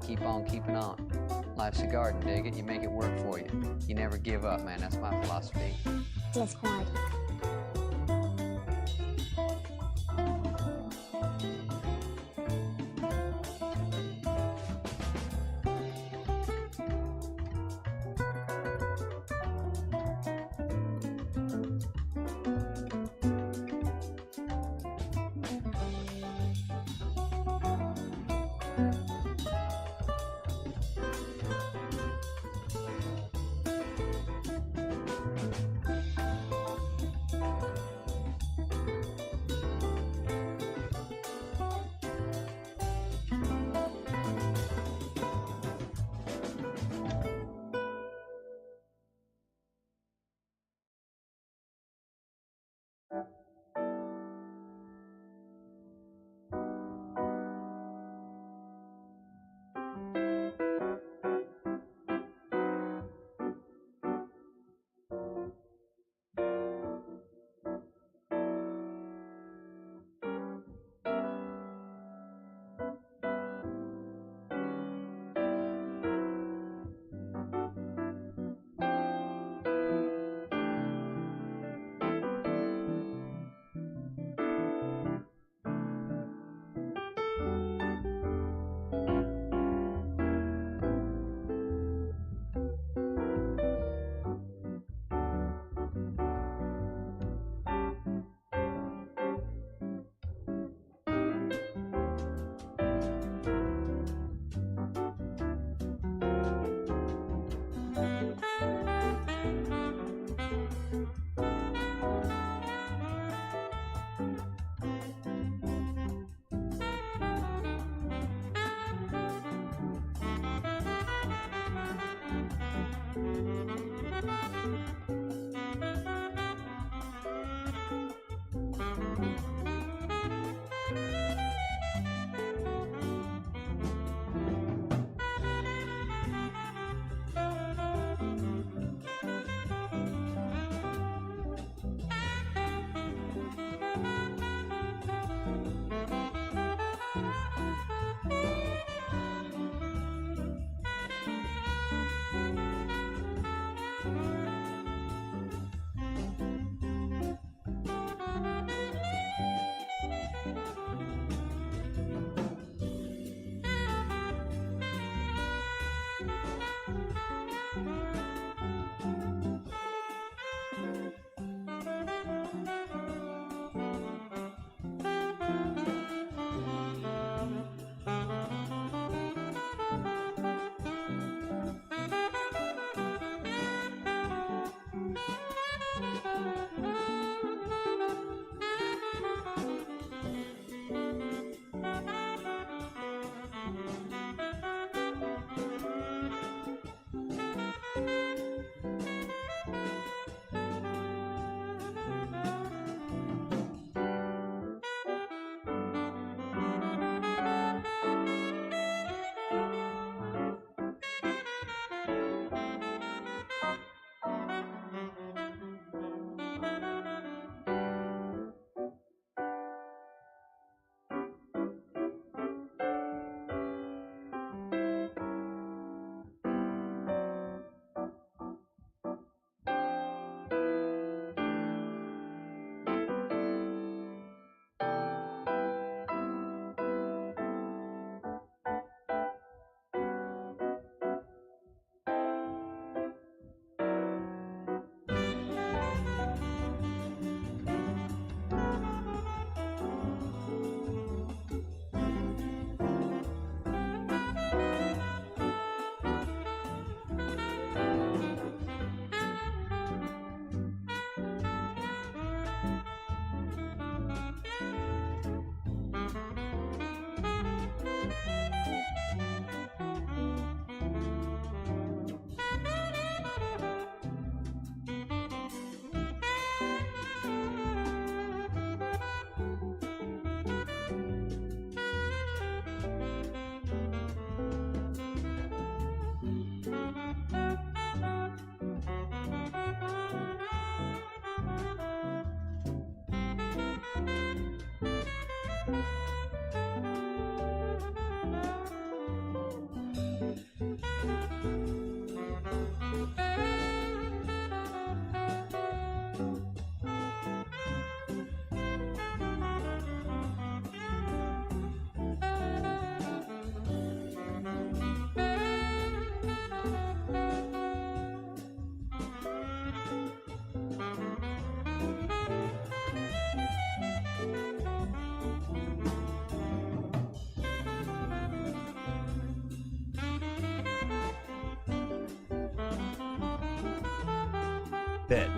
Keep on keeping on. Life's a garden, dig it, you make it work for you. You never give up, man, that's my philosophy. Discord. Bet.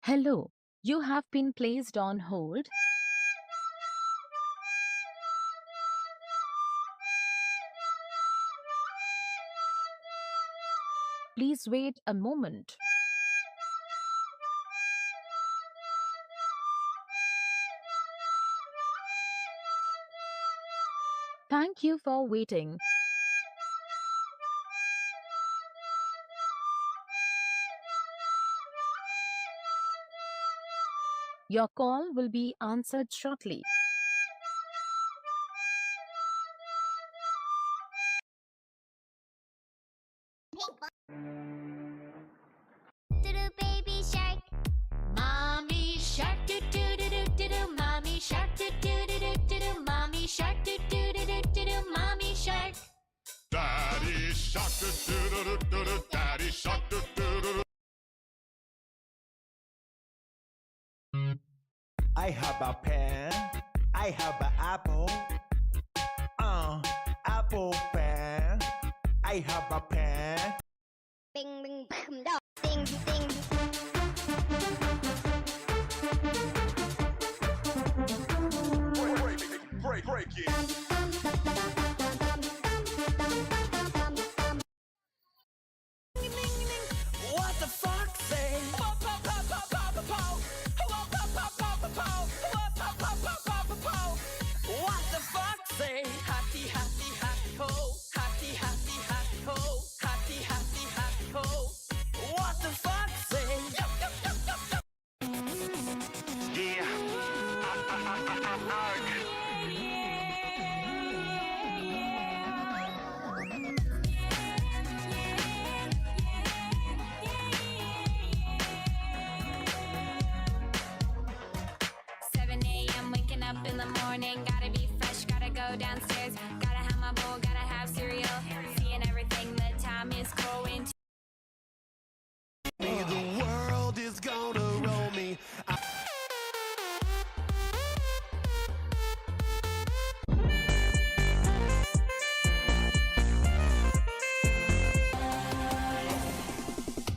Hello, you have been placed on hold. Please wait a moment. Thank you for waiting. Your call will be answered shortly. Do baby shark, mommy shark, do do do do do do, mommy shark, do do do do do do, mommy shark, do do do do do do, mommy shark. Daddy shark, do do do do do do, daddy shark, do do do do. I have a pen, I have an apple, apple pen. I have a pen. Bing bing bam dog, ding ding. Break it. What the fuck say? What the fuck say? Happy, happy, happy ho. Happy, happy, happy ho. Happy, happy, happy ho. What the fuck say? Yeah. Waking up in the morning, gotta be fresh, gotta go downstairs, gotta have my bowl, gotta have cereal, seeing everything, the time is going. The world is gonna roll me.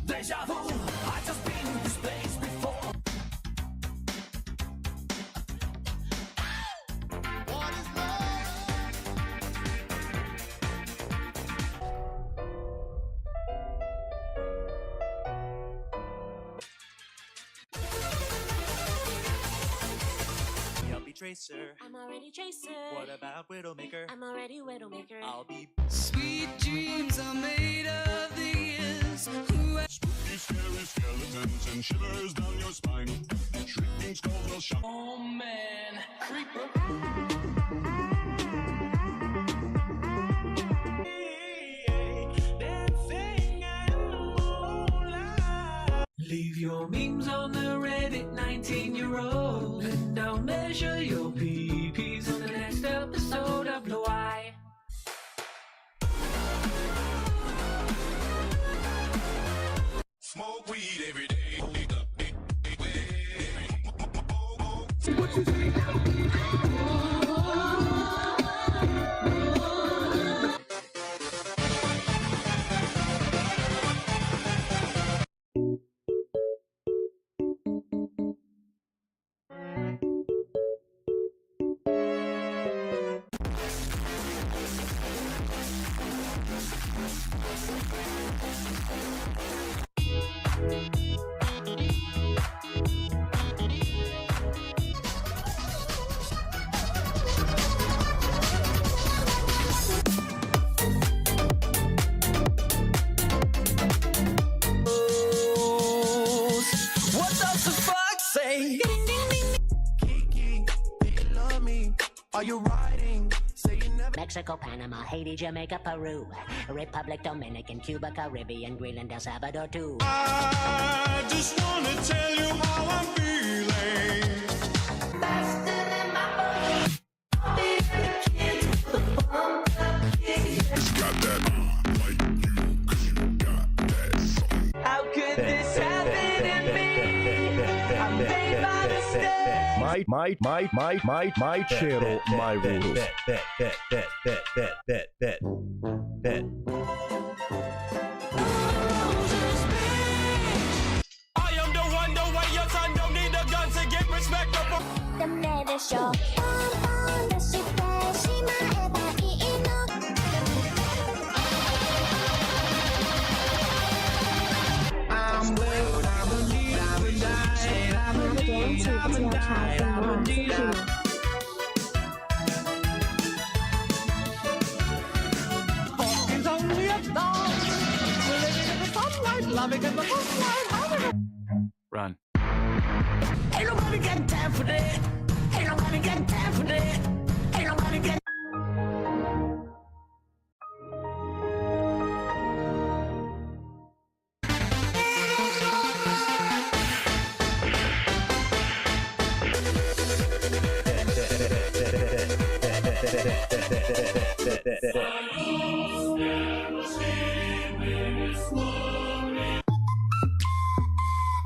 Deja vu, I just been in this place before. What is love? I'll be Tracer. I'm already Tracer. What about Widowmaker? I'm already Widowmaker. I'll be Sweet dreams are made of these. Spooky, scary skeletons and shivers down your spine. Shrieking skulls will shock. Oh man, creeper. Leave your memes on the Reddit, 19-year-old, and I'll measure your PPs on the next episode of The Why. Smoke weed every day. What does the fuck say? Kiki, do you love me? Are you riding? Say you never. Mexico, Panama, Haiti, Jamaica, Peru, Republic, Dominican, Cuba, Caribbean, Greenland, El Salvador too. I just wanna tell you how I'm feeling. How could this happen to me? I made my mistake. My channel, my rules. I am the one, the way you turn でしょポンポン出してしまえばいいのRun. Ain't nobody got time for that. Ain't nobody got time for that. Ain't nobody got.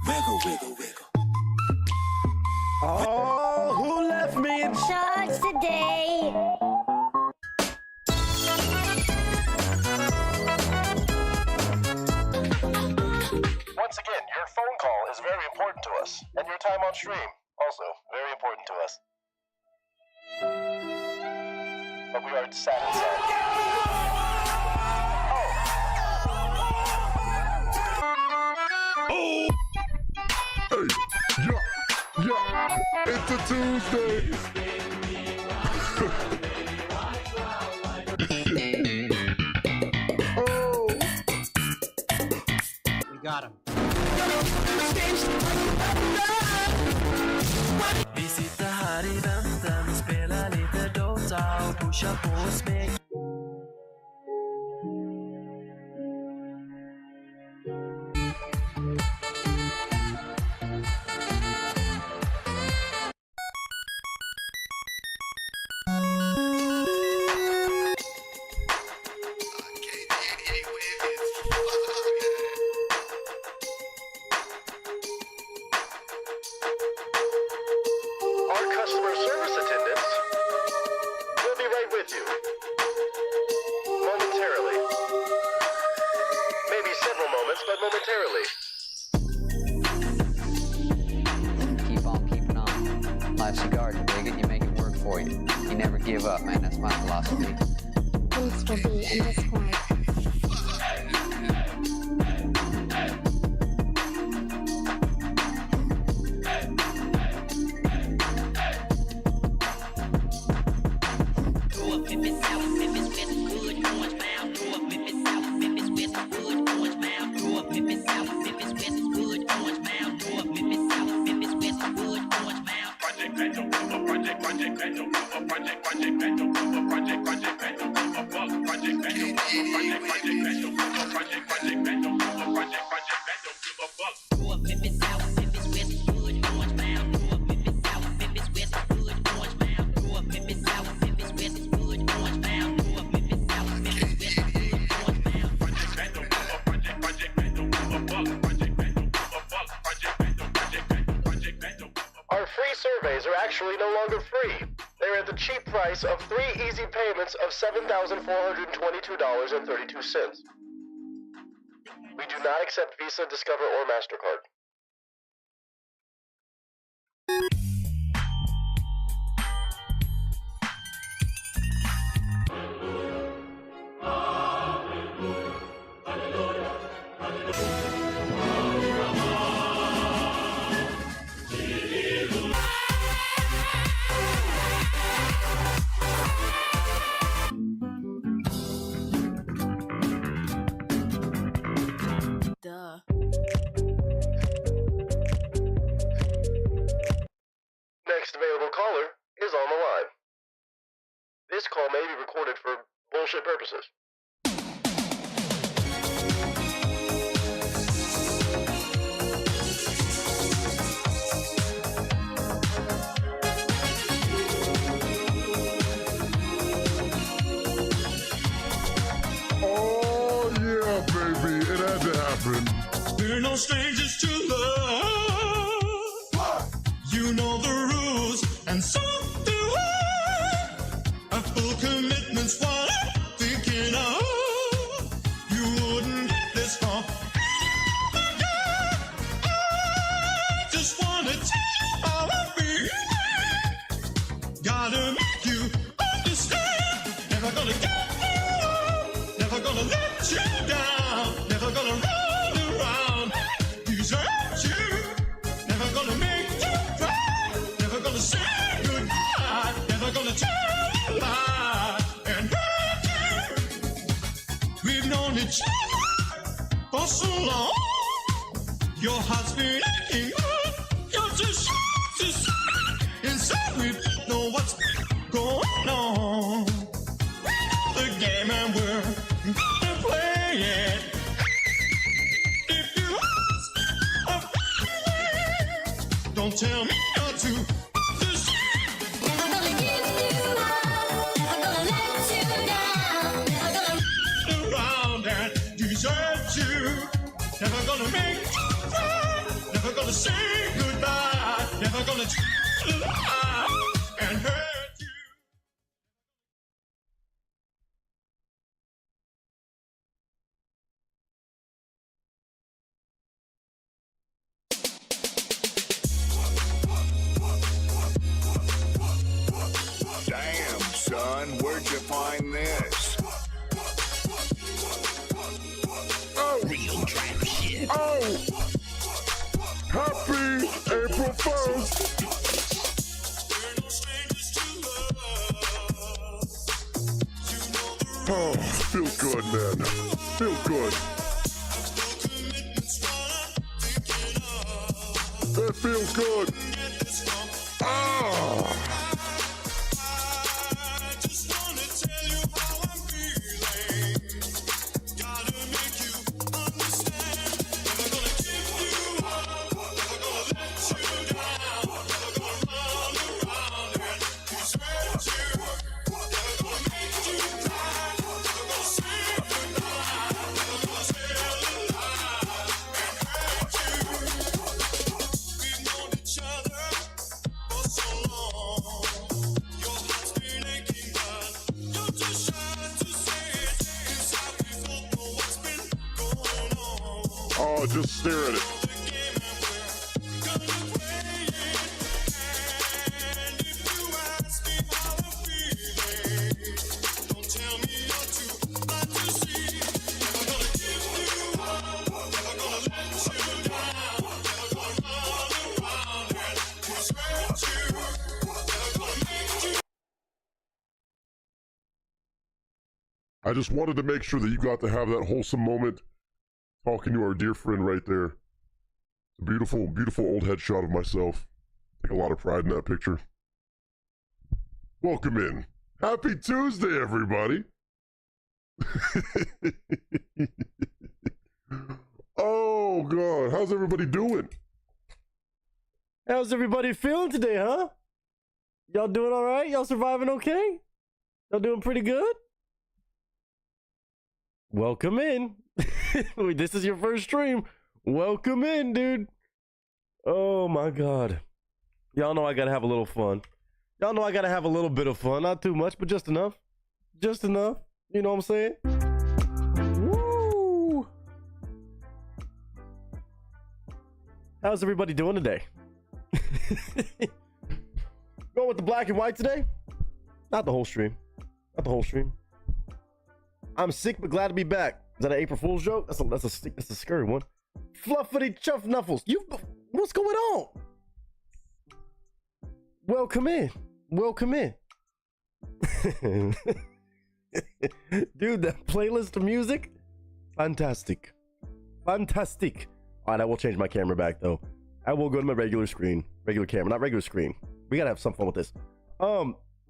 Wiggle, wiggle, wiggle. Oh, who left me in Shorts today. Once again, your phone call is very important to us, and your time on stream also very important to us. But we are sad and sad. Oh! Hey, yeah, it's a Tuesday. Oh! We got him. Vi sitter här i väntan, spelar lite Dota och pushar på smeg. Our customer service attendants will be right with you. Momentarily. Maybe several moments, but momentarily. Keep on keeping on. Life's a garden, dig it, you make it work for you. You never give up, man, that's my philosophy. Links will be in Discord. Our free surveys are actually no longer free. They're at the cheap price of 3 easy payments of $7,422.32. We do not accept Visa, Discover, or MasterCard. Duh. Next available caller is on the line. This call may be recorded for bullshit purposes. Oh, yeah, baby, it had to happen. We're no strangers to love. You know the rules, and so do I. A full commitment's what I'm thinking of. You wouldn't get this far. I just wanna tell you how I feel. each other for so long. Your heart's been aching. You're just inside. We don't know what's going on. We know the game and we're gonna play it. If you ask a feeling, don't tell me not to. Never gonna give you up, never gonna let you down, never gonna Around and desert you. Never gonna make you cry. Never gonna say goodbye. Never gonna lie and hurt you. Damn, son, where'd you find this? Oh, real trap shit. Oh, happy April 1st. Oh, feel good, man. Feel good. That feels good. Ah. Oh, just stare at it. I just wanted to make sure that you got to have that wholesome moment talking to our dear friend right there. It's a beautiful, beautiful old headshot of myself. Take a lot of pride in that picture. Welcome in. Happy Tuesday, everybody. Oh, God. How's everybody doing? How's everybody feeling today, huh? Y'all doing all right? Y'all surviving okay? Y'all doing pretty good? Welcome in. This is your first stream. Welcome in, dude. Oh my God. Y'all know I gotta have a little fun. Y'all know I gotta have a little bit of fun. Not too much, but just enough. Just enough. You know what I'm saying? Woo! How's everybody doing today? Going with the black and white today? Not the whole stream. Not the whole stream. I'm sick but glad to be back. Is that an April Fool's joke? That's a scary one. Fluffity Chuff Nuffles. What's going on? Welcome in. Welcome in. Dude, that playlist of music, fantastic. Fantastic. All right, I will change my camera back though. I will go to my regular screen. Regular camera, not regular screen. We gotta have some fun with this.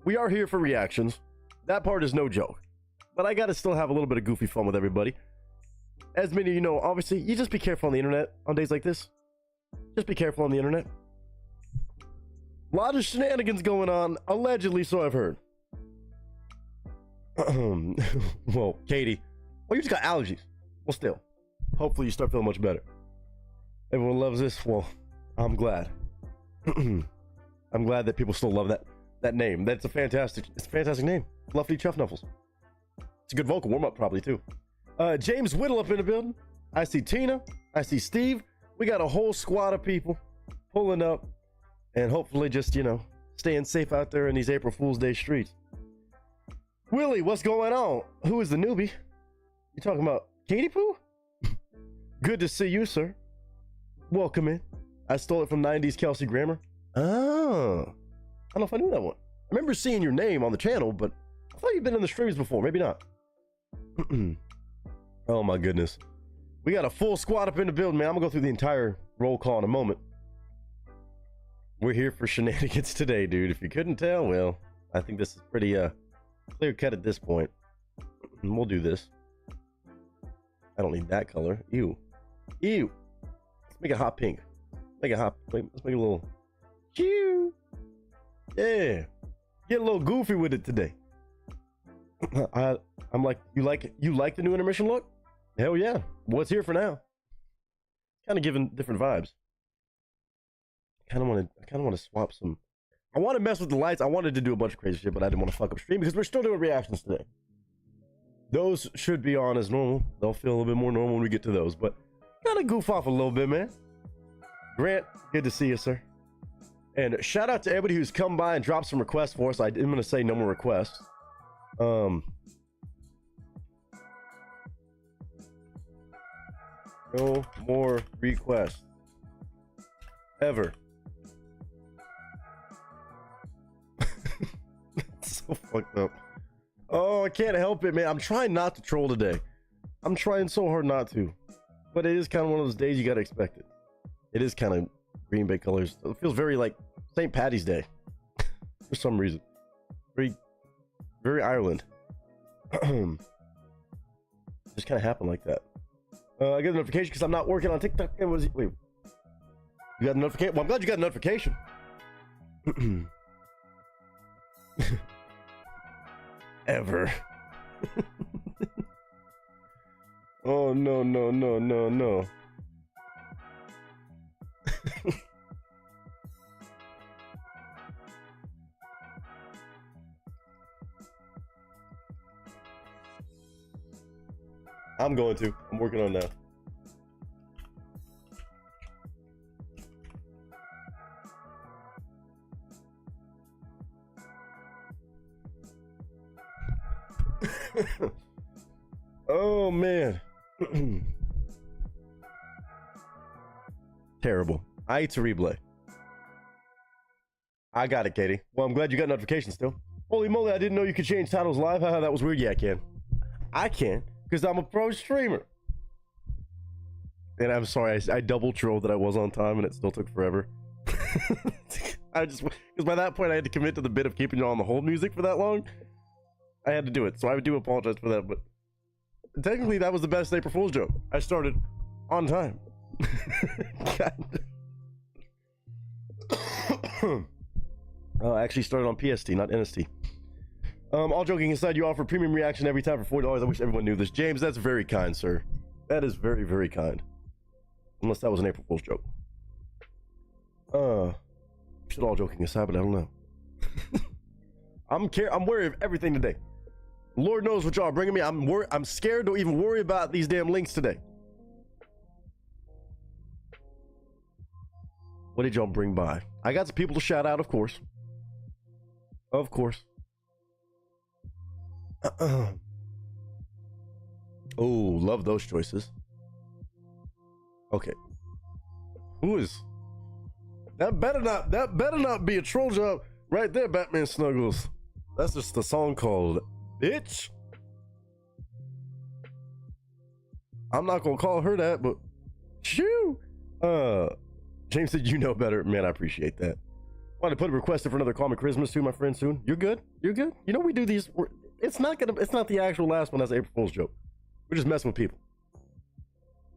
We are here for reactions. That part is no joke. But I gotta still have a little bit of goofy fun with everybody. As many of you know, obviously, you just be careful on the internet on days like this. Just be careful on the internet. A lot of shenanigans going on, allegedly, so I've heard. Well, Katie, well, you just got allergies. Well, still, hopefully you start feeling much better. Everyone loves this. Well, I'm glad. I'm glad that people still love that name. It's a fantastic name. Fluffy Chuff Nuffles. It's a good vocal warm-up probably too. James Whittle up in the building. I see Tina. I see Steve. We got a whole squad of people pulling up and hopefully just, you know, staying safe out there in these April Fool's Day streets. Willie, what's going on? Who is the newbie? You talking about Katie Poo? Good to see you, sir. Welcome in. I stole it from 90s Kelsey Grammer. Oh. I don't know if I knew that one. I remember seeing your name on the channel, but I thought you'd been in the streams before. Maybe not. Oh my goodness. We got a full squad up in the building, man. I'm gonna go through the entire roll call in a moment. We're here for shenanigans today, dude. If you couldn't tell, well, I think this is pretty clear cut at this point. And we'll do this. I don't need that color. Ew. Ew. Let's make it hot pink. Make it hot. Let's make it a little. Chew. Yeah. Get a little goofy with it today. I'm like, you like the new intermission look? Hell yeah. What's here for now? Kind of giving different vibes. I kind of want to swap some. I want to mess with the lights. I wanted to do a bunch of crazy shit, but I didn't want to fuck up stream because we're still doing reactions today. Those should be on as normal. They'll feel a little bit more normal when we get to those, but gotta goof off a little bit, man. Grant, good to see you, sir. And shout out to everybody who's come by and dropped some requests for us. I'm going to say no more requests. No more requests. Ever. So fucked up. Oh, I can't help it, man. I'm trying not to troll today. I'm trying so hard not to. But it is kind of one of those days you gotta expect it. It is kind of Green Bay colors. It feels very like St. Patty's Day. For some reason. Very Ireland. Just kind of happened like that. I get a notification because I'm not working on TikTok. Wait. You got a notification? Well, I'm glad you got a notification. Ever. Oh, no. I'm going to. I'm working on that. Oh man. Terrible. I ate to replay. I got it, Katie. Well, I'm glad you got notifications still. Holy moly, I didn't know you could change titles live. Haha, that was weird. Yeah, I can. I can, because I'm a pro streamer. And I'm sorry, I double trolled that I was on time and it still took forever. Because by that point I had to commit to the bit of keeping you on the hold music for that long. I had to do it, so I do apologize for that, but technically that was the best April Fool's joke. I started on time. I actually started on PST, not NST. All joking aside, you offer premium reaction every time for $40. I wish everyone knew this. James, that's very kind, sir. That is very, very kind. Unless that was an April Fool's joke. Should all joking aside, but I don't know. I'm wary of everything today. Lord knows what y'all are bringing me. I'm scared to even worry about these damn links today. What did y'all bring by? I got some people to shout out, of course. Of course. Oh, love those choices. Okay. Who is that? Better not be a troll job right there, Batman Snuggles. That's just a song called Bitch. I'm not gonna call her that, but shoo. James said you know better. Man, I appreciate that. Want to put a request in for another Call Me Christmas too, my friend, soon. You're good? You're good? You know we do these. It's not the actual last one. That's an April Fool's joke. We're just messing with people.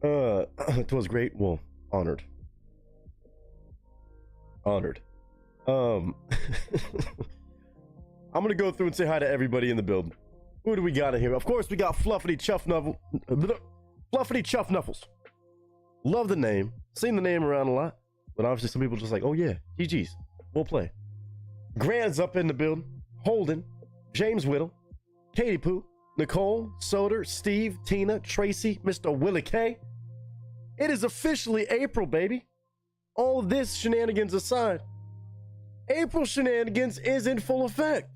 It was great. Well, honored. I'm gonna go through and say hi to everybody in the building. Who do we got in here? Of course, we got Fluffity Chuffnuffles. Love the name. Seen the name around a lot. But obviously some people just like, oh yeah, GG's. We'll play. Grant's up in the building. Holden. James Whittle. Katie Pooh. Nicole. Soder. Steve. Tina. Tracy. Mr. Willie K. It is officially April, baby. All this shenanigans aside, April shenanigans is in full effect.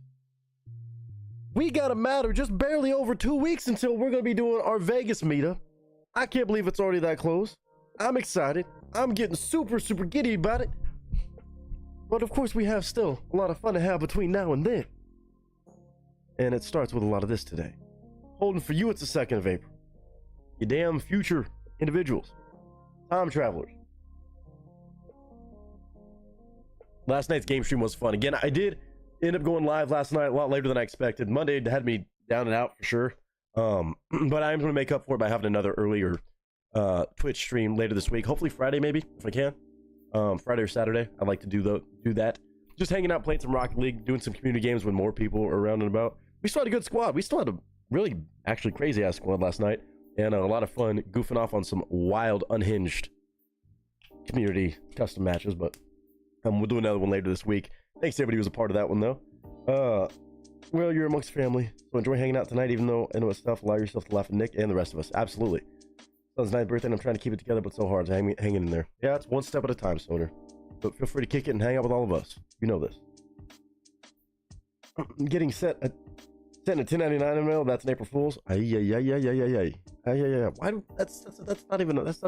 We got a matter just barely over 2 weeks until we're going to be doing our Vegas meetup. I can't believe it's already that close. I'm excited. I'm getting super, super giddy about it. But of course, we have still a lot of fun to have between now and then. And it starts with a lot of this today. Holding for you, it's the 2nd of April. You damn future individuals. Time travelers. Last night's game stream was fun. Again, I did end up going live last night a lot later than I expected. Monday had me down and out for sure. But I am going to make up for it by having another earlier Twitch stream later this week. Hopefully Friday, maybe, if I can. Friday or Saturday. I'd like to do that. Just hanging out, playing some Rocket League, doing some community games when more people are around and about. We still had a good squad. We still had a really, actually crazy-ass squad last night. And a lot of fun goofing off on some wild, unhinged community custom matches. But we'll do another one later this week. Thanks to everybody who was a part of that one, though. Well, you're amongst family, so enjoy hanging out tonight, even though I know it's tough. Allow yourself to laugh at Nick and the rest of us. Absolutely. Son's 9th birthday, and I'm trying to keep it together, but so hard. So hanging in there. Yeah, it's one step at a time, Soner. But feel free to kick it and hang out with all of us. You know this. Getting set at 10.99 in mail. That's an April Fool's. Why do that's not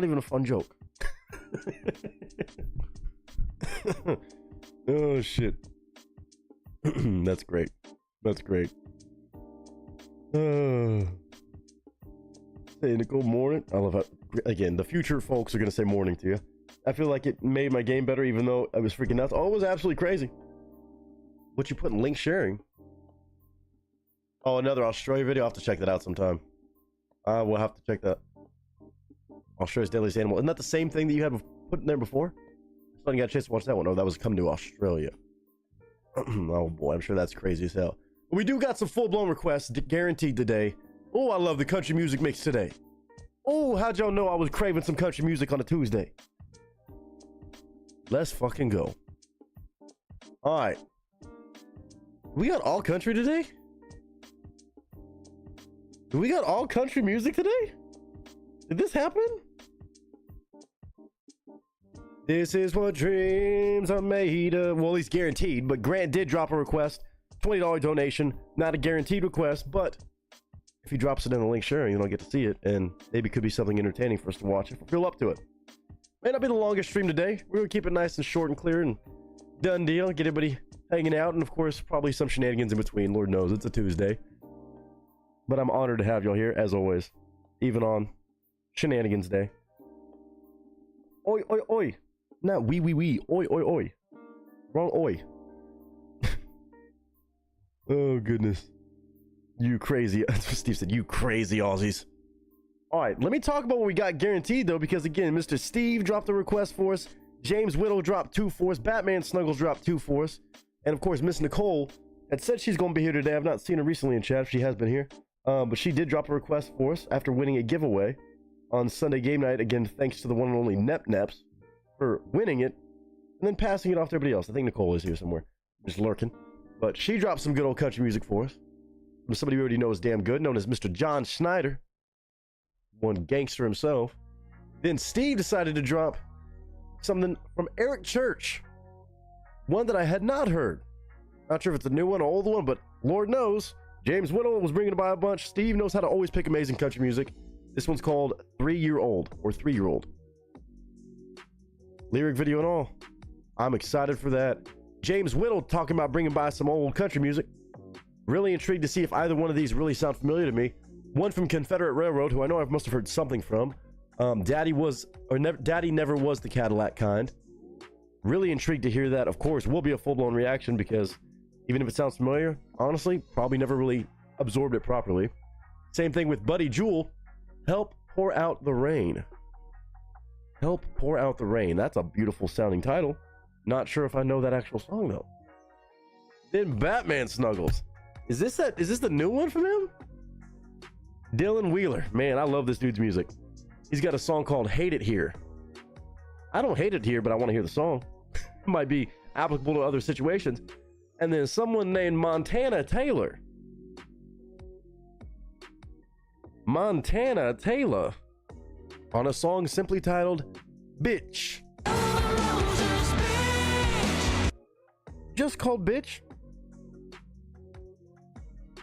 even a fun joke. Oh shit. That's great. That's great. Say Nicole, morning. I love how, again, the future folks are gonna say morning to you. I feel like it made my game better, even though I was freaking nuts. Oh, it was absolutely crazy. What you put in link sharing? Oh, another Australia video. I'll have to check that out sometime. I will have to check that. Australia's Deadliest Animal. Isn't that the same thing that you had put in there before? I still didn't get a chance to watch that one. Oh, that was Come to Australia. Oh boy, I'm sure that's crazy as hell. But we do got some full-blown requests guaranteed today. Oh, I love the country music mix today. Oh, how'd y'all know I was craving some country music on a Tuesday? Let's fucking go. All right. We got all country today? We got all country music today? Did this happen? This is what dreams are made of. Well, at least guaranteed, but Grant did drop a request. $20 donation. Not a guaranteed request, but if he drops it in the link sharing, you'll get to see it, and maybe it could be something entertaining for us to watch if we feel up to it. May not be the longest stream today. We're going to keep it nice and short and clear and done deal. Get everybody hanging out, and of course, probably some shenanigans in between. Lord knows, it's a Tuesday. But I'm honored to have y'all here, as always. Even on Shenanigans Day. Oi, oi, oi. Not wee, wee, wee. Oi, oi, oi. Wrong oi. Oh, goodness. You crazy. That's what Steve said. You crazy Aussies. All right, let me talk about what we got guaranteed, though, because, again, Mr. Steve dropped a request for us. James Whittle dropped 2 for us. Batman Snuggles dropped 2 for us. And, of course, Miss Nicole had said she's going to be here today. I've not seen her recently in chat. She has been here. But she did drop a request for us after winning a giveaway on Sunday game night. Again, thanks to the one and only Nep Neps for winning it and then passing it off to everybody else. I think Nicole is here somewhere, just lurking. But she dropped some good old country music for us from somebody we already know is damn good, known as Mr. John Schneider, one gangster himself. Then Steve decided to drop something from Eric Church, one that I had not heard. Not sure if it's a new one or old one, but Lord knows. James Whittle was bringing it by a bunch. Steve knows how to always pick amazing country music. This one's called 3-Year-Old or 3-Year-Old. Lyric video and all. I'm excited for that. James Whittle talking about bringing by some old country music. Really intrigued to see if either one of these really sound familiar to me. One from Confederate Railroad, who I know I must have heard something from. Daddy never was the Cadillac kind. Really intrigued to hear that. Of course, will be a full-blown reaction because even if it sounds familiar, honestly, probably never really absorbed it properly. Same thing with Buddy Jewel. Help Pour Out the Rain. Help Pour Out the Rain. That's a beautiful sounding title. Not sure if I know that actual song though. Then Batman Snuggles. Is this the new one from him? Dylan Wheeler. Man, I love this dude's music. He's got a song called Hate It Here. I don't hate it here, but I want to hear the song. It might be applicable to other situations. And then someone named Montana Taylor. Montana Taylor on a song simply titled Bitch. Just called Bitch.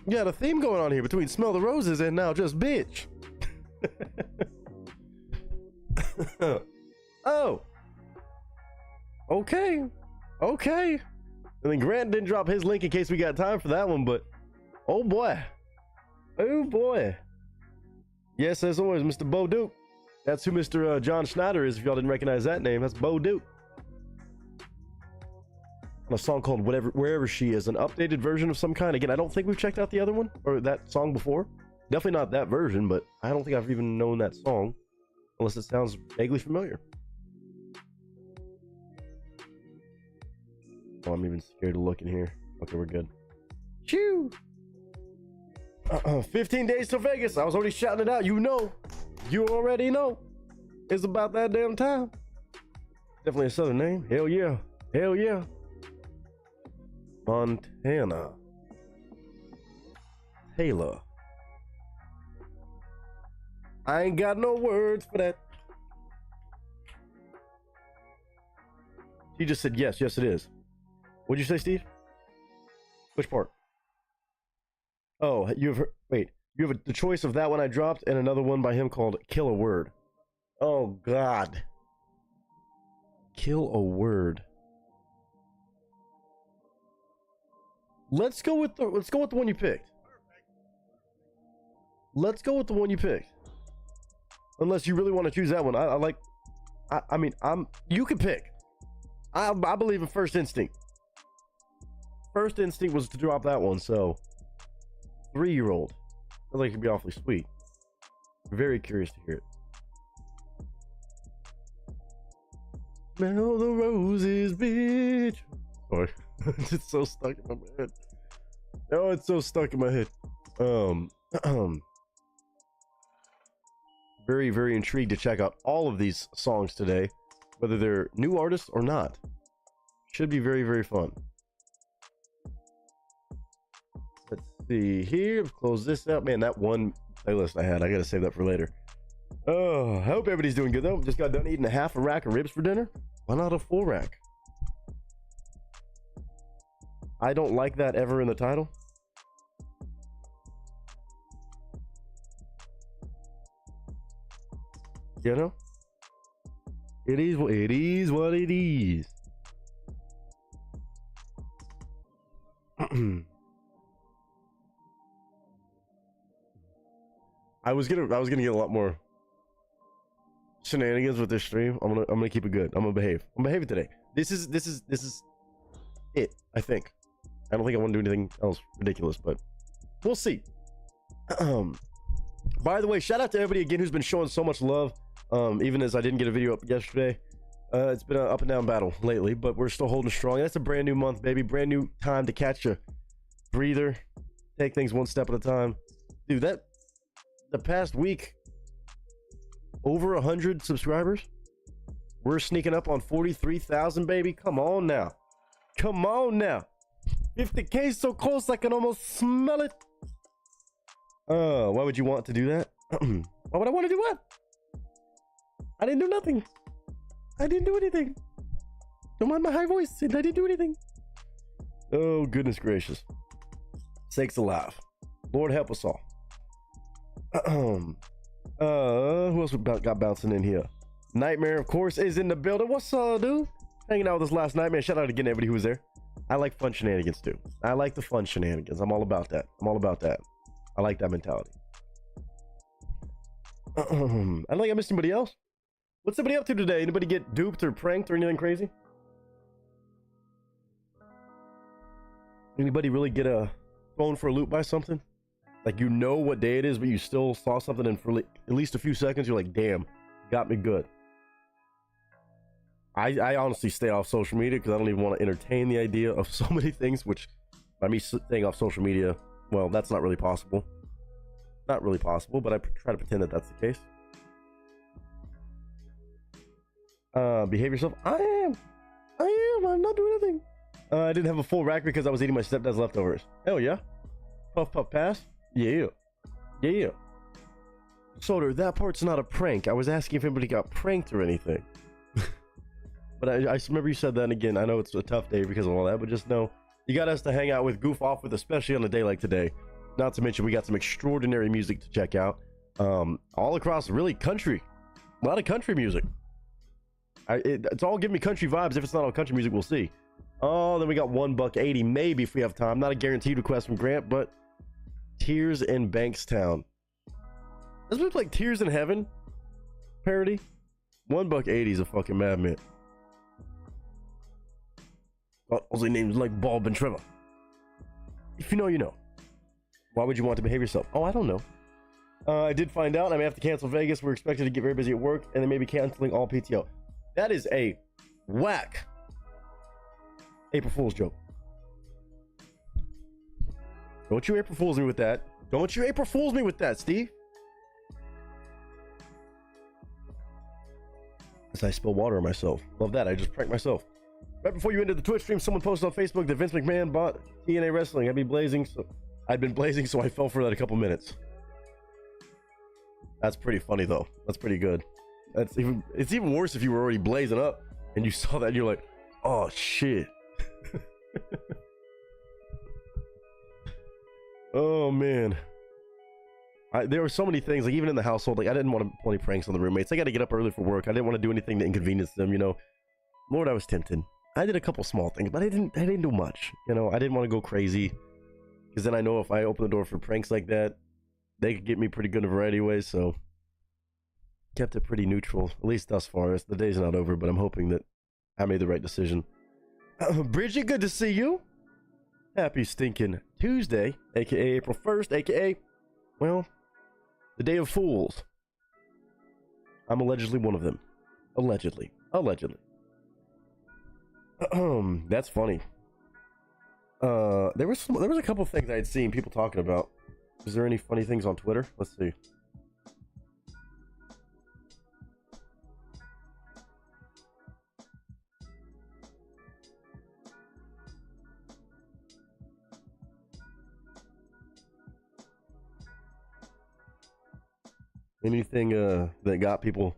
You got a theme going on here between Smell the Roses and now just Bitch. Oh. Okay. I mean, Grant didn't drop his link in case we got time for that one, but oh boy. Yes, as always, Mr. Bo Duke. That's who Mr. John Schneider is. If y'all didn't recognize that name, that's Bo Duke. On a song called Wherever She Is, an updated version of some kind. Again, I don't think we've checked out the other one or that song before. Definitely not that version, but I don't think I've even known that song unless it sounds vaguely familiar. Oh, I'm even scared to look in here. Okay, we're good. Shoo! 15 days to Vegas. I was already shouting it out. You know. You already know. It's about that damn time. Definitely a southern name. Hell yeah. Hell yeah. Montana. Taylor. I ain't got no words for that. He just said yes. Yes, it is. What'd you say, Steve? Which part? Oh, you have the choice of that one I dropped and another one by him called Kill a Word. Oh God. Kill a Word. Let's go with the one you picked. Let's go with the one you picked. Unless you really want to choose that one. You can pick. I believe in first instinct. First instinct was to drop that one, so 3-year-old. I think it could be awfully sweet. Very curious to hear it. Smell the roses, bitch. Sorry. It's so stuck in my head. Oh, it's so stuck in my head. Very, very intrigued to check out all of these songs today, whether they're new artists or not. Should be very, very fun. Let's see here. Close this out. Man, that one playlist I had, I gotta save that for later. Oh, I hope everybody's doing good though. Just got done eating a half a rack of ribs for dinner. Why not a full rack? I don't like that ever in the title. You know? It is what it is. I was gonna get a lot more shenanigans with this stream. I'm gonna keep it good. I'm gonna behave. I'm behaving today. This is it, I think. I don't think I want to do anything else ridiculous, but we'll see. By the way, shout out to everybody again who's been showing so much love. Even as I didn't get a video up yesterday. It's been an up and down battle lately, but we're still holding strong. That's a brand new month, baby. Brand new time to catch a breather. Take things one step at a time. Dude, the past week, over 100 subscribers. We're sneaking up on 43,000, baby. Come on now. Come on now. 50K so close I can almost smell it. Why would you want to do that? Why would I want to do what? I didn't do nothing. I didn't do anything. Don't mind my high voice. I didn't do anything. Oh, goodness gracious. Sakes alive. Lord help us all. Who else got bouncing in here? Nightmare, of course, is in the building. What's up, dude? Hanging out with us last night, man. Shout out again to everybody who was there. I like fun shenanigans, too. I like the fun shenanigans. I'm all about that. I like that mentality. I don't think I missed anybody else. What's somebody up to today? Anybody get duped or pranked or anything crazy? Anybody really get thrown for a loop by something? Like, you know what day it is, but you still saw something, and for at least a few seconds you're like, damn, got me good. I honestly stay off social media because I don't even want to entertain the idea of so many things, which by me staying off social media, well, that's not really possible. Not really possible, but I try to pretend that that's the case. Behave yourself. I am. I'm not doing anything. I didn't have a full rack because I was eating my stepdad's leftovers. Hell yeah. Puff puff pass. Yeah. Soder, that part's not a prank. I was asking if anybody got pranked or anything. But I remember you said that, and again, I know it's a tough day because of all that, but just know you got us to hang out with, goof off with, especially on a day like today. Not to mention we got some extraordinary music to check out. All across really country. A lot of country music. It's all giving me country vibes. If it's not all country music, we'll see. Oh, then we got $1.80 maybe if we have time. Not a guaranteed request from Grant, but Tears in Bankstown. Doesn't it like Tears in Heaven parody? $1.80 is a fucking madman. Also names like Bob and Trevor. If you know, you know. Why would you want to behave yourself? Oh, I don't know. I did find out I may have to cancel Vegas. We're expected to get very busy at work, and they may be canceling all PTO. That is a whack April Fool's joke. Don't you April Fools me with that. Don't you April Fools me with that, Steve. As I spill water on myself. Love that. I just pranked myself. Right before you ended the Twitch stream, someone posted on Facebook that Vince McMahon bought TNA Wrestling. I'd been blazing, so I fell for that a couple minutes. That's pretty funny, though. That's pretty good. It's even worse if you were already blazing up and you saw that and you're like, oh shit. Oh man. There were so many things, like even in the household, like I didn't want to pull any pranks on the roommates. I got to get up early for work. I didn't want to do anything to inconvenience them, you know. Lord, I was tempted. I did a couple small things, but I didn't do much. You know, I didn't want to go crazy, because then I know if I open the door for pranks like that, they could get me pretty good in a variety of ways. So kept it pretty neutral, at least thus far. The day's not over, but I'm hoping that I made the right decision. Bridget, good to see you. Happy stinking Tuesday, aka April 1st, aka, well, the Day of Fools. I'm allegedly one of them. Allegedly. That's funny. There was a couple things I had seen people talking about. Is there any funny things on Twitter? Let's see. Anything that got people,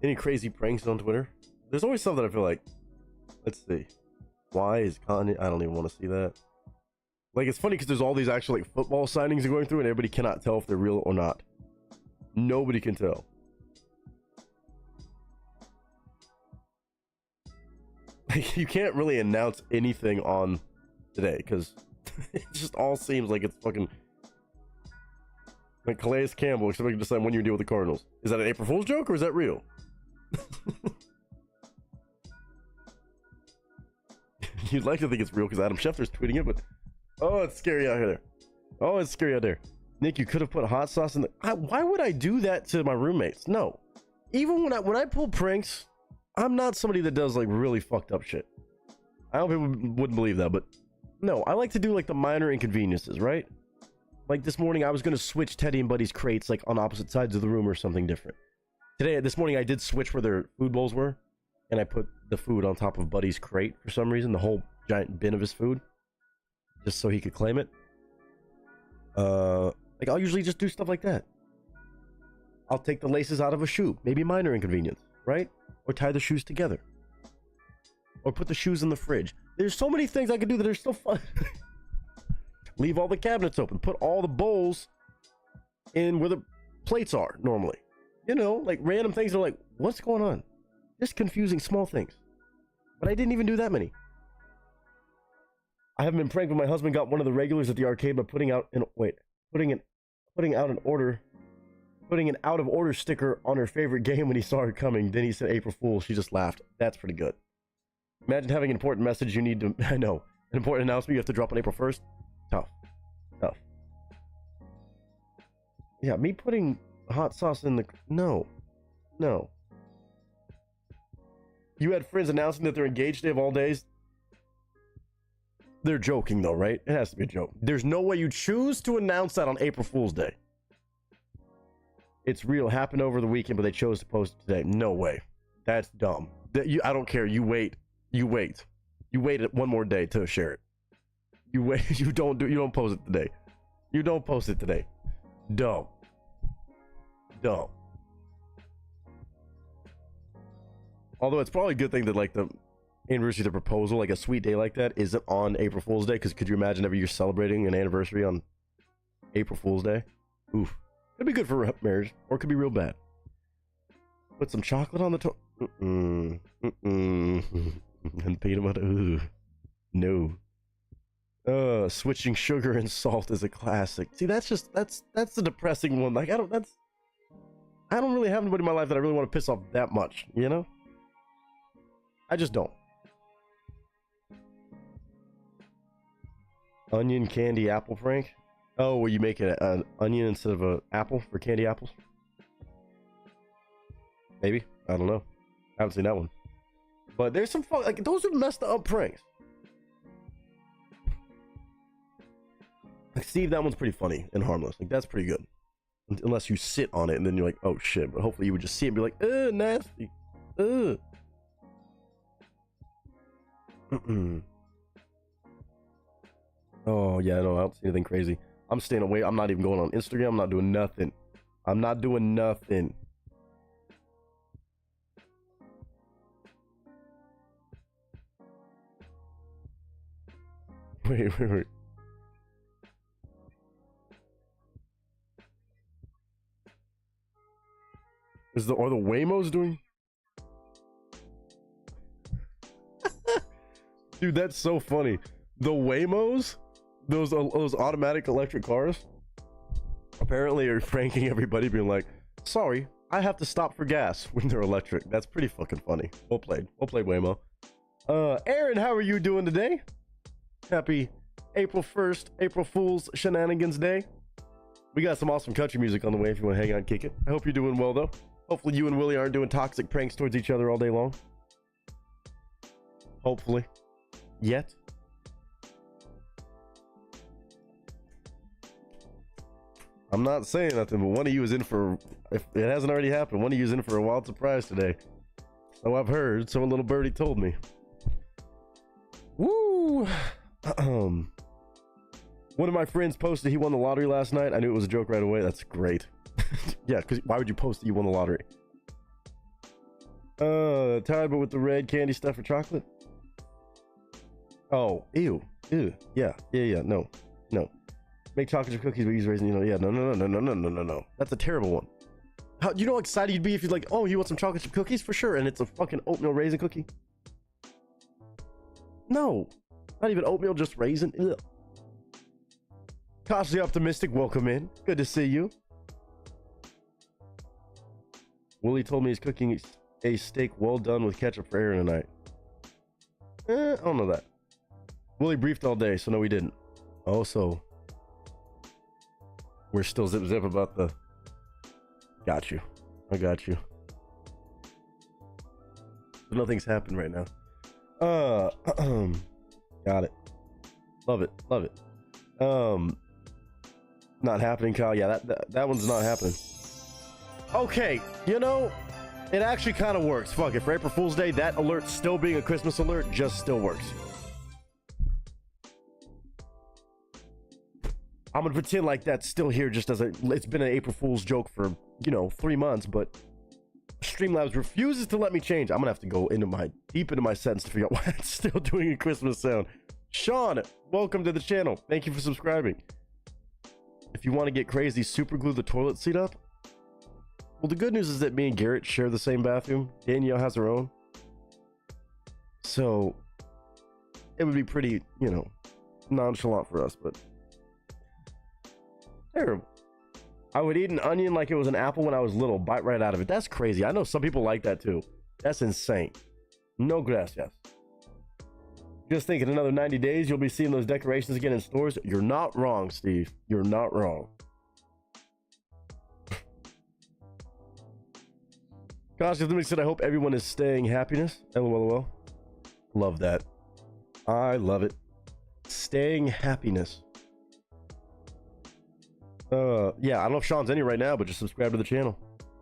any crazy pranks on Twitter? There's always something I feel like. Let's see. Why is Kanye? I don't even want to see that. Like, it's funny because there's all these actual like football signings going through, and everybody cannot tell if they're real or not. Nobody can tell. Like, you can't really announce anything on today because it just all seems like it's fucking. Like Calais Campbell expected to sign 1 year deal with the Cardinals. Is that an April Fool's joke or is that real? You'd like to think it's real because Adam Schefter's tweeting it, but oh, it's scary out here. Oh, it's scary out there. Nick, you could have put hot sauce in the. Why would I do that to my roommates? No. Even when I pull pranks, I'm not somebody that does like really fucked up shit. I don't know if people wouldn't believe that, but no, I like to do like the minor inconveniences, right? Like this morning, I was going to switch Teddy and Buddy's crates like on opposite sides of the room or something different. This morning, I did switch where their food bowls were. And I put the food on top of Buddy's crate for some reason. The whole giant bin of his food. Just so he could claim it. Like I'll usually just do stuff like that. I'll take the laces out of a shoe. Maybe minor inconvenience, right? Or tie the shoes together. Or put the shoes in the fridge. There's so many things I could do that are so fun. Leave all the cabinets open. Put all the bowls in where the plates are normally. You know, like random things are like, what's going on? Just confusing small things. But I didn't even do that many. I haven't been pranked, but my husband got one of the regulars at the arcade by putting an out of order sticker on her favorite game when he saw her coming. Then he said April Fool. She just laughed. That's pretty good. Imagine having an important message you need to, I know, an important announcement you have to drop on April 1st. Tough. Yeah, me putting hot sauce in the... No. You had friends announcing that they're engaged day of all days? They're joking though, right? It has to be a joke. There's no way you choose to announce that on April Fool's Day. It's real. Happened over the weekend, but they chose to post it today. No way. That's dumb. I don't care. You wait. You wait one more day to share it. You wait. You don't post it today. You don't post it today. Dumb. Although it's probably a good thing that like the anniversary of the proposal, like a sweet day like that, isn't on April Fool's Day. Because could you imagine every year celebrating an anniversary on April Fool's Day? Oof. It'd be good for marriage, or it could be real bad. Put some chocolate on the top. And peanut butter. Ooh. No. Switching sugar and salt is a classic. See, that's the depressing one. Like, I don't really have anybody in my life that I really want to piss off that much, you know? I just don't. Onion, candy, apple prank? Oh, where you make it an onion instead of an apple for candy apples? Maybe. I don't know. I haven't seen that one. But there's some fun, like, those are messed up pranks. Like, Steve, that one's pretty funny and harmless. Like, that's pretty good. Unless you sit on it and then you're like, oh shit. But hopefully you would just see it and be like, ugh, nasty. Ugh. Oh, yeah, no, I don't see anything crazy. I'm staying away. I'm not even going on Instagram. I'm not doing nothing. I'm not doing nothing. Wait. Are the Waymos doing? Dude, that's so funny. The Waymos, those automatic electric cars, apparently are pranking everybody, being like, sorry, I have to stop for gas when they're electric. That's pretty fucking funny. Well played, Waymo. Aaron, how are you doing today? Happy April 1st, April Fool's Shenanigans Day. We got some awesome country music on the way if you want to hang out and kick it. I hope you're doing well, though. Hopefully you and Willie aren't doing toxic pranks towards each other all day long. Hopefully. Yet. I'm not saying nothing, but one of you is in for, if it hasn't already happened, one of you is in for a wild surprise today. So I've heard, so a little birdie told me. Woo! One of my friends posted he won the lottery last night. I knew it was a joke right away. That's great. Yeah, because why would you post that you won the lottery? Tired but with the red candy stuff for chocolate? Oh, ew. Yeah, no. Make chocolate chip cookies but use raisin, no. That's a terrible one. How, you know how excited you'd be if you're like, oh, you want some chocolate chip cookies? For sure, and it's a fucking oatmeal raisin cookie? No. Not even oatmeal, just raisin. Ugh. Cautiously optimistic, welcome in. Good to see you. Willie told me he's cooking a steak well done with ketchup for Aaron tonight. I don't know that. Willie briefed all day, so no, we didn't. Also, we're still zip about the... Got you. I got you. But nothing's happened right now. Got it. Love it. Not happening, Kyle. Yeah, that one's not happening. Okay, you know, it actually kind of works. Fuck it. For April Fool's Day, that alert still being a Christmas alert just still works. I'm gonna pretend like that's still here just as it's been an April Fool's joke for, 3 months, but Streamlabs refuses to let me change. I'm gonna have to go deep into my settings to figure out why it's still doing a Christmas sound. Sean, welcome to the channel. Thank you for subscribing. If you want to get crazy, super glue the toilet seat up. Well, the good news is that me and Garrett share the same bathroom. Danielle has her own. So it would be pretty, nonchalant for us, but terrible. I would eat an onion like it was an apple when I was little, bite right out of it. That's crazy. I know some people like that too. That's insane. No gracias. Just think in another 90 days, you'll be seeing those decorations again in stores. You're not wrong, Steve. You're not wrong. Gosh, let me say, I hope everyone is staying happiness. LOL. Love that. I love it. Staying happiness. Yeah, I don't know if Sean's any right now, but just subscribe to the channel.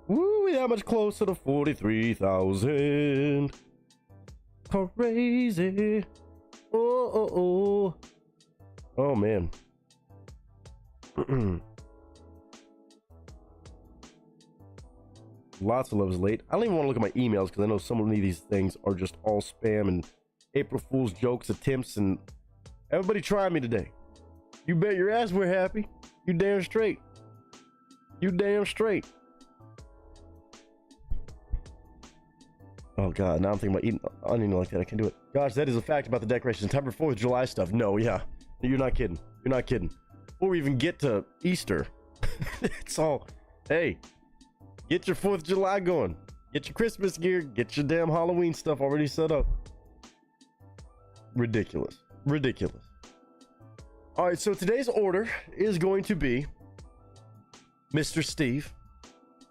Woo, we that much closer to 43,000. Crazy. Oh, man. Lots of love is late. I don't even want to look at my emails because I know so many of these things are just all spam and April Fool's jokes, attempts, and everybody trying me today. You bet your ass we're happy. You damn straight. You damn straight. Oh god, now I'm thinking about eating onion like that. I can do it. Gosh, that is a fact about the decorations. Time for 4th of July stuff. No, yeah. You're not kidding. You're not kidding. Before we even get to Easter, it's all, hey, Get your 4th of July going. Get your Christmas gear. Get your damn Halloween stuff already set up. Ridiculous. Ridiculous. All right, so today's order is going to be Mr. Steve.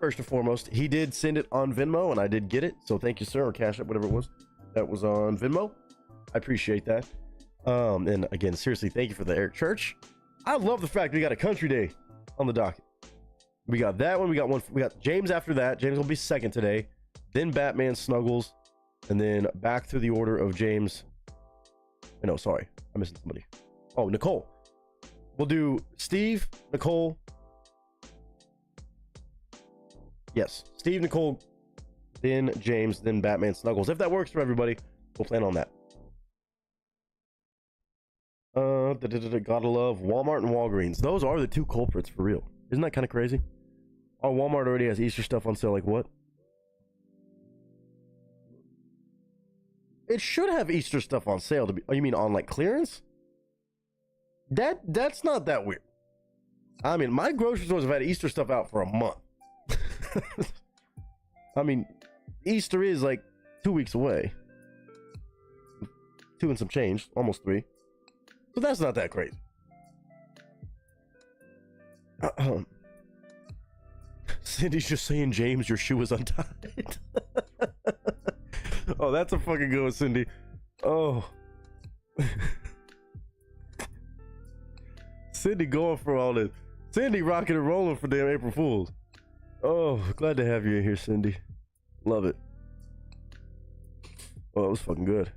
First and foremost, he did send it on Venmo, and I did get it. So thank you, sir, or Cash App, whatever it was. That was on Venmo. I appreciate that. And again, seriously, thank you for the Eric Church. I love the fact we got a country day on the docket. We got that one. We got James after that. James will be second today. Then Batman Snuggles. And then back through the order of James. No, sorry. I'm missing somebody. Oh, Nicole. We'll do Steve, Nicole. Yes, Steve, Nicole, then James, then Batman Snuggles. If that works for everybody, we'll plan on that. Gotta love Walmart and Walgreens. Those are the two culprits for real. Isn't that kind of crazy? Oh, Walmart already has Easter stuff on sale. Like what? It should have Easter stuff on sale. Oh, you mean on like clearance? That's not that weird. I mean, my grocery stores have had Easter stuff out for a month. I mean, Easter is like 2 weeks away. 2 and some change, almost 3. So that's not that crazy. Cindy's just saying, James, your shoe is untied. Oh, that's a fucking good one, Cindy. Oh. Cindy going for all this. Cindy rocking and rolling for damn April Fools. Oh, glad to have you in here, Cindy. Love it. Oh, that was fucking good.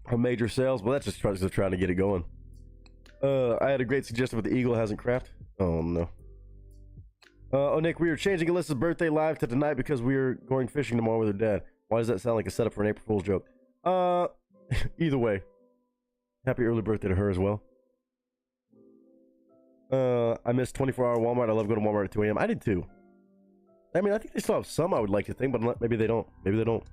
A major sales? Well, that's just trying to get it going. I had a great suggestion, but the Eagle hasn't crapped. Oh, no. Oh, Nick, we are changing Alyssa's birthday live to tonight because we are going fishing tomorrow with her dad. Why does that sound like a setup for an April Fool's joke? Either way. Happy early birthday to her as well. I missed 24-hour Walmart. I love going to Walmart at 2 a.m. I did too. I mean, I think they still have some, I would like to think, but maybe they don't. Maybe they don't.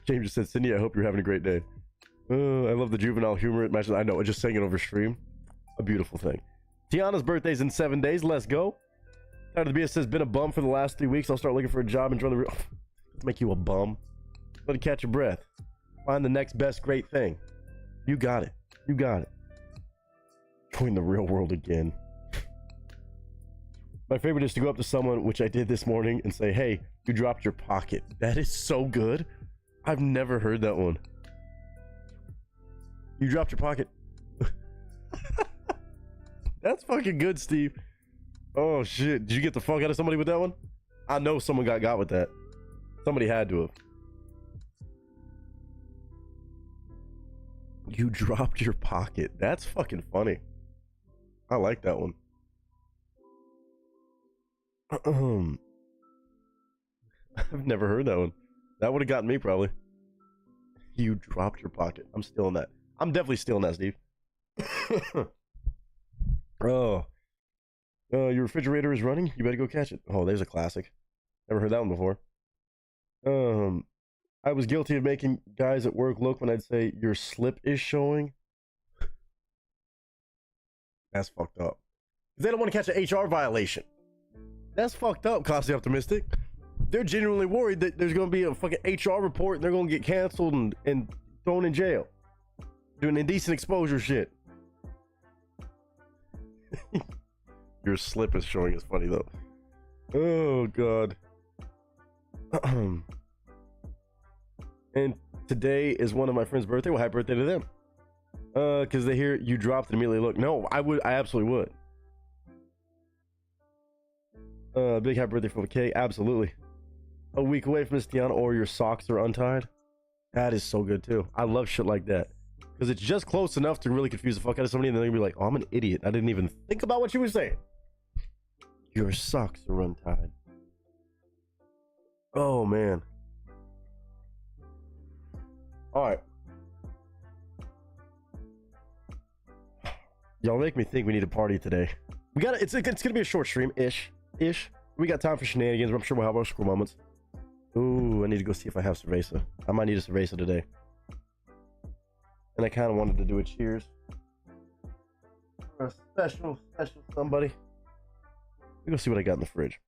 James just said, Cindy, I hope you're having a great day. I love the juvenile humor it matches. I know, just saying it over stream. A beautiful thing. Tiana's birthday's in 7 days. Let's go. Tired of the BS says, been a bum for the last 3 weeks. I'll start looking for a job and join the real... Make you a bum. Let it catch your breath. Find the next best great thing. You got it. You got it. Join the real world again. My favorite is to go up to someone, which I did this morning, and say, hey, you dropped your pocket. That is so good. I've never heard that one. You dropped your pocket. That's fucking good, Steve. Oh, shit. Did you get the fuck out of somebody with that one? I know someone got with that. Somebody had to have. You dropped your pocket. That's fucking funny. I like that one. I've never heard that one. That would have gotten me probably. You dropped your pocket. I'm stealing that. I'm definitely stealing that, Steve. Oh. Your refrigerator is running? You better go catch it. Oh, there's a classic. Never heard that one before. I was guilty of making guys at work look when I'd say your slip is showing. That's fucked up. They don't want to catch an HR violation. That's fucked up, Costly Optimistic. They're genuinely worried that there's going to be a fucking HR report and they're going to get canceled and thrown in jail. Doing indecent exposure shit. Your slip is showing is funny though. Oh god. And today is one of my friend's birthday. Well, happy birthday to them. Because they hear you dropped and immediately look. No, I absolutely would. Big happy birthday for the K. Absolutely. A week away from Miss Tiana, or your socks are untied. That is so good too. I love shit like that. Because it's just close enough to really confuse the fuck out of somebody, and then they'll be like, oh, I'm an idiot. I didn't even think about what you were saying. Your socks are untied. Oh, man. Alright. Y'all make me think we need a party today. We got it's gonna be a short stream ish. We got time for shenanigans, but I'm sure we'll have our school moments. Ooh, I need to go see if I have cerveza. I might need a cerveza today. And I kind of wanted to do a cheers. for a special somebody. Let me go see what I got in the fridge.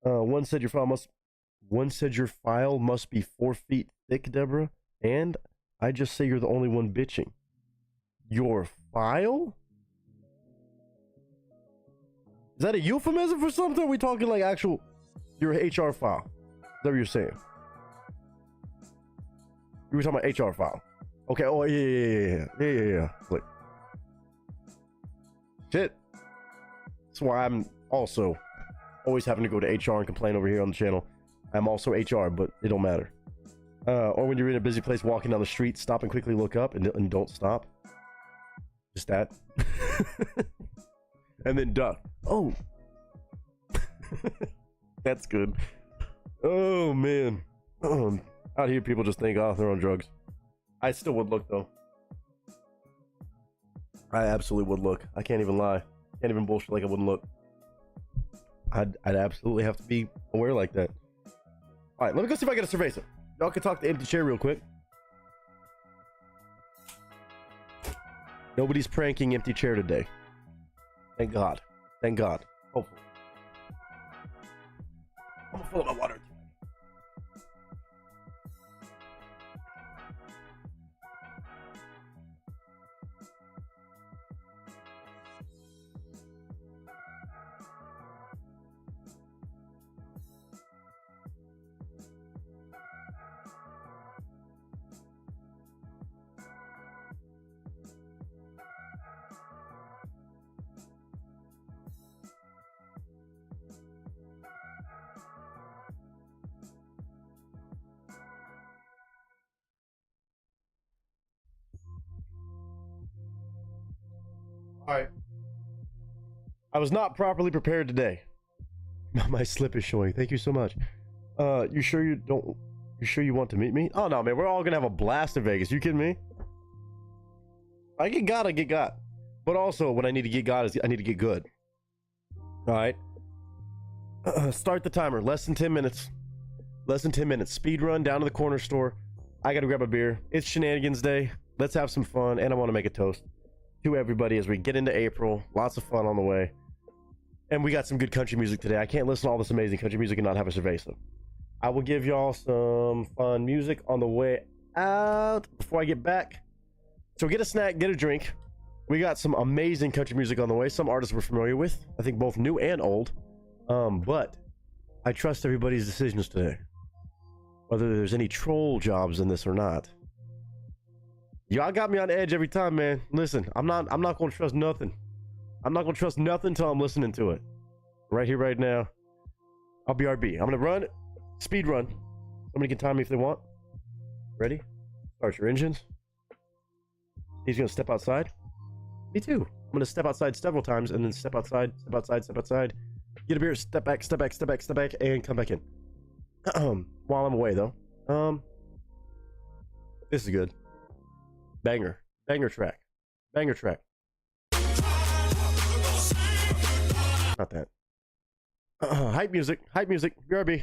One said your file must be 4 feet thick, Deborah. And I just say you're the only one bitching. Your file? Is that a euphemism for something? Are we talking like actual your HR file? Is that what you're saying? You were talking about HR file. Okay. Oh yeah. Like, shit. That's why I'm also always having to go to HR and complain over here on the channel. I'm also HR, but it don't matter. Or when you're in a busy place walking down the street, stop and quickly look up and don't stop. Just that. And then duck. Oh. That's good. Oh man. Out here people just think, oh, they're on drugs. I still would look though. I absolutely would look. I can't even lie. Can't even bullshit like I wouldn't look. I'd absolutely have to be aware like that. Alright, let me go see if I get a cerveza. Y'all can talk to Empty Chair real quick. Nobody's pranking Empty Chair today. Thank God. Thank God. Hopefully. I'm gonna fill up my water. Alright. I was not properly prepared today. My slip is showing. Thank you so much. You sure you want to meet me? Oh no, man, we're all gonna have a blast in Vegas. You kidding me? I get got. But also, what I need to get got is I need to get good. Alright. Start the timer. Less than 10 minutes. Less than 10 minutes. Speed run down to the corner store. I gotta grab a beer. It's shenanigans day. Let's have some fun, and I want to make a toast to everybody as we get into April. Lots of fun on the way. And we got some good country music today. I can't listen to all this amazing country music and not have a cerveza. I will give y'all some fun music on the way out before I get back. So get a snack, get a drink. We got some amazing country music on the way. Some artists we're familiar with. I think both new and old. But I trust everybody's decisions today. Whether there's any troll jobs in this or not. Y'all got me on edge every time, man. Listen, I'm not gonna trust nothing. I'm not gonna trust nothing until I'm listening to it. Right here, right now. I'll BRB. I'm gonna run, speed run. Somebody can time me if they want. Ready? Start your engines. He's gonna step outside. Me too. I'm gonna step outside several times and then step outside, step outside, step outside. Get a beer, step back, step back, step back, step back, and come back in. While I'm away though. This is good. Banger track. Not that. Hype music. BRB.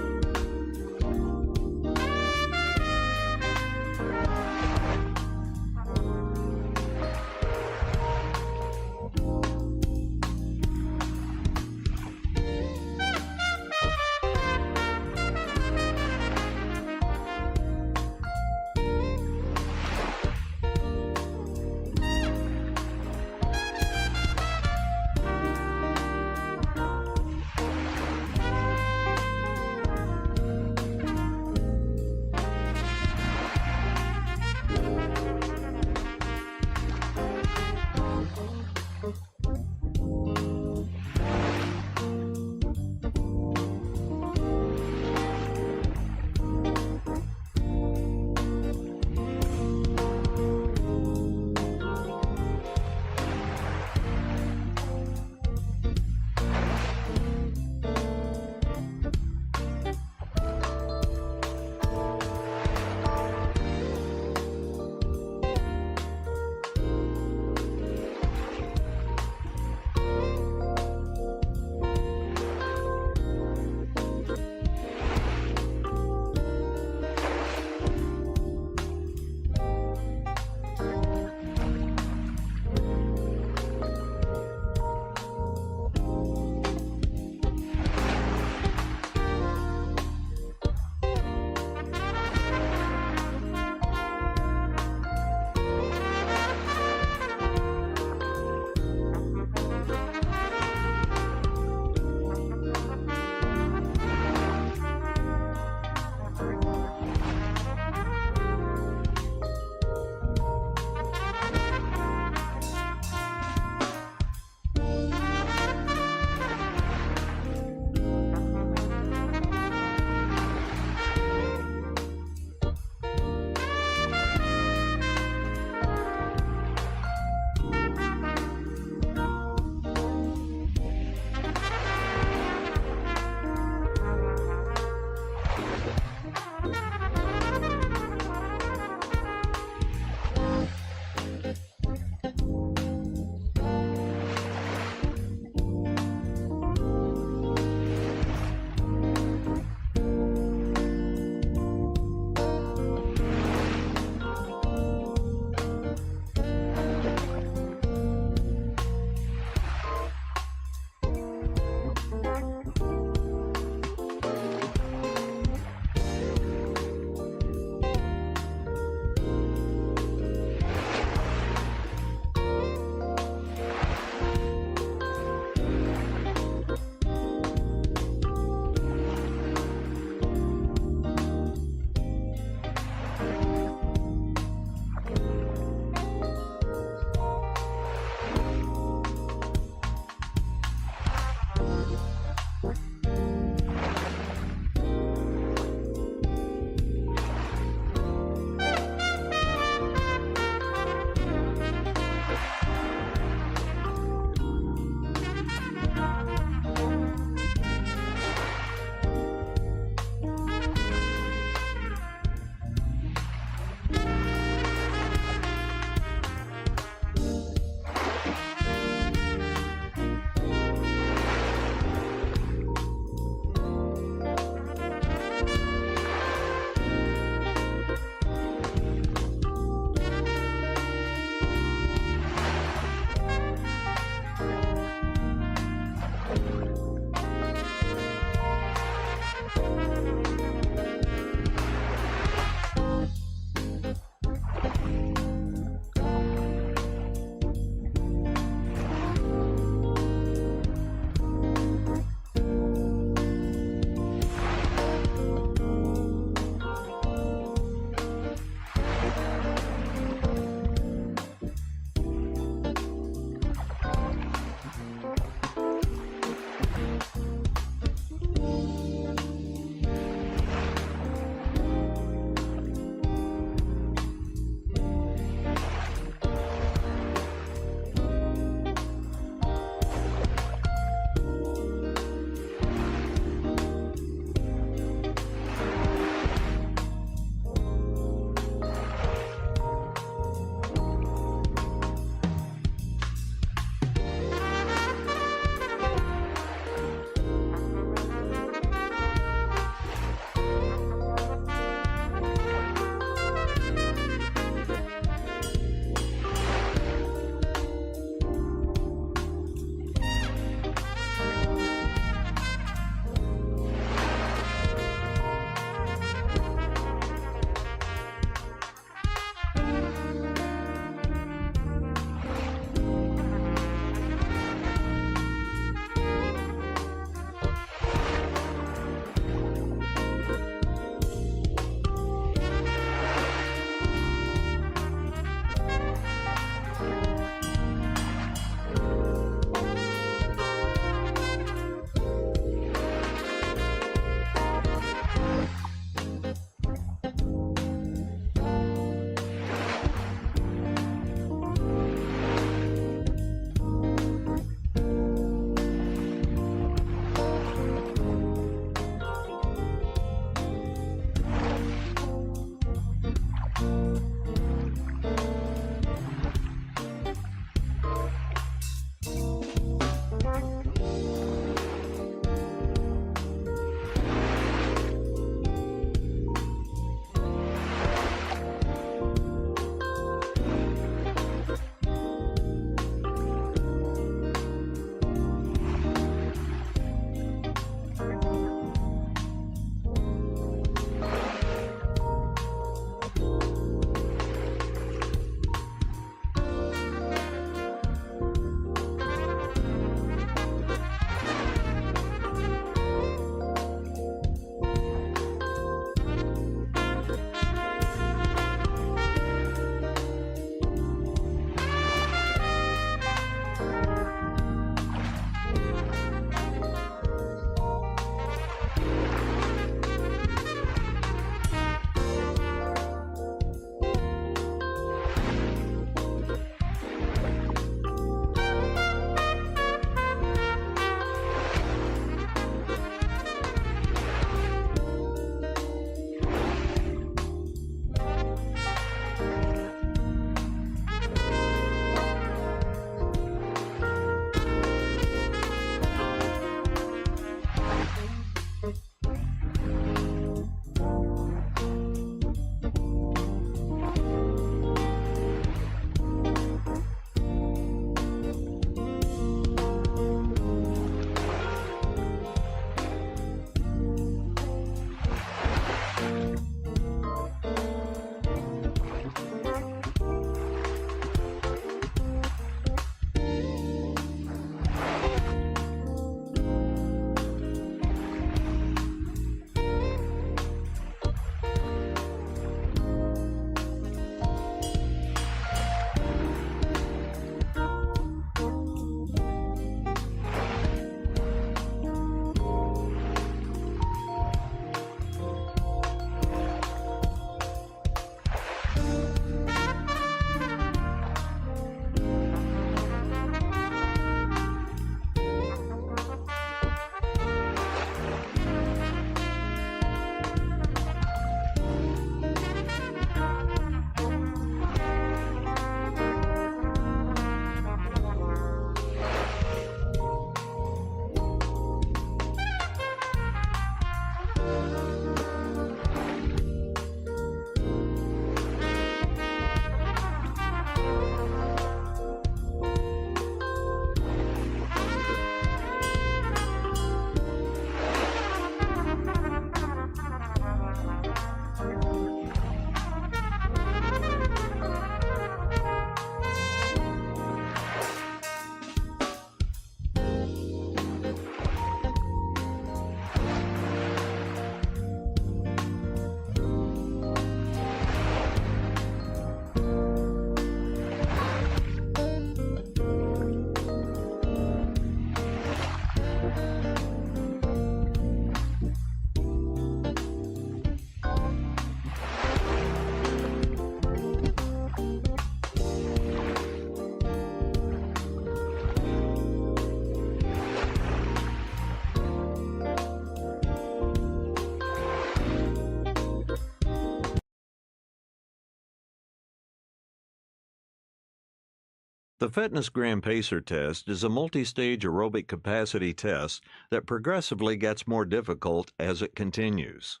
The FitnessGram Pacer test is a multi-stage aerobic capacity test that progressively gets more difficult as it continues.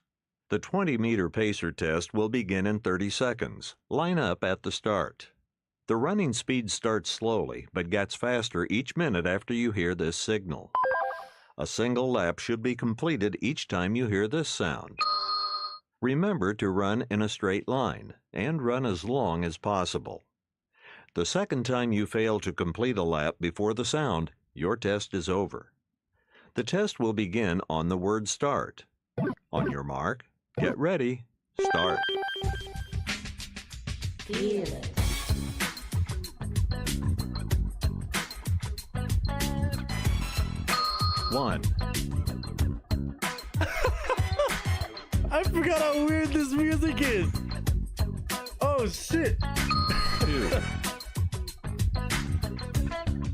The 20-meter pacer test will begin in 30 seconds. Line up at the start. The running speed starts slowly, but gets faster each minute after you hear this signal. A single lap should be completed each time you hear this sound. Remember to run in a straight line, and run as long as possible. The second time you fail to complete a lap before the sound, your test is over. The test will begin on the word start. On your mark, get ready, start. Feel it. One, I forgot how weird this music is. Oh shit. 2,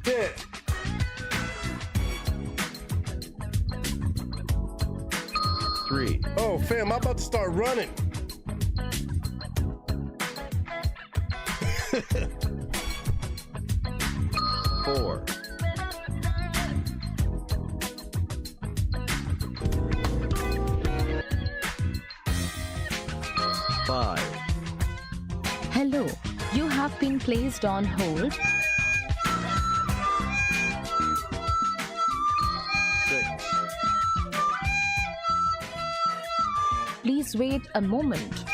Yeah. 3, Oh fam, I'm about to start running. 4, 5, Hello, you have been placed on hold. 6, Please wait a moment.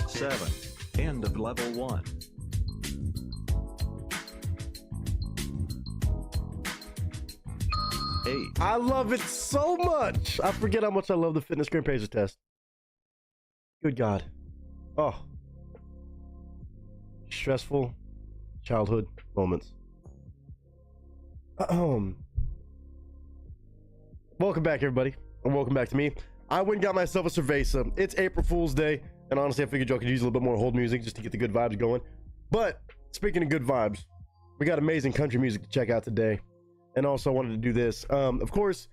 7. End of level 1. 8. I love it so much. I forget how much I love the FitnessGram Pacer test. Good God. Oh. Stressful childhood moments. Welcome back, everybody. And welcome back to me. I went and got myself a cerveza. It's April Fool's Day. And honestly, I figured y'all could use a little bit more hold music just to get the good vibes going. But speaking of good vibes, we got amazing country music to check out today. And also I wanted to do this. Of course,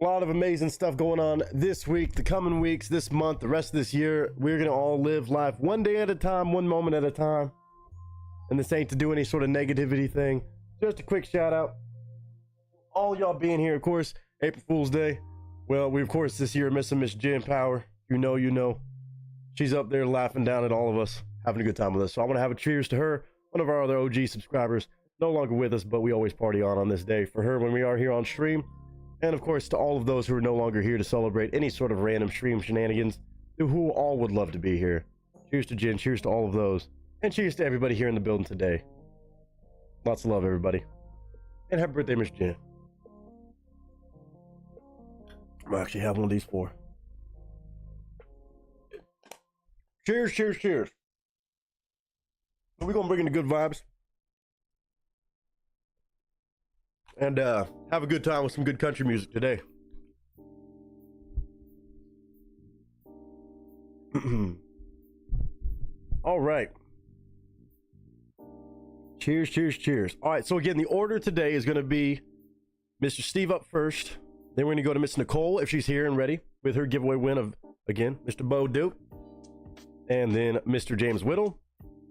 a lot of amazing stuff going on this week, the coming weeks, this month, the rest of this year. We're going to all live life one day at a time, one moment at a time. And this ain't to do any sort of negativity thing. Just a quick shout out. All y'all being here, of course, April Fool's Day. Well, we, of course, this year are missing Miss Jen Power. You know. She's up there laughing down at all of us, having a good time with us. So I want to have a cheers to her, one of our other OG subscribers. No longer with us, but we always party on this day for her when we are here on stream. And of course, to all of those who are no longer here to celebrate any sort of random stream shenanigans, who all would love to be here. Cheers to Jen, cheers to all of those. And cheers to everybody here in the building today. Lots of love, everybody. And happy birthday, Miss Jen. I'm actually having one of these four. Cheers, cheers, cheers. We're going to bring in the good vibes. And have a good time with some good country music today. All right. Cheers, cheers, cheers. All right, so again, the order today is going to be Mr. Steve up first. Then we're going to go to Miss Nicole, if she's here and ready, with her giveaway win of, again, Mr. Bo Duke. And then Mr. James Whittle.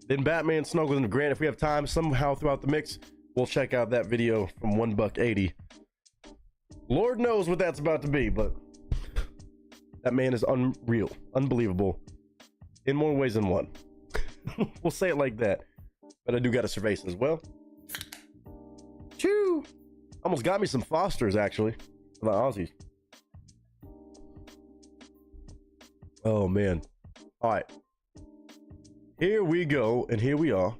Then Batman, Snuggles, and Grant. If we have time, somehow throughout the mix, we'll check out that video from $1.80. Lord knows what that's about to be, but that man is unreal, unbelievable, in more ways than one. We'll say it like that. But I do got a cerveza as well. Choo! Almost got me some Fosters, actually, for the Aussies. Oh, man. All right. Here we go, and here we are.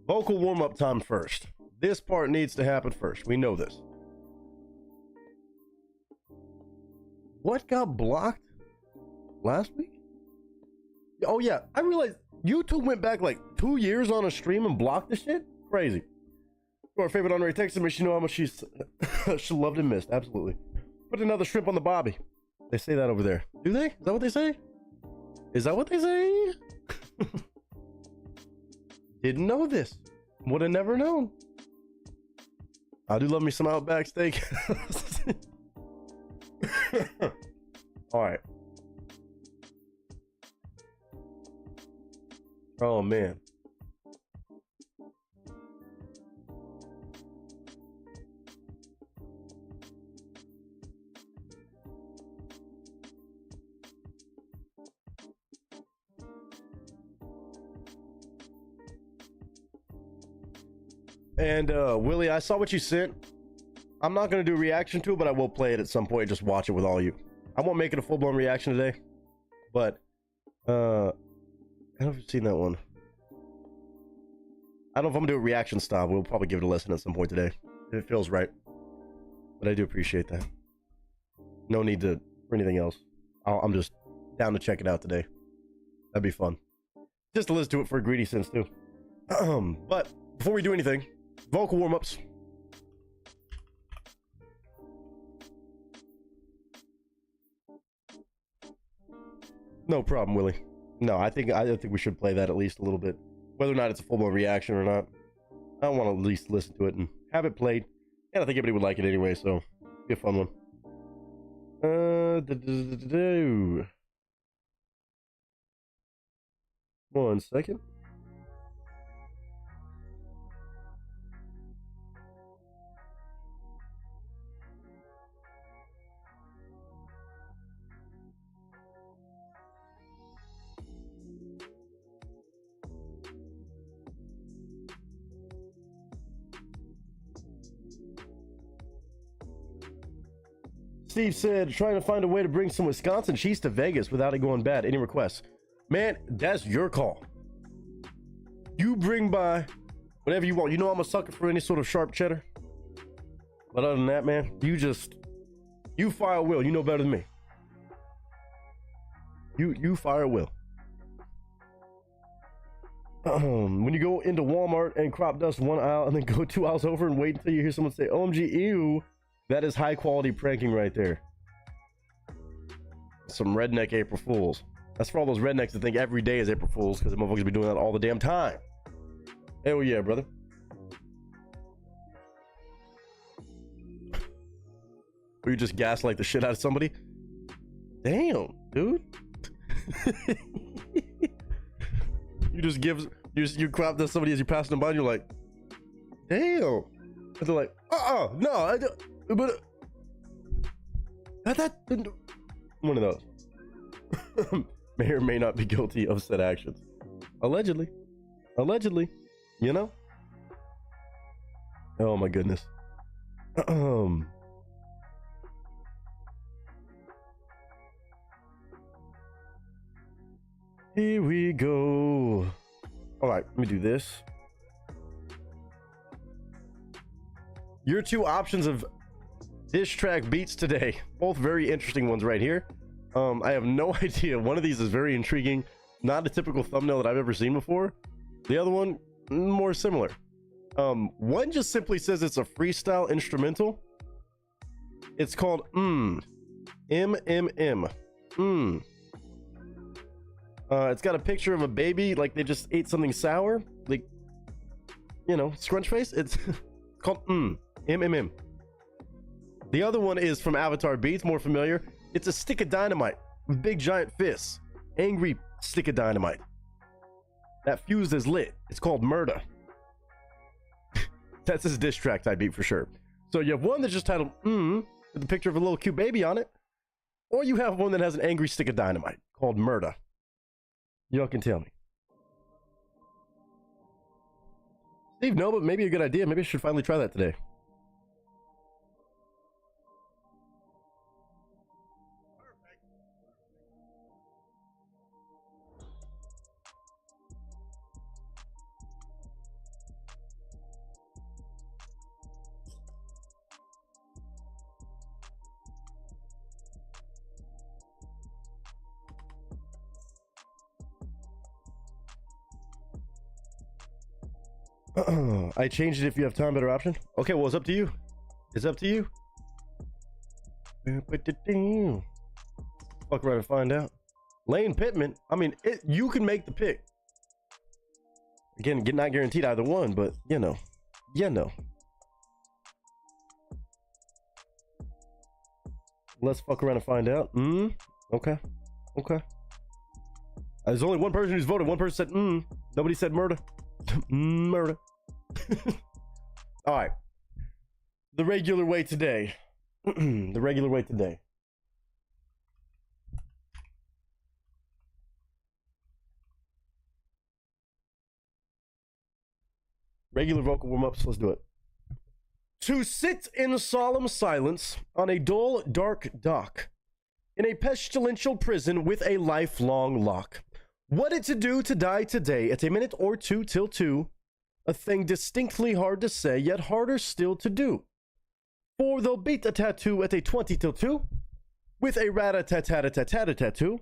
Vocal warm-up time first. This part needs to happen first. We know this. What got blocked last week? Oh yeah, I realized YouTube went back like 2 years on a stream and blocked the shit. Crazy. Our favorite honorary texted me. She know how much she's she loved and missed. Absolutely. Put another shrimp on the bobby. They say that over there. Do they? Is that what they say? Is that what they say? Didn't know this. Would have never known. I do love me some Outback steak. All right. Oh man. And Willie, I saw what you sent. I'm not gonna do a reaction to it, but I will play it at some point. Just watch it with all you. I won't make it a full-blown reaction today, but I haven't seen that one. I don't know if I'm gonna do a reaction style. We'll probably give it a listen at some point today if it feels right. But I do appreciate that. No need for anything else. I'm just down to check it out today. That'd be fun. Just to listen to it for a greedy sense too. But before we do anything, vocal warm-ups. No problem, Willie. No, I think we should play that at least a little bit. Whether or not it's a full-blown reaction or not, I want to at least listen to it and have it played. And I think everybody would like it anyway, so it'll be a fun one. One second. Steve said, trying to find a way to bring some Wisconsin cheese to Vegas without it going bad. Any requests? Man, that's your call. You bring by whatever you want. You know I'm a sucker for any sort of sharp cheddar. But other than that, man, you fire Will. You know better than me. You fire Will. When you go into Walmart and crop dust one aisle and then go 2 aisles over and wait until you hear someone say, OMG, ew. That is high quality pranking right there. Some redneck April Fools. That's for all those rednecks that think every day is April Fools, because the motherfuckers be doing that all the damn time. Hell yeah, brother. Or you just gaslight the shit out of somebody? Damn, dude. You crop dust somebody as you're passing them by and you're like, damn. And they're like, no, I don't. But one of those may or may not be guilty of said actions. Allegedly, you know. Oh my goodness. Here we go. All right, let me do this. Your 2 options of diss track beats today, both very interesting ones right here. I have no idea. One of these is very intriguing, not a typical thumbnail that I've ever seen before. The other one, more similar. One just simply says it's a freestyle instrumental. It's called MMM. It's got a picture of a baby, like they just ate something sour, like, you know, scrunch face. It's called MMM. The other one is from Avatar Beats, more familiar. It's a stick of dynamite with big giant fists. Angry stick of dynamite. That fuse is lit. It's called Murder. That's his diss track type beat for sure. So you have one that's just titled with a picture of a little cute baby on it. Or you have one that has an angry stick of dynamite called Murder. Y'all can tell me. Steve, no, but maybe a good idea. Maybe I should finally try that today. I changed it. If you have time, better option. Okay, well, it's up to you. It's up to you. Fuck around and find out. Lane Pittman. I mean, you can make the pick. Again, not guaranteed either one, but you know. Let's fuck around and find out. Okay. There's only one person who's voted. One person said Nobody said murder. Murder. All right. The regular way today. The regular way today. Regular vocal warm-ups. Let's do it. To sit in solemn silence on a dull, dark dock in a pestilential prison with a lifelong lock. What it to do to die today at a minute or two till two, a thing distinctly hard to say, yet harder still to do. For they'll beat a tattoo at a 20 till 2, with a rat-a-tat-tat-tat-tat-tattoo,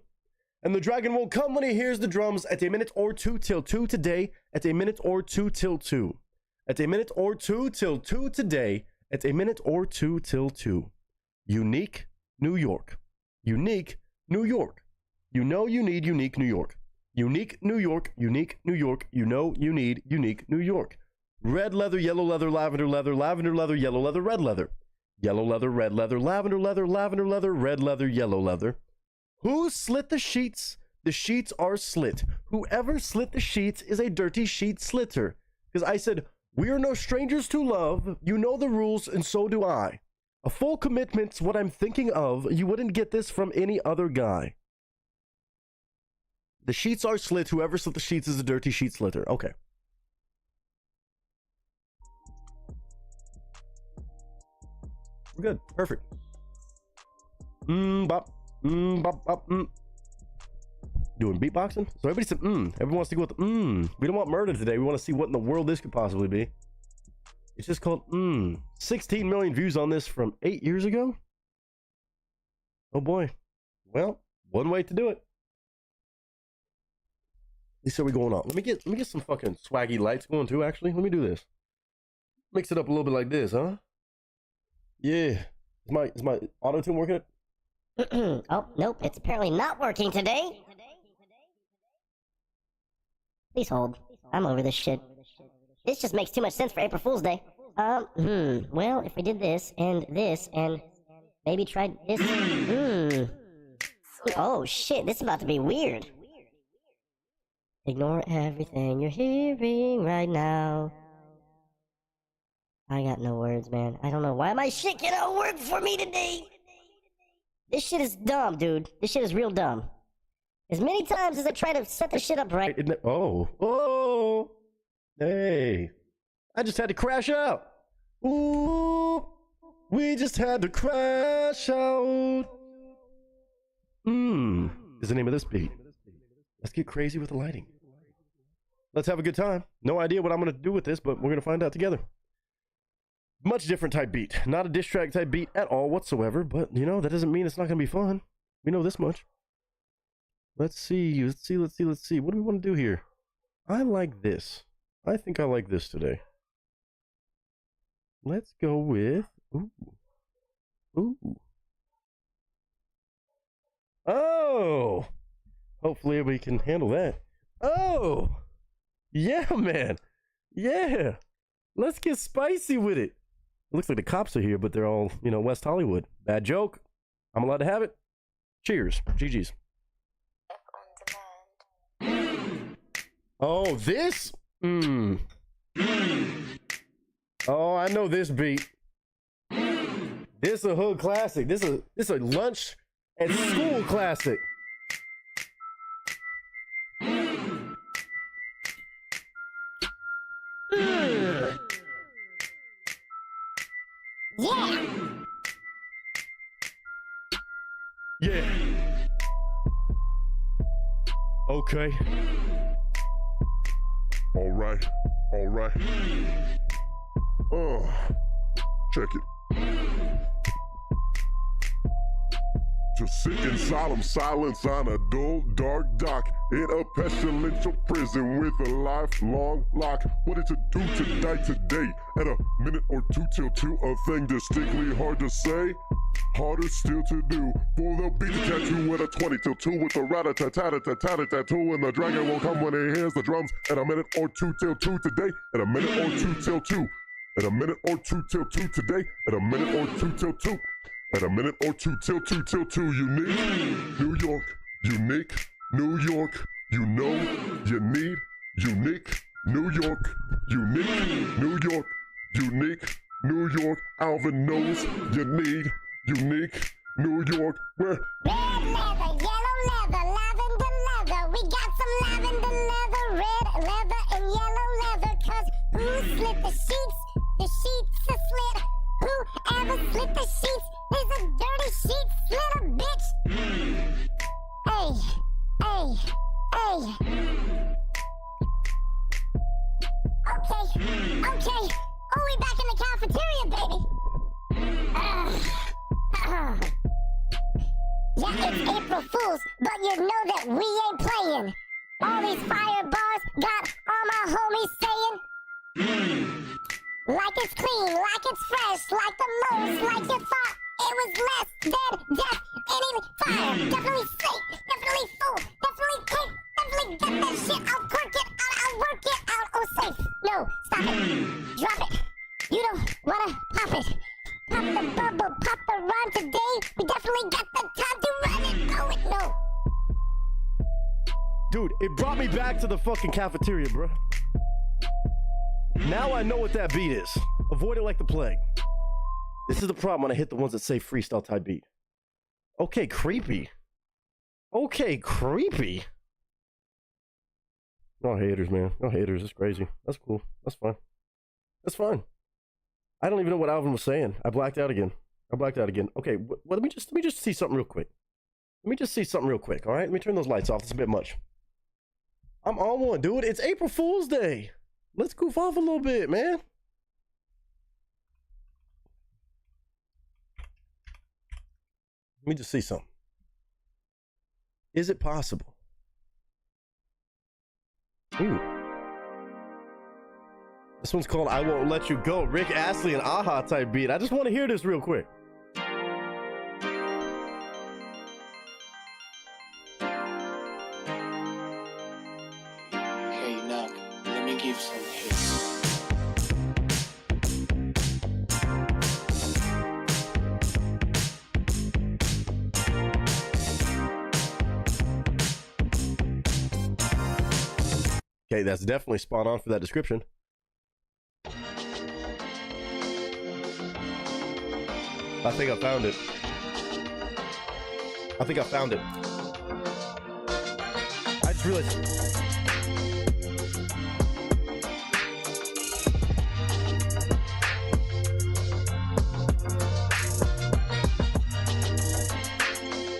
and the dragon won't come when he hears the drums at a minute or two till 2 today, at a minute or two till 2. At a minute or two till 2 today, at a minute or two till 2. Unique New York. Unique New York. You know you need unique New York. Unique New York, unique New York. You know you need unique New York. Red leather, yellow leather, lavender leather, lavender leather, yellow leather, red leather. Yellow leather, red leather, lavender leather, lavender leather, red leather, yellow leather. Who slit the sheets? The sheets are slit. Whoever slit the sheets is a dirty sheet slitter. Because I said, we are no strangers to love. You know the rules, and so do I. A full commitment's what I'm thinking of. You wouldn't get this from any other guy. The sheets are slit. Whoever slit the sheets is a dirty sheet slitter. Okay. We're good. Perfect. Bop. Bop, bop, Doing beatboxing? So everybody said Everyone wants to go with the We don't want murder today. We want to see what in the world this could possibly be. It's just called 16 million views on this from 8 years ago? Oh boy. Well, one way to do it. Let's see what we're going on. Let me get some fucking swaggy lights going too, actually. Let me do this. Mix it up a little bit like this, huh? Yeah. Is my auto-tune working? Oh, nope. It's apparently not working today. Please hold. I'm over this shit. This just makes too much sense for April Fool's Day. Well, if we did this, and maybe tried this. Oh, shit. This is about to be weird. Ignore everything you're hearing right now. I got no words, man. I don't know why my shit cannot work for me today. This shit is dumb, dude. This shit is real dumb. As many times as I try to set this shit up right. Oh. Hey. I just had to crash out. Ooh. We just had to crash out. Is the name of this beat. Let's get crazy with the lighting. Let's have a good time. No idea what I'm going to do with this, but we're going to find out together. Much different type beat. Not a diss track type beat at all whatsoever, but, you know, that doesn't mean it's not going to be fun. We know this much. Let's see. What do we want to do here? I like this. I think I like this today. Let's go with... Ooh. Oh! Hopefully we can handle that. Oh! Yeah, man. Yeah. Let's get spicy with it. It looks like the cops are here, but they're all, you know, West Hollywood. Bad joke. I'm allowed to have it. Cheers. GG's. Oh, this? Oh, I know this beat. This a hood classic. This a lunch at school classic. Yeah. Okay. All right. Check it. To sit in solemn silence on a dull, dark dock in a pestilential prison with a lifelong lock. What is it do to die today? At a minute or two till 2, a thing distinctly hard to say, harder still to do. For they'll beat the tattoo at a 20 till 2 with a rat-a-tat-tat-tat-tattoo, and the dragon will come when he hears the drums at a minute or 2 till 2 today. At a minute or 2 till 2. At a minute or 2 till 2 today. At a minute or 2 till 2. At a minute or 2 till 2 till 2. Unique New York. Unique New York. You know you need unique New York, unique New York, unique New York. Alvin knows you need unique New York. Where Red leather, yellow leather, lavender leather. We got some lavender leather, red leather, and yellow leather. Cause who slit the sheets? The sheets are slit. Whoever slit the sheets is a dirty sheet slitter, bitch. Hey, hey, hey. Okay, okay. Oh, we back in the cafeteria, baby. Yeah, it's April Fools, but you know that we ain't playing. All these fire bars got all my homies saying, like it's clean, like it's fresh, like the most, like you thought it was less dead, death, and even fire. Definitely safe, definitely full, definitely take, definitely get that shit. I'll cork it out, I'll work it out. Oh, safe. No, stop it. Drop it. You don't wanna pop it. Pop the bubble, pop the rhyme today. We definitely got the time to run it. Know it, no. Dude, it brought me back to the fucking cafeteria, bro. Now I know what that beat is. Avoid it like the plague. This is the problem when I hit the ones that say freestyle type beat. Okay, creepy. Okay, creepy. No haters, man. No haters. It's crazy. That's cool. That's fine. That's fine. I don't even know what Alvin was saying. I blacked out again. Okay, well, let me just see something real quick. All right? Let me turn those lights off. It's a bit much. I'm on one, dude. It's April Fool's Day. Let's goof off a little bit, man. Let me just see something. Is it possible? Ooh. This one's called I Won't Let You Go. Rick Astley and Aha type beat. I just want to hear this real quick. Hey, Knock, let me give some hits. Okay, that's definitely spot on for that description. I think I found it. I just realized.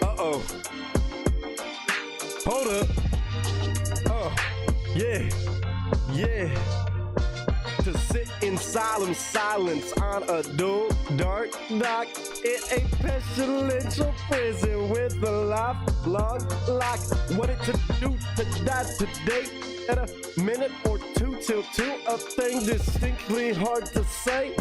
Uh-oh. Hold up. Oh, yeah. To sit in solemn silence on a dull, dark dock in a pestilential prison with a lifelong lock. What it to do to die today at a minute or two till 2? A thing distinctly hard to say,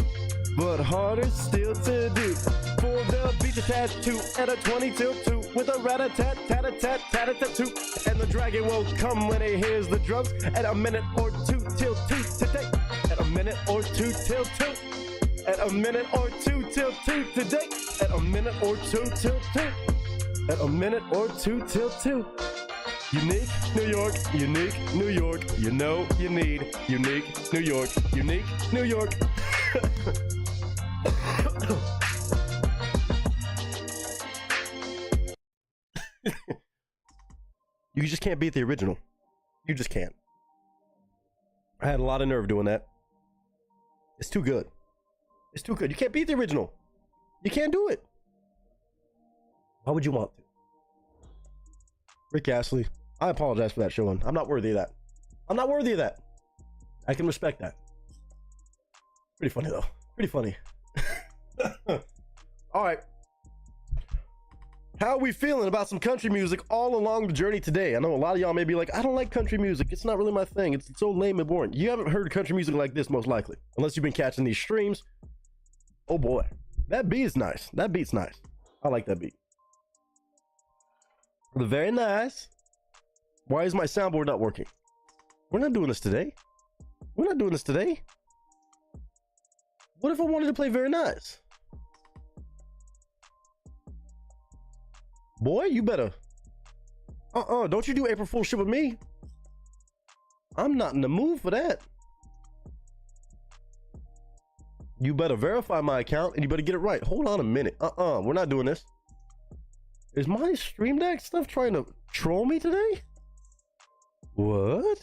but harder still to do. For the beach a tattoo at a 20 till 2 with a rat-a-tat-tat-a-tat-tat-a-tat-too. And the dragon won't come when he hears the drums at a minute or 2 till 2 today. At a minute or 2 till 2. At a minute or 2 till 2 today. At a minute or 2 till 2. At a minute or 2 till 2. Unique New York, unique New York. You know you need unique New York, unique New York. You just can't beat the original. You just can't. I had a lot of nerve doing that. It's too good. It's too good. You can't beat the original. You can't do it. Why would you want to? Rick Astley, I apologize for that showing. I'm not worthy of that. I can respect that. Pretty funny though. Pretty funny. All right. How are we feeling about some country music all along the journey today? I know a lot of y'all may be like, I don't like country music. It's not really my thing. It's so lame and boring. You haven't heard country music like this, most likely. Unless you've been catching these streams. Oh boy. That beat is nice. That beat's nice. I like that beat. Very nice. Why is my soundboard not working? We're not doing this today. What if I wanted to play Very Nice? Boy, you better. Don't you do April Fool's shit with me. I'm not in the mood for that. You better verify my account and you better get it right. Hold on a minute. We're not doing this. Is my Stream Deck stuff trying to troll me today? What?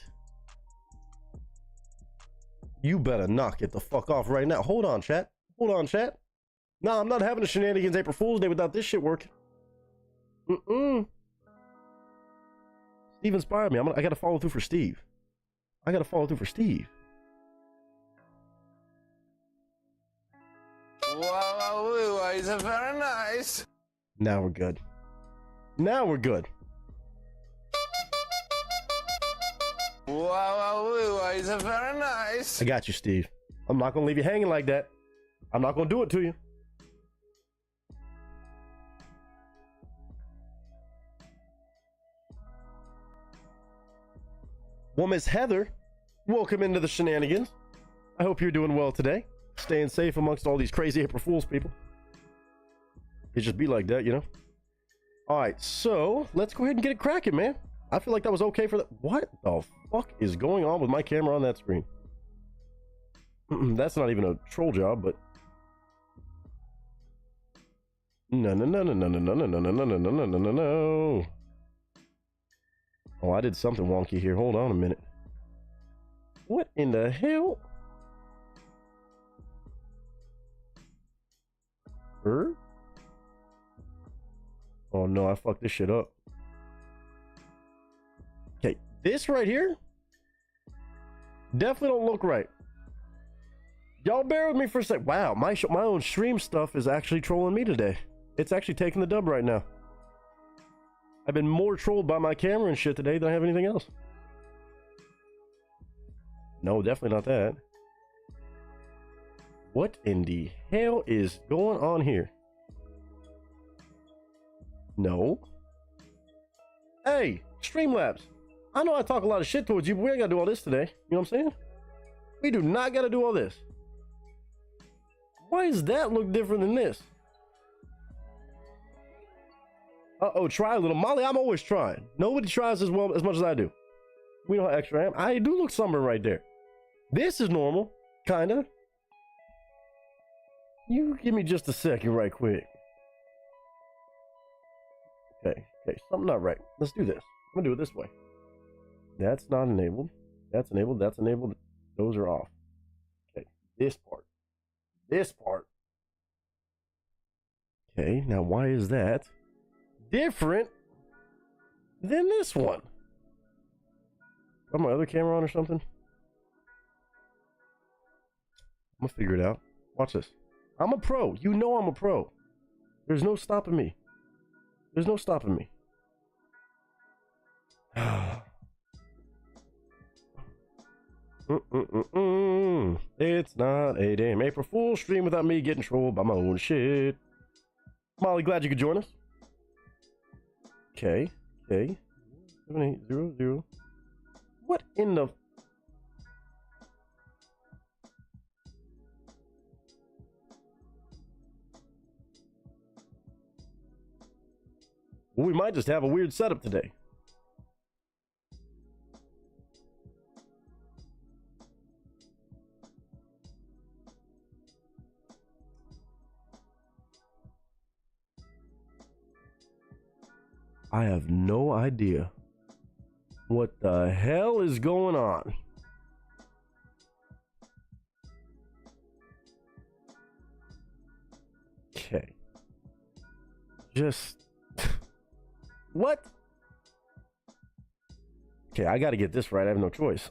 You better knock it the fuck off right now. Hold on, chat. Hold on, chat. Nah, I'm not having a shenanigans April Fool's Day without this shit working. Steve inspired me. I gotta follow through for Steve. I gotta follow through for Steve. Wow, it's very nice. Now we're good. Now we're good. Wow, it's very nice. I got you, Steve. I'm not gonna leave you hanging like that. I'm not gonna do it to you. Well, Miss Heather, welcome into the shenanigans. I hope you're doing well today. Staying safe amongst all these crazy April Fool's people. It just be like that, you know? Alright, so let's go ahead and get it cracking, man. I feel like that was okay for that. What the fuck is going on with my camera on that screen? That's not even a troll job, but no. Oh, I did something wonky here. Hold on a minute. What in the hell? Oh no, I fucked this shit up. Okay, this right here definitely don't look right. Y'all bear with me for a sec. Wow, my own stream stuff is actually trolling me today. It's actually taking the dub right now. I've been more trolled by my camera and shit today than I have anything else. No, definitely not that. What in the hell is going on here? No. Hey, Streamlabs. I know I talk a lot of shit towards you, but we ain't gotta do all this today. You know what I'm saying? We do not gotta do all this. Why does that look different than this? Uh-oh, try a little. Molly, I'm always trying. Nobody tries as well as much as I do. We know how extra I am. I do look sunburned right there. This is normal, kinda. You give me just a second right quick. Okay, something not right. Let's do this. I'm gonna do it this way. That's not enabled. That's enabled. That's enabled. Those are off. Okay, this part. This part. Okay, now why is that different than this one? Got my other camera on or something? I'm gonna figure it out. Watch this. I'm a pro. You know I'm a pro. There's no stopping me. There's no stopping me. It's not a damn April Fool's stream without me getting trolled by my own shit. Molly, glad you could join us. Okay. 7800. What in the... We might just have a weird setup today. I have no idea what the hell is going on. Okay. Just... What? Okay, I gotta get this right. I have no choice.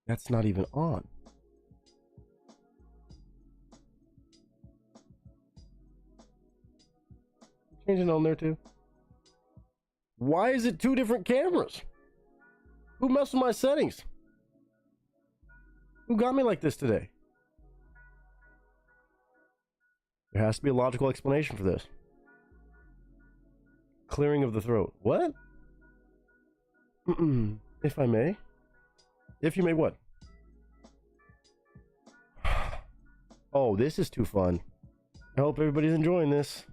That's not even on. Changing on there too. Why is it two different cameras? Who messed with my settings? Who got me like this today? There has to be a logical explanation for this. Clearing of the throat. What? If I may. If you may what? Oh, this is too fun. I hope everybody's enjoying this.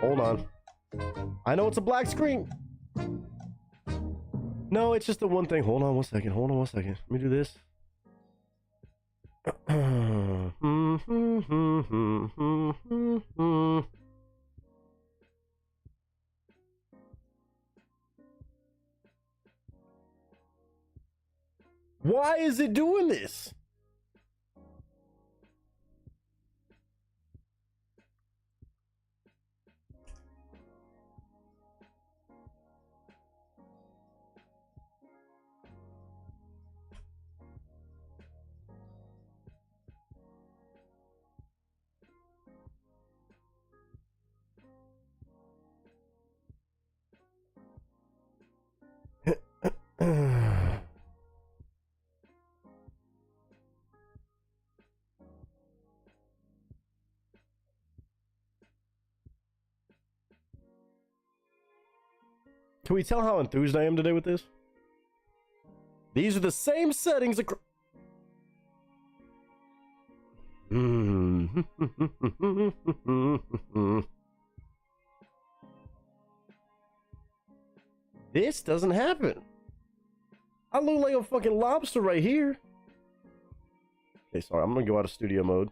Hold on. I know it's a black screen. No, it's just the one thing. Hold on one second. Hold on one second. Let me do this. Why is it doing this? Can we tell how enthused I am today with this? These are the same settings across. This doesn't happen. I look like a fucking lobster right here. Okay, sorry, I'm gonna go out of studio mode.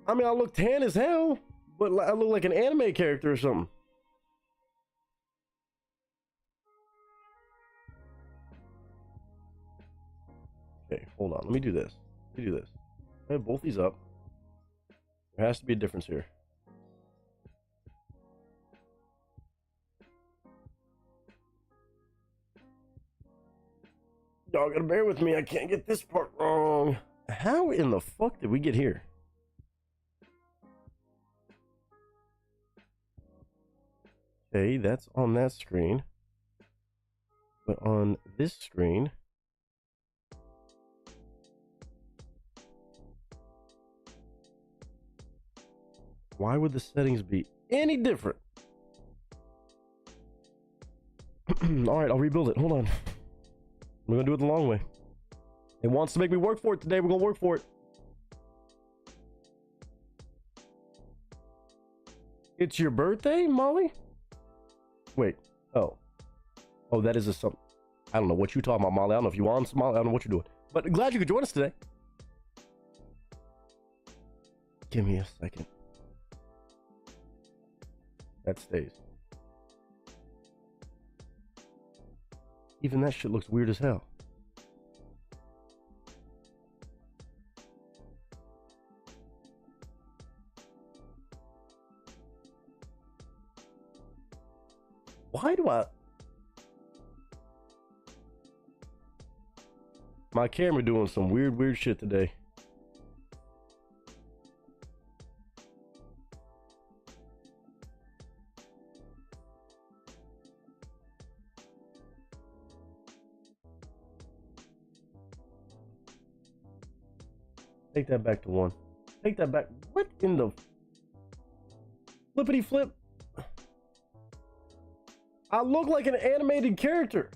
I mean, I look tan as hell, but I look like an anime character or something. Okay, hold on. Let me do this. Let me do this. I have both these up. There has to be a difference here. Y'all gotta bear with me. I can't get this part wrong. How in the fuck did we get here? Okay, that's on that screen. But on this screen... why would the settings be any different? Alright, I'll rebuild it. Hold on. We're gonna do it the long way. It wants to make me work for it today. We're gonna work for it. It's your birthday, Molly? Wait. Oh. Oh, that is a something. I don't know what you're talking about, Molly. I don't know if you want some Molly. I don't know what you're doing. But glad you could join us today. Give me a second. That stays. Even that shit looks weird as hell. Why do I... my camera doing some weird shit today. Take that back to 1. Take that back. What in the flippity flip? I look like an animated character.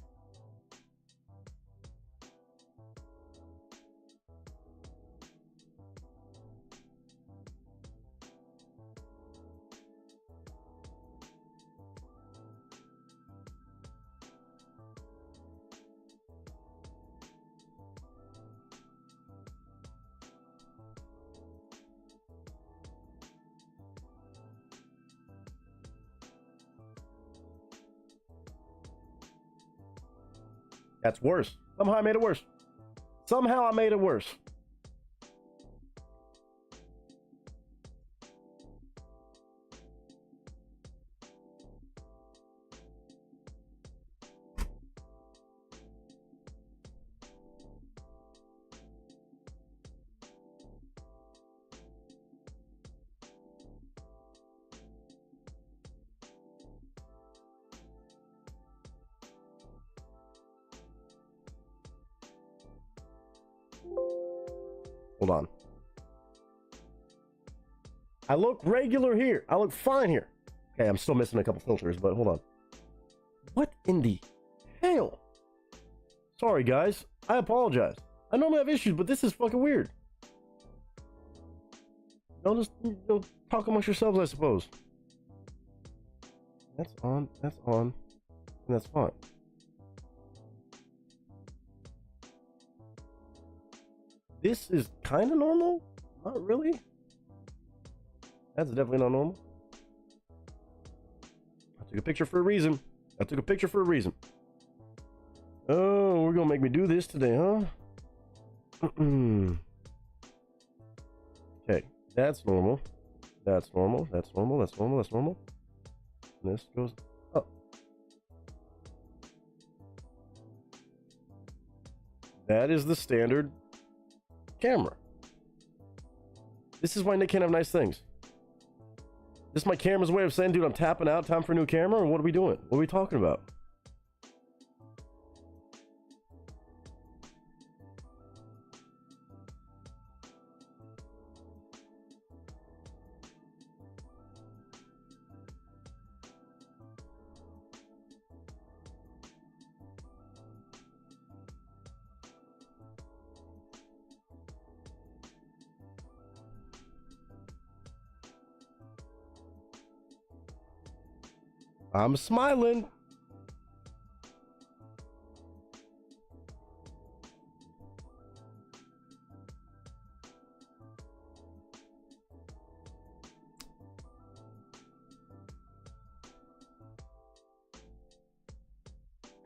That's worse. Somehow I made it worse. Somehow I made it worse. Hold on. I look regular here. I look fine here. Okay, I'm still missing a couple filters, but hold on. What in the hell? Sorry, guys. I apologize. I normally have issues, but this is fucking weird. No, just talk amongst yourselves, I suppose. That's on, and that's fine. This is kind of normal? Not really. That's definitely not normal. I took a picture for a reason. Oh, we're gonna make me do this today, huh? Okay, that's normal. That's normal. That's normal. That's normal. That's normal. And this goes up. That is the standard camera. This is why Nick can't have nice things. This is my camera's way of saying, dude, I'm tapping out. Time for a new camera? Or what are we doing? What are we talking about? I'm smiling.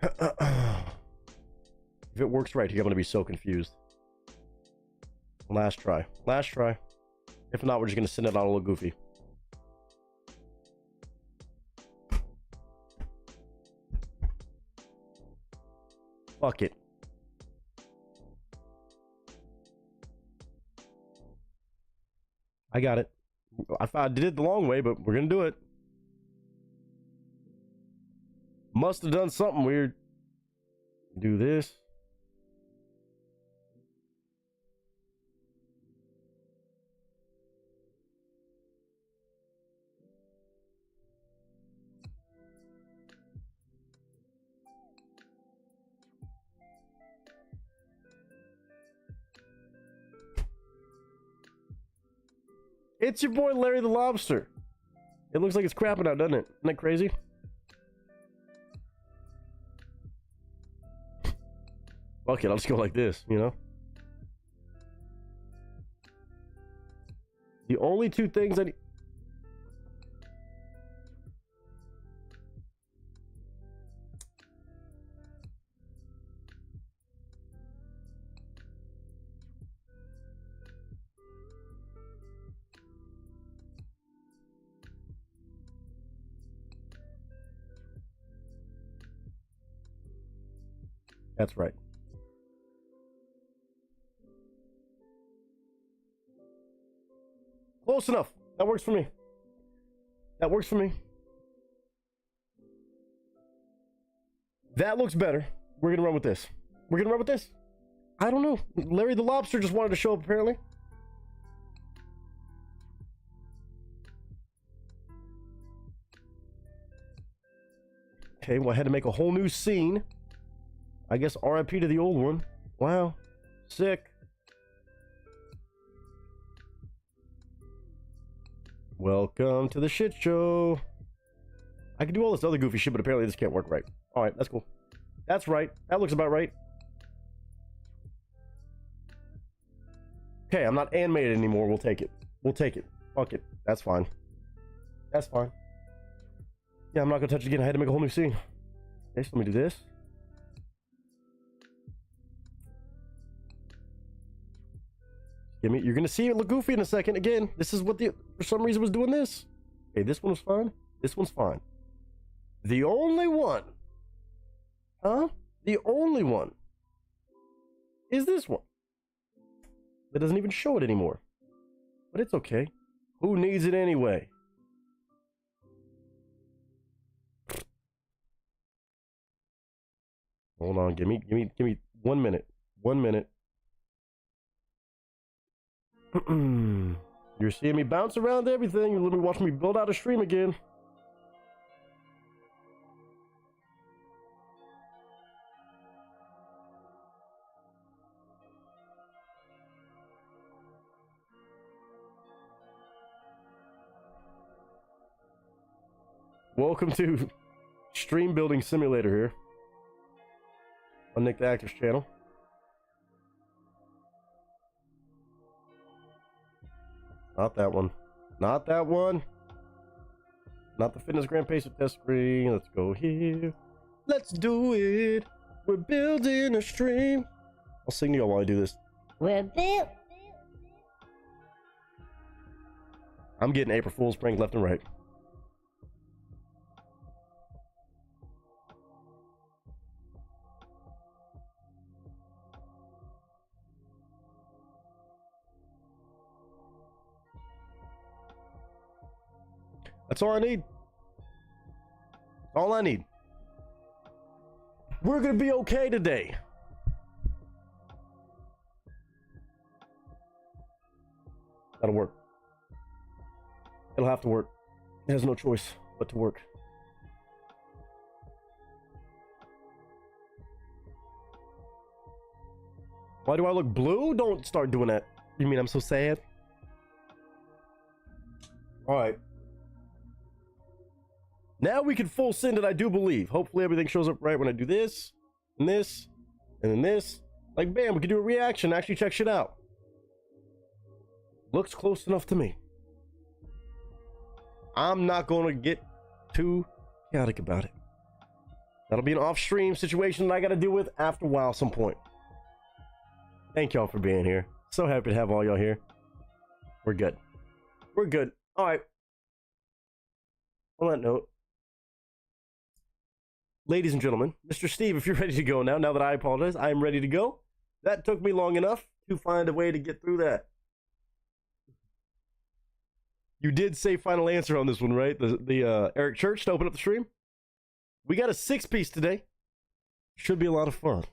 If it works right here, I'm going to be so confused. Last try. Last try. If not, we're just going to send it out a little goofy. Fuck it. I got it. I did it the long way, but we're going to do it. Must have done something weird. Do this. It's your boy Larry the Lobster. It looks like it's crapping out, doesn't it? Isn't that crazy? Fuck it, I'll just go like this, you know? The only two things I need... That's right. Close enough. That works for me. That works for me. That looks better. We're gonna run with this. We're gonna run with this. I don't know. Larry the Lobster just wanted to show up, apparently. Okay, well, I had to make a whole new scene. I guess RIP to the old one. Wow. Sick. Welcome to the shit show. I can do all this other goofy shit, but apparently this can't work right. Alright, that's cool. That's right. That looks about right. Okay, I'm not animated anymore. We'll take it. We'll take it. Fuck it. That's fine. That's fine. Yeah, I'm not gonna touch it again. I had to make a whole new scene. Okay, so let me do this. You're gonna see it look goofy in a second. Again, this is what for some reason was doing this. Okay, this one was fine. This one's fine. The only one, huh? The only one is this one. That doesn't even show it anymore. But it's okay. Who needs it anyway? Hold on, give me 1 minute. 1 minute. You're seeing me bounce around everything. You're literally watching me build out a stream again. Welcome to Stream Building Simulator here on Nick the Actor's channel. Not that one. Not that one. Not the Fitness Grand Pacer test screen. Let's go here. Let's do it. We're building a stream. I'll sing to y'all while I do this. We're built. I'm getting April Fool's prank left and right. That's all I need. All I need. We're gonna be okay today. That'll work. It'll have to work. It has no choice but to work. Why do I look blue? Don't start doing that. You mean I'm so sad? All right. Now we can full send it, I do believe. Hopefully everything shows up right when I do this, and this, and then this. Like, bam, we can do a reaction, actually check shit out. Looks close enough to me. I'm not going to get too chaotic about it. That'll be an off-stream situation that I got to deal with after a while, some point. Thank y'all for being here. So happy to have all y'all here. We're good. We're good. All right. On that note, ladies and gentlemen, Mr. Steve, if you're ready to go now that I apologize, I am ready to go. That took me long enough to find a way to get through that. You did say final answer on this one, right? The Eric Church to open up the stream. We got a 6-piece today. Should be a lot of fun.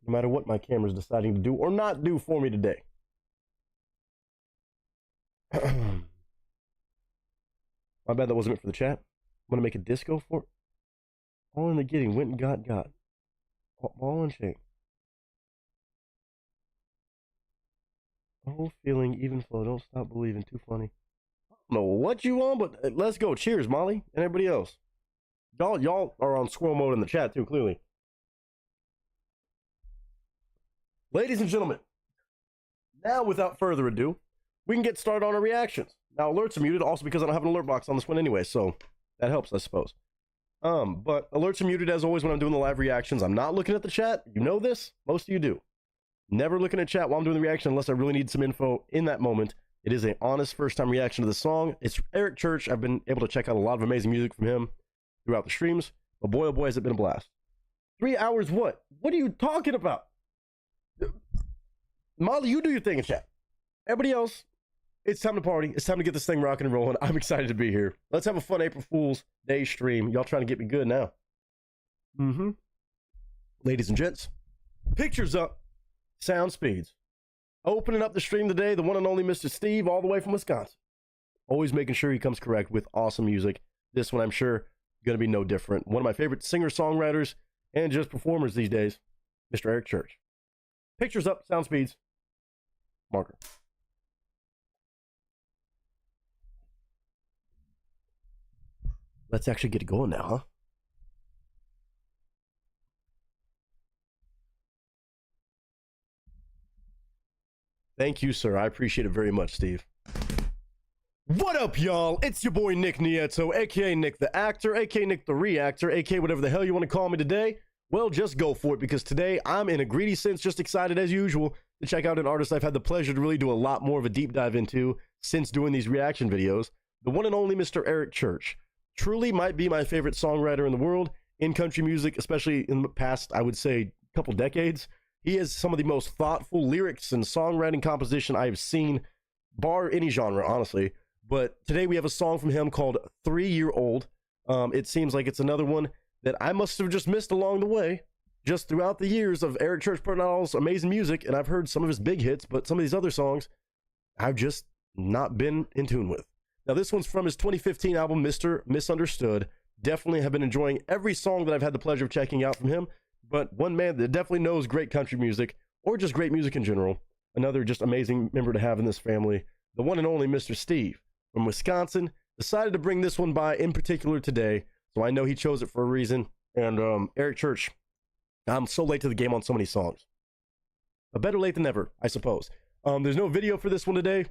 No matter what my camera's deciding to do or not do for me today. My bad, that wasn't meant for the chat. I'm going to make a disco for it. All in the getting, went and got. Ball and chain. Whole feeling, even flow, don't stop believing, too funny. I don't know what you want, but let's go. Cheers, Molly, and everybody else. Y'all are on squirrel mode in the chat, too, clearly. Ladies and gentlemen, now without further ado, we can get started on our reactions. Now, alerts are muted, also because I don't have an alert box on this one anyway, so that helps, I suppose. But alerts are muted as always when I'm doing the live reactions. I'm not looking at the chat. You know this. Most of you do. Never looking at chat while I'm doing the reaction unless I really need some info in that moment. It is an honest first-time reaction to the song. It's Eric Church. I've been able to check out a lot of amazing music from him throughout the streams. But boy, oh boy, has it been a blast. 3 hours what? What are you talking about? Molly, you do your thing in chat. Everybody else, it's time to party. It's time to get this thing rocking and rolling. I'm excited to be here. Let's have a fun April Fool's Day stream. Y'all trying to get me good now. Ladies and gents, pictures up, sound speeds. Opening up the stream today, the one and only Mr. Steve, all the way from Wisconsin. Always making sure he comes correct with awesome music. This one, I'm sure, going to be no different. One of my favorite singer-songwriters and just performers these days, Mr. Eric Church. Pictures up, sound speeds, marker. Let's actually get it going now, huh? Thank you, sir. I appreciate it very much, Steve. What up, y'all? It's your boy, Nick Nieto, a.k.a. Nick the Actor, a.k.a. Nick the Reactor, a.k.a. whatever the hell you want to call me today. Well, just go for it, because today I'm, in a greedy sense, just excited as usual to check out an artist I've had the pleasure to really do a lot more of a deep dive into since doing these reaction videos. The one and only Mr. Eric Church. Truly might be my favorite songwriter in the world, in country music, especially in the past, I would say, couple decades. He has some of the most thoughtful lyrics and songwriting composition I have seen, bar any genre, honestly. But today we have a song from him called 3 Year Old. It seems like it's another one that I must have just missed along the way, just throughout the years of Eric Church putting out all this amazing music, and I've heard some of his big hits, but some of these other songs I've just not been in tune with. Now, this one's from his 2015 album, Mr. Misunderstood. Definitely have been enjoying every song that I've had the pleasure of checking out from him. But one man that definitely knows great country music, or just great music in general. Another just amazing member to have in this family. The one and only Mr. Steve from Wisconsin. decided to bring this one by in particular today. So I know he chose it for a reason. And Eric Church, I'm so late to the game on so many songs. But better late than never, I suppose. There's no video for this one today,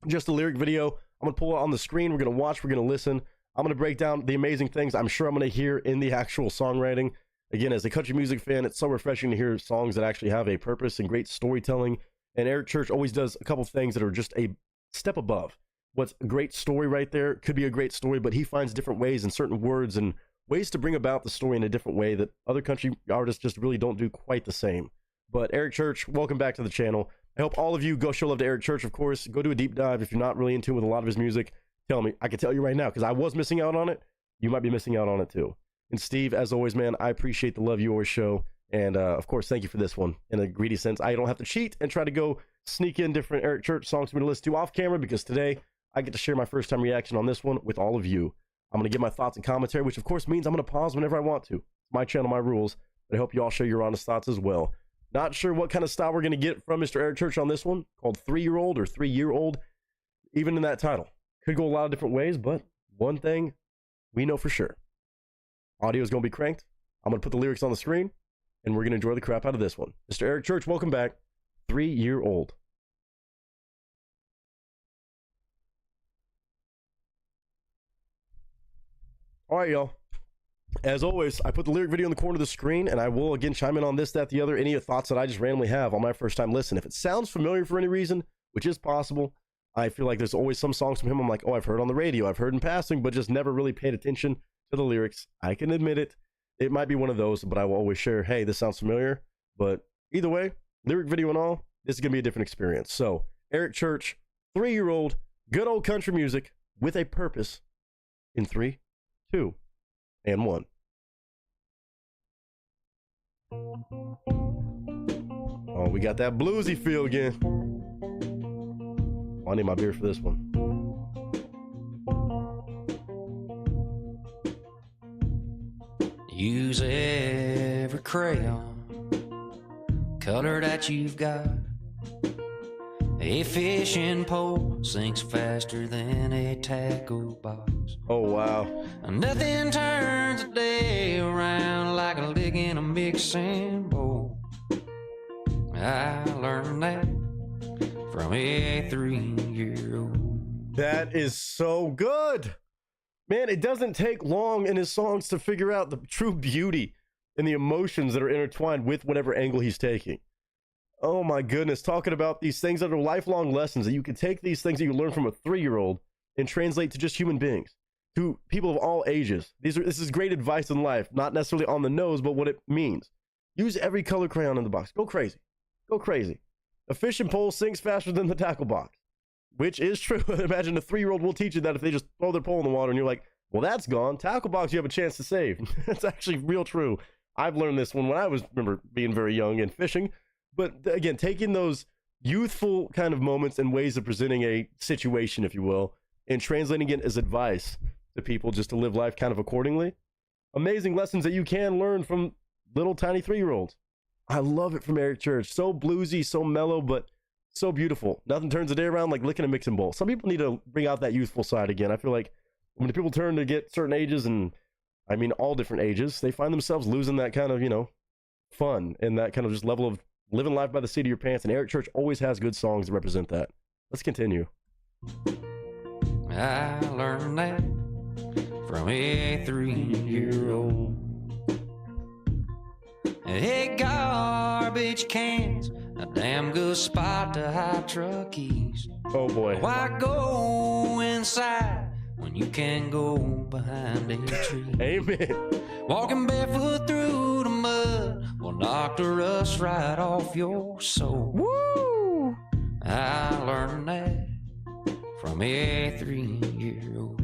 just a lyric video. I'm going to pull it on the screen. We're going to watch, we're going to listen. I'm going to break down the amazing things I'm sure I'm going to hear in the actual songwriting. Again, as a country music fan, it's so refreshing to hear songs that actually have a purpose and great storytelling. And Eric Church always does a couple things that are just a step above. What's a great story right there could be a great story, but he finds different ways and certain words and ways to bring about the story in a different way that other country artists just really don't do quite the same. But Eric Church, welcome back to the channel. I hope all of you go show love to Eric Church, of course. Go do a deep dive if you're not really in tune with a lot of his music. Tell me. I can tell you right now, because I was missing out on it. You might be missing out on it too. And Steve, as always, man, I appreciate the love you always show. And of course, thank you for this one. In a greedy sense, I don't have to cheat and try to go sneak in different Eric Church songs for me to listen to off camera, because today I get to share my first time reaction on this one with all of you. I'm going to give my thoughts and commentary, which of course means I'm going to pause whenever I want to. It's my channel, my rules. But I hope you all share your honest thoughts as well. Not sure what kind of style we're going to get from Mr. Eric Church on this one, called 3-year-old or 3-year-old. Even in that title, could go a lot of different ways, but one thing we know for sure. Audio is going to be cranked. I'm going to put the lyrics on the screen, and we're going to enjoy the crap out of this one. Mr. Eric Church, welcome back. 3-year-old. All right, y'all. As always, I put the lyric video in the corner of the screen, and I will again chime in on this, that, the other, any thoughts that I just randomly have on my first time listen. If it sounds familiar for any reason, which is possible, I feel like there's always some songs from him I'm like, oh, I've heard on the radio, I've heard in passing, but just never really paid attention to the lyrics. I can admit it. It might be one of those, but I will always share, hey, this sounds familiar. But either way, lyric video and all, this is going to be a different experience. So, Eric Church, 3-year-old, good old country music with a purpose in 3, 2, and 1. Oh, we got that bluesy feel again. Oh, I need my beer for this one. Use every crayon, color that you've got. A fishing pole sinks faster than a tackle box. Oh, wow. Nothing turns a day around like a lick in a mixing bowl. I learned that from a 3-year-old. That is so good. Man, it doesn't take long in his songs to figure out the true beauty and the emotions that are intertwined with whatever angle he's taking. Oh my goodness, talking about these things that are lifelong lessons, that you can take these things that you learn from a 3-year-old and translate to just human beings, to people of all ages. This is great advice in life, not necessarily on the nose, but what it means. Use every color crayon in the box. Go crazy. Go crazy. A fishing pole sinks faster than the tackle box, which is true. Imagine a 3-year-old will teach you that if they just throw their pole in the water and you're like, well, that's gone. Tackle box, you have a chance to save. It's actually real true. I've learned this one when I remember being very young and fishing. But again, taking those youthful kind of moments and ways of presenting a situation, if you will, and translating it as advice to people just to live life kind of accordingly. Amazing lessons that you can learn from little tiny 3-year-olds. I love it from Eric Church. So bluesy, so mellow, but so beautiful. Nothing turns the day around like licking a mixing bowl. Some people need to bring out that youthful side again. I feel like when people turn to get certain ages, and I mean all different ages, they find themselves losing that kind of, fun and that kind of just level of living life by the seat of your pants. And Eric Church always has good songs that represent that. Let's continue. I learned that from a 3-year-old. Hey, garbage cans, a damn good spot to hide truck keys. Oh boy. Why go inside when you can go behind a tree? Amen. Walking barefoot through the mud will knock the rust right off your soul. Woo! I learned that from a 3-year-old.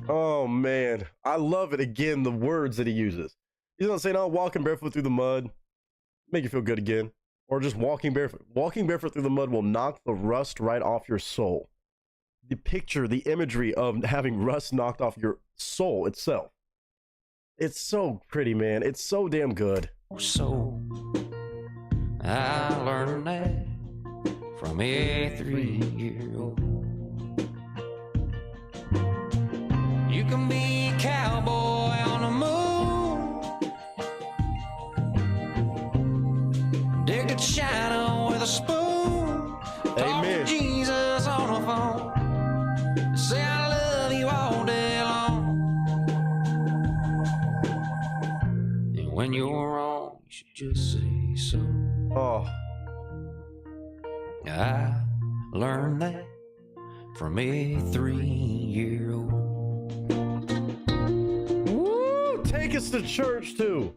Oh man, I love it. Again, the words that he uses. He's not saying, oh, walking barefoot through the mud, make you feel good again. Or just walking barefoot. Walking barefoot through the mud will knock the rust right off your soul. The picture, the imagery of having rust knocked off your soul itself. It's so pretty, man. It's so damn good. So, I learned that from a 3-year-old. can be a cowboy on the moon. Dig to China with a spoon. Talk to Jesus on the phone. Say I love you all day long. And when you're wrong, you should just say so. Oh. I learned that from a 3-year-old. Woo! Take us to church too.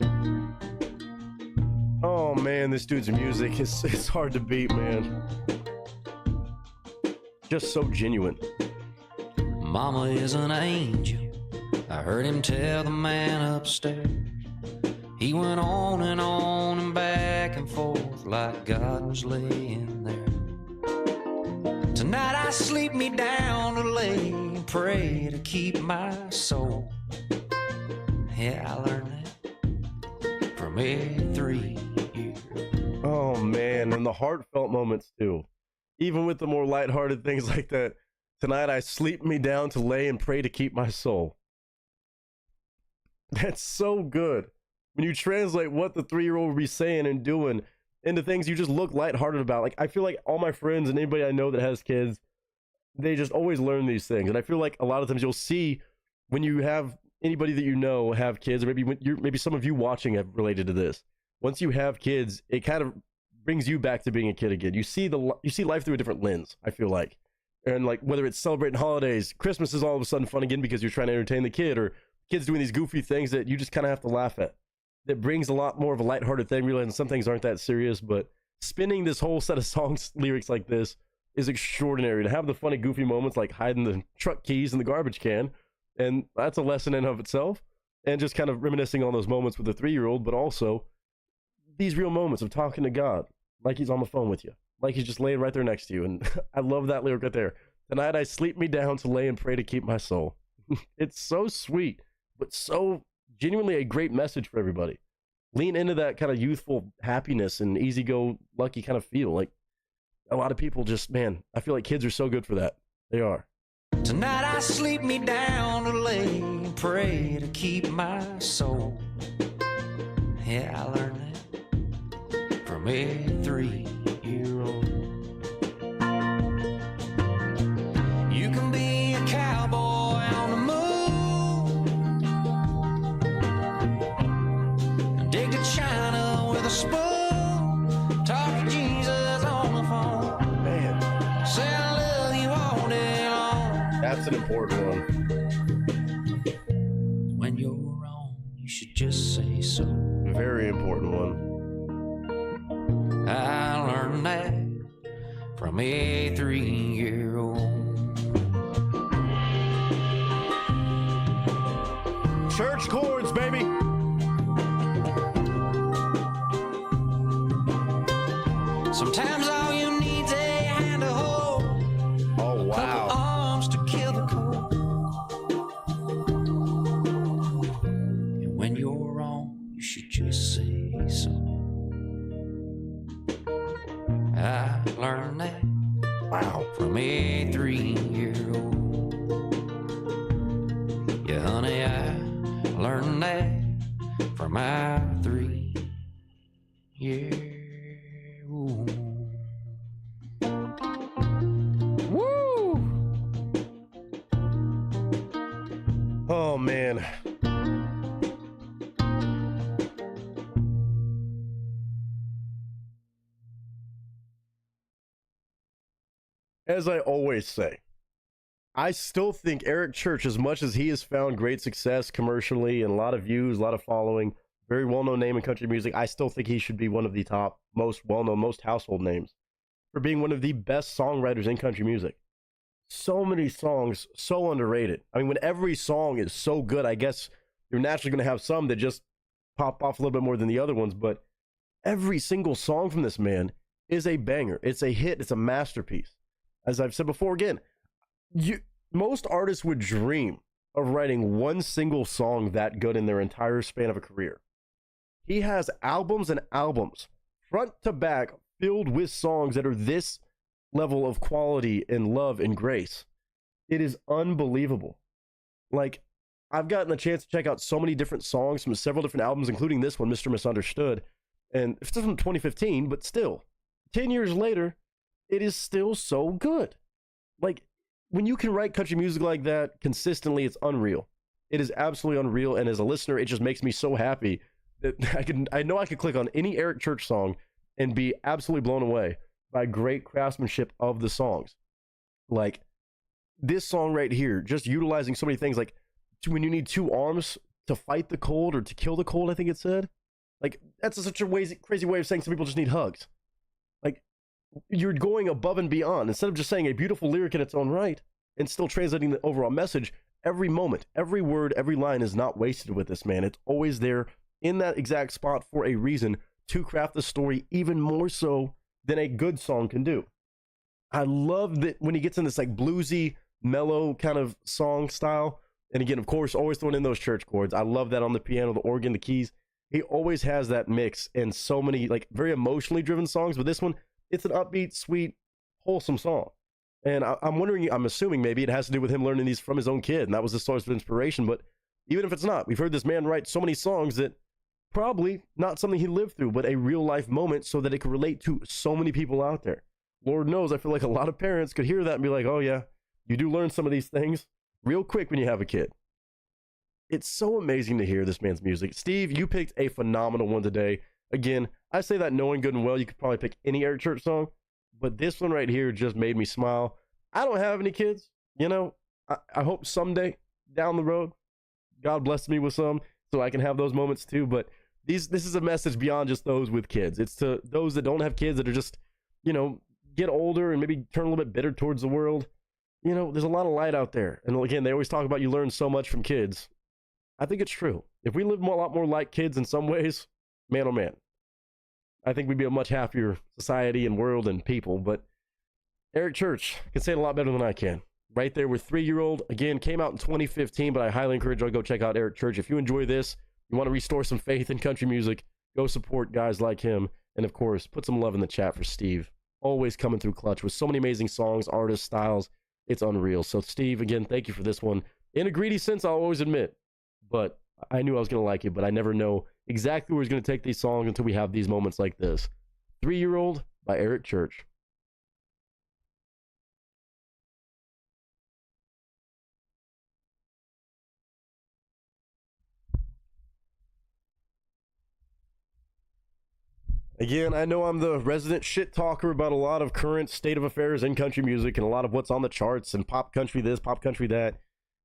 Oh man, this dude's music is it's hard to beat, man. Just so genuine. Mama is an angel. I heard him tell the man upstairs. He went on and back and forth like God was laying there. Tonight I sleep me down to lay and pray to keep my soul. Yeah, I learned that from a 3-year-old. Oh man, and the heartfelt moments too. Even with the more lighthearted things like that. Tonight I sleep me down to lay and pray to keep my soul. That's so good. When you translate what the 3-year-old would be saying and doing into things you just look lighthearted about. Like, I feel like all my friends and anybody I know that has kids, they just always learn these things. And I feel like a lot of times you'll see when you have anybody that you know have kids, or maybe some of you watching have related to this. Once you have kids, it kind of brings you back to being a kid again. You see life through a different lens, I feel like. And like whether it's celebrating holidays, Christmas is all of a sudden fun again because you're trying to entertain the kid, or kids doing these goofy things that you just kind of have to laugh at. That brings a lot more of a lighthearted thing, realizing some things aren't that serious, but spinning this whole set of songs lyrics like this is extraordinary. To have the funny, goofy moments like hiding the truck keys in the garbage can, and that's a lesson in of itself, and just kind of reminiscing on those moments with the 3-year-old, but also these real moments of talking to God, like he's on the phone with you, like he's just laying right there next to you. And I love that lyric right there. Tonight I sleep me down to lay and pray to keep my soul. It's so sweet, but so genuinely a great message for everybody. Lean into that kind of youthful happiness and easy-go-lucky kind of feel. Like, a lot of people just, man, I feel like kids are so good for that. They are. Tonight I sleep me down to lay and pray to keep my soul. Yeah, I learned that from a 3-year-old. You can be a cowboy on the moon. Dig to China with a spoon. Talk to Jesus on the phone. Man. Say I love you all day long. That's an important one. When you're wrong, you should just say so. Very important one. I learned that from a 3-year-old. Church chords, baby. Sometimes all you need's a hand to hold. Oh, wow. Couple arms to kill the cold. And when you're wrong, you should just say so. I learned that. Wow. From a 3-year-old. Yeah, honey, I learned that from my 3-year-old. Woo! Oh, man. As I always say, I still think Eric Church, as much as he has found great success commercially and a lot of views, a lot of following, very well-known name in country music, I still think he should be one of the top, most well-known, most household names for being one of the best songwriters in country music. So many songs, so underrated. I mean, when every song is so good, I guess you're naturally going to have some that just pop off a little bit more than the other ones, but every single song from this man is a banger. It's a hit. It's a masterpiece. As I've said before, again, most artists would dream of writing one single song that good in their entire span of a career. He has albums and albums, front to back, filled with songs that are this level of quality and love and grace. It is unbelievable. Like, I've gotten a chance to check out so many different songs from several different albums, including this one, Mr. Misunderstood. And it's from 2015, but still, 10 years later, it is still so good. Like, when you can write country music like that consistently, it's unreal. It is absolutely unreal. And as a listener, it just makes me so happy that I know I could click on any Eric Church song and be absolutely blown away by great craftsmanship of the songs. Like this song right here, just utilizing so many things, like when you need two arms to fight the cold or to kill the cold, I think it said. Like, that's such a crazy way of saying some people just need hugs. Like, you're going above and beyond. Instead of just saying a beautiful lyric in its own right and still translating the overall message, every moment, every word, every line is not wasted with this, man. It's always there in that exact spot for a reason to craft the story even more so than a good song can do. I love that when he gets in this like bluesy, mellow kind of song style. And again, of course, always throwing in those church chords. I love that on the piano, the organ, the keys. He always has that mix in so many like very emotionally driven songs. But this one, it's an upbeat, sweet, wholesome song. And I'm wondering, I'm assuming maybe it has to do with him learning these from his own kid. And that was the source of inspiration. But even if it's not, we've heard this man write so many songs that probably not something he lived through, but a real life moment so that it could relate to so many people out there. Lord knows, I feel like a lot of parents could hear that and be like, oh yeah, you do learn some of these things real quick when you have a kid. It's so amazing to hear this man's music. Steve, you picked a phenomenal one today. Again, I say that knowing good and well, you could probably pick any Eric Church song, but this one right here just made me smile. I don't have any kids, you know. I hope someday down the road, God bless me with some so I can have those moments too. But this is a message beyond just those with kids. It's to those that don't have kids that are just, you know, get older and maybe turn a little bit bitter towards the world. You know, there's a lot of light out there. And again, they always talk about you learn so much from kids. I think it's true. If we lived a lot more like kids in some ways, man, oh man, I think we'd be a much happier society and world and people. But Eric Church can say it a lot better than I can. Right there with 3-Year-Old. Again, came out in 2015, but I highly encourage you to go check out Eric Church. If you enjoy this, you want to restore some faith in country music, go support guys like him. And of course, put some love in the chat for Steve. Always coming through clutch with so many amazing songs, artists, styles. It's unreal. So Steve, again, thank you for this one. In a greedy sense, I'll always admit, but I knew I was going to like it, but I never know exactly where he's going to take these songs until we have these moments like this. 3-Year-Old by Eric Church. Again, I know I'm the resident shit talker about a lot of current state of affairs in country music and a lot of what's on the charts and pop country this, pop country that.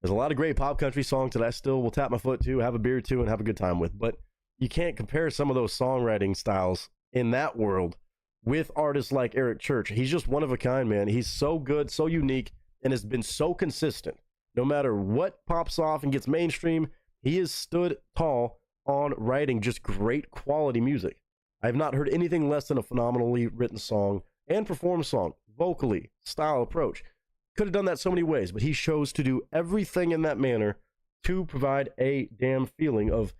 There's a lot of great pop country songs that I still will tap my foot to, have a beer to, and have a good time with. But you can't compare some of those songwriting styles in that world with artists like Eric Church. He's just one of a kind, man. He's so good, so unique, and has been so consistent. No matter what pops off and gets mainstream, he has stood tall on writing just great quality music. I have not heard anything less than a phenomenally written song and performed song, vocally, style, approach. Could have done that so many ways, but he chose to do everything in that manner to provide a damn feeling of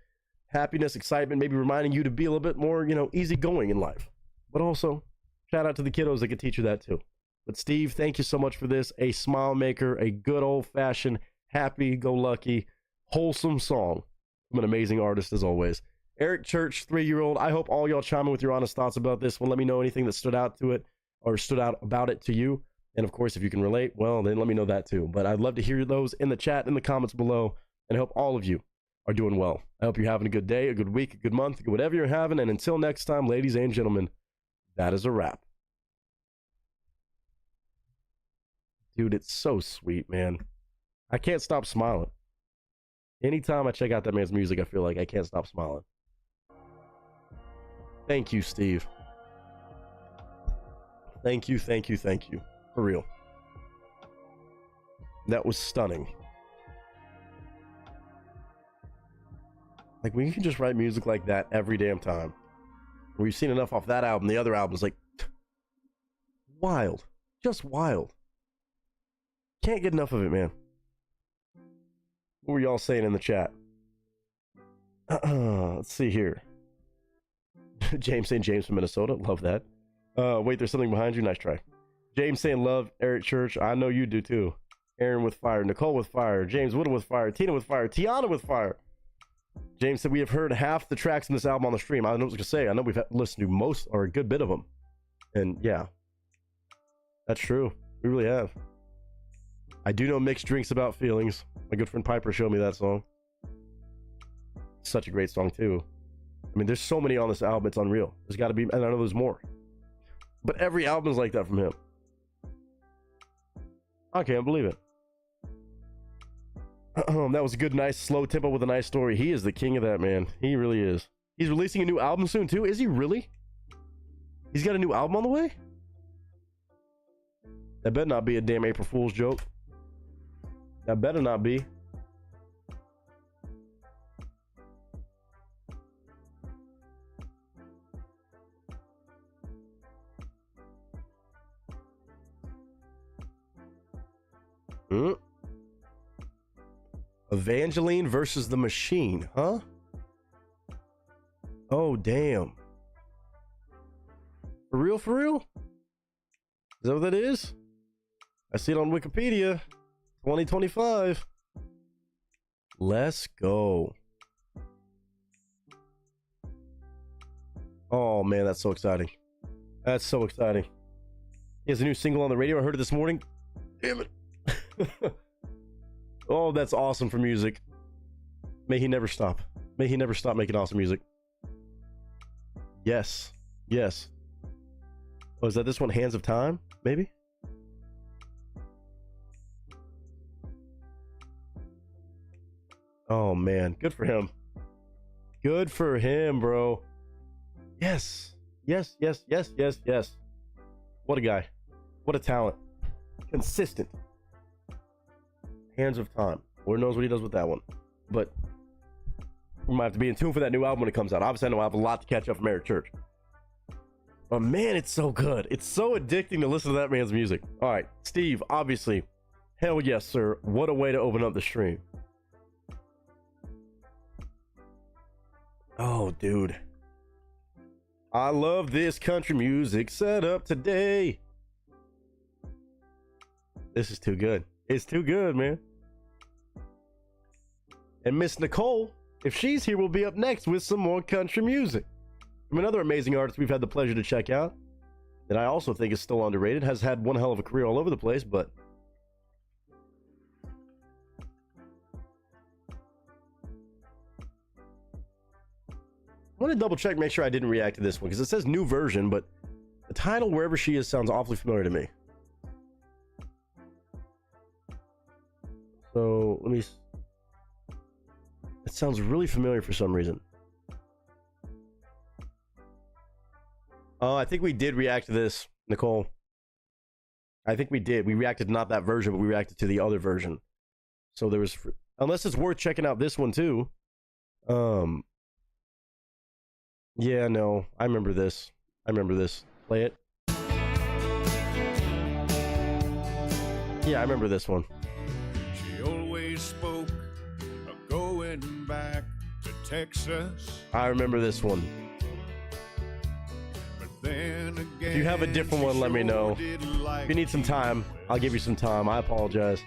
happiness, excitement, maybe reminding you to be a little bit more, you know, easygoing in life. But also, shout out to the kiddos that can teach you that too. But Steve, thank you so much for this. A smile maker, a good old-fashioned, happy-go-lucky, wholesome song from an amazing artist as always. Eric Church, 3-Year-Old. I hope all y'all chime in with your honest thoughts about this one. Let me know anything that stood out to it or stood out about it to you. And of course, if you can relate, well, then let me know that too. But I'd love to hear those in the chat, in the comments below. And I hope all of you are doing well. I hope you're having a good day, a good week, a good month, whatever you're having. And until next time, ladies and gentlemen, that is a wrap. Dude, it's so sweet, man. I can't stop smiling. Anytime I check out that man's music, I feel like I can't stop smiling. Thank you, Steve. Thank you, thank you, thank you. For real. That was stunning. Like, when you can just write music like that every damn time. We've seen enough off that album. The other album's like, wild. Just wild. Can't get enough of it, man. What were y'all saying in the chat? Let's see here. James saying James from Minnesota. Love that. Wait, there's something behind you. Nice try. James saying love Eric Church. I know you do too. Aaron with fire. Nicole with fire. James Whittle with fire. Tina with fire. Tiana with fire. James said we have heard half the tracks in this album on the stream. I know what I was going to say. I know we've listened to most or a good bit of them. And yeah, that's true. We really have. I do know Mixed Drinks About Feelings. My good friend Piper showed me that song. Such a great song too. I mean, there's so many on this album. It's unreal. There's got to be, and I know there's more. But every album is like that from him. I can't believe it. That was a good, nice, slow tempo with a nice story. He is the king of that, man. He really is. He's releasing a new album soon, too. Is he really? He's got a new album on the way? That better not be a damn April Fool's joke. That better not be. Evangeline versus the Machine, huh? Oh, damn. For real, for real? Is that what that is? I see it on Wikipedia. 2025. Let's go. Oh, man, that's so exciting. That's so exciting. He has a new single on the radio. I heard it this morning. Damn it. Oh, that's awesome for music. May he never stop. May he never stop making awesome music. Yes. Yes. Oh, is that this one? Hands of Time? Maybe? Oh, man. Good for him. Good for him, bro. Yes. Yes, yes, yes, yes, yes. What a guy. What a talent. Consistent. Hands of Time. Lord knows what he does with that one. But we might have to be in tune for that new album when it comes out. Obviously, I know I have a lot to catch up from Eric Church. But man, it's so good. It's so addicting to listen to that man's music. All right, Steve, obviously. Hell yes, sir. What a way to open up the stream. Oh, dude. I love this country music set up today. This is too good. It's too good, man. And Miss Nicole, if she's here, will be up next with some more country music from another amazing artist we've had the pleasure to check out, that I also think is still underrated, has had one hell of a career all over the place, but I want to double check, make sure I didn't react to this one, because it says new version, but the title, Wherever She Is, sounds awfully familiar to me. So let me. It sounds really familiar for some reason. Oh, I think we did react to this, Nicole. I think we did. We reacted not that version, but we reacted to the other version. So there was, unless it's worth checking out this one too. Yeah, no, I remember this. I remember this. Play it. Yeah, I remember this one. She always spoke of going back to Texas. I remember this one. But then again, if you have a different one, let me know. If you need some time, I'll give you some time. I apologize.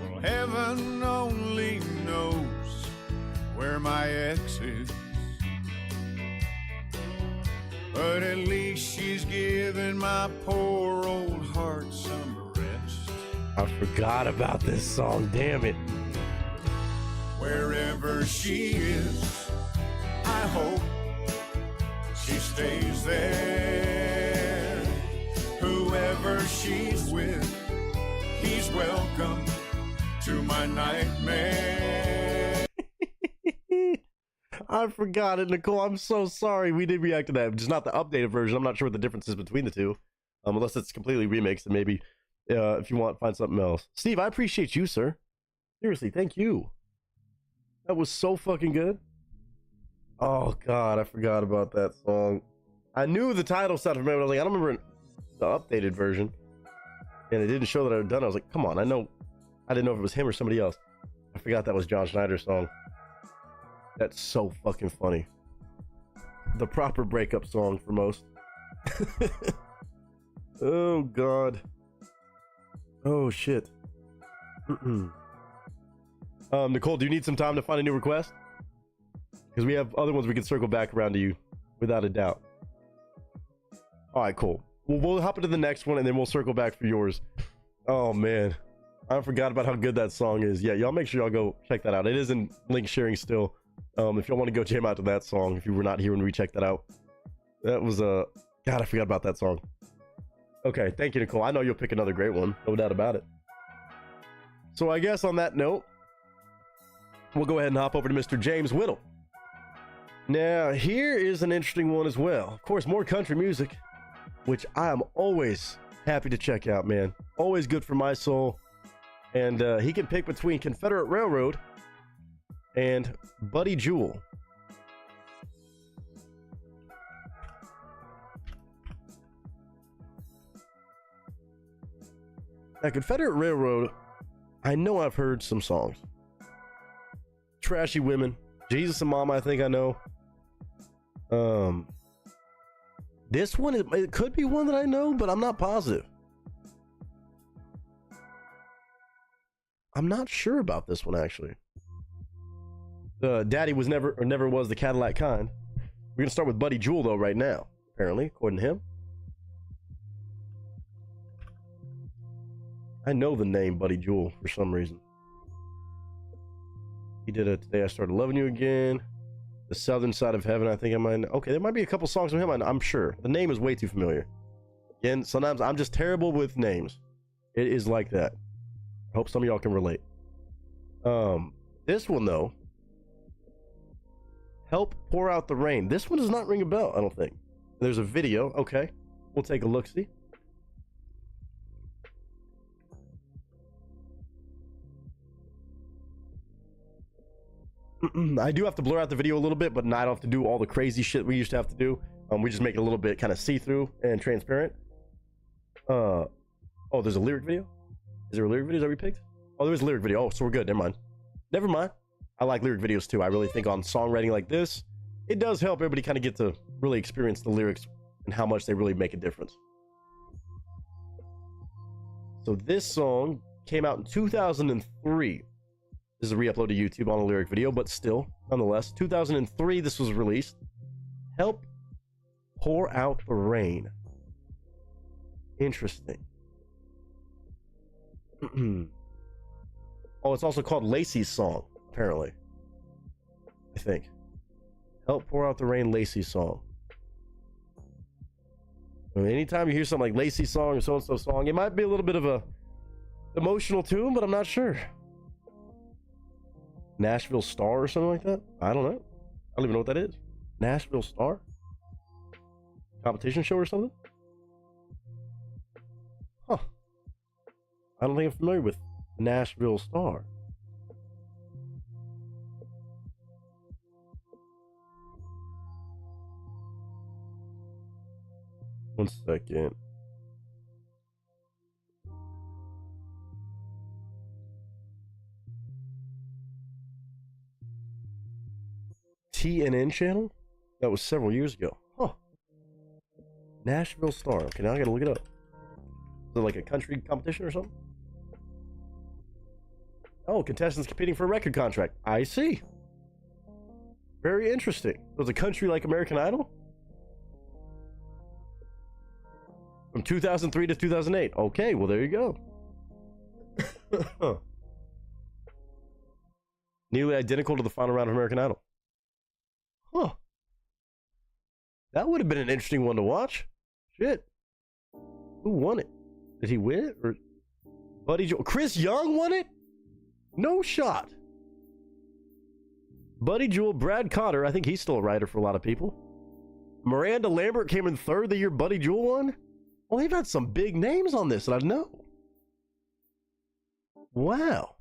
Well, heaven only knows where my ex is, but at least she's giving my poor old heart some rest. I forgot about this song, damn it. Wherever she is, I hope she stays there. Whoever she's with, he's welcome to my nightmare. I forgot it, Nicole. I'm so sorry. We did react to that, just not the updated version. I'm not sure what the difference is between the two, unless it's completely remixed. And maybe if you want, find something else. Steve, I appreciate you, sir. Seriously, thank you. That was so fucking good. Oh God, I forgot about that song. I knew the title sounded familiar. I was like, I don't remember the updated version, and it didn't show that I had done it. I was like, come on, I know. I didn't know if it was him or somebody else. I forgot that was John Schneider's song. That's so fucking funny. The proper breakup song for most. Oh God. Oh shit. Nicole, do you need some time to find a new request? Because we have other ones we can circle back around to you, without a doubt. All right, cool. We'll hop into the next one and then we'll circle back for yours. Oh man, I forgot about how good that song is. Yeah, y'all make sure y'all go check that out. It is in link sharing still. If y'all want to go jam out to that song, if you were not here when we checked that out, that was God, I forgot about that song. Okay, thank you, Nicole. I know you'll pick another great one, no doubt about it. So I guess on that note, we'll go ahead and hop over to Mr. James Whittle. Now, here is an interesting one as well. Of course, more country music, which I am always happy to check out, man. Always good for my soul. And he can pick between Confederate Railroad and Buddy Jewel. Now, Confederate Railroad, I know I've heard some songs. Trashy Women, Jesus and Mama, I think I know. This one, it could be one that I know, but I'm not positive. I'm not sure about this one, actually. Daddy was never was the Cadillac kind. We're gonna start with Buddy Jewel though right now, apparently, according to him. I know the name Buddy Jewel for some reason. He did it Today I Started Loving You Again. The Southern Side of Heaven, I think I might know. Okay, there might be a couple songs from him, I'm sure. The name is way too familiar. Again, sometimes I'm just terrible with names. It is like that. I hope some of y'all can relate. This one though, Help Pour Out the Rain. This one does not ring a bell, I don't think. There's a video. Okay, we'll take a look-see. I do have to blur out the video a little bit, but I don't have to do all the crazy shit we used to have to do. We just make it a little bit kind of see-through and transparent. Oh, there's a lyric video? Is there a lyric video that we picked? Oh, there is a lyric video. Oh, so we're good. Never mind. I like lyric videos too. I really think on songwriting like this, it does help everybody kind of get to really experience the lyrics and how much they really make a difference. So this song came out in 2003. This is a re-upload to YouTube on a lyric video, but still, nonetheless, 2003 this was released. Help Pour Out the Rain. Interesting. Oh, it's also called Lacey's Song, apparently. I think. Help Pour Out the Rain, Lacey's Song. I mean, anytime you hear something like Lacey's Song or so-and-so song, it might be a little bit of a emotional tune, but I'm not sure. Nashville Star or something like that? I don't know. I don't even know what that is. Nashville Star? Competition show or something? Huh. I don't think I'm familiar with Nashville Star. One second. TNN channel? That was several years ago. Huh. Nashville Star. Okay, now I gotta look it up. Is it like a country competition or something? Oh, contestants competing for a record contract. I see. Very interesting. So it's a country like American Idol? From 2003 to 2008. Okay, well there you go. Nearly identical to the final round of American Idol. Huh. That would have been an interesting one to watch. Shit. Who won it? Did he win it? Or Buddy Jewel? Chris Young won it? No shot. Buddy Jewel, Brad Cotter. I think he's still a writer for a lot of people. Miranda Lambert came in third the year Buddy Jewel won. Well, they've had some big names on this that I know. Wow.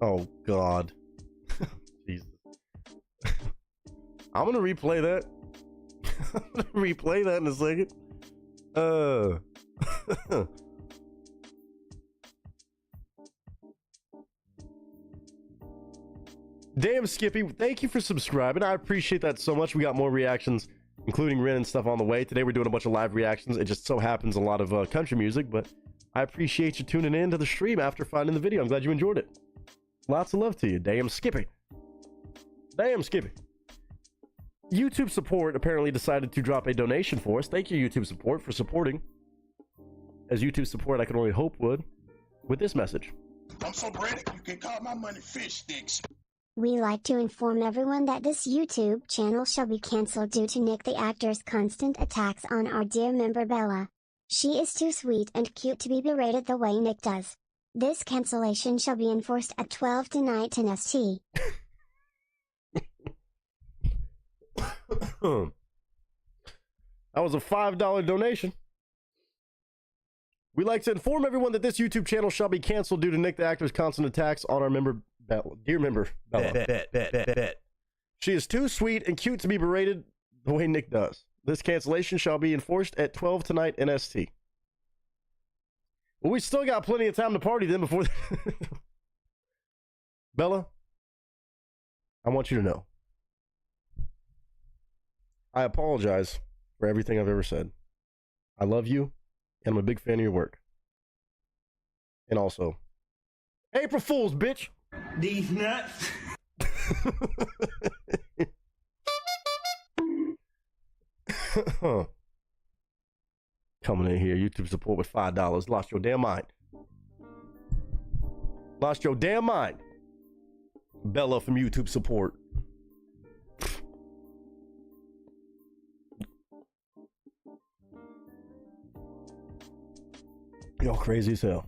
Oh, God. Jesus. I'm going to replay that. I'm going to replay that in a second. Damn Skippy, thank you for subscribing. I appreciate that so much. We got more reactions, including Ren and stuff on the way. Today we're doing a bunch of live reactions. It just so happens a lot of country music, but I appreciate you tuning in to the stream after finding the video. I'm glad you enjoyed it. Lots of love to you. Damn Skippy. Damn Skippy. YouTube Support apparently decided to drop a donation for us. Thank you, YouTube Support, for supporting. As YouTube Support, I could only hope would, with this message. I'm so ready, you can call my money fish sticks. We like to inform everyone that this YouTube channel shall be cancelled due to Nick the actor's constant attacks on our dear member Bella. She is too sweet and cute to be berated the way Nick does. This cancellation shall be enforced at 12 tonight in ST. That was a $5 donation. We like to inform everyone that this YouTube channel shall be canceled due to Nick the actor's constant attacks on our member Bella. Dear member Bella. Bet. She is too sweet and cute to be berated the way Nick does. This cancellation shall be enforced at 12 tonight in ST. Well, we still got plenty of time to party then before... Bella, I want you to know. I apologize for everything I've ever said. I love you, and I'm a big fan of your work. And also, April Fools, bitch! These nuts. Coming in here, YouTube Support with $5. Lost your damn mind. Lost your damn mind. Bella from YouTube Support. Y'all crazy as hell.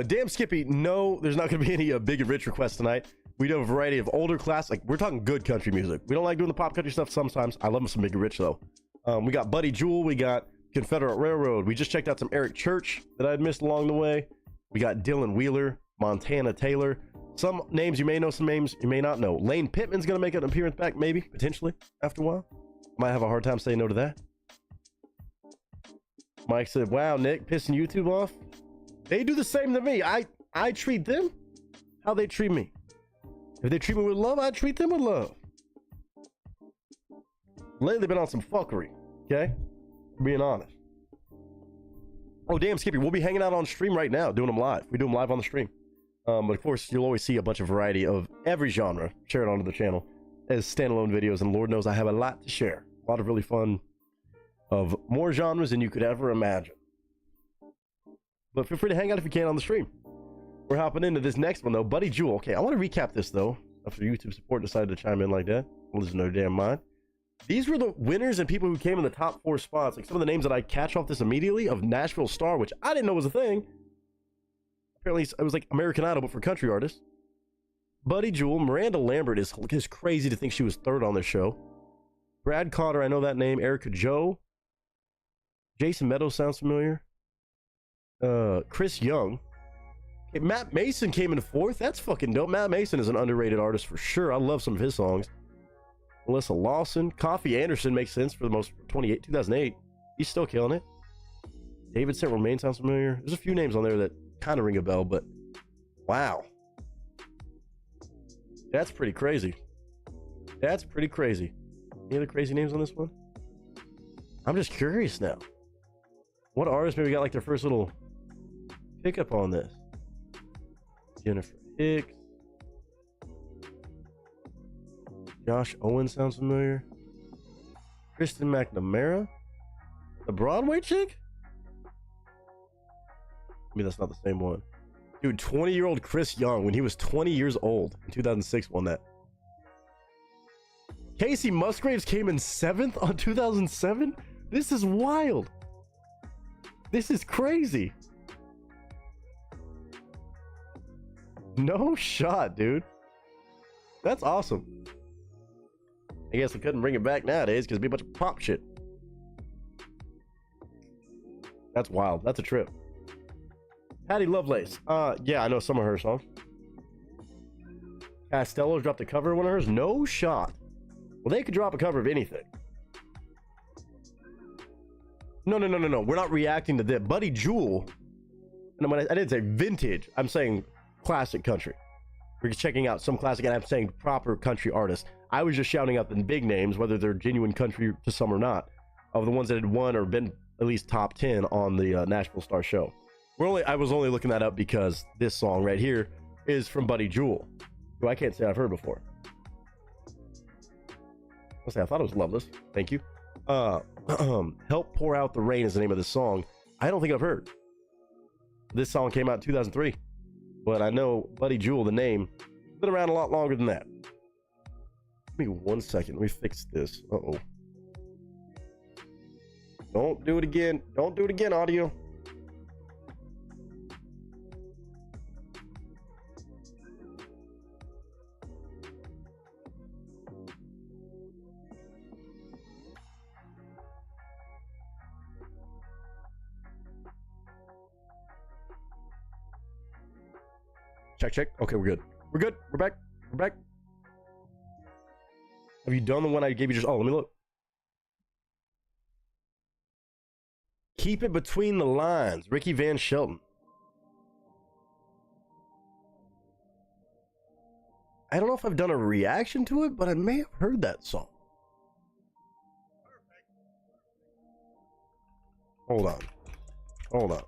Damn Skippy, no, there's not going to be any Big and Rich requests tonight. We do have a variety of older class, like we're talking good country music. We don't like doing the pop country stuff sometimes. I love me some Big and Rich though. We got Buddy Jewel, we got Confederate Railroad. We just checked out some Eric Church that I'd missed along the way. We got Dylan Wheeler, Montana Taylor. Some names you may know, some names you may not know. Lane Pittman's going to make an appearance back, maybe, potentially, after a while. Might have a hard time saying no to that. Mike said, wow, Nick, pissing YouTube off? They do the same to me. I treat them how they treat me. If they treat me with love, I treat them with love. Lately, they've been on some fuckery, okay? Being honest. Oh, damn, Skippy, we'll be hanging out on stream right now, doing them live. We do them live on the stream. But of course, you'll always see a bunch of variety of every genre shared onto the channel as standalone videos, and Lord knows I have a lot to share. A lot of really fun of more genres than you could ever imagine. But feel free to hang out if you can on the stream. We're hopping into this next one though. Buddy Jewel. Okay, I want to recap this though. After YouTube Support decided to chime in like that. Well, there's no damn mind. These were the winners and people who came in the top 4 spots. Like some of the names that I catch off this immediately of Nashville Star, which I didn't know was a thing. Apparently it was like American Idol, but for country artists. Buddy Jewel. Miranda Lambert is crazy to think she was 3rd on this show. Brad Cotter, I know that name. Erica Joe. Jason Meadows sounds familiar. Chris Young. Okay, Matt Mason came in 4th. That's fucking dope. Matt Mason is an underrated artist for sure. I love some of his songs. Melissa Lawson. Coffee Anderson makes sense for the most 2008. He's still killing it. David St. Romain sounds familiar. There's a few names on there that kind of ring a bell, but wow. That's pretty crazy. That's pretty crazy. Any other crazy names on this one? I'm just curious now. What artists maybe got like their first little pickup on this? Jennifer Hicks. Josh Owen sounds familiar. Kristen McNamara. The Broadway chick? I mean, that's not the same one. Dude, 20-year-old Chris Young, when he was 20 years old in 2006, won that. Casey Musgraves came in 7th on 2007? This is wild. This is crazy. No shot, dude. That's awesome. I guess I couldn't bring it back nowadays because it'd be a bunch of pop shit. That's wild. That's a trip. Patty Lovelace. Yeah, I know some of her songs. Costello dropped a cover of one of hers. No shot. Well, they could drop a cover of anything. No. We're not reacting to that. Buddy Jewel. And when I didn't say vintage, I'm saying classic country. we're checking out some classic, and I'm saying proper country artists. I was just shouting out the big names, whether they're genuine country to some or not, of the ones that had won or been at least top 10 on the Nashville Star Show. I was only looking that up because this song right here is from Buddy Jewell, who I can't say I've heard before. Let's say I thought it was Loveless. Thank you. Help Pour Out the Rain is the name of this song. I don't think I've heard. This song came out in 2003, but I know Buddy Jewell, the name, has been around a lot longer than that. Give me 1 second. Let me fix this. Uh-oh. Don't do it again. Don't do it again, audio. Check. Okay, we're good. We're good. We're back. We're back. Have you done the one I gave you just... Oh, let me look. Keep It Between the Lines. Ricky Van Shelton. I don't know if I've done a reaction to it, but I may have heard that song. Hold on.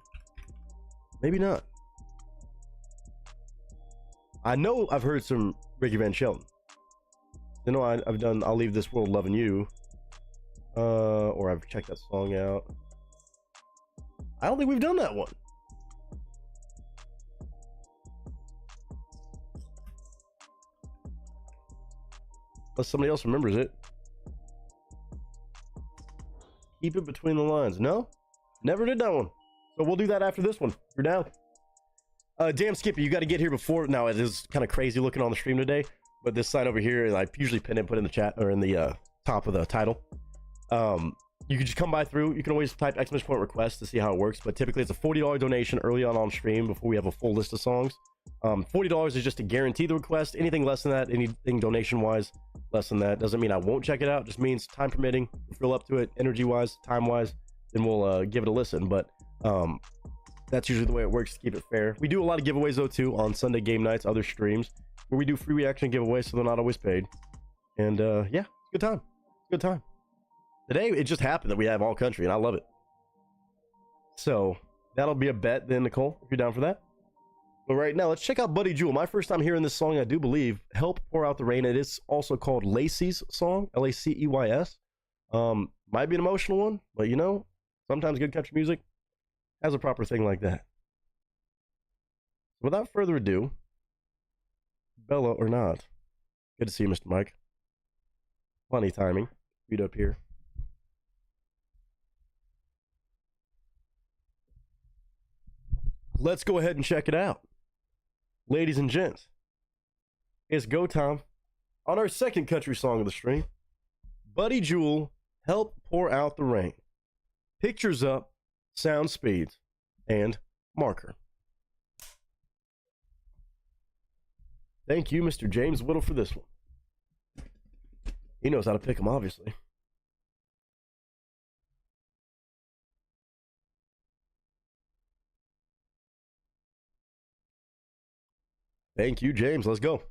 Maybe not. I know I've heard some Ricky Van Shelton. You know, I've done I'll Leave This World Loving You. Or I've checked that song out. I don't think we've done that one. Unless somebody else remembers it. Keep It Between the Lines. No? Never did that one. So we'll do that after this one. You're down. Damn Skippy, you got to get here before. Now it is kind of crazy looking on the stream today, but this sign over here, I usually pin and put in the chat or in the top of the title. You can just come by through. You can always type ! request to see how it works, but typically it's a $40 donation early on stream before we have a full list of songs. $40 is just to guarantee the request. Anything less than that, anything donation wise less than that, doesn't mean I won't check it out. Just means time permitting, feel up to it, energy wise, time wise, then we'll give it a listen. But that's usually the way it works to keep it fair. We do a lot of giveaways though too on Sunday game nights, other streams where we do free reaction giveaways, so they're not always paid. And yeah, good time. Good time. Today it just happened that we have all country, and I love it. So that'll be a bet then, Nicole, if you're down for that. But right now, let's check out Buddy Jewell. My first time hearing this song, I do believe, Help Pour Out the Rain. It is also called Lacey's song, Laceys. Might be an emotional one, but you know, sometimes good country music has a proper thing like that. Without further ado, Bella or not, good to see you, Mr. Mike. Funny timing. Read up here. Let's go ahead and check it out. Ladies and gents, it's go time on our second country song of the stream. Buddy Jewell, Help Pour Out the Rain. Pictures up, sound speeds, and marker. Thank you, Mr. James Whittle, for this one. He knows how to pick them, obviously. Thank you, James. Let's go.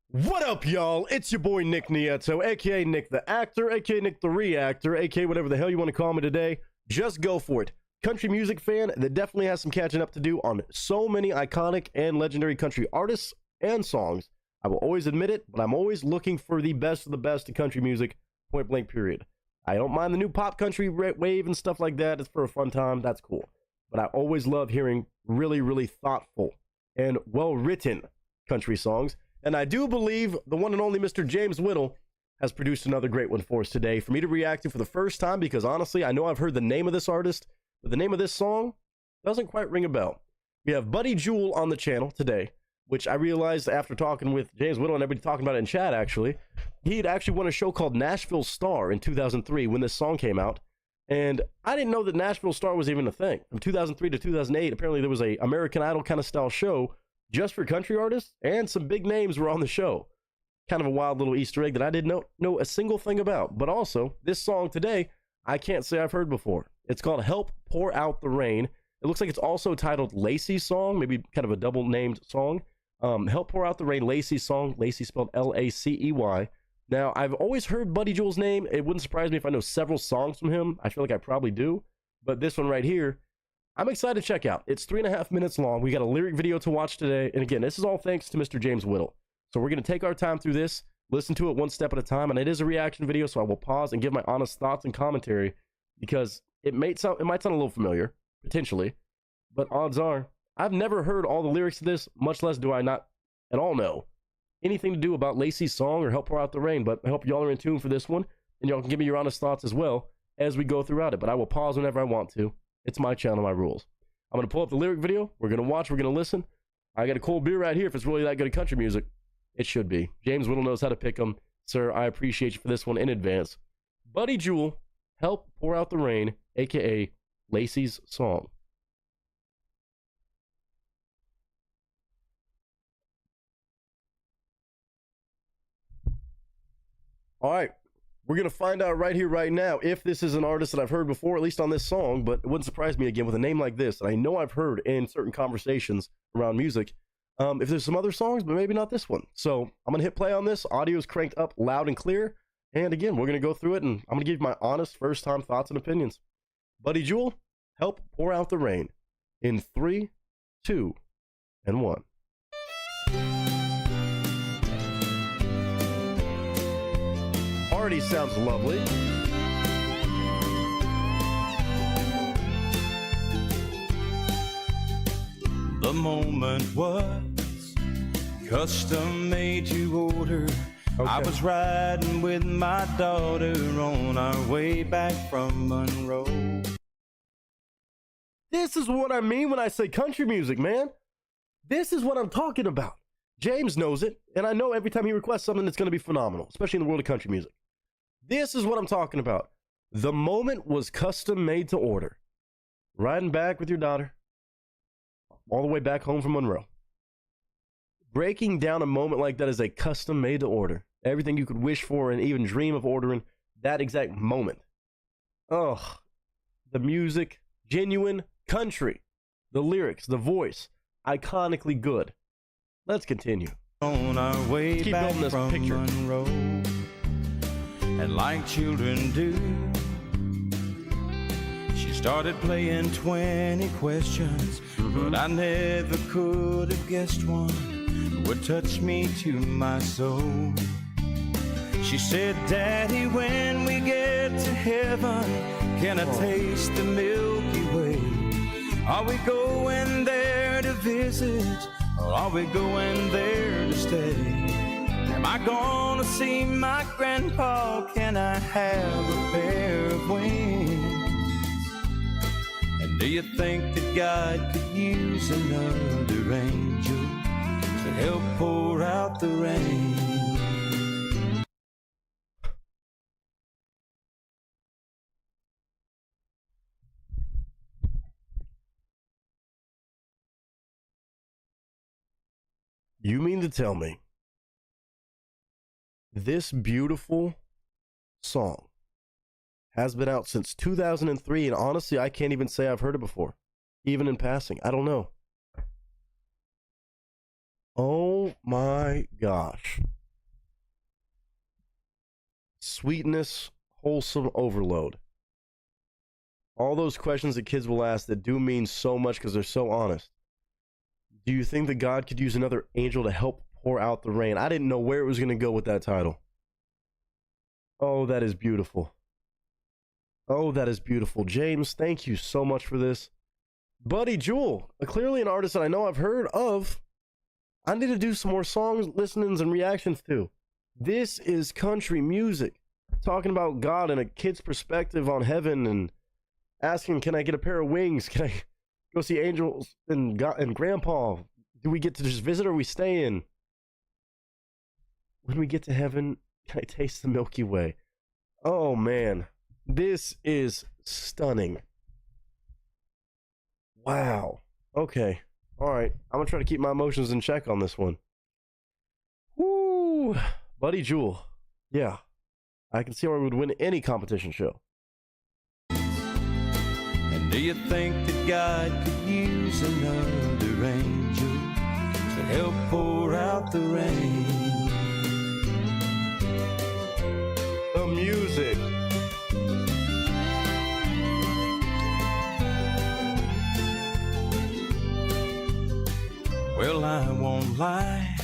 What up, y'all? It's your boy, Nick Nieto, a.k.a. Nick the Actor, a.k.a. Nick the Reactor, a.k.a. whatever the hell you want to call me today. Just go for it. Country music fan that definitely has some catching up to do on so many iconic and legendary country artists and songs. I will always admit it, but I'm always looking for the best of the best in country music, point blank period. I don't mind the new pop country wave and stuff like that. It's for a fun time. That's cool. But I always love hearing really, really thoughtful and well-written country songs. And I do believe the one and only Mr. James Whittle has produced another great one for us today for me to react to for the first time, because honestly, I know I've heard the name of this artist, but the name of this song doesn't quite ring a bell. We have Buddy Jewell on the channel today, which I realized after talking with James Whittle and everybody talking about it in chat, actually, he'd actually won a show called Nashville Star in 2003 when this song came out. And I didn't know that Nashville Star was even a thing. From 2003 to 2008, apparently there was a American Idol kind of style show just for country artists, and some big names were on the show. Kind of a wild little Easter egg that I didn't know a single thing about. But also, this song today, I can't say I've heard before. It's called Help Pour Out the Rain. It looks like it's also titled Lacey's song, maybe kind of a double-named song. Help Pour Out the Rain, Lacey's song. Lacey spelled Lacey. Now, I've always heard Buddy Jewel's name. It wouldn't surprise me if I know several songs from him. I feel like I probably do. But this one right here, I'm excited to check out. It's 3.5 minutes long. We got a lyric video to watch today. And again, this is all thanks to Mr. James Whittle. So we're going to take our time through this, listen to it one step at a time. And it is a reaction video, so I will pause and give my honest thoughts and commentary because it might sound a little familiar, potentially. But odds are, I've never heard all the lyrics to this, much less do I not at all know anything to do about Lacey's song or Help Pour Out the Rain. But I hope y'all are in tune for this one, and y'all can give me your honest thoughts as well as we go throughout it. But I will pause whenever I want to. It's my channel, my rules. I'm going to pull up the lyric video. We're going to watch. We're going to listen. I got a cold beer right here if it's really that good at country music. It should be. James Whittle knows how to pick them. Sir, I appreciate you for this one in advance. Buddy Jewel, Help Pour Out the Rain, a.k.a. Lacey's song. All right, we're going to find out right here, right now, if this is an artist that I've heard before, at least on this song, but it wouldn't surprise me again with a name like this that I know I've heard in certain conversations around music. If there's some other songs, but maybe not this one. So I'm going to hit play on this. Audio is cranked up loud and clear. And again, we're going to go through it, and I'm going to give you my honest first-time thoughts and opinions. Buddy Jewel, Help Pour Out the Rain in 3, 2, and 1. Already sounds lovely. The moment was custom made to order. Okay. I was riding with my daughter on our way back from Monroe. This is what I mean when I say country music, man. This is what I'm talking about. James knows it, and I know every time he requests something that's going to be phenomenal, especially in the world of country music. This is what I'm talking about. The moment was custom made to order. Riding back with your daughter, all the way back home from Monroe. Breaking down a moment like that is a custom made to order. Everything you could wish for and even dream of ordering, that exact moment. Ugh. The music, genuine country. The lyrics, the voice, iconically good. Let's continue. On our way Let's keep back building this from picture. Monroe. And like children do, she started playing 20 questions, but I never could have guessed one would touch me to my soul. She said, Daddy, when we get to heaven, can I taste the Milky Way? Are we going there to visit, or are we going there to stay? Am I gonna see my grandpa? Can I have a pair of wings? And do you think that God could use another angel to help pour out the rain? You mean to tell me this beautiful song has been out since 2003, and honestly, I can't even say I've heard it before, even in passing. I don't know. Oh my gosh. Sweetness, wholesome overload. All those questions that kids will ask that do mean so much because they're so honest. Do you think that God could use another angel to help pour out the rain? I didn't know where it was going to go with that title. Oh, that is beautiful. Oh, that is beautiful. James, thank you so much for this. Buddy Jewel, clearly an artist that I know I've heard of. I need to do some more songs, listenings, and reactions to. This is country music. Talking about God and a kid's perspective on heaven and asking, can I get a pair of wings? Can I go see angels and God and Grandpa? Do we get to just visit or we stay in? When we get to heaven, can I taste the Milky Way? Oh man, this is stunning. Wow. Okay. All right. I'm gonna try to keep my emotions in check on this one. Woo, Buddy Jewel. Yeah, I can see where we would win any competition show. And do you think that God could use another angel to help pour out the rain. The music. Well, I won't lie,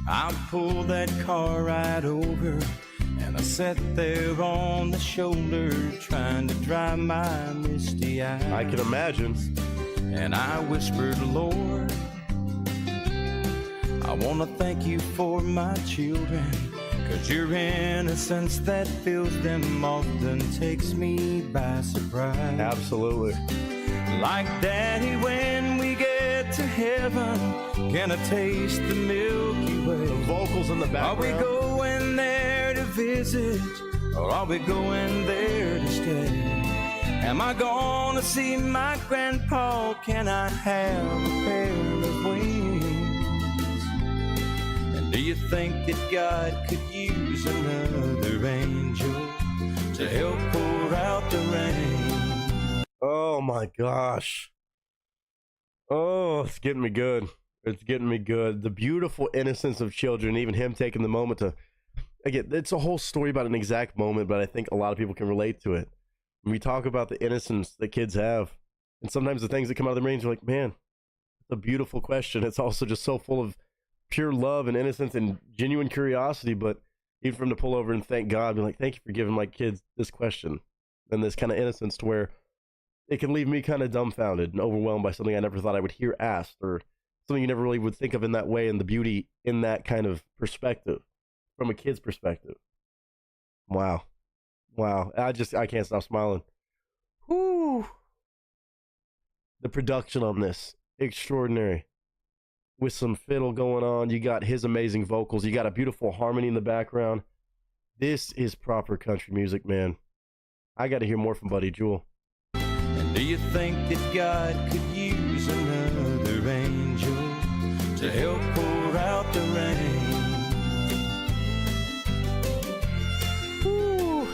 I pulled that car right over, and I sat there on the shoulder trying to dry my misty eyes. I can imagine. And I whispered, Lord, I want to thank you for my children, 'cause your innocence that fills them often takes me by surprise. Absolutely. Like Daddy, when we get to heaven, can I taste the Milky Way? The vocals in the background. Are we going there to visit, or are we going there to stay? Am I gonna see my grandpa? Can I have a pair of wings? And do you think that God could use another angel to help pour out the rain? Oh my gosh. Oh, it's getting me good. It's getting me good. The beautiful innocence of children, even him taking the moment to, again, it's a whole story about an exact moment, but I think a lot of people can relate to it. When we talk about the innocence that kids have, and sometimes the things that come out of the range, you're like, man, it's a beautiful question. It's also just so full of pure love and innocence and genuine curiosity, but even for him to pull over and thank God, be like, thank you for giving my kids this question and this kind of innocence, to where it can leave me kind of dumbfounded and overwhelmed by something I never thought I would hear asked, or something you never really would think of in that way, and the beauty in that kind of perspective, from a kid's perspective. Wow. Wow. I can't stop smiling. Whoo. The production on this, extraordinary. With some fiddle going on, you got his amazing vocals, you got a beautiful harmony in the background. This is proper country music, man. I got to hear more from Buddy Jewell. Do you think that God could use another angel to help pour out the rain? Woo.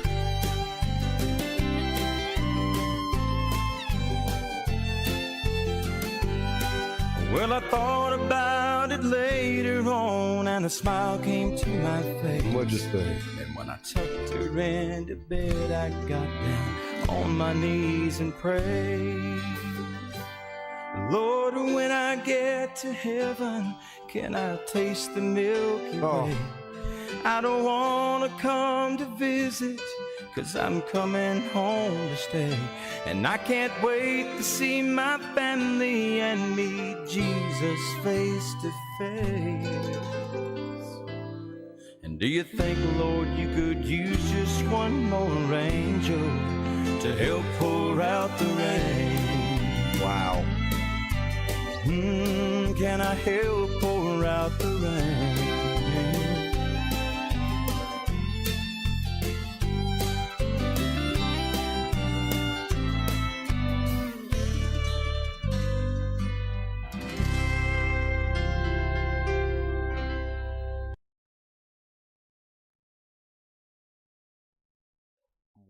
Well, I thought about it later on, and a smile came to my face. What'd you say? And when I tucked her into bed, I got down on my knees and prayed. Lord, when I get to heaven, can I taste the Milky Way? I don't want to come to visit, 'cause I'm coming home to stay. And I can't wait to see my family and meet Jesus face to face. And do you think, Lord, you could use just one more angel to help pour out the rain? Wow. Can I help pour out the rain?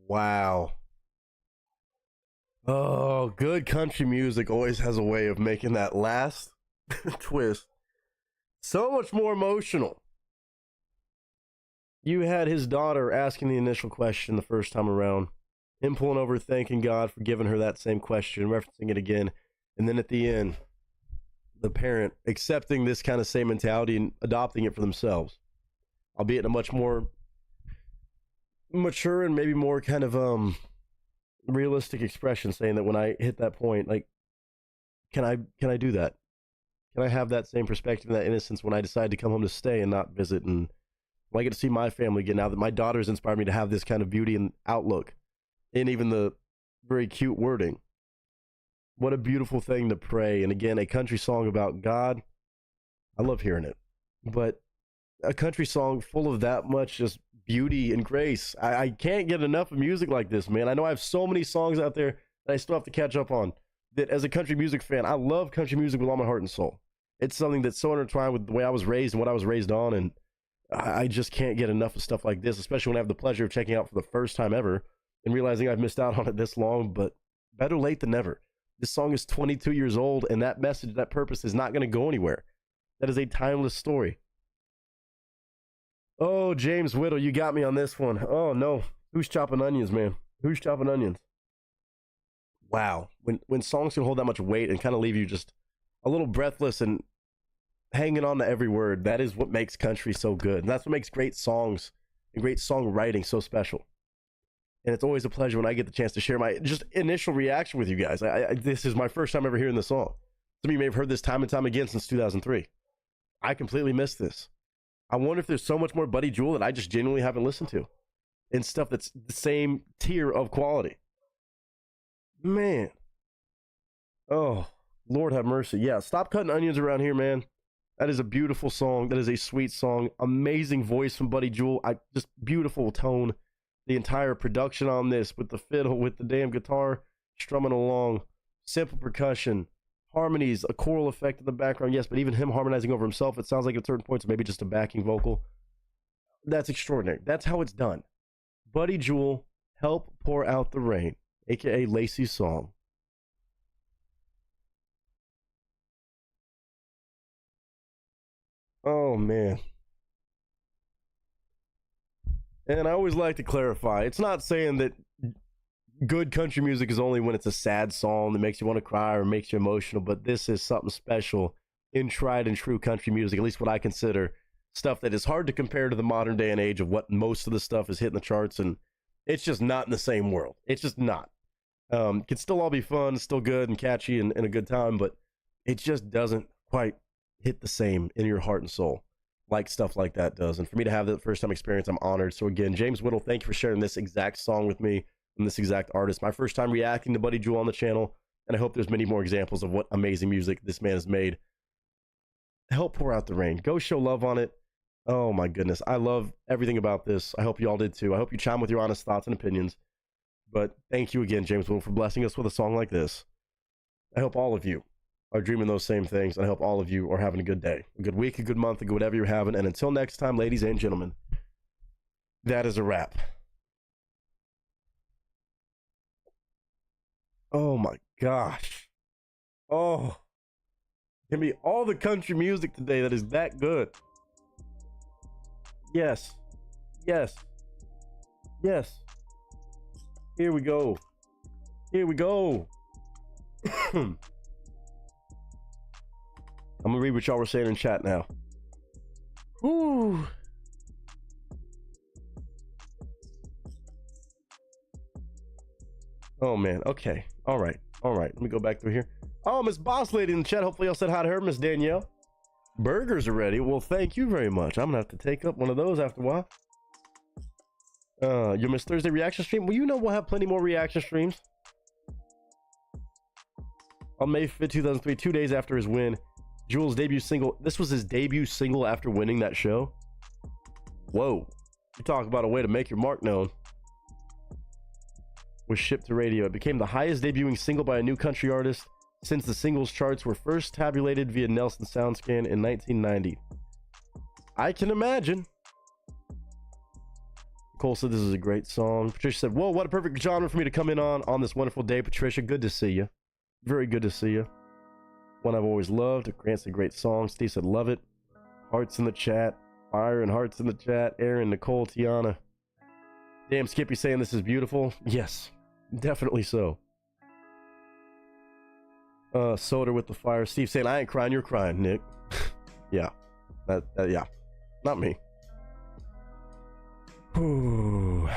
Wow. Oh, good country music always has a way of making that last twist so much more emotional. You had his daughter asking the initial question the first time around, him pulling over, thanking God for giving her that same question, referencing it again, and then at the end, the parent accepting this kind of same mentality and adopting it for themselves, albeit in a much more mature and maybe more kind of realistic expression, saying that when I hit that point, like, can I do that? Can I have that same perspective and that innocence when I decide to come home to stay and not visit, and when I get to see my family again, now that my daughter's inspired me to have this kind of beauty and outlook, and even the very cute wording. What a beautiful thing to pray. And again, a country song about God, I love hearing it, but a country song full of that much just beauty and grace. I can't get enough of music like this, man. I know I have so many songs out there that I still have to catch up on, that as a country music fan, I love country music with all my heart and soul. It's something that's so intertwined with the way I was raised and what I was raised on, and I just can't get enough of stuff like this, especially when I have the pleasure of checking out for the first time ever and realizing I've missed out on it this long, but better late than never. This song is 22 years old, and that message, that purpose is not going to go anywhere. That is a timeless story. Oh, James Whittle, you got me on this one. Oh, no. Who's chopping onions, man? Who's chopping onions? Wow. When songs can hold that much weight and kind of leave you just a little breathless and hanging on to every word, that is what makes country so good. And that's what makes great songs and great songwriting so special. And it's always a pleasure when I get the chance to share my just initial reaction with you guys. This is my first time ever hearing this song. Some of you may have heard this time and time again since 2003. I completely missed this. I wonder if there's so much more Buddy Jewel that I just genuinely haven't listened to. And stuff that's the same tier of quality. Man. Oh, Lord have mercy. Yeah, stop cutting onions around here, man. That is a beautiful song. That is a sweet song. Amazing voice from Buddy Jewel. Just beautiful tone. The entire production on this with the fiddle, with the damn guitar strumming along. Simple percussion. Harmonies, a choral effect in the background. Yes, but even him harmonizing over himself, it sounds like at certain points, maybe just a backing vocal. That's extraordinary. That's how it's done. Buddy Jewel, Help Pour Out the Rain, a.k.a. Lacey's song. Oh, man. And I always like to clarify, it's not saying that good country music is only when it's a sad song that makes you want to cry or makes you emotional, but this is something special in tried and true country music, at least what I consider stuff that is hard to compare to the modern day and age of what most of the stuff is hitting the charts, and it's just not in the same world. It's just not. Can still all be fun, still good and catchy and a good time, but it just doesn't quite hit the same in your heart and soul like stuff like that does. And for me to have that first time experience, I'm honored. So again, James Whittle, thank you for sharing this exact song with me and this exact artist. My first time reacting to Buddy Jewel on the channel, and I hope there's many more examples of what amazing music this man has made. Help Pour Out the Rain. Go show love on it. Oh my goodness. I love everything about this. I hope you all did too. I hope you chime with your honest thoughts and opinions. But thank you again, James Whittle, for blessing us with a song like this. I hope all of you are dreaming those same things, and I hope all of you are having a good day, a good week, a good month, a good whatever you're having. And until next time, ladies and gentlemen, that is a wrap. Oh my gosh. Oh. Give me all the country music today that is that good. Yes. Yes. Yes. Here we go. Here we go. I'm gonna read what y'all were saying in chat now. Whew. Oh man, okay. All right. Let me go back through here. Oh, Miss Boss Lady in the chat. Hopefully y'all said hi to her, Miss Danielle. Burgers are ready. Well, thank you very much. I'm gonna have to take up one of those after a while. Your Miss Thursday reaction stream? Well, you know we'll have plenty more reaction streams. On May 5th, 2003, 2 days after his win, Jewel's debut single. This was his debut single after winning that show. Whoa. You talk about a way to make your mark known. Was shipped to radio. It became the highest debuting single by a new country artist since the singles charts were first tabulated via Nelson SoundScan in 1990. I can imagine. Cole said this is a great song. Patricia said, whoa, what a perfect genre for me to come in on this wonderful day. Patricia, good to see you. Very good to see you. One I've always loved. Grant said, great song. Steve said, love it. Hearts in the chat. Fire and hearts in the chat. Aaron, Nicole, Tiana. Damn, Skippy saying this is beautiful. Yes, definitely so. Soda with the fire. Steve saying, I ain't crying, you're crying, Nick. Yeah. Yeah. Not me. Ooh.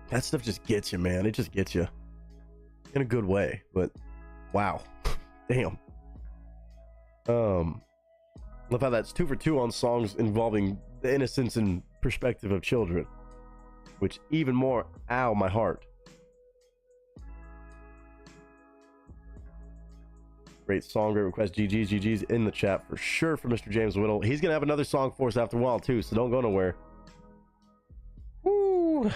That stuff just gets you, man. It just gets you. In a good way, but wow. Damn. Love how that's 2 for 2 on songs involving the innocence and perspective of children, which even more, ow, my heart. Great song, great request. GG's in the chat for sure for Mr. James Whittle. He's gonna have another song for us after a while too, so don't go nowhere. Woo.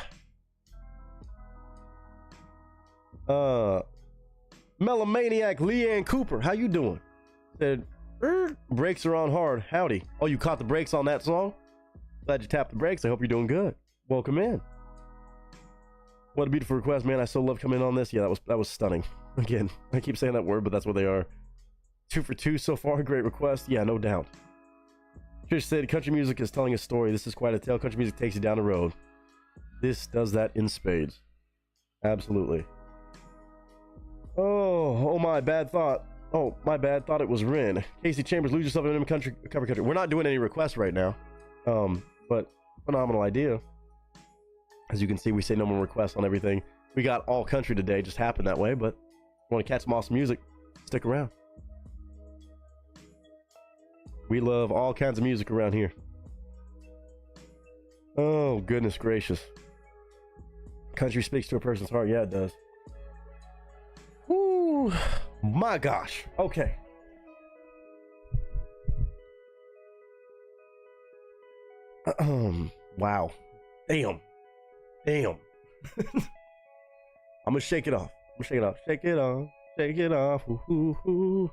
Melomaniac Leanne Cooper, how you doing? Said, brakes are on hard. Howdy. Oh, you caught the brakes on that song? Glad you tapped the brakes. I hope you're doing good. Welcome in. What a beautiful request, man. I so love coming in on this. Yeah, that was stunning. Again, I keep saying that word, but that's what they are. 2 for 2 so far. Great request. Yeah, no doubt. Trish said, country music is telling a story. This is quite a tale. Country music takes you down the road. This does that in spades. Absolutely. Oh my bad thought. Oh, my bad. Thought it was Ren. Casey Chambers, lose yourself in a country. We're not doing any requests right now. But phenomenal idea. As you can see, we say no more requests on everything. We got all country today. Just happened that way. But if you want to catch some awesome music, stick around. We love all kinds of music around here. Oh, goodness gracious. Country speaks to a person's heart. Yeah, it does. Woo! My gosh. Okay. Wow. Damn. I'm gonna shake it off. Shake it off. Shake it off. Ooh, ooh, ooh.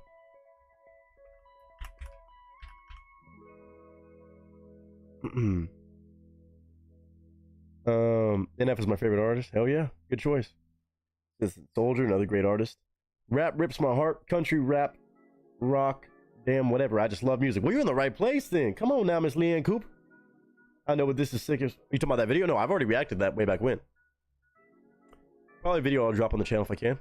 NF is my favorite artist. Hell yeah. Good choice. This Soldier, another great artist. Rap rips my heart. Country, rap, rock, damn, whatever. I just love music. Well, you're in the right place then. Come on now, Miss Leanne Coop. I know what this is sick as. Are you talking about that video? No, I've already reacted to that way back when. Probably a video I'll drop on the channel if I can.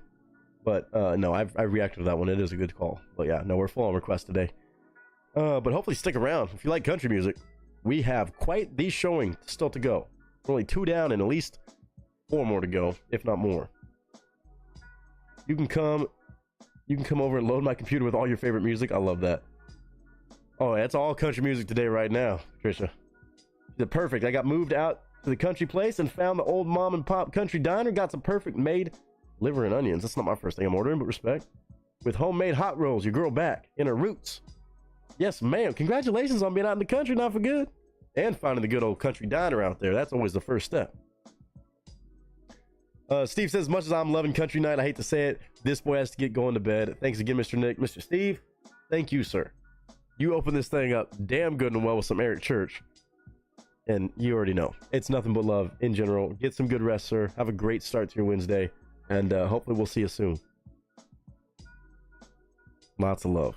But no, I've reacted to that one. It is a good call. But yeah, no, we're full on requests today. But hopefully stick around. If you like country music, we have quite the showing still to go. We're only 2 down and at least 4 more to go, if not more. You can come over and load my computer with all your favorite music. I love that. Oh, that's all country music today right now, Trisha. Perfect. I got moved out to the country place and found the old mom and pop country diner. Got some perfect made liver and onions. That's not my first thing I'm ordering, but respect. With homemade hot rolls, your girl back in her roots. Yes, ma'am. Congratulations on being out in the country, not for good. And finding the good old country diner out there. That's always the first step. Steve says, as much as I'm loving country night, I hate to say it, this boy has to get going to bed. Thanks again, Mr. Nick. Mr. Steve, thank you, sir. You opened this thing up damn good and well with some Eric Church. And you already know. It's nothing but love in general. Get some good rest, sir. Have a great start to your Wednesday. And hopefully we'll see you soon. Lots of love.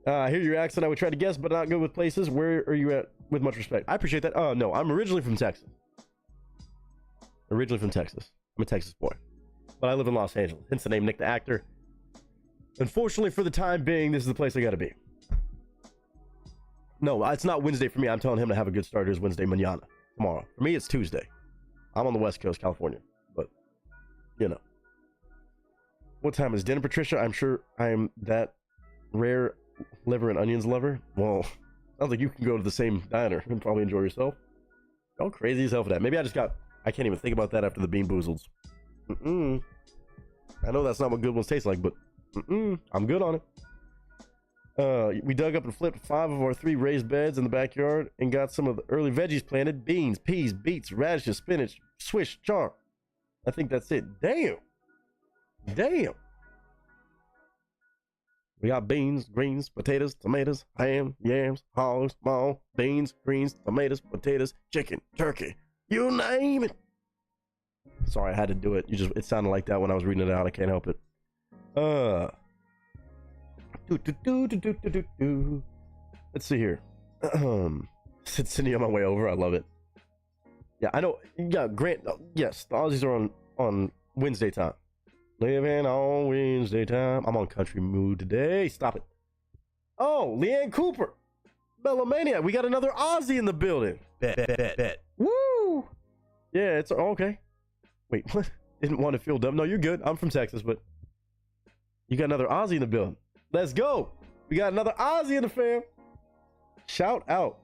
I hear your accent. I would try to guess, but not good with places. Where are you at? With much respect. I appreciate that. No, I'm originally from Texas. I'm a Texas boy. But I live in Los Angeles. Hence the name Nick the Actor. Unfortunately, for the time being, this is the place I gotta be. No, it's not Wednesday for me. I'm telling him to have a good start. It's Wednesday mañana. Tomorrow. For me, it's Tuesday. I'm on the West Coast, California. But, you know. What time is dinner, Patricia? I'm sure I am that rare liver and onions lover. Well, sounds like you can go to the same diner and probably enjoy yourself. Y'all crazy as hell for that. Maybe I can't even think about that after the Bean Boozleds. I know that's not what good ones taste like, but I'm good on it. We dug up and flipped 5 of our 3 raised beds in the backyard and got some of the early veggies planted. Beans, peas, beets, radishes, spinach, swish, char. I think that's it. Damn. We got beans, greens, potatoes, tomatoes, ham, yams, hogs, maul, beans, greens, tomatoes, potatoes, chicken, turkey. You name it. Sorry, I had to do it. It sounded like that when I was reading it out. I can't help it. Let's see here. Sitting on my way over. I love it. Yeah, I know. Yeah, Grant. Yes, the Aussies are on Wednesday time. Living on Wednesday time. I'm on country mood today. Stop it. Oh, Leanne Cooper. Bellomania. We got another Aussie in the building. Bet. Woo. Yeah, it's okay. Wait, what? Didn't want to feel dumb. No, you're good. I'm from Texas, but you got another Aussie in the building. Let's go. We got another Aussie in the fam. Shout out.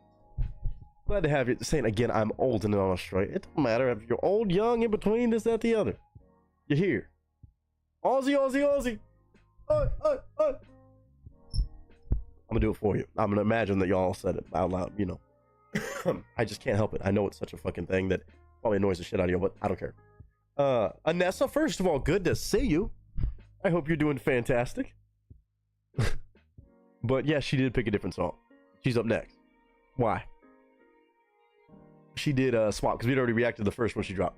Glad to have you. Saying again, I'm old and in Australia. It don't matter if you're old, young, in between, this, that, the other. You're here. Aussie. I'm gonna do it for you. I'm gonna imagine that y'all said it out loud, you know. I just can't help it. I know it's such a fucking thing that probably annoys the shit out of you, but I don't care. Anessa, first of all, good to see you. I hope you're doing fantastic. But yeah, she did pick a different song. She's up next. Why? She did swap because we'd already reacted to the first one she dropped.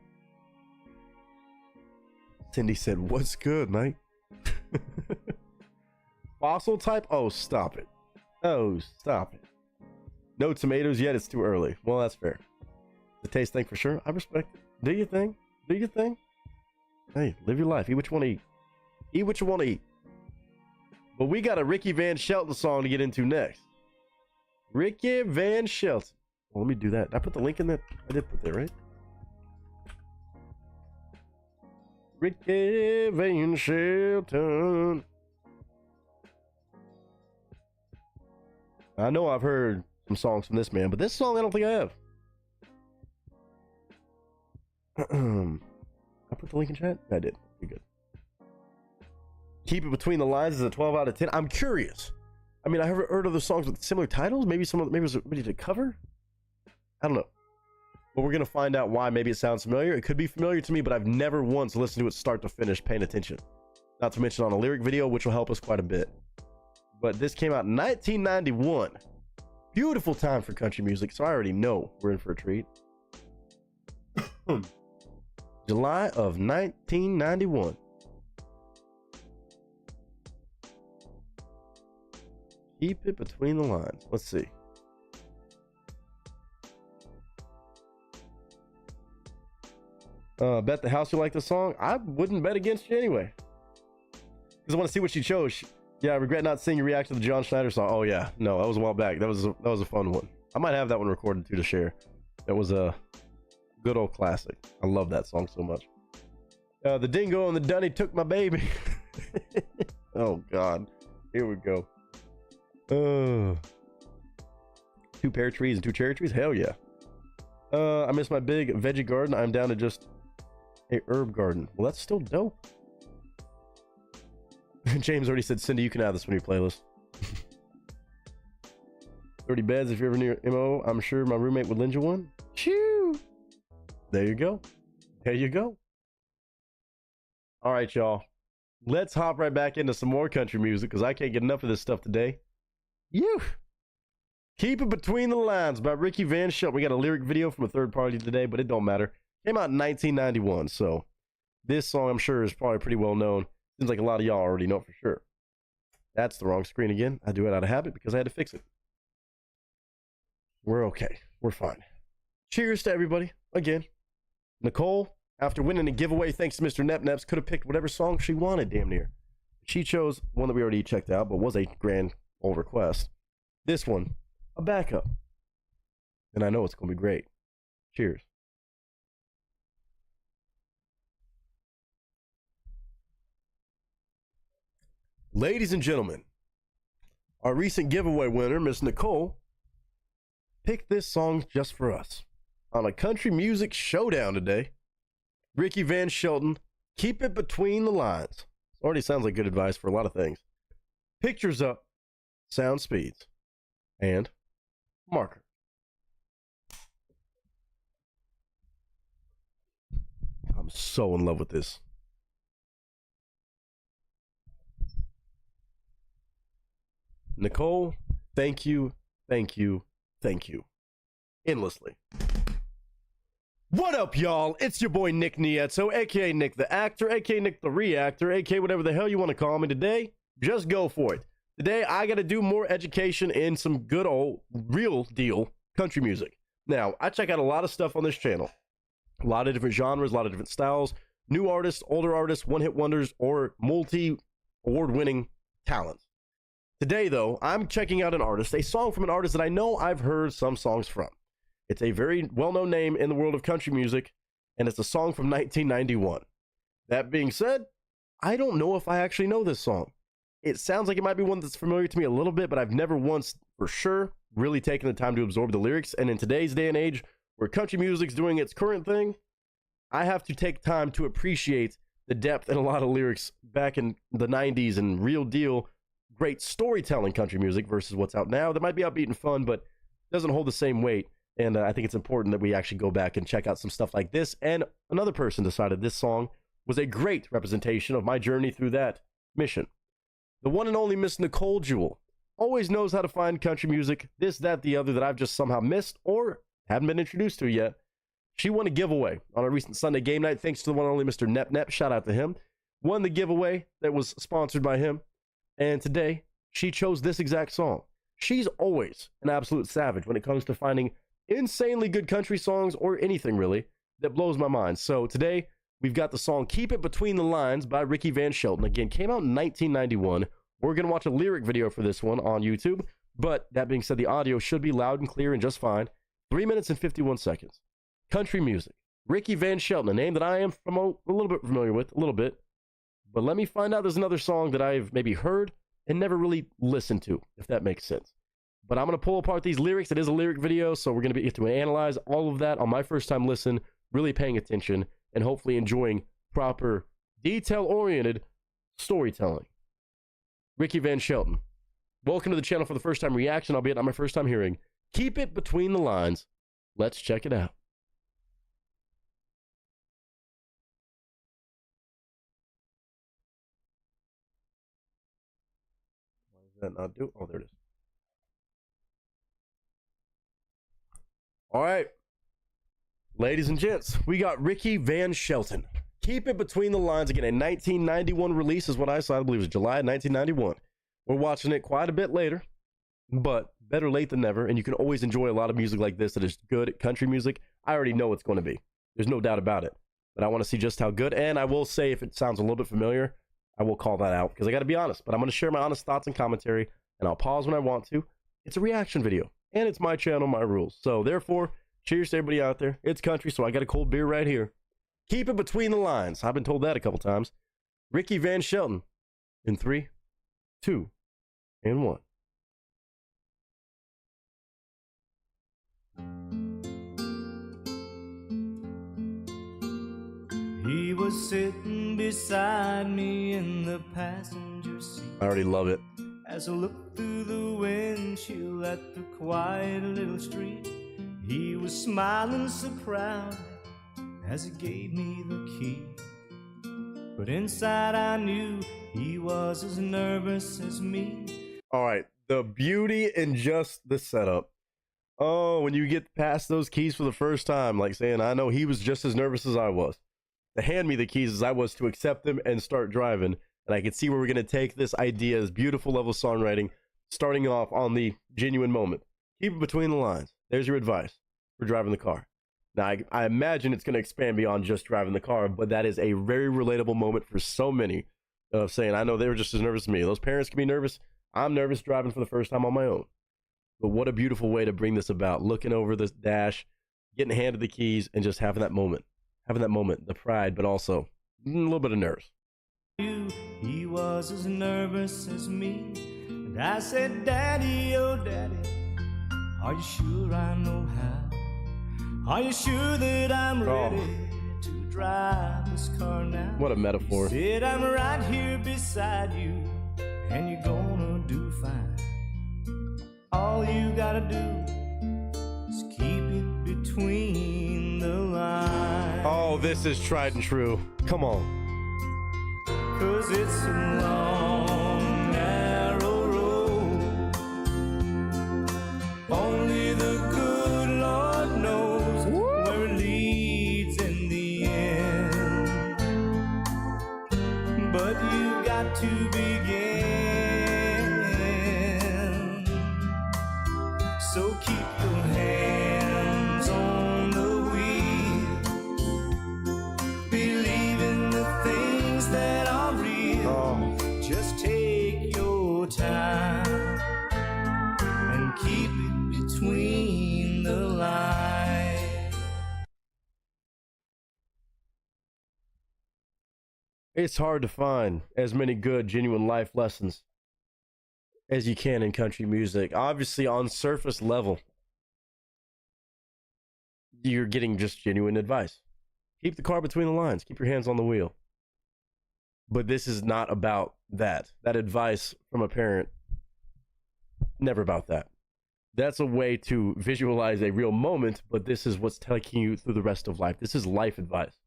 Cindy said, "What's good, mate?" Fossil type? Oh, stop it. Oh, stop it. No tomatoes yet. It's too early. Well, that's fair. The taste thing for sure. I respect it. Do your thing. Do your thing. Hey, live your life. Eat what you want to eat. Eat what you want to eat. But we got a Ricky Van Shelton song to get into next. Ricky Van Shelton. Well, let me do that. Did I put the link in that? I did put that, right? Ricky Van Shelton. I know I've heard some songs from this man, but this song I don't think I have. I put the link in chat? I did. Pretty good. Keep It Between the Lines is a 12 out of 10. I'm curious. I mean, I have heard other songs with similar titles. Maybe maybe it was ready to cover. I don't know. But we're gonna find out why. Maybe it sounds familiar. It could be familiar to me, but I've never once listened to it start to finish, paying attention. Not to mention on a lyric video, which will help us quite a bit. But this came out in 1991. Beautiful time for country music, so I already know we're in for a treat. July of 1991. Keep It Between the Lines. Let's see. Bet the house you like the song. I wouldn't bet against you anyway. Because I want to see what she chose. Yeah, I regret not seeing your reaction to the John Schneider song. Oh yeah, no, that was a while back. That was a fun one. I might have that one recorded too to share. That was a good old classic. I love that song so much. The dingo and the dunny took my baby. Oh God, here we go. 2 pear trees and 2 cherry trees. Hell yeah. I miss my big veggie garden. I'm down to just a herb garden. Well, that's still dope. James already said, Cindy, you can add this one to your playlist. 30 beds if you're ever near MO. I'm sure my roommate would lend you one. Shoo! There you go. There you go. All right, y'all. Let's hop right back into some more country music because I can't get enough of this stuff today. You. Keep It Between the Lines by Ricky Van Shelton. We got a lyric video from a third party today, but it don't matter. Came out in 1991, so this song I'm sure is probably pretty well known. Seems like a lot of y'all already know it for sure. That's the wrong screen again. I do it out of habit because I had to fix it. We're okay. We're fine. Cheers to everybody. Again. Nicole, after winning a giveaway thanks to Mr. Nepneps, could have picked whatever song she wanted, damn near. She chose one that we already checked out, but was a grand old request. This one, a backup. And I know it's going to be great. Cheers. Ladies and gentlemen, our recent giveaway winner, Miss Nicole, picked this song just for us on a country music showdown today. Ricky Van Shelton, Keep It Between the Lines. Already sounds like good advice for a lot of things. Pictures up, sound speeds, and marker. I'm so in love with this. Nicole, thank you, thank you, thank you. Endlessly. What up, y'all? It's your boy Nick Nieto, aka Nick the Actor, aka Nick the Reactor, aka whatever the hell you want to call me today. Just go for it. Today, I got to do more education in some good old, real deal country music. Now, I check out a lot of stuff on this channel. A lot of different genres, a lot of different styles, new artists, older artists, one-hit wonders, or multi-award-winning talents. Today, though, I'm checking out an artist, a song from an artist that I know I've heard some songs from. It's a very well-known name in the world of country music, and it's a song from 1991. That being said, I don't know if I actually know this song. It sounds like it might be one that's familiar to me a little bit, but I've never once, for sure, really taken the time to absorb the lyrics. And in today's day and age, where country music's doing its current thing, I have to take time to appreciate the depth in a lot of lyrics back in the 90s and real deal great storytelling country music versus what's out now. That might be upbeat and fun, but doesn't hold the same weight. And I think it's important that we actually go back and check out some stuff like this. And another person decided this song was a great representation of my journey through that mission. The one and only Miss Nicole Jewell always knows how to find country music, this, that, the other, that I've just somehow missed or haven't been introduced to yet. She won a giveaway on a recent Sunday game night thanks to the one and only Mr. Nep. Shout out to him. won the giveaway that was sponsored by him. And today, she chose this exact song. She's always an absolute savage when it comes to finding insanely good country songs or anything really that blows my mind. So today, we've got the song Keep It Between the Lines by Ricky Van Shelton. Again, came out in 1991. We're going to watch a lyric video for this one on YouTube. But that being said, the audio should be loud and clear and just fine. 3 minutes and 51 seconds. Country music. Ricky Van Shelton, a name that I am a little bit familiar with, a little bit. But let me find out there's another song that I've maybe heard and never really listened to, if that makes sense. But I'm going to pull apart these lyrics. It is a lyric video, so we're going to get to analyze all of that on my first time listen, really paying attention, and hopefully enjoying proper, detail-oriented storytelling. Ricky Van Shelton. Welcome to the channel for the first time reaction, albeit not my first time hearing. Keep It Between the Lines. Let's check it out. Why does that not do? Oh, there it is. All right. Ladies and gents, we got Ricky Van Shelton. Keep It Between the Lines. Again, a 1991 release is what I saw. I believe it was July 1991. We're watching it quite a bit later, but better late than never. And you can always enjoy a lot of music like this that is good country music. I already know it's going to be. There's no doubt about it. But I want to see just how good. And I will say, if it sounds a little bit familiar, I will call that out because I got to be honest. But I'm going to share my honest thoughts and commentary, and I'll pause when I want to. It's a reaction video, and it's my channel, my rules. So therefore, cheers to everybody out there. It's country, so I got a cold beer right here. Keep It Between the Lines. I've been told that a couple times. Ricky Van Shelton in 3, 2, and 1. He was sitting beside me in the passenger seat. I already love it. As I looked through the windshield at the quiet little street, he was smiling so proud as he gave me the key. But inside I knew he was as nervous as me. All right, the beauty in just the setup. Oh, when you get past those keys for the first time, like saying, I know he was just as nervous as I was to hand me the keys as I was to accept them and start driving. And I could see where we're going to take this idea, this beautiful level of songwriting, starting off on the genuine moment. Keep it between the lines. There's your advice for driving the car. Now, I imagine it's going to expand beyond just driving the car, but that is a very relatable moment for so many of saying, I know they were just as nervous as me. Those parents can be nervous. I'm nervous driving for the first time on my own. But what a beautiful way to bring this about. Looking over the dash, getting handed the keys, and just having that moment. Having that moment, the pride, but also a little bit of nerves. He was as nervous as me. And I said, Daddy, oh Daddy, are you sure I know how? Are you sure that I'm ready to drive this car now? What a metaphor. He said, I'm right here beside you, and you're gonna do fine. All you gotta do is keep it between the lines. Oh, this is tried and true. Come on. 'Cause it's a long, narrow road. Only the good Lord knows where it leads in the end. But you got to begin. So keep your hands on the wheel. Believe in the things that are real. Just take your time and keep it between the lines. It's hard to find as many good, genuine life lessons as you can in country music. Obviously, on surface level, you're getting just genuine advice. Keep the car between the lines. Keep your hands on the wheel. But this is not about that. That advice from a parent, never about that. That's a way to visualize a real moment, but this is what's taking you through the rest of life. This is life advice.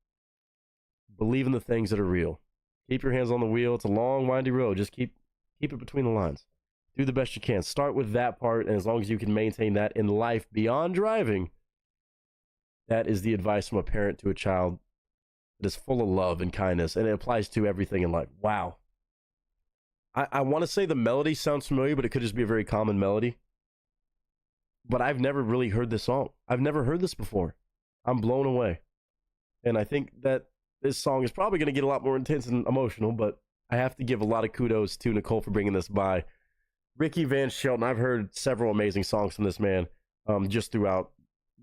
Believe in the things that are real. Keep your hands on the wheel. It's a long, windy road. Just keep it between the lines. Do the best you can. Start with that part, and as long as you can maintain that in life beyond driving, that is the advice from a parent to a child that is full of love and kindness, and it applies to everything in life. Wow. I want to say the melody sounds familiar, but it could just be a very common melody. But I've never really heard this song. I've never heard this before. I'm blown away. And I think that this song is probably going to get a lot more intense and emotional, but I have to give a lot of kudos to Nicole for bringing this by. Ricky Van Shelton, I've heard several amazing songs from this man just throughout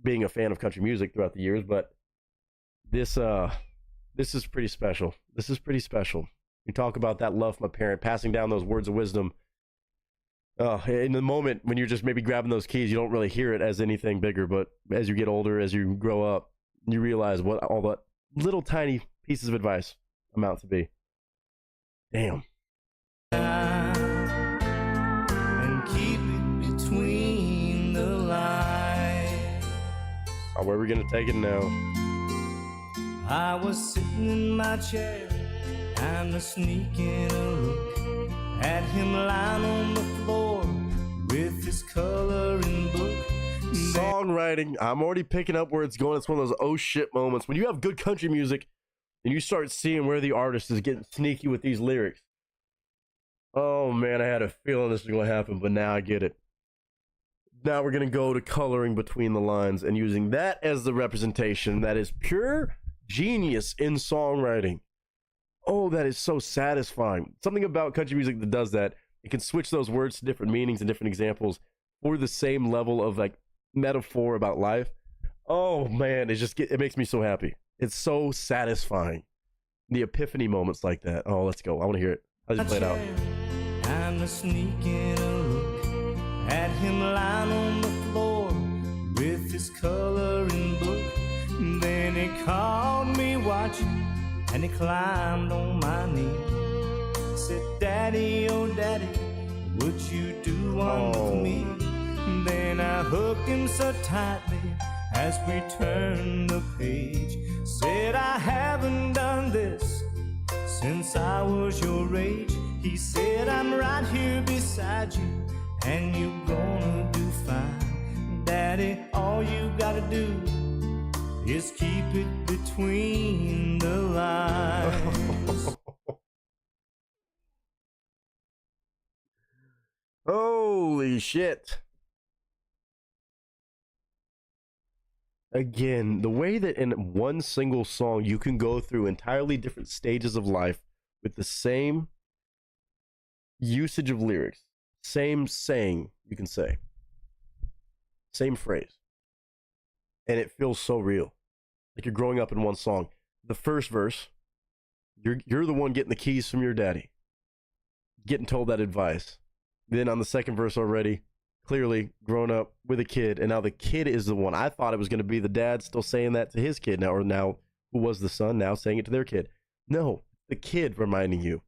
being a fan of country music throughout the years, but this is pretty special. This is pretty special. You talk about that love from a parent, passing down those words of wisdom. In the moment when you're just maybe grabbing those keys, you don't really hear it as anything bigger, but as you get older, as you grow up, you realize what all the little tiny pieces of advice amount to be. Damn. And keep it between the lines. Oh, where are we going to take it now? I was sitting in my chair and a sneaking a look at him lying on the floor with his coloring book. Songwriting. I'm already picking up where it's going. It's one of those oh shit moments. When you have good country music and you start seeing where the artist is getting sneaky with these lyrics. Oh man, I had a feeling this was going to happen, but now I get it. Now we're going to go to coloring between the lines and using that as the representation. That is pure genius in songwriting. Oh, that is so satisfying. Something about country music that does that. It can switch those words to different meanings and different examples for the same level of like metaphor about life. Oh man, it makes me so happy. It's so satisfying. The epiphany moments like that. Oh, let's go. I want to hear it. I'll just play it out. I'm sneaking a look at him lying on the floor with his coloring book. Then he called me watching and he climbed on my knee. Said, Daddy, oh Daddy, would you do one with me? Then I hooked him so tightly as we turned the page. Said, I haven't done this since I was your age. He said, I'm right here beside you and you gonna do fine. Daddy, all you gotta do is keep it between the lines. Holy shit. Again, the way that in one single song you can go through entirely different stages of life with the same usage of lyrics, same saying, you can say, same phrase, and it feels so real. Like you're growing up in one song. The first verse, you're the one getting the keys from your daddy, getting told that advice. Then on the second verse already, clearly grown up with a kid, and now the kid is the one. I thought it was going to be the dad still saying that to his kid now, or now who was the son now saying it to their kid. No, the kid reminding you.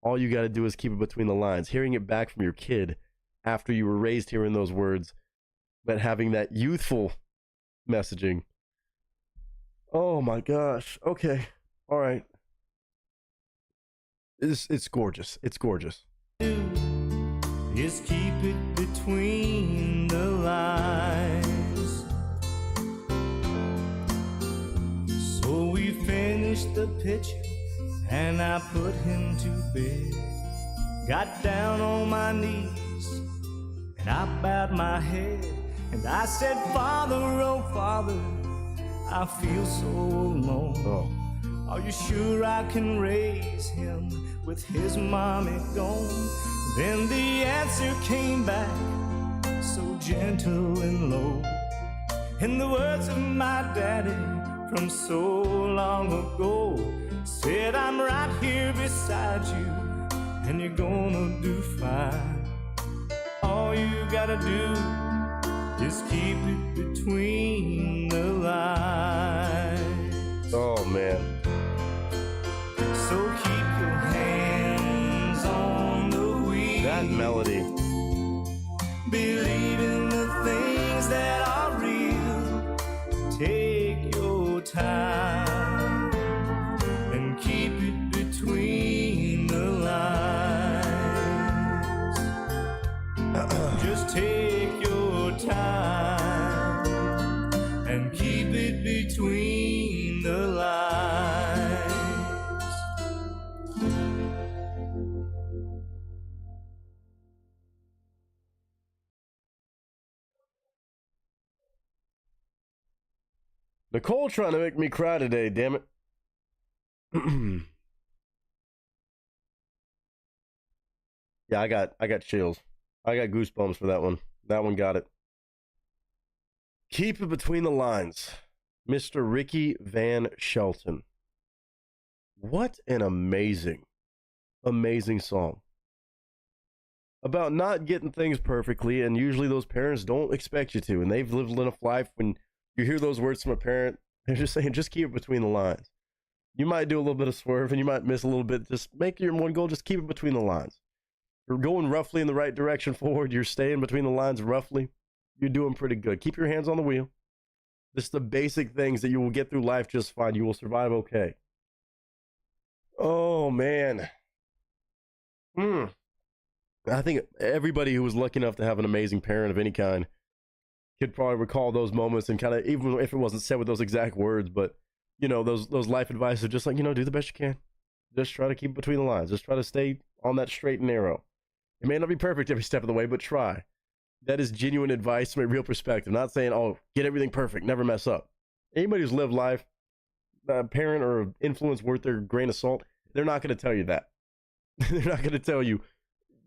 All you got to do is keep it between the lines. Hearing it back from your kid after you were raised hearing those words, but having that youthful messaging. Oh my gosh. Okay. All right. It's gorgeous. It's gorgeous. Is keep it between the lines. So we finished the picture and I put him to bed. Got down on my knees and I bowed my head and I said, Father, oh Father, I feel so alone. Are you sure I can raise him with his mommy gone? Then the answer came back so gentle and low, in the words of my daddy from so long ago. Said, I'm right here beside you and you're gonna do fine. All you gotta do is keep it between the lines. Oh man. So keep your hands on the wheel. That melody. Believe in the things that are real. Take your time and keep it between the lines. Just take your time and keep it between the lines. Nicole trying to make me cry today, damn it. Yeah, I got chills. I got goosebumps for that one. That one got it. Keep it between the lines. Mr. Ricky Van Shelton. What an amazing, amazing song. About not getting things perfectly, and usually those parents don't expect you to, and they've lived enough life when you hear those words from a parent, they're just saying, just keep it between the lines. You might do a little bit of swerve, and you might miss a little bit. Just make your one goal, just keep it between the lines. You're going roughly in the right direction forward. You're staying between the lines roughly. You're doing pretty good. Keep your hands on the wheel. This is the basic things that you will get through life just fine. You will survive okay. Oh, man. I think everybody who was lucky enough to have an amazing parent of any kind could probably recall those moments and kind of, even if it wasn't said with those exact words, but, you know, those life advice of just like, you know, do the best you can. Just try to keep between the lines. Just try to stay on that straight and narrow. It may not be perfect every step of the way, but try. That is genuine advice from a real perspective. Not saying, oh, get everything perfect, never mess up. Anybody who's lived life, a parent or influence worth their grain of salt, they're not going to tell you that. They're not going to tell you,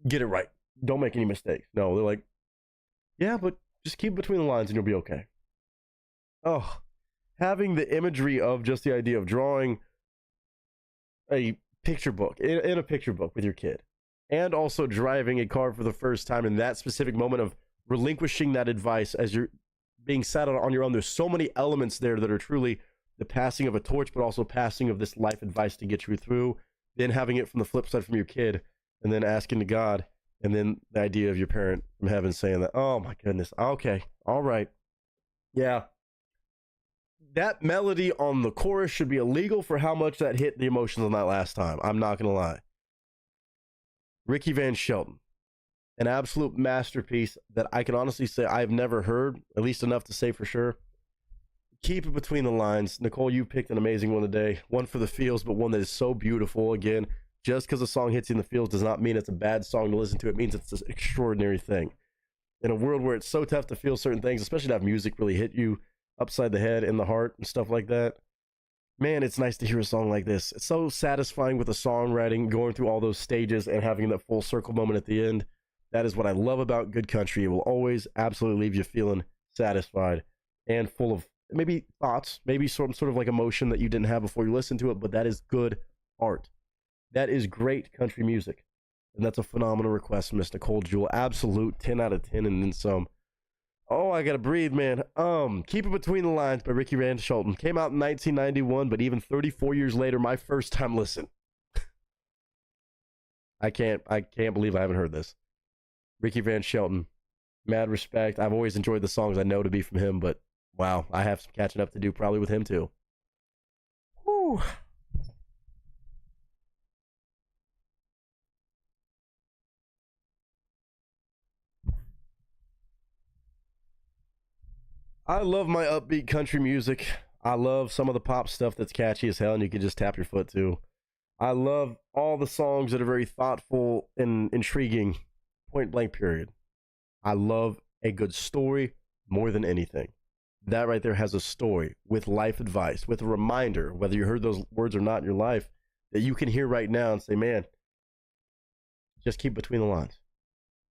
get it right. Don't make any mistakes. No, they're like, yeah, but just keep between the lines and you'll be okay. Oh, having the imagery of just the idea of drawing a picture book, in a picture book with your kid, and also driving a car for the first time in that specific moment of relinquishing that advice as you're being sat on your own. There's so many elements there that are truly the passing of a torch, but also passing of this life advice to get you through, then having it from the flip side from your kid, and then asking to God, and then the idea of your parent from heaven saying that, oh my goodness, okay, all right. Yeah. That melody on the chorus should be illegal for how much that hit the emotions on that last time. I'm not going to lie. Ricky Van Shelton, an absolute masterpiece that I can honestly say I've never heard, at least enough to say for sure. Keep it between the lines. Nicole, you picked an amazing one today. One for the feels, but one that is so beautiful. Again, just because a song hits you in the feels does not mean it's a bad song to listen to. It means it's an extraordinary thing. In a world where it's so tough to feel certain things, especially to have music really hit you upside the head, in the heart, and stuff like that, man, it's nice to hear a song like this. It's so satisfying with the songwriting, going through all those stages and having that full circle moment at the end. That is what I love about good country. It will always absolutely leave you feeling satisfied and full of maybe thoughts, maybe sort of like emotion that you didn't have before you listened to it, but that is good art. That is great country music. And that's a phenomenal request from Miss Nicole Jewell. Absolute 10 out of 10 and then some. Oh, I gotta breathe, man. Keep It Between the Lines by Ricky Van Shelton. Came out in 1991, but even 34 years later, my first time listen. I can't believe I haven't heard this. Ricky Van Shelton. Mad respect. I've always enjoyed the songs I know to be from him, but wow, I have some catching up to do probably with him too. Whew. I love my upbeat country music. I love some of the pop stuff that's catchy as hell and you can just tap your foot to. I love all the songs that are very thoughtful and intriguing, point blank period. I love a good story more than anything. That right there has a story with life advice, with a reminder, whether you heard those words or not in your life, that you can hear right now and say, man, just keep between the lines.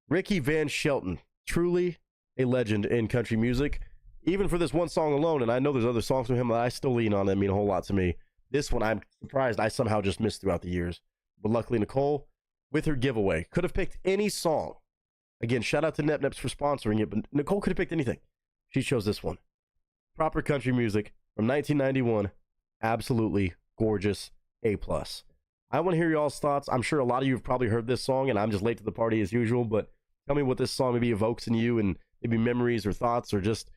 Ricky Van Shelton, truly a legend in country music. Even for this one song alone, and I know there's other songs from him that I still lean on that mean a whole lot to me. This one, I'm surprised I somehow just missed throughout the years. But luckily, Nicole, with her giveaway, could have picked any song. Again, shout out to NepNeps for sponsoring it, but Nicole could have picked anything. She chose this one. Proper country music from 1991. Absolutely gorgeous. A+. I want to hear y'all's thoughts. I'm sure a lot of you have probably heard this song, and I'm just late to the party as usual, but tell me what this song maybe evokes in you, and maybe memories or thoughts, or just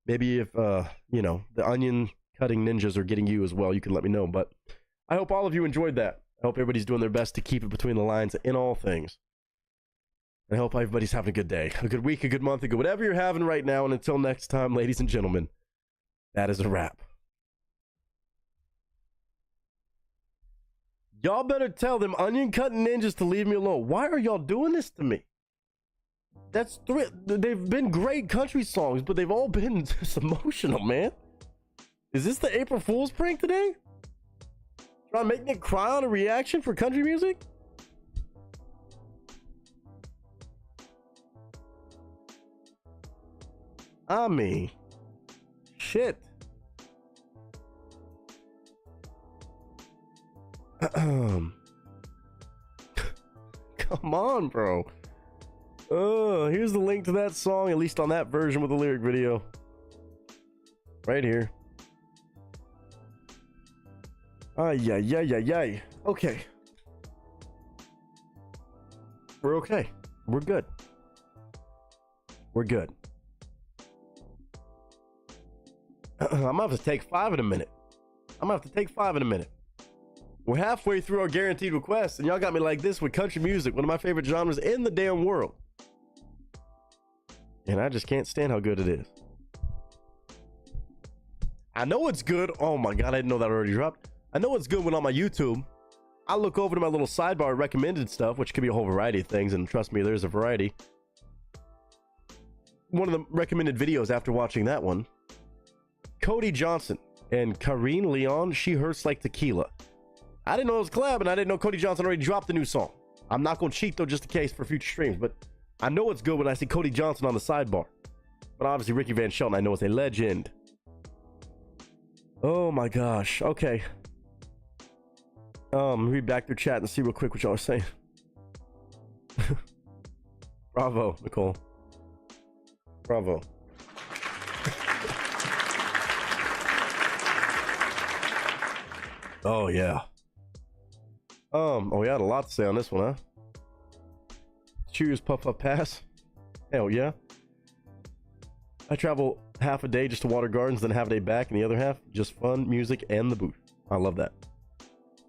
maybe if, you know, the onion cutting ninjas are getting you as well, you can let me know. But I hope all of you enjoyed that. I hope everybody's doing their best to keep it between the lines in all things. I hope everybody's having a good day, a good week, a good month, a good whatever you're having right now. And until next time, ladies and gentlemen, that is a wrap. Y'all better tell them onion cutting ninjas to leave me alone. Why are y'all doing this to me? That's three. They've been great country songs, but they've all been just emotional, man. Is this the April Fool's prank today? Trying to make me cry on a reaction for country music? I mean, shit. Come on, bro. Here's the link to that song, at least on that version with the lyric video. Right here. Ay. Okay. We're okay. We're good. We're good. I'm gonna have to take 5 in a minute. We're halfway through our guaranteed requests, and y'all got me like this with country music, one of my favorite genres in the damn world. And I just can't stand how good it is. I know it's good. Oh my God, I didn't know that already dropped. I know it's good when on my YouTube, I look over to my little sidebar recommended stuff, which could be a whole variety of things, and trust me, there's a variety. One of the recommended videos after watching that one, Cody Johnson and Karine Leon, She Hurts Like Tequila. I didn't know it was a collab, and I didn't know Cody Johnson already dropped a new song. I'm not going to cheat, though, just in case for future streams, but I know it's good when I see Cody Johnson on the sidebar. But obviously, Ricky Van Shelton, I know is a legend. Oh my gosh. Okay. Read back through chat and see real quick what y'all are saying. Bravo, Nicole. Bravo. Oh yeah. Oh, yeah, had a lot to say on this one, huh? Choose Puff Puff Pass. Hell yeah. I travel half a day just to water gardens, then half a day back, and the other half just fun, music, and the booth. I love that.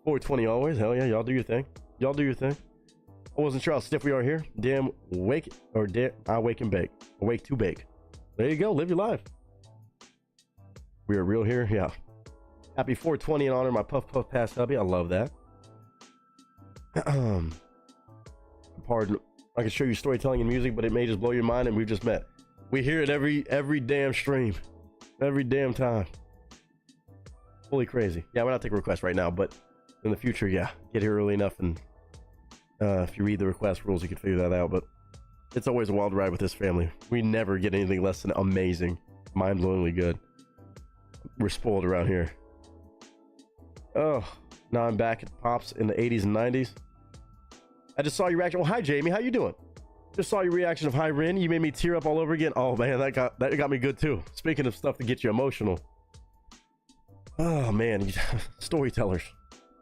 420 always. Hell yeah, y'all do your thing. Y'all do your thing. I wasn't sure how stiff we are here. Damn, wake or I wake and bake. Awake to bake. There you go. Live your life. We are real here. Yeah. Happy 420 in honor of my Puff Puff Pass hubby. I love that. Pardon. I can show you storytelling and music, but it may just blow your mind, and we've just met. We hear it every damn stream. Every damn time. Holy crazy. Yeah, we're not taking requests right now, but in the future, yeah. Get here early enough, and if you read the request rules, you can figure that out. But it's always a wild ride with this family. We never get anything less than amazing. Mind-blowingly good. We're spoiled around here. Oh, now I'm back at Pops in the 80s and 90s. I just saw your reaction. Oh, hi, Jamie. How you doing? Just saw your reaction of Hi Rin. You made me tear up all over again. Oh, man, that got me good, too. Speaking of stuff to get you emotional. Oh, man. Storytellers.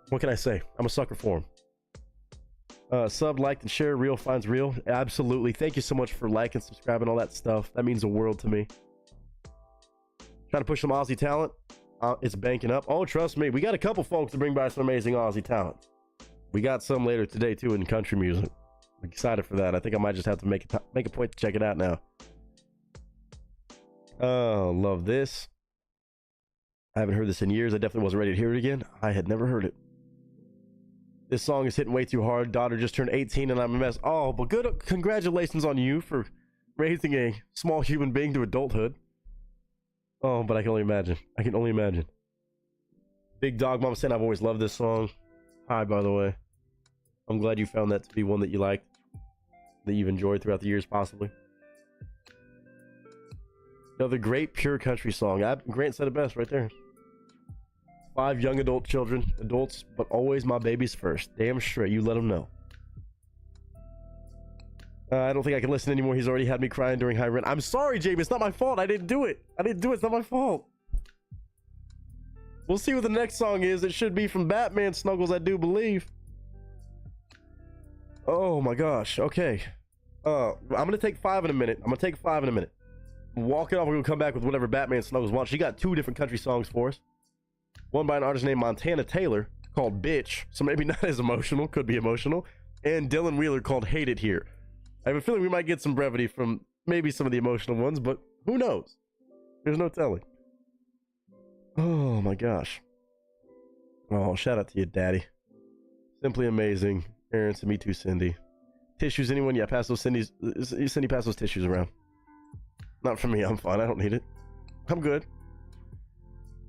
What can I say? I'm a sucker for them. Sub, liked, and share. Real finds real. Absolutely. Thank you so much for liking, subscribing, all that stuff. That means the world to me. Trying to push some Aussie talent. It's banking up. Oh, trust me. We got a couple folks to bring by some amazing Aussie talent. We got some later today, too, in country music. I'm excited for that. I think I might just have to make a point to check it out now. Oh, love this. I haven't heard this in years. I definitely wasn't ready to hear it again. I had never heard it. This song is hitting way too hard. Daughter just turned 18 and I'm a mess. Oh, but good. Congratulations on you for raising a small human being to adulthood. Oh, but I can only imagine. I can only imagine. Big Dog Mama saying I've always loved this song. Hi, by the way. I'm glad you found that to be one that you liked, that you've enjoyed throughout the years, possibly. Another great pure country song. Grant said it best right there. 5 young adults, but always my babies first. Damn straight, you let them know. I don't think I can listen anymore. He's already had me crying during High Rent. I'm sorry, Jamie. It's not my fault. I didn't do it. It's not my fault. We'll see what the next song is. It should be from Batman Snuggles, I do believe. Oh my gosh. Okay. I'm gonna take 5 in a minute. Walk it off. We're gonna come back with whatever Batman Snuggles wants. She got 2 different country songs for us. One by an artist named Montana Taylor called Bitch. So maybe not as emotional. Could be emotional. And Dylan Wheeler called Hate It Here. I have a feeling we might get some brevity from maybe some of the emotional ones, but who knows? There's no telling. Oh my gosh. Oh, shout out to you, Daddy. Simply amazing. Aaron, to me too, Cindy. Tissues, anyone? Yeah, pass those Cindy's. Cindy, pass those tissues around. Not for me. I'm fine. I don't need it. I'm good.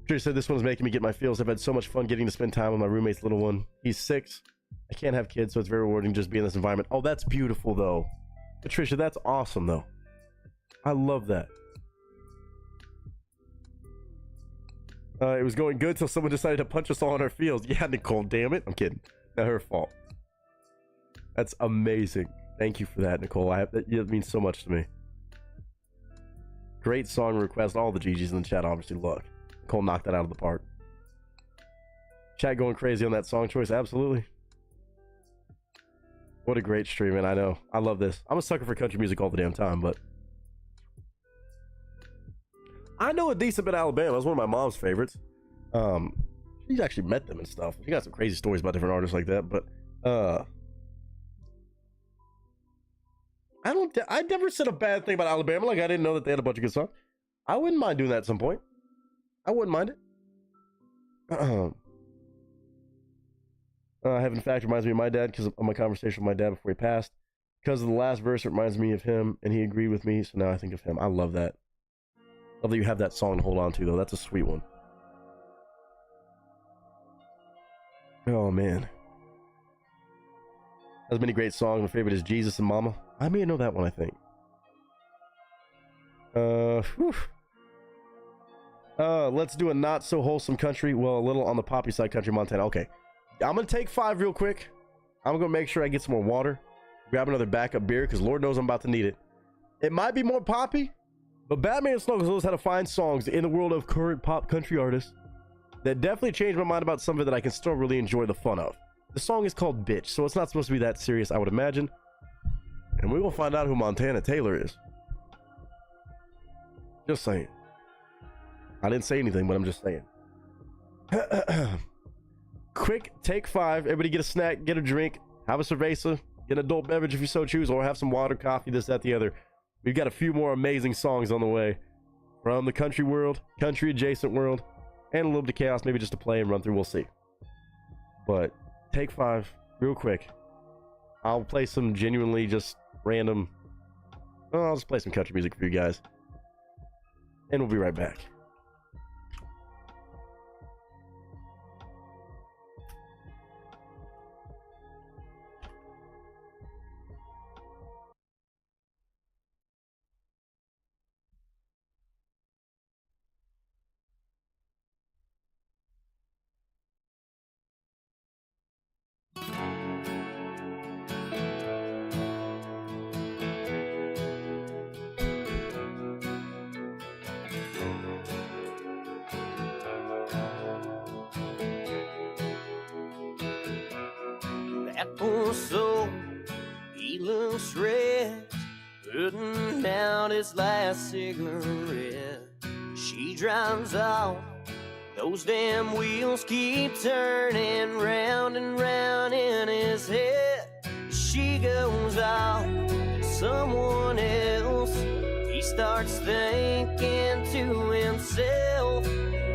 Trish said this one's making me get my feels. I've had so much fun getting to spend time with my roommate's little one. He's 6. I can't have kids, so it's very rewarding just being in this environment. Oh, that's beautiful, though. Patricia, that's awesome, though. I love that. It was going good till someone decided to punch us all in our fields. Yeah, Nicole, damn it. I'm kidding. Not her fault. That's amazing. Thank you for that, Nicole. That means so much to me. Great song request. All the GGs in the chat, obviously. Look, Nicole knocked that out of the park. Chat going crazy on that song choice. Absolutely. What a great stream, man. I know. I love this. I'm a sucker for country music all the damn time, but I know a decent bit of Alabama. That's one of my mom's favorites. She's actually met them and stuff. She got some crazy stories about different artists like that, but I never said a bad thing about Alabama. Like, I didn't know that they had a bunch of good songs. I wouldn't mind doing that at some point. I wouldn't mind it. Heaven Fact reminds me of my dad because of my conversation with my dad before he passed. Because of the last verse, it reminds me of him, and he agreed with me, so now I think of him. I love that. Love that you have that song to hold on to, though. That's a sweet one. Oh, man. Has many great songs. My favorite is Jesus and Mama. I may know that one, I think. Let's do a not so wholesome country. Well, a little on the poppy side country, Montana. Okay. I'm going to take 5 real quick. I'm going to make sure I get some more water. Grab another backup beer, because Lord knows I'm about to need it. It might be more poppy, but Batman and Snuggles knows how to find songs in the world of current pop country artists that definitely changed my mind about something that I can still really enjoy the fun of. The song is called Bitch, so it's not supposed to be that serious, I would imagine. And we will find out who Montana Taylor is. Just saying. I didn't say anything, but I'm just saying. Quick take 5. Everybody get a snack, get a drink, have a cerveza, get an adult beverage if you so choose, or have some water, coffee, this, that, the other. We've got a few more amazing songs on the way from the country world, country adjacent world, and a little bit of chaos, maybe just to play and run through. We'll see. But take 5 real quick. I'll play some genuinely just random. Oh, I'll just play some country music for you guys, and we'll be right back. That poor soul, he looks stressed, putting out his last cigarette. She drives off, those damn wheels keep turning round and round in his head. She goes off to someone else, he starts thinking to himself.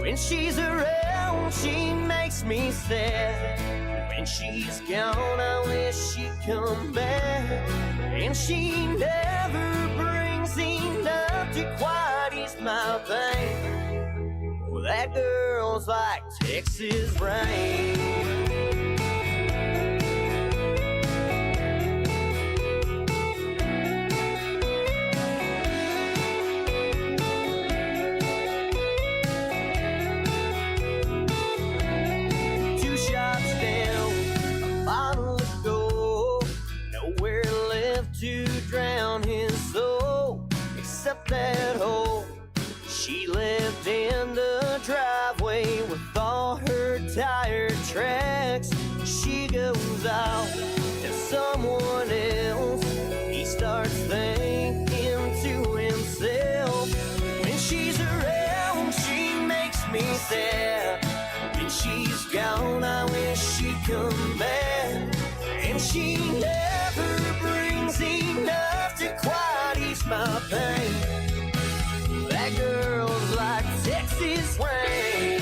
When she's around, she makes me sad. When she's gone, I wish she'd come back. And she never brings enough to quite ease my pain. Well, that girl's like Texas rain. To drown his soul, except that hole she left in the driveway with all her tire tracks. She goes out to someone else, he starts thinking to himself. When she's around, she makes me sad. When she's gone, I wish she'd come back. And she never brings enough to quite ease my pain. That girl's like Texas rain.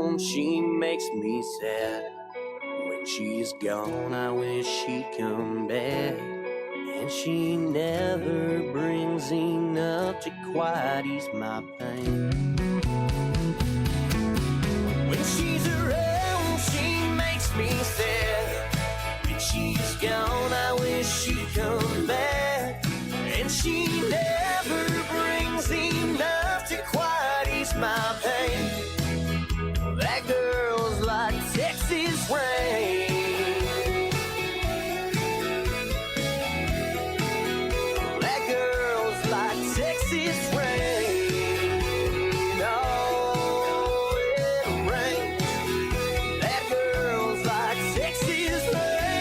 around, she makes me sad. When she's gone, I wish she'd come back. And she never brings enough to quite ease my pain. When she's around, she makes me sad. When she's gone, I wish she'd come back. And she never brings enough to quite ease my pain. That girl's like Texas rain. That girl's like Texas rain. Oh, it rains. That girl's like Texas rain.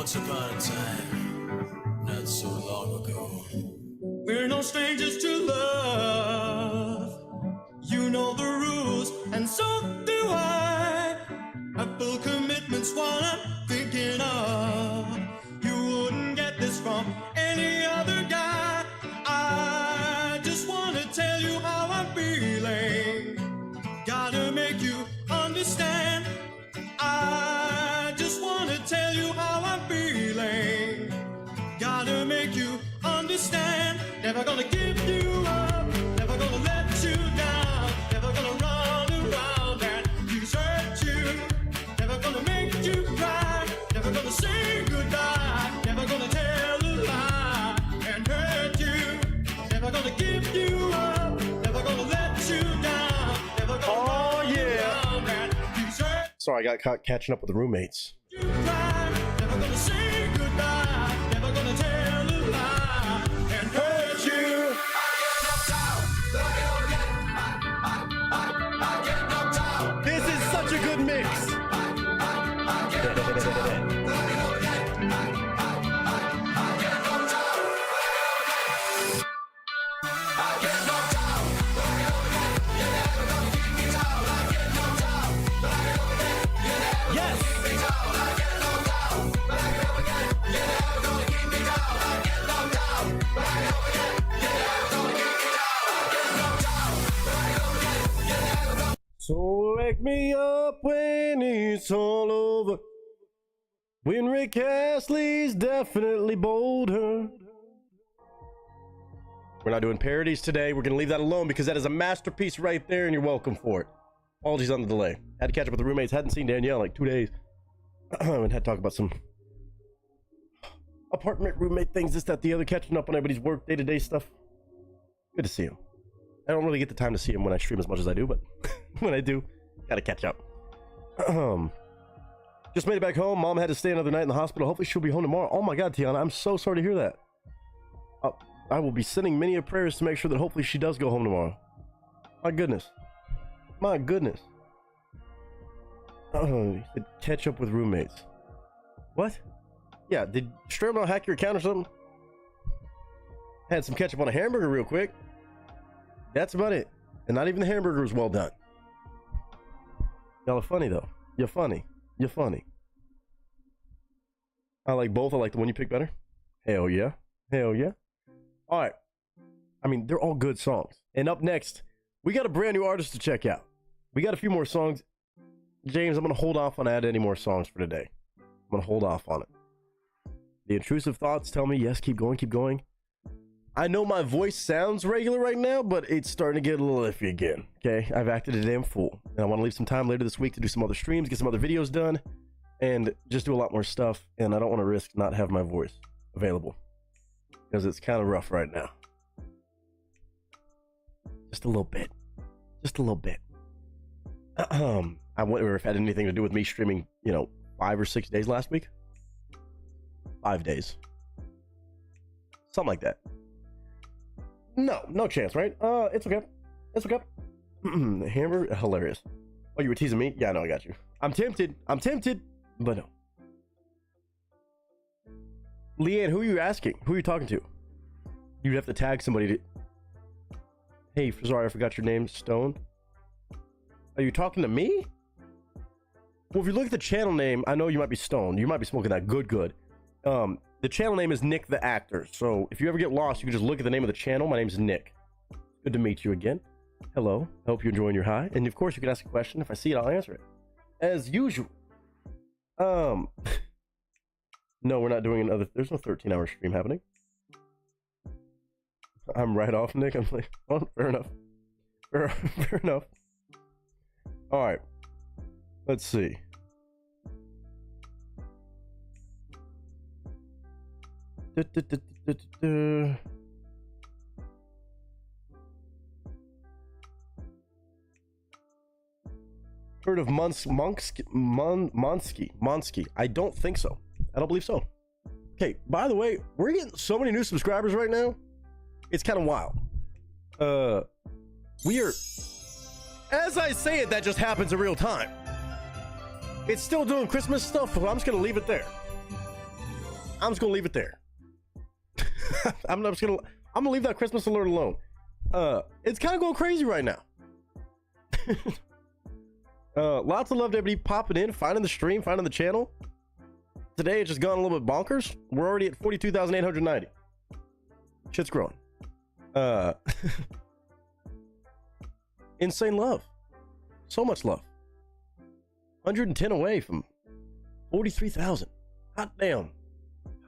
Once upon a time, not so long ago. We're no strangers to love. You know the rules, and so do I. I full commitment's what I'm thinking of. You wouldn't get this from any other guy. I just want to tell you how I'm feeling. Gotta make you understand. I just want to tell you how I'm feeling. Gotta make you understand. Never gonna give you up. Never gonna let you down. Never gonna run around and desert you. Never gonna make you cry. Never gonna say goodbye. Never gonna tell a lie and hurt you. Never gonna give you up. Never gonna let you down. Never gonna run around and desert. Sorry, I got caught catching up with the roommates. You cry. Never gonna say goodbye. Never gonna tell a lie and hurt you. This is such a good mix. So wake me up when it's all over. When Rick Astley's definitely bolder. We're not doing parodies today. We're going to leave that alone because that is a masterpiece right there and you're welcome for it. Apologies on the delay. Had to catch up with the roommates. Hadn't seen Danielle in like 2 days. And had to talk about some apartment roommate things, this, that, the other, catching up on everybody's work, day-to-day stuff. Good to see him. I don't really get the time to see him when I stream as much as I do, but when I do, gotta catch up. Just made it back home. Mom had to stay another night in the hospital. Hopefully she'll be home tomorrow. Oh my God, Tiana, I'm so sorry to hear that. I will be sending many prayers to make sure that hopefully she does go home tomorrow. My goodness. My goodness. Oh, he said catch up with roommates. What? Yeah, did Stromel hack your account or something? Had some ketchup on a hamburger real quick. That's about it. And not even the hamburger was well done. Y'all are funny though. You're funny. You're funny. I like both. I like the one you pick better. Hell yeah. Hell yeah. All right. I mean, they're all good songs. And up next, we got a brand new artist to check out. We got a few more songs. James, I'm going to hold off on adding any more songs for today. I'm going to hold off on it. The intrusive thoughts tell me, yes, keep going, keep going. I know my voice sounds regular right now, but it's starting to get a little iffy again. Okay, I've acted a damn fool. And I want to leave some time later this week to do some other streams, get some other videos done, and just do a lot more stuff. And I don't want to risk not having my voice available because it's kind of rough right now. Just a little bit. Just a little bit. I wonder if it had anything to do with me streaming, 5 or 6 days last week. 5 days. Something like that. No chance, right? It's okay. It's okay. Hamburger, hilarious. Oh, you were teasing me? Yeah, no, I got you. I'm tempted, but no. Leanne, who are you asking? Who are you talking to? You'd have to tag somebody to... Hey, sorry, I forgot your name, Stone. Are you talking to me? Well, if you look at the channel name, I know you might be Stone. You might be smoking that good. The channel name is Nick the Actor. So if you ever get lost, you can just look at the name of the channel. My name's Nick. Good to meet you again. Hello. I hope you're enjoying your high. And of course, you can ask a question. If I see it, I'll answer it. As usual. No, we're not doing another... There's no 13-hour stream happening. I'm right off, Nick. I'm like, oh, fair enough. Fair enough. All right. Let's see. Heard of Monsky? I don't think so. I don't believe so. Okay, by the way, we're getting so many new subscribers right now. It's kind of wild. We are... As I say it, that just happens in real time. It's still doing Christmas stuff, but I'm just going to leave it there. I'm just gonna leave it there. I'm gonna leave that Christmas alert alone. It's kind of going crazy right now. Lots of love to everybody popping in, finding the stream, finding the channel. Today it's just gone a little bit bonkers. We're already at 42,890. Shit's growing. Insane love. So much love. 110 away from 43,000. Hot damn.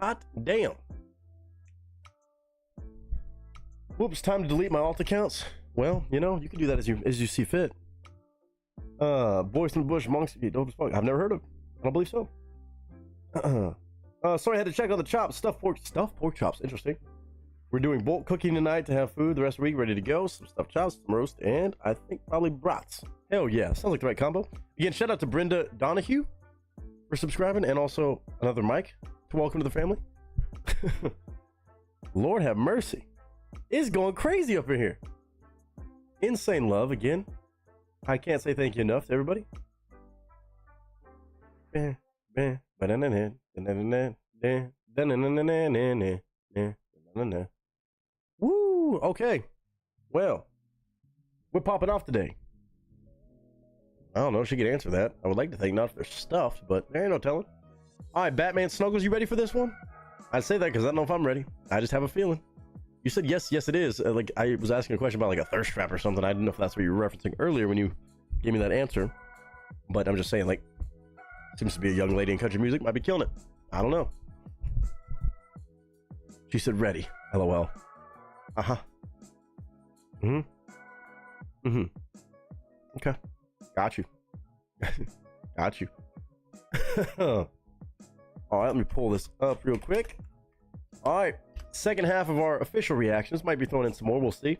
Hot damn. Whoops, time to delete my alt accounts. Well, you know, you can do that as you see fit. Boys in the Bush, monks, I've never heard of. I don't believe so. Sorry, I had to check on the chops. Stuffed pork chops. Interesting. We're doing bulk cooking tonight to have food the rest of the week ready to go. Some stuffed chops, some roast, and I think probably brats. Hell yeah, sounds like the right combo. Again, shout out to Brenda Donahue for subscribing, and also another Mike to welcome to the family. Lord have mercy. It's going crazy up in here. Insane love again. I can't say thank you enough to everybody. Woo! Okay. Well, we're popping off today. I don't know if she could answer that. I would like to think not if they're stuffed, but there ain't no telling. All right, Batman Snuggles, you ready for this one? I say that because I don't know if I'm ready. I just have a feeling. You said yes, yes it is. Like I was asking a question about like a thirst trap or something. I didn't know if that's what you were referencing earlier when you gave me that answer. But I'm just saying, like, seems to be a young lady in country music, might be killing it. I don't know. She said ready. LOL. Uh-huh. Mm-hmm. Mm-hmm. Okay. Got you. Got you. All right, let me pull this up real quick. All right. Second half of our official reactions. Might be throwing in some more. We'll see.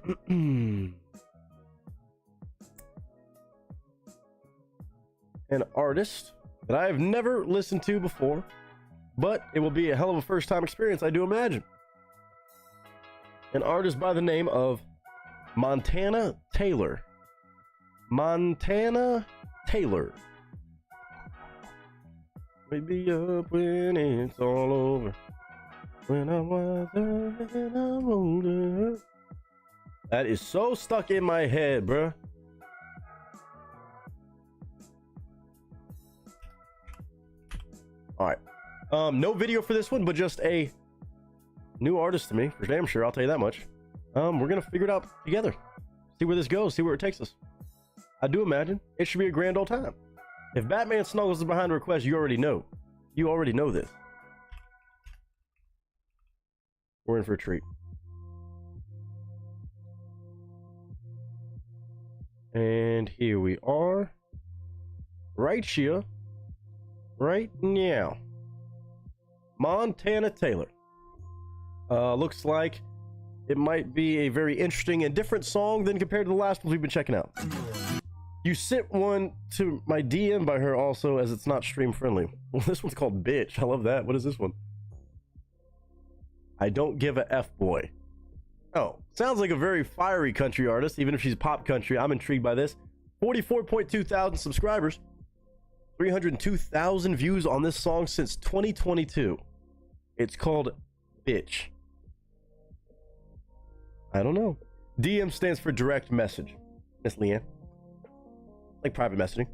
An artist that I have never listened to before, but it will be a hell of a first time experience, I do imagine. An artist by the name of Montana Taylor. Montana Taylor. We'd be up when it's all over. When I'm wiser and I'm older. That is so stuck in my head, bruh. Alright. No video for this one, but just a new artist to me, for damn sure, I'll tell you that much. We're gonna figure it out together. See where this goes, see where it takes us. I do imagine it should be a grand old time. If Batman Snuggles is behind the request, you already know. You already know this. We're in for a treat. And here we are. Right here. Right now. Montana Taylor. Looks like it might be a very interesting and different song than compared to the last ones we've been checking out. You sent one to my DM by her also, as it's not stream friendly. Well, this one's called Bitch. I love that. What is this one? I don't give a F boy. Oh, sounds like a very fiery country artist, even if she's pop country. I'm intrigued by this. 44.2 thousand subscribers. 302,000 views on this song since 2022. It's called Bitch. I don't know. DM stands for direct message. Miss Leanne. Like private messaging.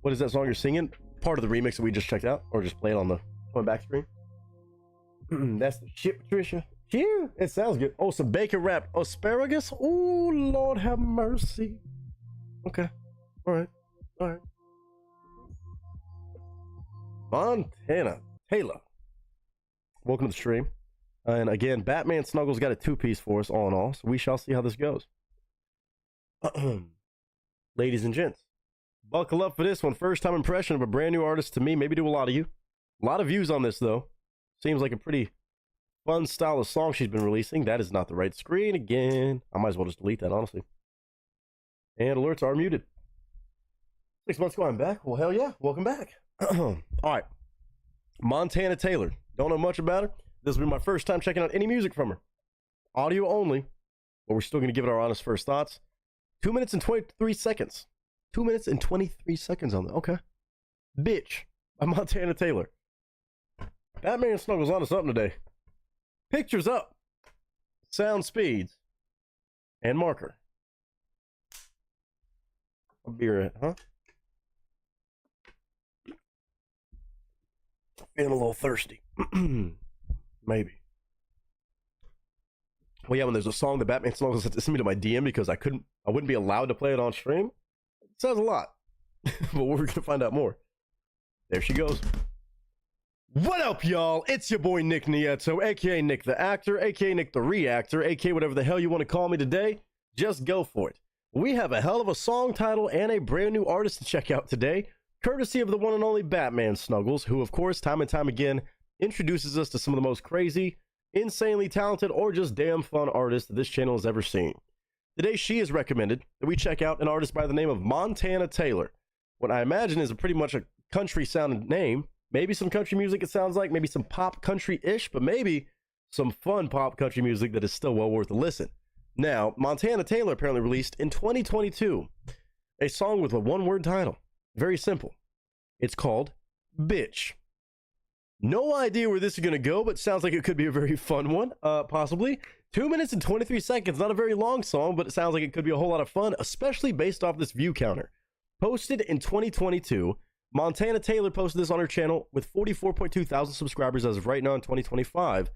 What is that song you're singing? Part of the remix that we just checked out, or just played on the back screen. That's the shit, Patricia. Yeah, it sounds good. Oh, some bacon wrapped asparagus. Oh, Lord have mercy. Okay. All right. All right. Montana Taylor. Welcome to the stream. And again, Batman Snuggles got a two-piece for us all in all, so we shall see how this goes. Ladies and gents, buckle up for this one. First time impression of a brand new artist to me, maybe to a lot of you. A lot of views on this, though. Seems like a pretty fun style of song she's been releasing. That is not the right screen again. I might as well just delete that, honestly. And alerts are muted. 6 months ago, I'm back. Well, hell yeah. Welcome back. All right. Montana Taylor. Don't know much about her. This will be my first time checking out any music from her. Audio only. But we're still going to give it our honest first thoughts. 2 minutes and 23 seconds. 2 minutes and 23 seconds on that. Okay. Bitch by Montana Taylor. Batman Snuggles onto something today. Pictures up, sound speeds, and marker. A beer, huh? Feeling a little thirsty. Maybe. Well, yeah, when there's a song that Batman Snuggles sent me to my DM because I wouldn't be allowed to play it on stream, it says a lot. But we're gonna find out more. There she goes. What up, y'all? It's your boy Nick Nieto, aka Nick the Actor, aka Nick the Reactor, aka whatever the hell you want to call me today. Just go for it. We have a hell of a song title and a brand new artist to check out today, courtesy of the one and only Batman Snuggles, who, of course, time and time again, introduces us to some of the most crazy, insanely talented, or just damn fun artists that this channel has ever seen. Today, she has recommended that we check out an artist by the name of Montana Taylor. What I imagine is pretty much a country-sounding name. Maybe some country music, it sounds like, maybe some pop country-ish, but maybe some fun pop country music that is still well worth a listen. Now, Montana Taylor apparently released in 2022 a song with a one-word title. Very simple. It's called Bitch. No idea where this is going to go, but sounds like it could be a very fun one, possibly. 2 minutes and 23 seconds, not a very long song, but it sounds like it could be a whole lot of fun, especially based off this view counter. Posted in 2022, Montana Taylor posted this on her channel with 44.2 thousand subscribers as of right now in 2025.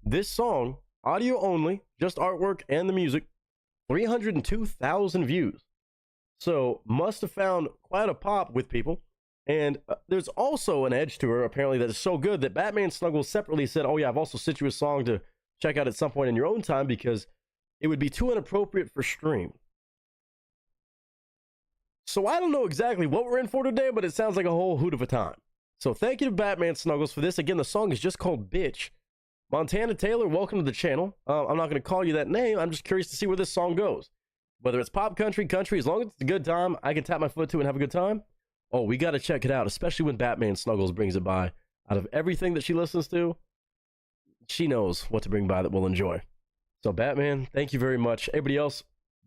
This song, audio only, just artwork and the music, 302,000 views. So must have found quite a pop with people. And there's also an edge to her, apparently, that is so good that Batman Snuggles separately said, oh yeah, I've also sent you a song to check out at some point in your own time because it would be too inappropriate for stream. So I don't know exactly what we're in for today, but it sounds like a whole hoot of a time. So thank you to Batman Snuggles for this. Again, the song is just called Bitch. Montana Taylor, welcome to the channel. I'm not going to call you that name. I'm just curious to see where this song goes. Whether it's pop country, as long as it's a good time, I can tap my foot to and have a good time. Oh, we got to check it out, especially when Batman Snuggles brings it by. Out of everything that she listens to, she knows what to bring by that we'll enjoy. So Batman, thank you very much. Everybody else,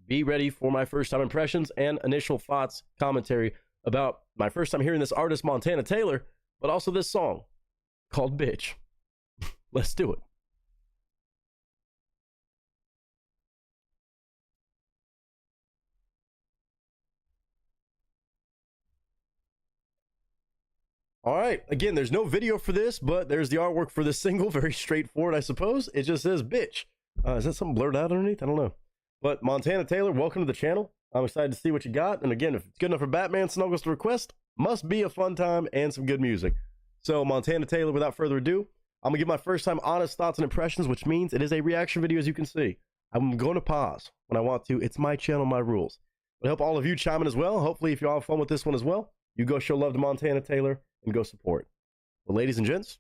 be ready for my first time impressions and initial thoughts, commentary about my first time hearing this artist, Montana Taylor, but also this song called Bitch. Let's do it. All right, again, there's no video for this, but there's the artwork for this single. Very straightforward, I suppose. It just says Bitch. Is that something blurred out underneath? I don't know. But Montana Taylor, welcome to the channel. I'm excited to see what you got. And again, if it's good enough for Batman Snuggles to request, must be a fun time and some good music. So Montana Taylor, without further ado, I'm gonna give my first time honest thoughts and impressions, which means it is a reaction video, as you can see. I'm going to pause when I want to. It's my channel, my rules. But I hope all of you chime in as well. Hopefully, if you all have fun with this one as well, you go show love to Montana Taylor and go support. Well, ladies and gents,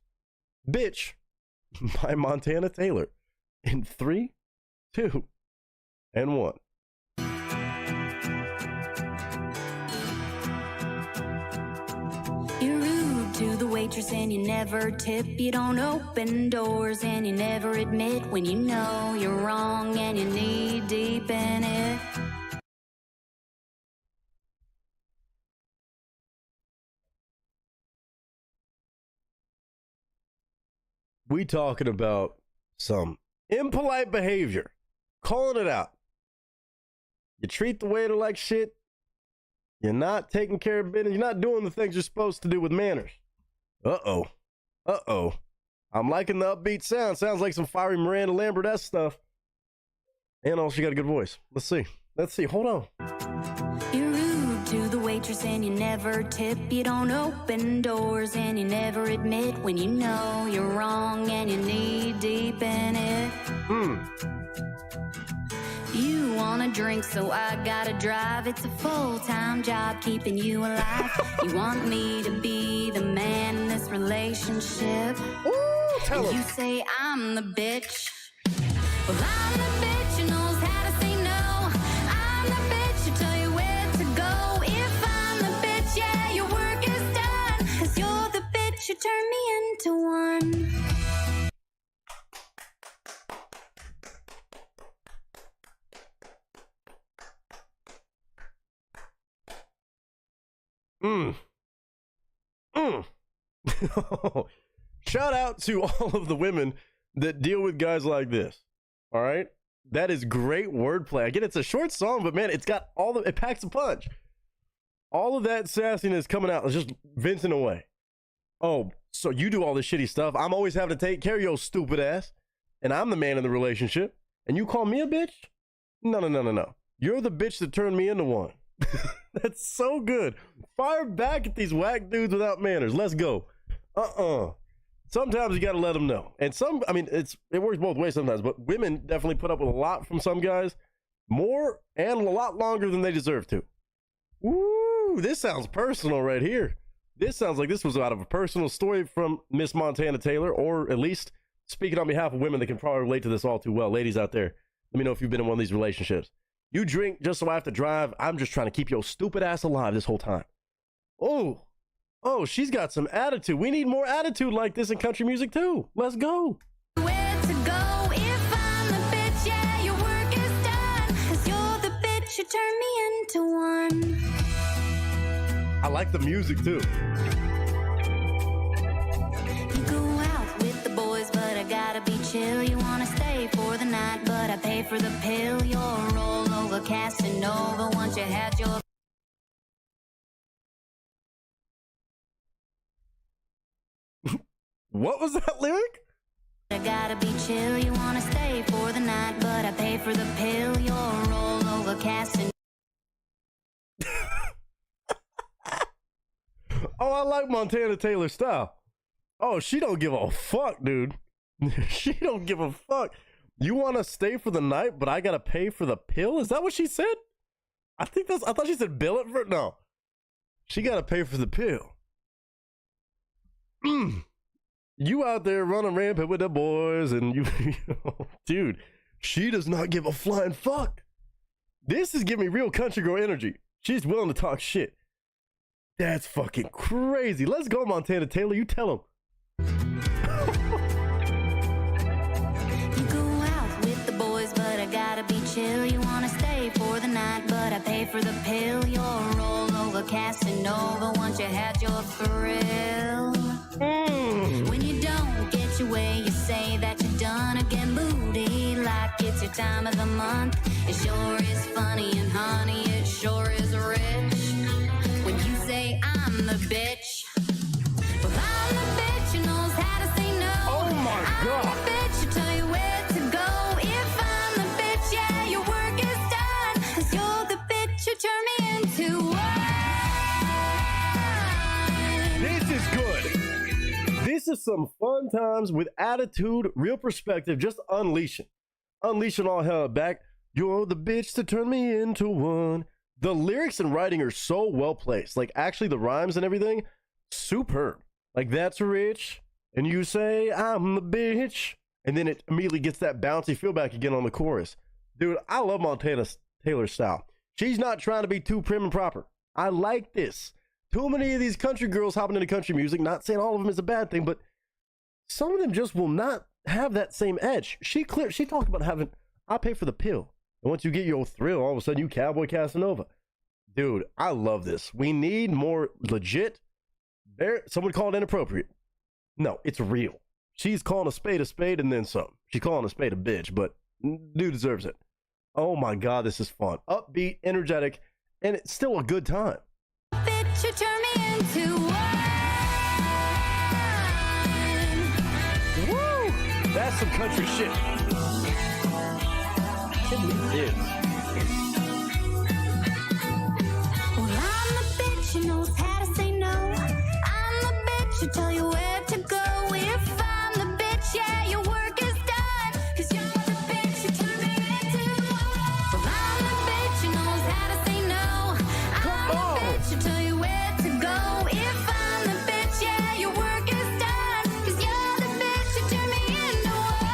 Bitch by Montana Taylor in 3, 2, and 1. You're rude to the waitress and you never tip. You don't open doors and you never admit when you know you're wrong and you're knee deep in it. We talking about some impolite behavior. Calling it out. You treat the waiter like shit. You're not taking care of business. You're not doing the things you're supposed to do with manners. Uh-oh. Uh-oh. I'm liking the upbeat sound. Sounds like some fiery Miranda Lambert-esque stuff. And also, she got a good voice. Let's see. Let's see. Hold on. You're rude to the waitress and you never tip. You don't open doors and you never admit when you know you're wrong and you're knee deep in it. You want a drink, so I gotta drive. It's a full-time job keeping you alive. You want me to be the man in this relationship. Ooh, tell and him. you say I'm the bitch. Well, I'm the bitch who knows how to say no. I'm the bitch who tell you where to go. If I'm the bitch, yeah, your work is done. 'Cause you're the bitch who turned me into one. Shout out to all of the women that deal with guys like this. All right, that is great wordplay. Again, it's a short song, but man, it's got it packs a punch. All of that sassiness coming out is just venting away. Oh, so you do all this shitty stuff. I'm always having to take care of your stupid ass, and I'm the man in the relationship, and you call me a bitch? No. You're the bitch that turned me into one. That's so good. Fire back at these whack dudes without manners. Let's go. Sometimes you gotta let them know. And it works both ways sometimes, but women definitely put up with a lot from some guys, more and a lot longer than they deserve to. Ooh, this sounds personal right here. This sounds like this was out of a personal story from Miss Montana Taylor, or at least speaking on behalf of women that can probably relate to this all too well. Ladies out there, let me know if you've been in one of these relationships. You drink just so I have to drive. I'm just trying to keep your stupid ass alive this whole time. Oh, she's got some attitude. We need more attitude like this in country music too. Let's go. Where to go if I'm the bitch? Yeah, your work is done. 'Cause you're the bitch, you turn me into one. I like the music too. You go out with the boys, but I gotta be chill. You wanna stay for the night, but I pay for the pill. You're a rollover Casanova once you had your... What was that lyric? I gotta be chill. You wanna stay for the night, but I pay for the pill. You're a rollover Casanova. Oh, I like Montana Taylor's style. Oh, she don't give a fuck, dude. She don't give a fuck. You want to stay for the night, but I got to pay for the pill? Is that what she said? I thought she said bill it for... No. She got to pay for the pill. You out there running rampant with the boys and you... Dude, she does not give a flying fuck. This is giving me real country girl energy. She's willing to talk shit. That's fucking crazy. Let's go, Montana Taylor. You tell him. You go out with the boys, but I gotta be chill. You wanna stay for the night, but I pay for the pill. You're a rollover Casanova once you had your thrill. When you don't get your way, you say that you're done again. Booty like it's your time of the month. It sure is funny, and honey, it sure is rich. When you say I'm the bitch, well, I'm the bitch who knows how to say no. Oh my God. I'm the bitch who tell you where to go. If I'm the bitch, yeah, your work is done. 'Cause you're the bitch who turn me into one. This is good. This is some fun times with attitude, real perspective, just unleashing all hell back. You're the bitch to turn me into one. The lyrics and writing are so well placed. Like, actually, the rhymes and everything, superb. Like, that's rich, and you say, I'm the bitch. And then it immediately gets that bouncy feel back again on the chorus. Dude, I love Montana Taylor's style. She's not trying to be too prim and proper. I like this. Too many of these country girls hopping into country music, not saying all of them is a bad thing, but some of them just will not have that same edge. She talked about having, I pay for the pill. And once you get your thrill, all of a sudden you cowboy Casanova. Dude, I love this. We need more legit. Someone called it inappropriate. No, it's real. She's calling a spade and then some. She's calling a spade a bitch, but dude deserves it. Oh my God, this is fun. Upbeat, energetic, and it's still a good time. Bitch, you turn me into one. Woo! That's some country shit. It is. Well, I'm the bitch who knows how to say no. I'm the bitch who tell you where to go. If I'm the bitch, yeah, your work is done. 'Cause you're the bitch who turned me into one. Well, I'm the bitch who knows how to say no. I'm the bitch who tell you where to go. If I'm the bitch, yeah, your work is done. 'Cause you're the bitch who turned me into one.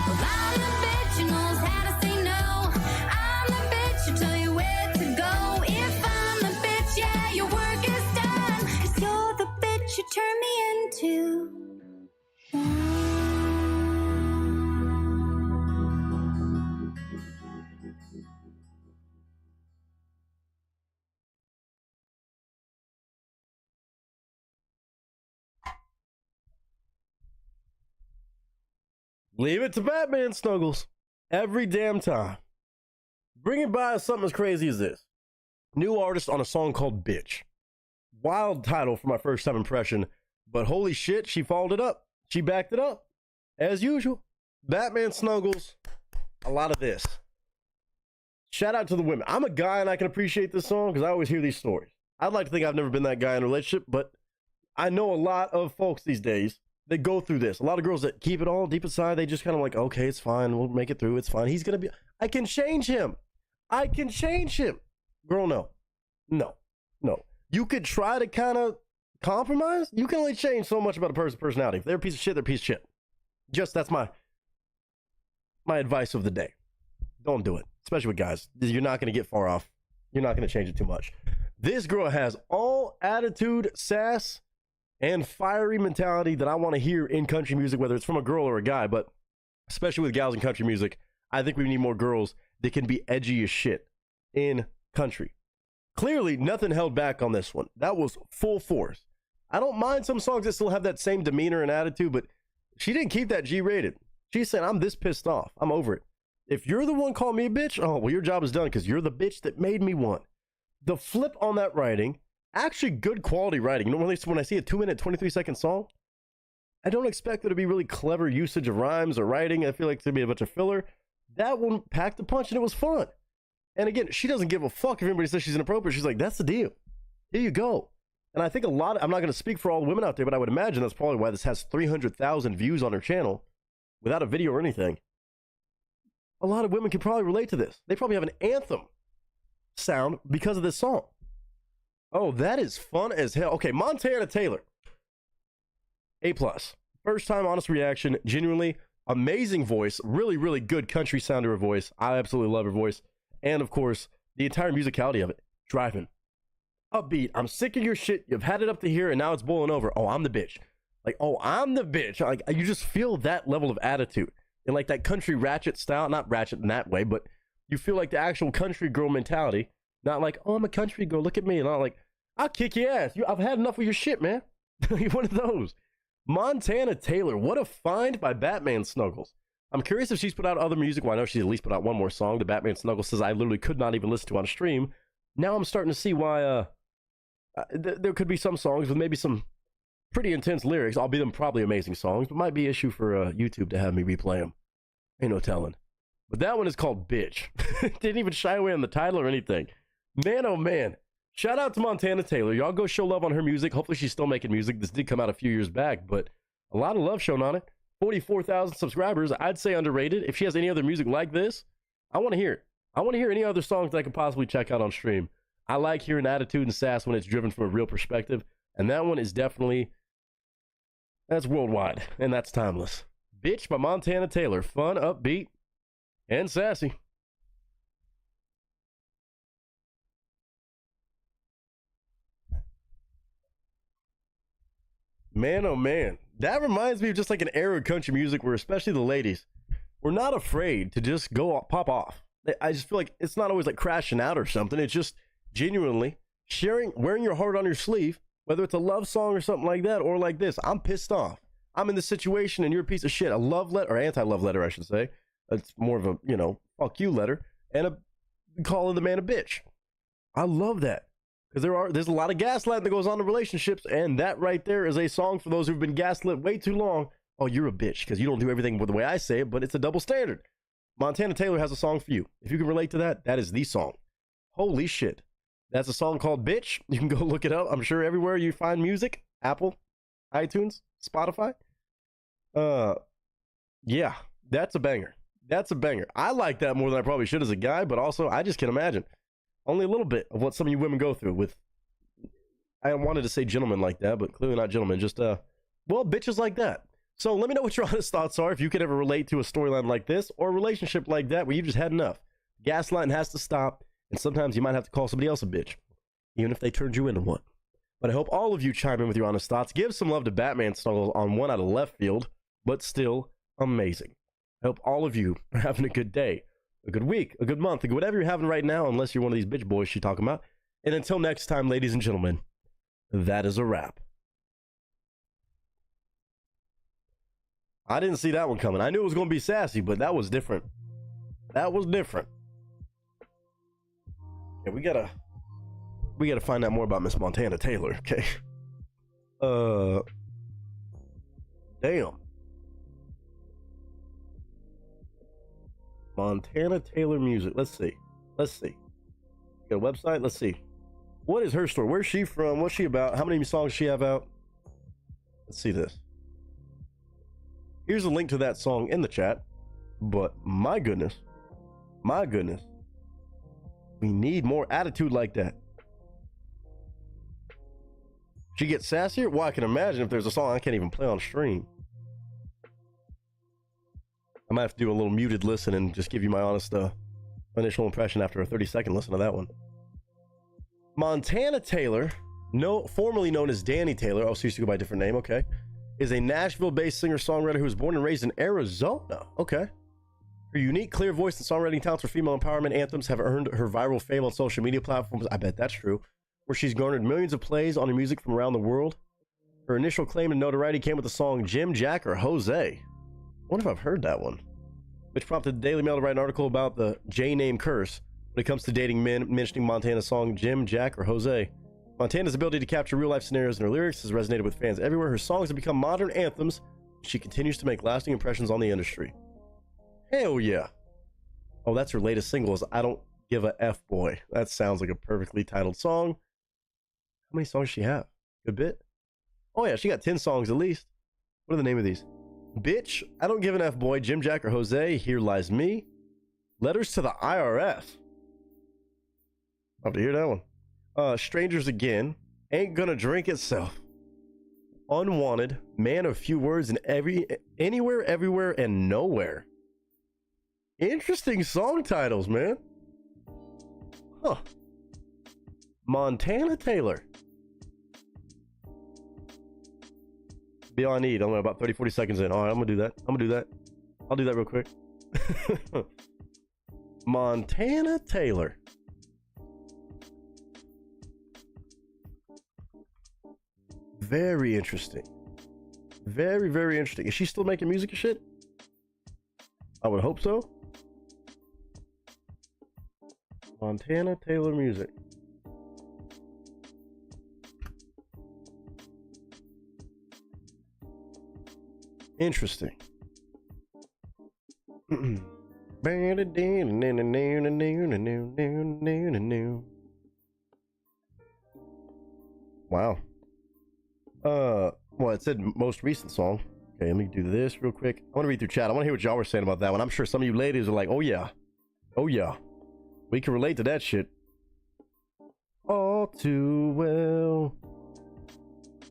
Well, I'm the bitch who knows how to say no. I'm the bitch who Leave it to Batman Snuggles. Every damn time. Bring it by something as crazy as this. New artist on a song called Bitch. Wild title for my first time impression, but holy shit, she followed it up. She backed it up. As usual. Batman Snuggles. A lot of this. Shout out to the women. I'm a guy and I can appreciate this song because I always hear these stories. I'd like to think I've never been that guy in a relationship, but I know a lot of folks these days that go through this. A lot of girls that keep it all deep inside. They just kind of like, okay, it's fine. We'll make it through. It's fine. He's going to be, I can change him. I can change him. Girl, no. No. No. You could try to kind of compromise. You can only change so much about a person's personality. If they're a piece of shit, they're a piece of shit. Just, that's my advice of the day. Don't do it. Especially with guys. You're not going to get far off. You're not going to change it too much. This girl has all attitude, sass, and fiery mentality that I want to hear in country music, whether it's from a girl or a guy, but especially with gals in country music, I think we need more girls that can be edgy as shit in country. Clearly, nothing held back on this one. That was full force. I don't mind some songs that still have that same demeanor and attitude, but she didn't keep that G-rated. She said, I'm this pissed off. I'm over it. If you're the one calling me a bitch, oh, well, your job is done because you're the bitch that made me one. The flip on that writing, actually good quality writing. Normally, when I see a 2-minute, 23-second song, I don't expect there to be really clever usage of rhymes or writing. I feel like it's going to be a bunch of filler. That one packed a punch and it was fun. And again, she doesn't give a fuck if anybody says she's inappropriate. She's like, that's the deal. Here you go. And I think I'm not going to speak for all the women out there, but I would imagine that's probably why this has 300,000 views on her channel without a video or anything. A lot of women can probably relate to this. They probably have an anthem sound because of this song. Oh, that is fun as hell. Okay, Montana Taylor. A+. First time honest reaction. Genuinely amazing voice. Really, really good country sound to her voice. I absolutely love her voice. And of course, the entire musicality of it. Driving. Upbeat. I'm sick of your shit. You've had it up to here and now it's boiling over. Oh, I'm the bitch. Like, oh, I'm the bitch. Like, you just feel that level of attitude. And like that country ratchet style. Not ratchet in that way, but you feel like the actual country girl mentality. Not like, oh, I'm a country girl. Look at me. Not like, I'll kick your ass. I've had enough of your shit, man. You're one of those. Montana Taylor. What a find by Batman Snuggles. I'm curious if she's put out other music. Well, I know she's at least put out one more song. The Batman Snuggles says I literally could not even listen to on stream. Now I'm starting to see why there could be some songs with maybe some pretty intense lyrics. I'll be them probably amazing songs, but might be an issue for YouTube to have me replay them. Ain't no telling. But that one is called Bitch. Didn't even shy away on the title or anything. Man, oh man. Shout out to Montana Taylor. Y'all go show love on her music. Hopefully she's still making music. This did come out a few years back, but a lot of love shown on it. 44,000 subscribers. I'd say underrated. If she has any other music like this, I want to hear it. I want to hear any other songs that I could possibly check out on stream. I like hearing attitude and sass when it's driven from a real perspective. And that one is definitely, that's worldwide. And that's timeless. Bitch by Montana Taylor. Fun, upbeat, and sassy. Man, oh man. That reminds me of just like an era of country music where especially the ladies were not afraid to just go pop off. I just feel like it's not always like crashing out or something. It's just genuinely sharing, wearing your heart on your sleeve, whether it's a love song or something like that, or like this. I'm pissed off. I'm in this situation and you're a piece of shit. A love letter, or anti-love letter, I should say. It's more of a, you know, fuck you letter. And calling the man a bitch. I love that. Because there's a lot of gaslighting that goes on in relationships, and that right there is a song for those who've been gaslit way too long. Oh, you're a bitch, because you don't do everything the way I say it, but it's a double standard. Montana Taylor has a song for you. If you can relate to that, that is the song. Holy shit. That's a song called Bitch. You can go look it up. I'm sure everywhere you find music, Apple, iTunes, Spotify. Yeah, that's a banger. That's a banger. I like that more than I probably should as a guy, but also I just can't imagine. Only a little bit of what some of you women go through with, I wanted to say gentlemen like that, but clearly not gentlemen, just, well, bitches like that. So let me know what your honest thoughts are, if you could ever relate to a storyline like this, or a relationship like that where you just had enough. Gaslighting has to stop, and sometimes you might have to call somebody else a bitch, even if they turned you into one. But I hope all of you chime in with your honest thoughts. Give some love to Batman Snuggles on one out of left field, but still amazing. I hope all of you are having a good day, a good week, a good month, whatever you're having right now, unless you're one of these bitch boys she's talking about. And until next time, ladies and gentlemen, that is a wrap. I didn't see that one coming. I knew it was going to be sassy, but that was different. That was different. Yeah, we gotta find out more about Miss Montana Taylor. Okay. Damn. Montana Taylor music. Let's see. Got a website? Let's see. What is her story? Where's she from? What's she about? How many songs she have out? Let's see this. Here's a link to that song in the chat. But my goodness. We need more attitude like that. She gets sassier? Well, I can imagine if there's a song I can't even play on stream. I might have to do a little muted listen and just give you my honest initial impression after a 30-second listen to that one. Montana Taylor, formerly known as Danny Taylor, she used to go by a different name, okay, is a Nashville-based singer-songwriter who was born and raised in Arizona, okay. Her unique, clear voice and songwriting talents for female empowerment anthems have earned her viral fame on social media platforms, I bet that's true, where she's garnered millions of plays on her music from around the world. Her initial claim to notoriety came with the song Jim, Jack, or Jose. I wonder if I've heard that one. Which prompted the Daily Mail to write an article about the J-name curse when it comes to dating men, mentioning Montana's song Jim, Jack, or Jose. Montana's ability to capture real-life scenarios in her lyrics has resonated with fans everywhere. Her songs have become modern anthems. She continues to make lasting impressions on the industry. Hell yeah. Oh, that's her latest single is I Don't Give a F Boy. That sounds like a perfectly titled song. How many songs does she have? Good bit? Oh yeah, she got 10 songs at least. What are the name of these? Bitch, I Don't Give an F Boy, Jim, Jack, or Jose, Here Lies Me. Letters to the IRS. I'll have to hear that one. Strangers Again, Ain't Gonna Drink Itself. Unwanted, Man of Few Words, and Anywhere, Everywhere, and Nowhere. Interesting song titles, man. Huh. Montana Taylor. Be all I need. I'm about 30-40 seconds in. All right, I'm gonna do that. I'll do that real quick. Montana Taylor. Very interesting. Very, very interesting. Is she still making music and shit? I would hope so. Montana Taylor music. Interesting. Wow. Well, it said most recent song. Okay, let me do this real quick. I want to read through chat. I want to hear what y'all were saying about that one. I'm sure some of you ladies are like, oh yeah. Oh yeah. We can relate to that shit. All too well.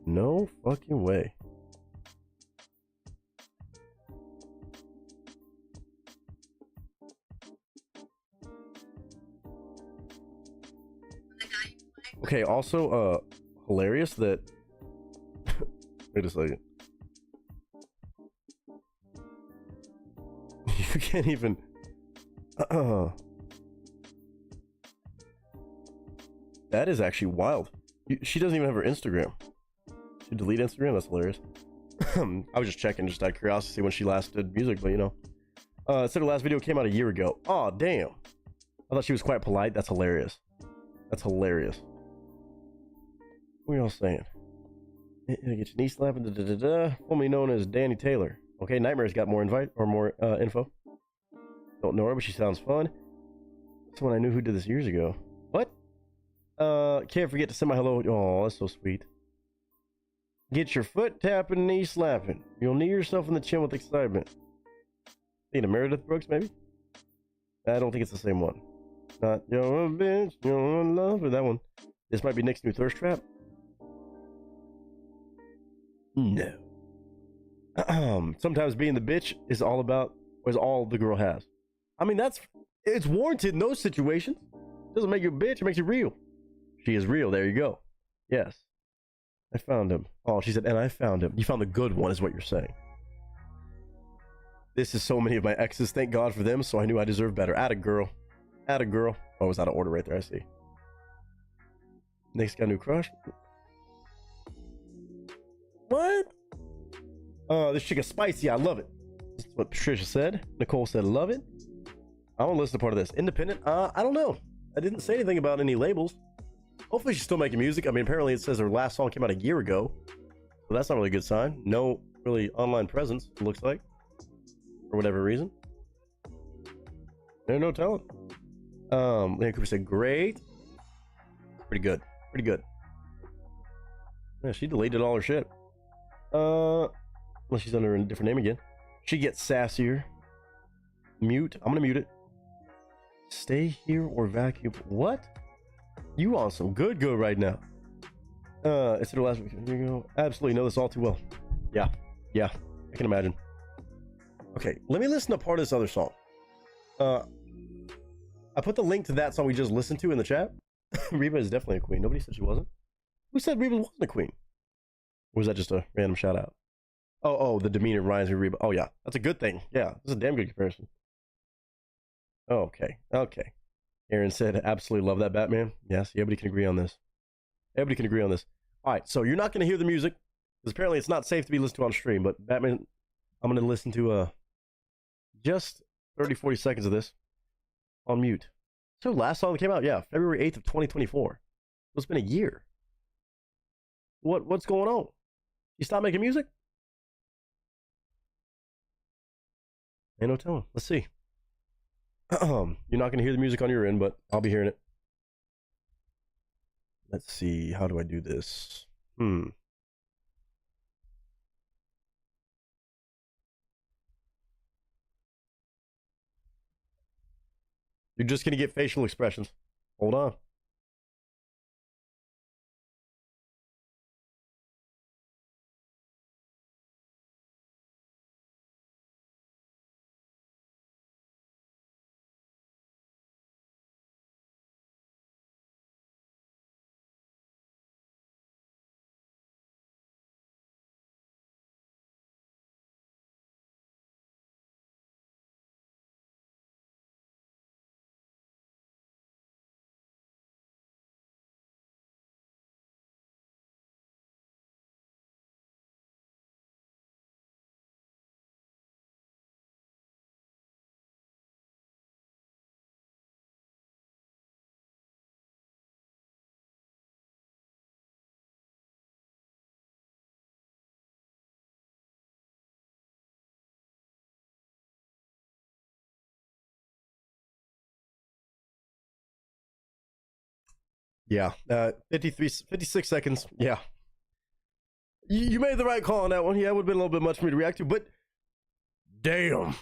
No fucking way. Okay, also, hilarious that... Wait a second. You can't even... That is actually wild. She doesn't even have her Instagram. She deleted Instagram? That's hilarious. I was just checking, just out of curiosity, when she last did music, but you know. It said her last video came out a year ago. Oh, damn. I thought she was quite polite. That's hilarious. That's hilarious. What are y'all saying? Get your knee slapping, formerly known as Danny Taylor. Okay, Nightmare's got more info. Don't know her, but she sounds fun. Someone I knew who did this years ago. What? Can't forget to send my hello. Oh, that's so sweet. Get your foot tapping, knee slapping. You'll knee yourself in the chin with excitement. Think of Meredith Brooks, maybe? I don't think it's the same one. Not your bitch, your love, or that one. This might be Nick's new thirst trap. No. Sometimes being the bitch is all the girl has. I mean, it's warranted in those situations. It doesn't make you a bitch, it makes you real. She is real, there you go. Yes. I found him. Oh, she said, and I found him. You found the good one, is what you're saying. This is so many of my exes, thank God for them, so I knew I deserved better. Atta girl. Atta girl. Oh, it was out of order right there, I see. Nick's got a new crush. What? This chick is spicy. I love it. This is what Patricia said. Nicole said, love it. I want to listen to part of this. Independent? I don't know. I didn't say anything about any labels. Hopefully she's still making music. I mean, apparently it says her last song came out a year ago. So that's not really a good sign. No really online presence, it looks like. For whatever reason. There's no telling. Leon Cooper said, great. Pretty good. Pretty good. Yeah, she deleted all her shit. Unless she's under a different name again. She gets sassier. Mute. I'm gonna mute it. Stay here or vacuum. What? You on some good right now. It's the last week. Here you go. Absolutely know this all too well. Yeah. Yeah. I can imagine. Okay, let me listen to part of this other song. I put the link to that song we just listened to in the chat. Reba is definitely a queen. Nobody said she wasn't. Who said Reba wasn't a queen? Or was that just a random shout out? Oh, the demeanor reminds me of Reba. Oh yeah, that's a good thing. Yeah, that's a damn good comparison. Okay. Aaron said, absolutely love that Batman. Yes, everybody can agree on this. Everybody can agree on this. All right, so you're not going to hear the music because apparently it's not safe to be listened to on stream. But Batman, I'm going to listen to just 30-40 seconds of this on mute. So last song that came out, yeah, February 8th of 2024. So it's been a year. What's going on? You stop making music? Ain't no telling. Let's see. You're not going to hear the music on your end, but I'll be hearing it. Let's see. How do I do this? You're just going to get facial expressions. Hold on. Yeah, 56 seconds. Yeah. You made the right call on that one. Yeah, it would have been a little bit much for me to react to, but damn.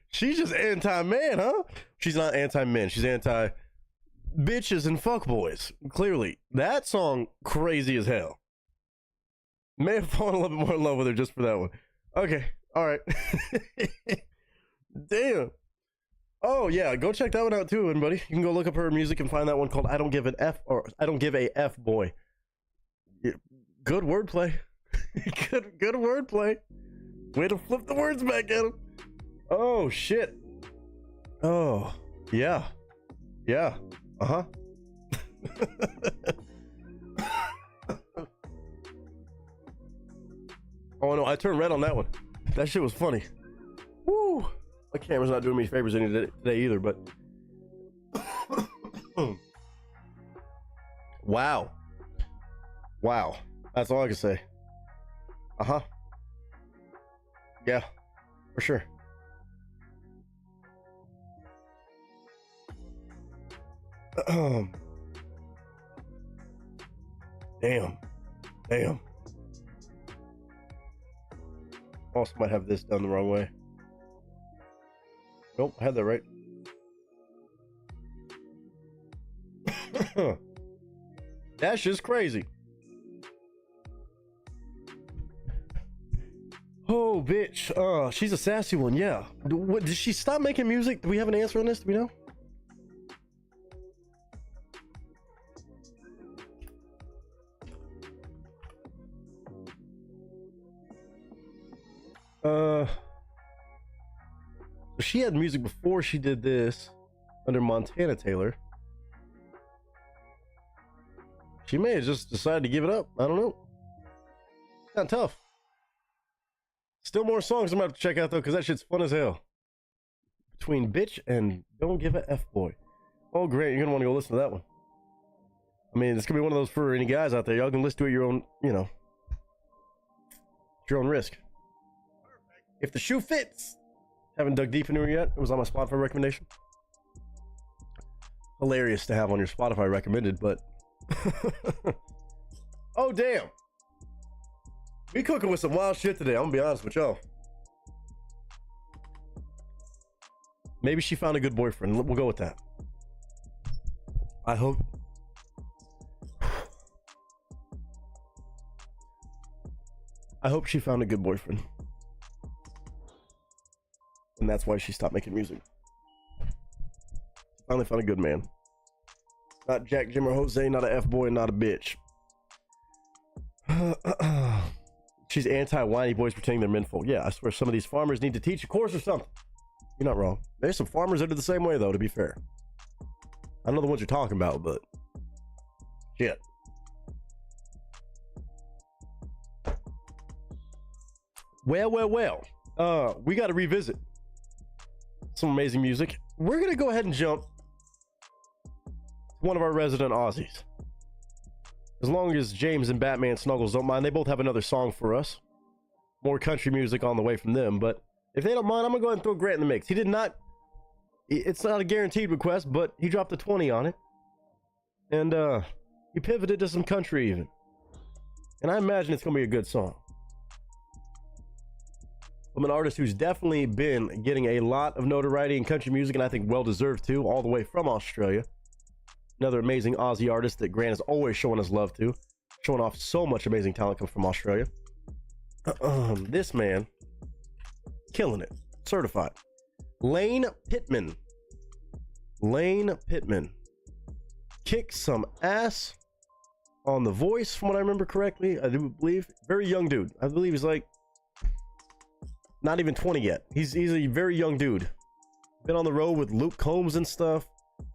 She's just anti-man, huh? She's not anti-men. She's anti-bitches and fuckboys. Clearly. That song, crazy as hell. May have fallen a little bit more in love with her just for that one. Okay, all right. Damn. Oh yeah, go check that one out too, everybody. You can go look up her music and find that one called "I Don't Give an F" or "I Don't Give a F Boy." Yeah, good wordplay. good wordplay. Way to flip the words back at him. Oh shit. Oh yeah. Uh-huh. Oh no, I turned red on that one. That shit was funny. Woo. My camera's not doing me favors any today either, but wow. That's all I can say. Yeah, for sure. Damn. Also might have this done the wrong way. Nope, I had that right. That's just crazy. Oh, bitch. She's a sassy one, yeah. Did she stop making music? Do we have an answer on this? Do we know? She had music before she did this under Montana Taylor. She may have just decided to give it up. I don't know. Kind of tough. Still more songs I'm about to check out though, because that shit's fun as hell. Between Bitch and Don't Give a F Boy. Oh, great. You're going to want to go listen to that one. I mean, it's going to be one of those for any guys out there. Y'all can listen to it your own, you know, at your own risk. If the shoe fits. Haven't dug deep into it yet. It was on my Spotify recommendation. Hilarious to have on your Spotify recommended, but oh damn, we cooking with some wild shit today. I'm gonna be honest with y'all. Maybe she found a good boyfriend. We'll go with that. I hope. I hope she found a good boyfriend, and that's why she stopped making music. Finally found a good man. Not Jack, Jim, or Jose, not a F-boy, not a bitch. She's anti-whiny boys pretending they're menfolk. Yeah, I swear some of these farmers need to teach a course or something. You're not wrong. There's some farmers that are the same way, though, to be fair. I don't know the ones you're talking about, but... shit. Well. We got to revisit some amazing music. We're going to go ahead and jump one of our resident Aussies. As long as James and Batman Snuggles don't mind, they both have another song for us. More country music on the way from them, but if they don't mind, I'm gonna go ahead and throw Grant in the mix. He did not, it's not a guaranteed request, but he dropped a 20 on it. And he pivoted to some country even. And I imagine it's gonna be a good song. I'm an artist who's definitely been getting a lot of notoriety in country music, and I think well deserved too, all the way from Australia. Another amazing Aussie artist that Grant is always showing us love to. Showing off so much amazing talent comes from Australia. This man, killing it. Certified. Lane Pittman. Lane Pittman. Kicks some ass on The Voice, from what I remember correctly. I do believe. Very young dude. I believe he's like not even 20 yet. He's a very young dude. Been on the road with Luke Combs and stuff.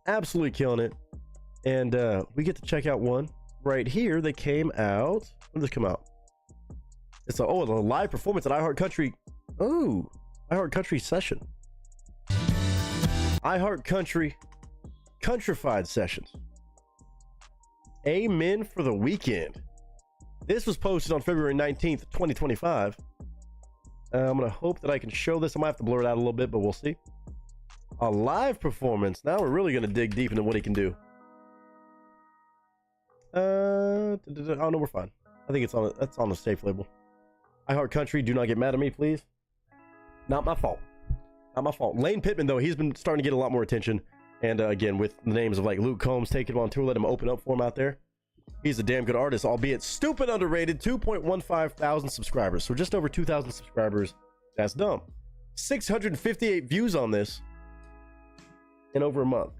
Absolutely killing it. And we get to check out one right here that came out. When did this come out? It's a live performance at iHeart Country. Oh, iHeart Country session. iHeart Country Countryfied sessions. Amen for the weekend. This was posted on February 19th, 2025. I'm gonna hope that I can show this. I might have to blur it out a little bit, but we'll see. A live performance. Now we're really gonna dig deep into what he can do. Oh no, we're fine. I think that's on the safe label. iHeart Country, do not get mad at me, please. Not my fault. Not my fault. Lane Pittman, though, he's been starting to get a lot more attention. And again, with the names of like Luke Combs taking him on tour, let him open up for him out there. He's a damn good artist, albeit stupid underrated. 2.15 thousand subscribers. So just over 2,000 subscribers. That's dumb. 658 views on this in over a month.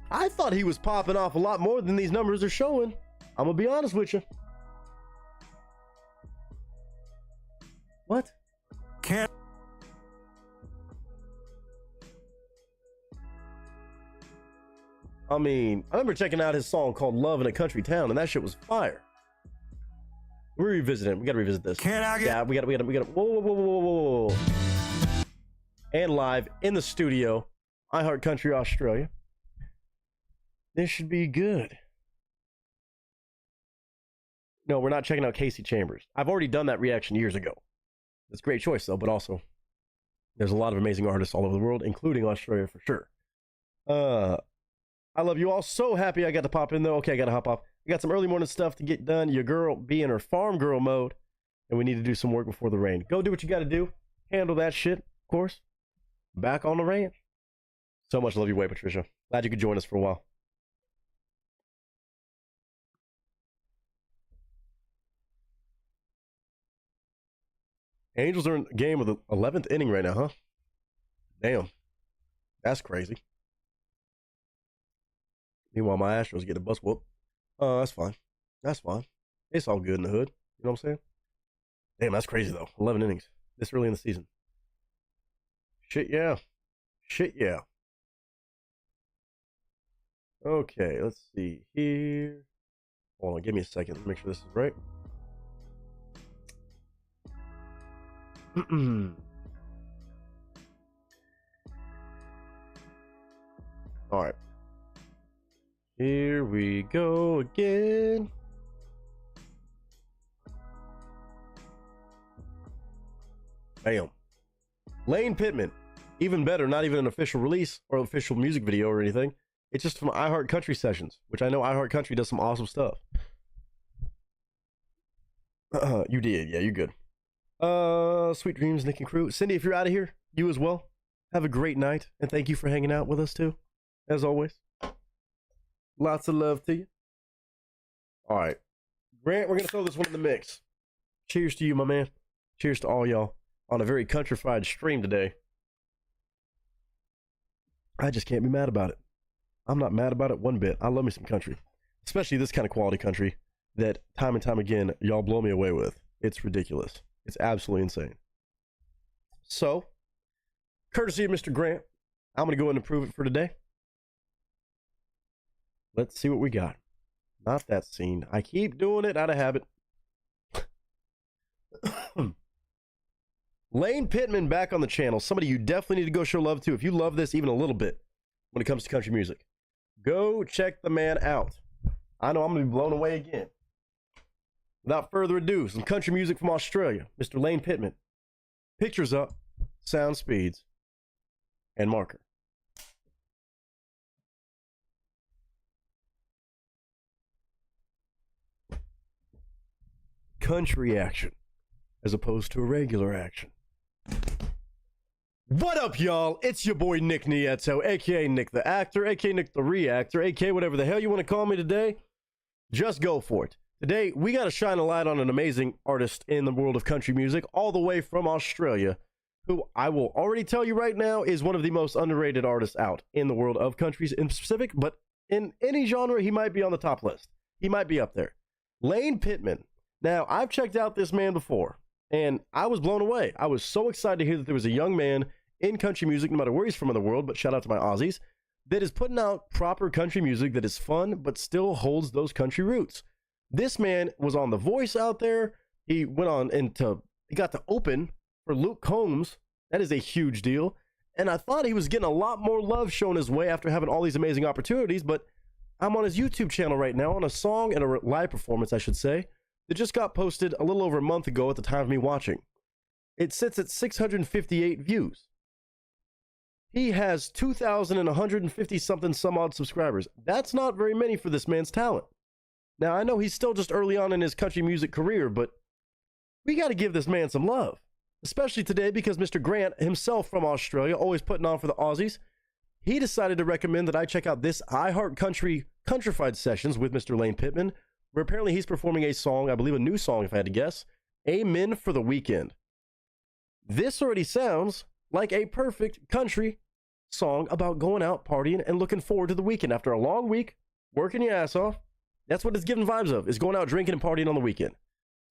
I thought he was popping off a lot more than these numbers are showing. I'm gonna be honest with you. What? Can't. I mean, I remember checking out his song called Love in a Country Town, and that shit was fire. We're revisiting it. We gotta revisit this. Can I get... Yeah, we gotta. Whoa. And live in the studio, iHeart Country Australia. This should be good. No, we're not checking out Casey Chambers. I've already done that reaction years ago. It's a great choice, though, but also there's a lot of amazing artists all over the world, including Australia for sure. I love you all. So happy I got to pop in, though. Okay, I got to hop off. I got some early morning stuff to get done. Your girl be in her farm girl mode, and we need to do some work before the rain. Go do what you got to do. Handle that shit, of course. Back on the ranch. So much love your way, Patricia. Glad you could join us for a while. Angels are in a game of the 11th inning right now, huh? Damn. That's crazy. Meanwhile, my Astros get a bus whoop. Oh, that's fine. That's fine. It's all good in the hood. You know what I'm saying? Damn, that's crazy, though. 11 innings. This early in the season. Shit, yeah. Shit, yeah. Okay, let's see here. Hold on, give me a second to make sure this is right. All right. Here we go again. Bam. Lane Pittman. Even better, not even an official release or official music video or anything. It's just from iHeart Country Sessions, which I know iHeart Country does some awesome stuff. You did. Yeah, you're good. Sweet dreams, Nick and crew. Cindy, if you're out of here, you as well. Have a great night, and thank you for hanging out with us too, as always. Lots of love to you. All right, Grant, we're gonna throw this one in the mix. Cheers to you, my man. Cheers to all y'all on a very countrified stream today. I just can't be mad about it. I'm not mad about it one bit. I love me some country, especially this kind of quality country that time and time again y'all blow me away with. It's ridiculous. It's absolutely insane. So, courtesy of Mr. Grant, I'm going to go ahead and approve it for today. Let's see what we got. Not that scene. I keep doing it out of habit. Lane Pittman back on the channel. Somebody you definitely need to go show love to if you love this even a little bit when it comes to country music. Go check the man out. I know I'm going to be blown away again. Without further ado, some country music from Australia. Mr. Lane Pittman. Pictures up, sound speeds, and marker. Country action as opposed to a regular action. What up, y'all? It's your boy Nick Nieto, aka Nick the Actor, aka Nick the Reactor, aka whatever the hell you want to call me today. Just go for it. Today, we got to shine a light on an amazing artist in the world of country music, all the way from Australia, who I will already tell you right now is one of the most underrated artists out in the world of countries in specific, but in any genre, he might be on the top list. He might be up there. Lane Pittman. Now, I've checked out this man before, and I was blown away. I was so excited to hear that there was a young man in country music, no matter where he's from in the world, but shout out to my Aussies, that is putting out proper country music that is fun, but still holds those country roots. This man was on The Voice out there. He went on he got to open for Luke Combs. That is a huge deal. And I thought he was getting a lot more love shown his way after having all these amazing opportunities, but I'm on his YouTube channel right now on a song and a live performance, I should say, that just got posted a little over a month ago at the time of me watching. It sits at 658 views. He has 2,150 something some odd subscribers. That's not very many for this man's talent. Now, I know he's still just early on in his country music career, but we got to give this man some love, especially today because Mr. Grant himself from Australia, always putting on for the Aussies, he decided to recommend that I check out this iHeart Country Countrified Sessions with Mr. Lane Pittman, where apparently he's performing a song, I believe a new song if I had to guess, Amen for the Weekend. This already sounds like a perfect country song about going out, partying, and looking forward to the weekend. After a long week, working your ass off, that's what it's giving vibes of, is going out drinking and partying on the weekend.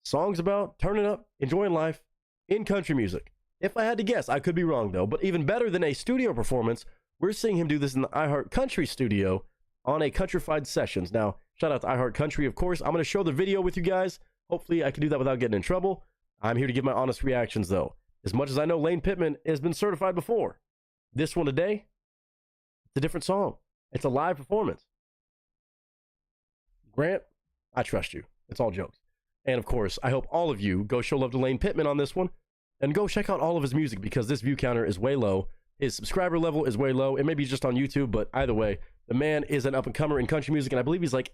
Songs about turning up, enjoying life, in country music. If I had to guess, I could be wrong though, but even better than a studio performance, we're seeing him do this in the iHeart Country studio on a Countrified Sessions. Now, shout out to iHeart Country, of course. I'm going to show the video with you guys. Hopefully I can do that without getting in trouble. I'm here to give my honest reactions though. As much as I know Lane Pittman has been certified before, this one today, it's a different song. It's a live performance. Grant, I trust you. It's all jokes. And of course, I hope all of you go show love to Lane Pittman on this one and go check out all of his music because this view counter is way low. His subscriber level is way low. It may be just on YouTube, but either way, the man is an up-and-comer in country music, and I believe he's like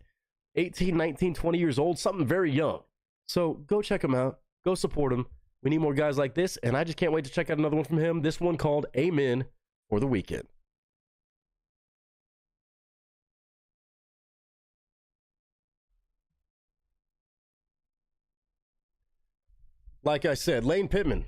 18, 19, 20 years old, something very young. So go check him out. Go support him. We need more guys like this, and I just can't wait to check out another one from him. This one called Amen for the Weekend. Like I said, Lane Pittman,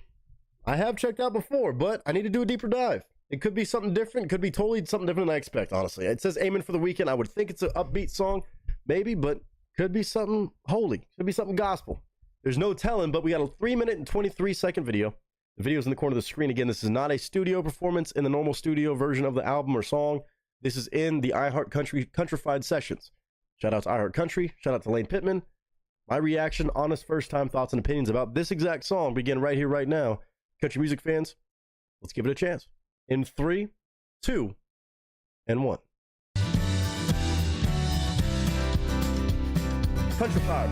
I have checked out before, but I need to do a deeper dive. It could be something different. It could be totally something different than I expect, honestly. It says Amen for the Weekend. I would think it's an upbeat song, maybe, but could be something holy. Could be something gospel. There's no telling, but we got a 3-minute and 23-second video. The video's in the corner of the screen. Again, this is not a studio performance in the normal studio version of the album or song. This is in the iHeart Country Countrified Sessions. Shout out to iHeart Country. Shout out to Lane Pittman. My reaction, honest first-time thoughts and opinions about this exact song begin right here, right now. Country music fans, let's give it a chance. In 3, 2, and 1. Country Fire.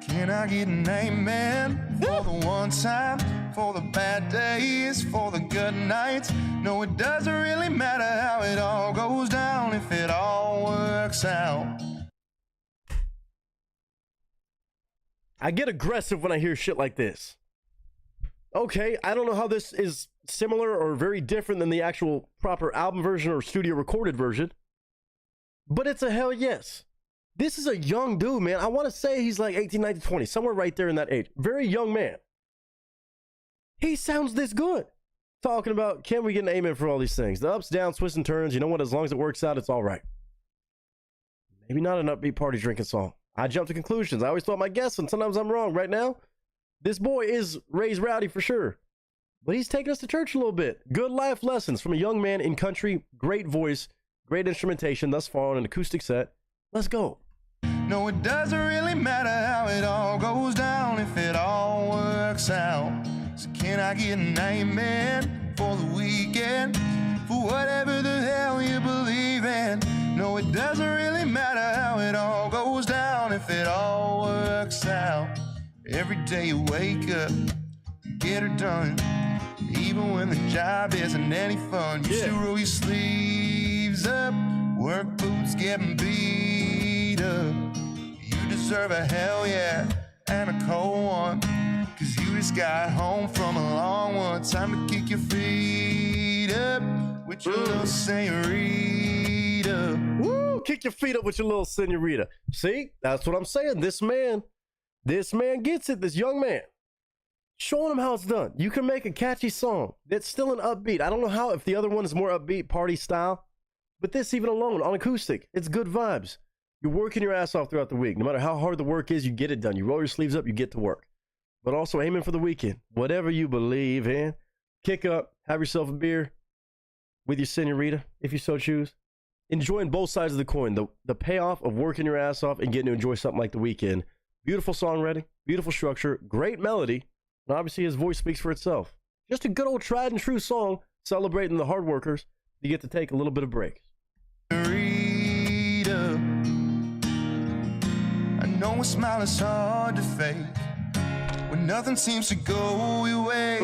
Can I get an amen for the one time, for the bad days, for the good nights? No, it doesn't really matter how it all goes down if it all works out. I get aggressive when I hear shit like this. Okay, I don't know how this is similar or very different than the actual proper album version or studio recorded version, but it's a hell yes. This is a young dude, man. I want to say he's like 18, 19, 20, somewhere right there in that age. Very young man. He sounds this good. Talking about, can we get an amen for all these things? The ups, downs, twists, and turns. You know what? As long as it works out, it's all right. Maybe not an upbeat party drinking song. I jump to conclusions. I always thought my guess, and sometimes I'm wrong. Right now, this boy is raised rowdy for sure. But he's taking us to church a little bit. Good life lessons from a young man in country. Great voice. Great instrumentation thus far on an acoustic set. Let's go. No, it doesn't really matter how it all goes down if it all works out. So can I get an amen for the weekend? For whatever the hell you believe in. No, it doesn't really matter how it all goes down if it all works out. Every day you wake up, get her done. Even when the job isn't any fun, you still roll your sleeves up. Work boots getting beat up. You deserve a hell yeah and a cold one. Cause you just got home from a long one. Time to kick your feet up with your little senorita. Woo! Kick your feet up with your little senorita. See? That's what I'm saying. This man gets it. This young man. Showing him how it's done. You can make a catchy song that's still an upbeat. I don't know how, if the other one is more upbeat, party style. But this, even alone, on acoustic, it's good vibes. You're working your ass off throughout the week. No matter how hard the work is, you get it done. You roll your sleeves up, you get to work. But also aiming for the weekend. Whatever you believe in. Kick up, have yourself a beer with your senorita, if you so choose. Enjoying both sides of the coin. The payoff of working your ass off and getting to enjoy something like the weekend. Beautiful songwriting, beautiful structure, great melody. And obviously his voice speaks for itself. Just a good old tried and true song celebrating the hard workers. You get to take a little bit of break. I know a smile is hard to fake when nothing seems to go your way.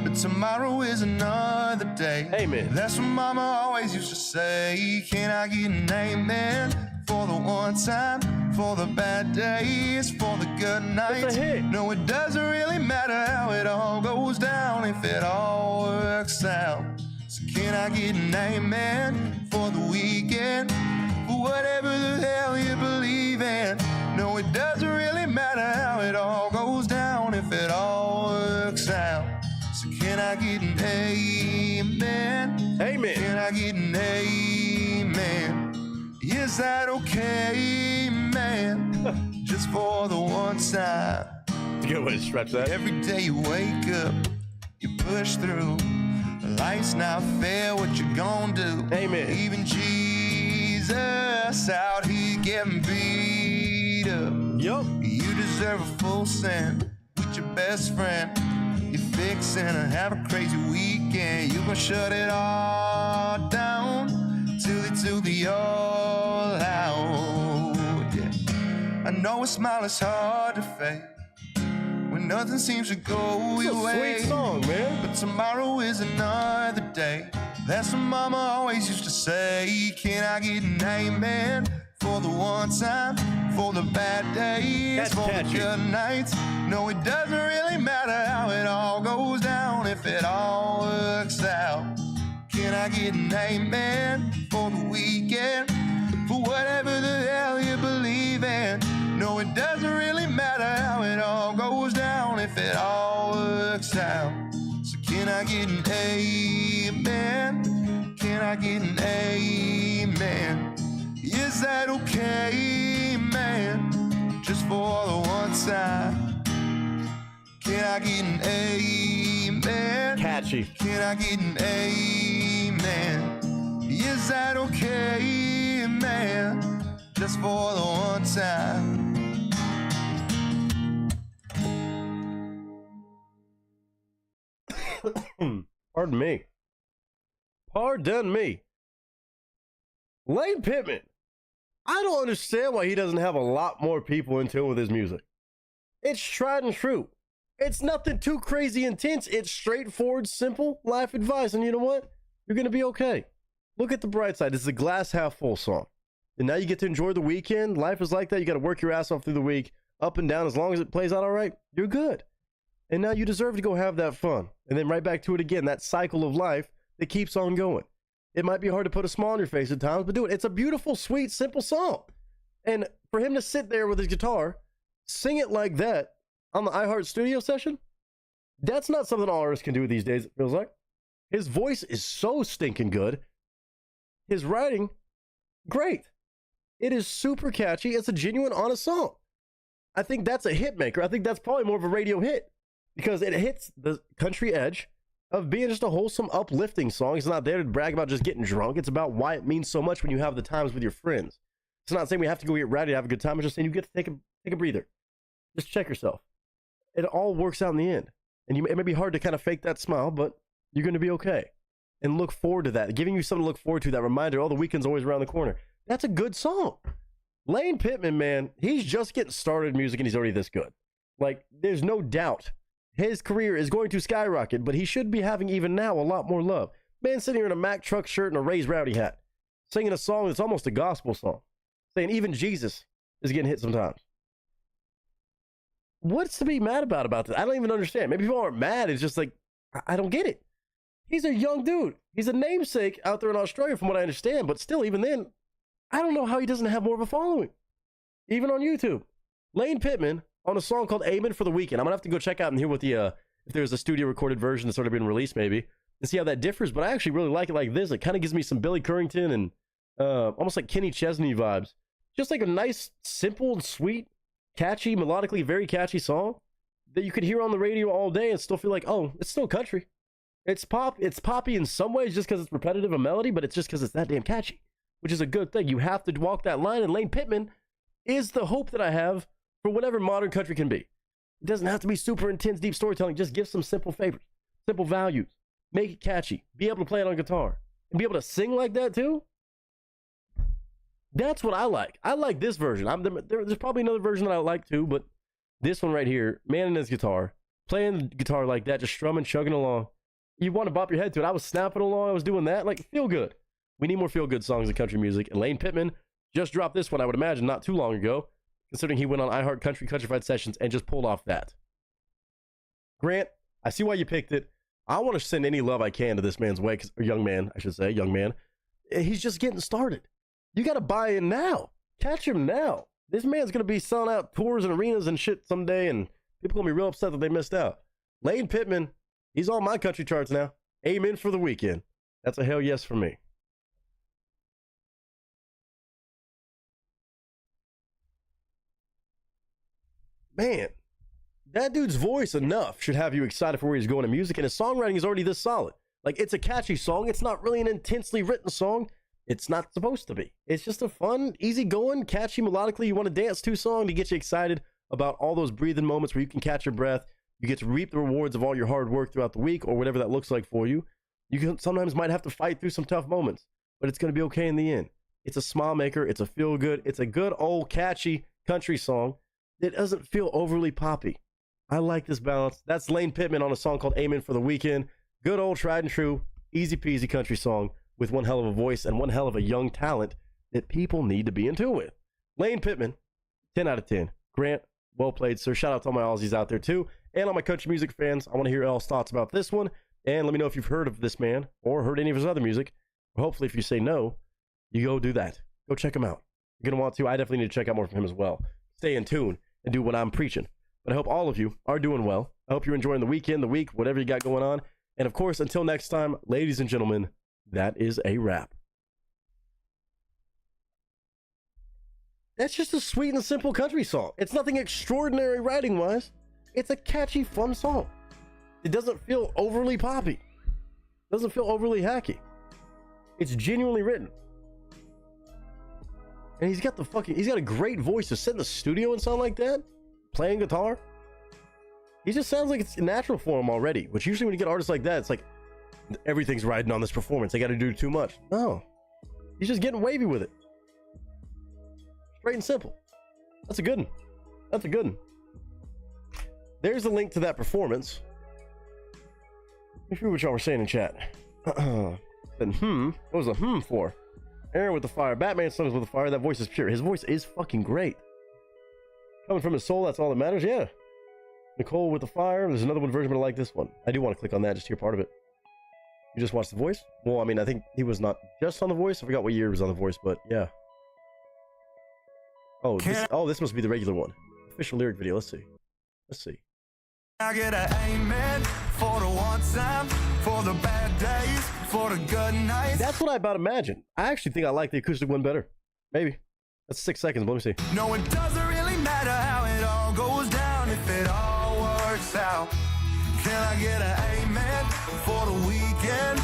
But tomorrow is another day. Amen. That's what mama always used to say. Can I get an amen for the one time, for the bad days, for the good nights? No, it doesn't really matter how it all goes down if it all works out. So can I get an amen for the weekend? For whatever the hell you believe in. No, it doesn't really matter how it all goes down if it all works out. So can I get an amen? Amen. Can I get an amen? Is that okay, man? Just for the one time. Good way to stretch that. Every day you wake up, you push through. Life's not fair, what you gonna do? Amen. Even Jesus out here getting beat up. Yup. You deserve a full send with your best friend. You're fixing to have a crazy weekend. You gonna shut it all down till they took the all out. Yeah. I know a smile is hard to fake when nothing seems to go your way. Sweet song, man. But tomorrow is another day. That's what mama always used to say. Can I get an amen for the one time, for the bad days, That's for catchy. the good nights? No, it doesn't really matter how it all goes down if it all works out. Can I get an amen for the weekend? For whatever the hell you believe in. No, it doesn't really matter how it all goes down if it all works out. So can I get an amen? Can I get an amen? Is that okay, man? Just for the one time. Can I get an amen? Catchy. Can I get an amen? Is that okay, man? just for the one time. Pardon me. Pardon me. Lane Pittman. I don't understand why he doesn't have a lot more people in tune with his music. It's tried and true. It's nothing too crazy intense. It's straightforward, simple life advice. And you know what? You're going to be okay. Look at the bright side. It's a glass half full song. And now you get to enjoy the weekend. Life is like that. You got to work your ass off through the week, up and down. As long as it plays out all right, you're good. And now you deserve to go have that fun. And then right back to it again. That cycle of life that keeps on going. It might be hard to put a smile on your face at times, but do it. It's a beautiful, sweet, simple song. And for him to sit there with his guitar, sing it like that on the iHeart studio session, that's not something all artists can do these days, it feels like. His voice is so stinking good. His writing, great. It is super catchy. It's a genuine, honest song. I think that's a hit maker. I think that's probably more of a radio hit because it hits the country edge of being just a wholesome, uplifting song. It's not there to brag about just getting drunk. It's about why it means so much when you have the times with your friends. It's not saying we have to go get rowdy to have a good time. It's just saying you get to take a breather. Just check yourself. It all works out in the end. And it may be hard to kind of fake that smile, but you're going to be okay. And look forward to that. Giving you something to look forward to, that reminder, oh, the weekend's always around the corner. That's a good song. Lane Pittman, man, he's just getting started in music and he's already this good. Like, there's no doubt his career is going to skyrocket, but he should be having even now a lot more love. Man sitting here in a Mack truck shirt and a Ray's Rowdy hat, singing a song that's almost a gospel song, saying even Jesus is getting hit sometimes. What's to be mad about this? I don't even understand. Maybe people aren't mad. It's just like, I don't get it. He's a young dude. He's a namesake out there in Australia from what I understand, but still, even then, I don't know how he doesn't have more of a following. Even on YouTube. Lane Pittman on a song called Amen for the Weekend. I'm going to have to go check out and hear what the, if there's a studio recorded version that's already been released maybe, and see how that differs, but I actually really like it like this. It kind of gives me some Billy Currington and almost like Kenny Chesney vibes. Just like a nice, simple and sweet, catchy, melodically very catchy song that you could hear on the radio all day and still feel like, oh, it's still country. It's pop. It's poppy in some ways just because it's repetitive a melody, but it's just because it's that damn catchy, which is a good thing. You have to walk that line, and Lane Pittman is the hope that I have for whatever modern country can be. It doesn't have to be super intense, deep storytelling. Just give some simple favors, simple values. Make it catchy. Be able to play it on guitar. And be able to sing like that too. That's what I like. I like this version. There's probably another version that I like too, but this one right here, man and his guitar, playing the guitar like that, just strumming, chugging along. You want to bop your head to it. I was snapping along. I was doing that. Like, feel good. We need more feel good songs in country music. And Lane Pittman just dropped this one, I would imagine, not too long ago, considering he went on iHeart Countryfied Sessions and just pulled off that. Grant, I see why you picked it. I want to send any love I can to this man's way, or young man, I should say, young man. He's just getting started. You got to buy in now. Catch him now. This man's going to be selling out tours and arenas and shit someday, and people going to be real upset that they missed out. Lane Pittman, he's on my country charts now. Amen for the weekend. That's a hell yes for me. Man, that dude's voice enough should have you excited for where he's going in music, and his songwriting is already this solid. Like, it's a catchy song. It's not really an intensely written song. It's not supposed to be. It's just a fun, easygoing, catchy, melodically you want to dance to song to get you excited about all those breathing moments where you can catch your breath. You get to reap the rewards of all your hard work throughout the week or whatever that looks like for you. You sometimes might have to fight through some tough moments, but it's going to be okay in the end. It's a smile maker. It's a feel good. It's a good old catchy country song that doesn't feel overly poppy. I like this balance. That's Lane Pittman on a song called Amen for the Weekend. Good old tried and true, easy peasy country song with one hell of a voice and one hell of a young talent that people need to be in tune with. Lane Pittman, 10 out of 10. Grant, well played, sir. Shout out to all my Aussies out there too. And all my country music fans, I want to hear y'all's thoughts about this one. And let me know if you've heard of this man or heard any of his other music. Or hopefully if you say no, you go do that. Go check him out. You're going to want to. I definitely need to check out more from him as well. Stay in tune and do what I'm preaching. But I hope all of you are doing well. I hope you're enjoying the weekend, the week, whatever you got going on. And of course, until next time, ladies and gentlemen, that is a wrap. That's just a sweet and simple country song. It's nothing extraordinary writing-wise. It's a catchy, fun song. It doesn't feel overly poppy. It doesn't feel overly hacky. It's genuinely written. And he's got a great voice to sit in the studio and sound like that, playing guitar. He just sounds like it's natural for him already, which usually when you get artists like that, it's like everything's riding on this performance. They got to do too much. No, he's just getting wavy with it. Straight and simple. That's a good one. That's a good one. There's a link to that performance. Let me see what y'all were saying in chat. Then, what was a for? Aaron with the fire. Batman songs with the fire. That voice is pure. His voice is fucking great. Coming from his soul, that's all that matters. Yeah. Nicole with the fire. There's another one version, but I like this one. I do want to click on that just to hear part of it. You just watched The Voice? Well, I mean, I think he was not just on The Voice. I forgot what year he was on The Voice, but yeah. Oh, this must be the regular one. Official lyric video. Let's see. Let's see. I get an amen for the one time, for the bad days, for the good nights. That's what I about imagine. I actually think I like the acoustic one better. Maybe. That's 6 seconds, but let me see. No, it doesn't really matter how it all goes down if it all works out. Can I get an amen for the weekend,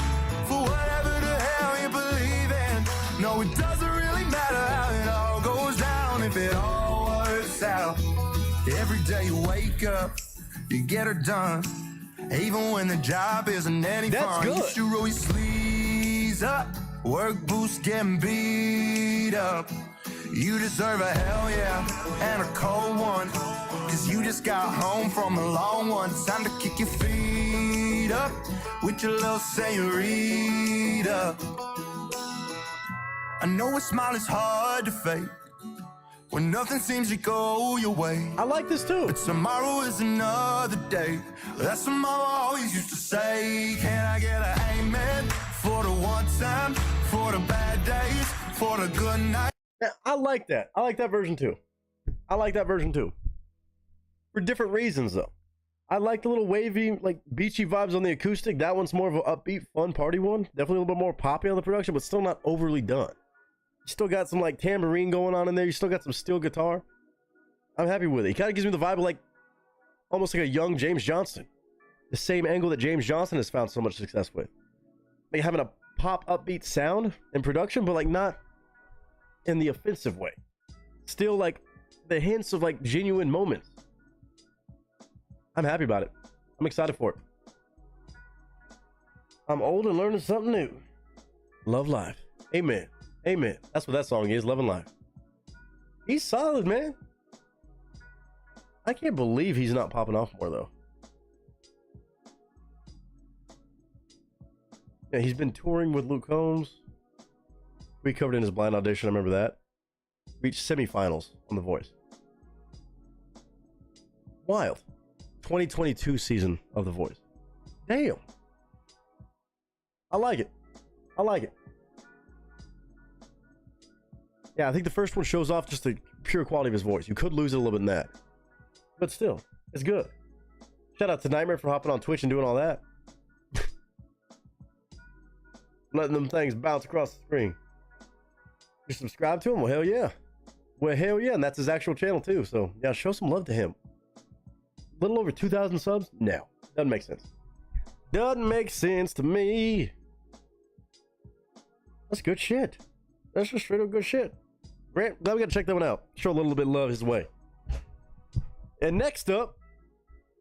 for whatever the hell you believe in? No, it doesn't really matter how it all goes down if it all works out. Every day you wake up, you get her done, even when the job isn't any fun. Good. You should roll your sleeves up, work boots getting beat up. You deserve a hell yeah and a cold one, cause you just got home from a long one. Time to kick your feet up with your little senorita. I know a smile is hard to fake when nothing seems to go your way. I like this too. But tomorrow is another day. That's what Mama always used to say. Can I get an amen for the one time, for the bad days, for the good night? Yeah, I like that. I like that version too. I like that version too. For different reasons though. I like the little wavy, like beachy vibes on the acoustic. That one's more of an upbeat, fun party one. Definitely a little bit more poppy on the production, but still not overly done. You still got some like tambourine going on in there. You still got some steel guitar. I'm happy with it. He kind of gives me the vibe of like almost like a young James Johnston. The same angle that James Johnston has found so much success with. Like having a pop upbeat sound in production, but like not in the offensive way. Still like the hints of like genuine moments. I'm happy about it. I'm excited for it. I'm old and learning something new. Love life. Amen. Amen. That's what that song is. Love and life. He's solid, man. I can't believe he's not popping off more though. Yeah, he's been touring with Luke Combs. We covered in his blind audition. I remember that. Reached semifinals on The Voice. Wild. 2022 season of The Voice. Damn. I like it. I like it. Yeah, I think the first one shows off just the pure quality of his voice. You could lose it a little bit in that. But still, it's good. Shout out to Nightmare for hopping on Twitch and doing all that. Letting them things bounce across the screen. You subscribe to him? Well, hell yeah. Well, hell yeah. And that's his actual channel too. So yeah, show some love to him. A little over 2,000 subs? No. Doesn't make sense. Doesn't make sense to me. That's good shit. That's just straight up good shit. Grant, now we gotta check that one out. Show a little bit of love his way. And next up,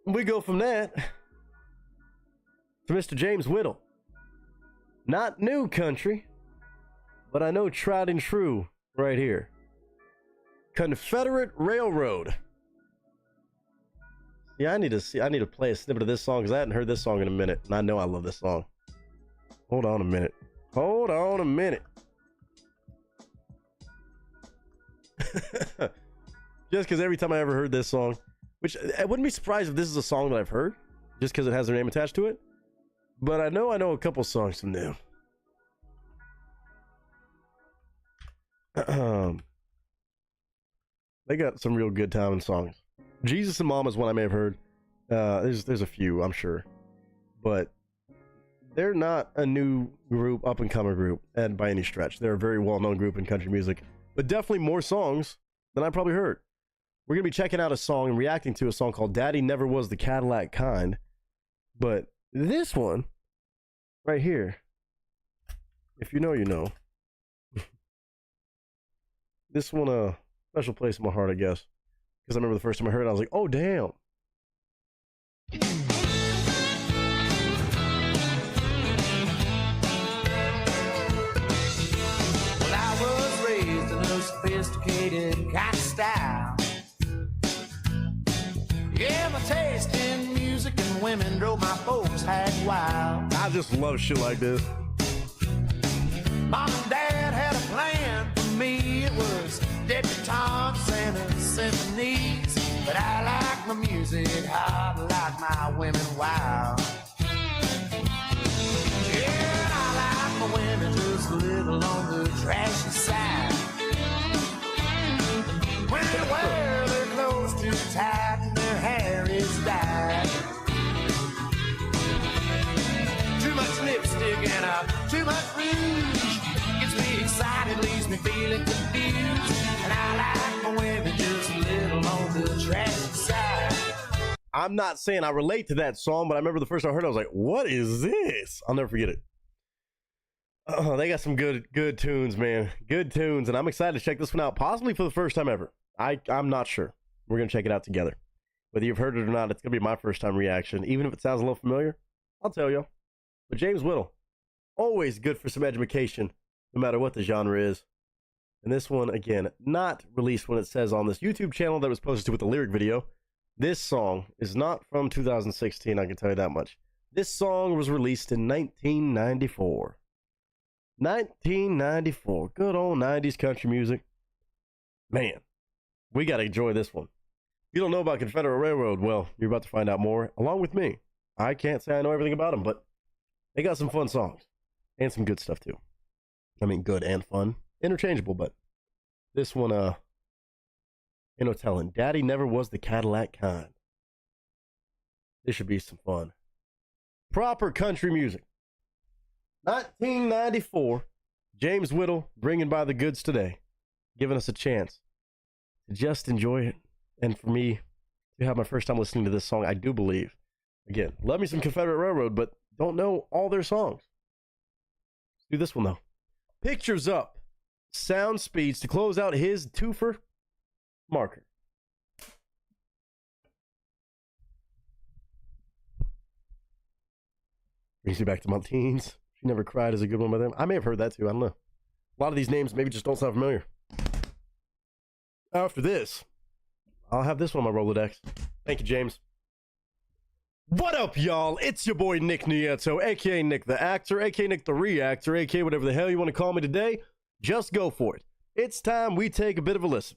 we go from that to Mr. James Whittle. Not new country, but I know tried and true right here. Confederate Railroad. Yeah, I need to play a snippet of this song because I hadn't heard this song in a minute, and I know I love this song. Hold on a minute. Hold on a minute. Just because every time I ever heard this song, which I wouldn't be surprised if this is a song that I've heard, just because it has their name attached to it. But I know a couple songs from them. They got some real good time and songs. Jesus and Mama is one I may have heard. There's a few, I'm sure. But they're not a new group, up and coming group, and by any stretch. They're a very well-known group in country music. But definitely more songs than I probably heard. We're going to be checking out a song and reacting to a song called Daddy Never Was the Cadillac Kind. But this one, right here, if you know, you know. This one, a special place in my heart, I guess. Because I remember the first time I heard it, I was like, oh, damn. Well, I was raised in a sophisticated kind of style. Yeah, my taste in music and women drove my folks hag wild. I just love shit like this. Mom and Dad had a plan for me. It was debutantes and symphonies. But I like my music hot, like my women wild. Yeah, I like my women just a little on the trashy side. When they wear their clothes too tight and their hair is dyed. Too much lipstick and too much rouge gets me excited, leaves me feeling confused. And I like my women just a little on the trashy side. I'm not saying I relate to that song, but I remember the first time I heard it, I was like, what is this? I'll never forget it. Oh, they got some good tunes, man. Good tunes, and I'm excited to check this one out, possibly for the first time ever. I'm not sure. We're going to check it out together. Whether you've heard it or not, it's going to be my first time reaction. Even if it sounds a little familiar, I'll tell you. But James Whittle, always good for some education, no matter what the genre is. And this one, again, not released when it says on this YouTube channel that was posted to with the lyric video. This song is not from 2016, I can tell you that much. This song was released in 1994. 1994. Good old 90s country music. Man, we got to enjoy this one. If you don't know about Confederate Railroad, well, you're about to find out more, along with me. I can't say I know everything about them, but they got some fun songs. And some good stuff, too. I mean, good and fun. Interchangeable, but this one, ain't no telling. Daddy never was the Cadillac kind. This should be some fun. Proper country music. 1994. James Whittle bringing by the goods today. Giving us a chance to just enjoy it. And for me to have my first time listening to this song, I do believe. Again, love me some Confederate Railroad, but don't know all their songs. Let's do this one, though. Pictures Up. Sound Speeds to close out his twofer marker. Brings me back to my teens. She Never Cried is a good one by them. I may have heard that too. I don't know. A lot of these names maybe just don't sound familiar. After this, I'll have this one on my Rolodex. Thank you, James. What up, y'all? It's your boy Nick Nieto, aka Nick the Actor, aka Nick the Reactor, aka whatever the hell you want to call me today. Just go for it. It's time we take a bit of a listen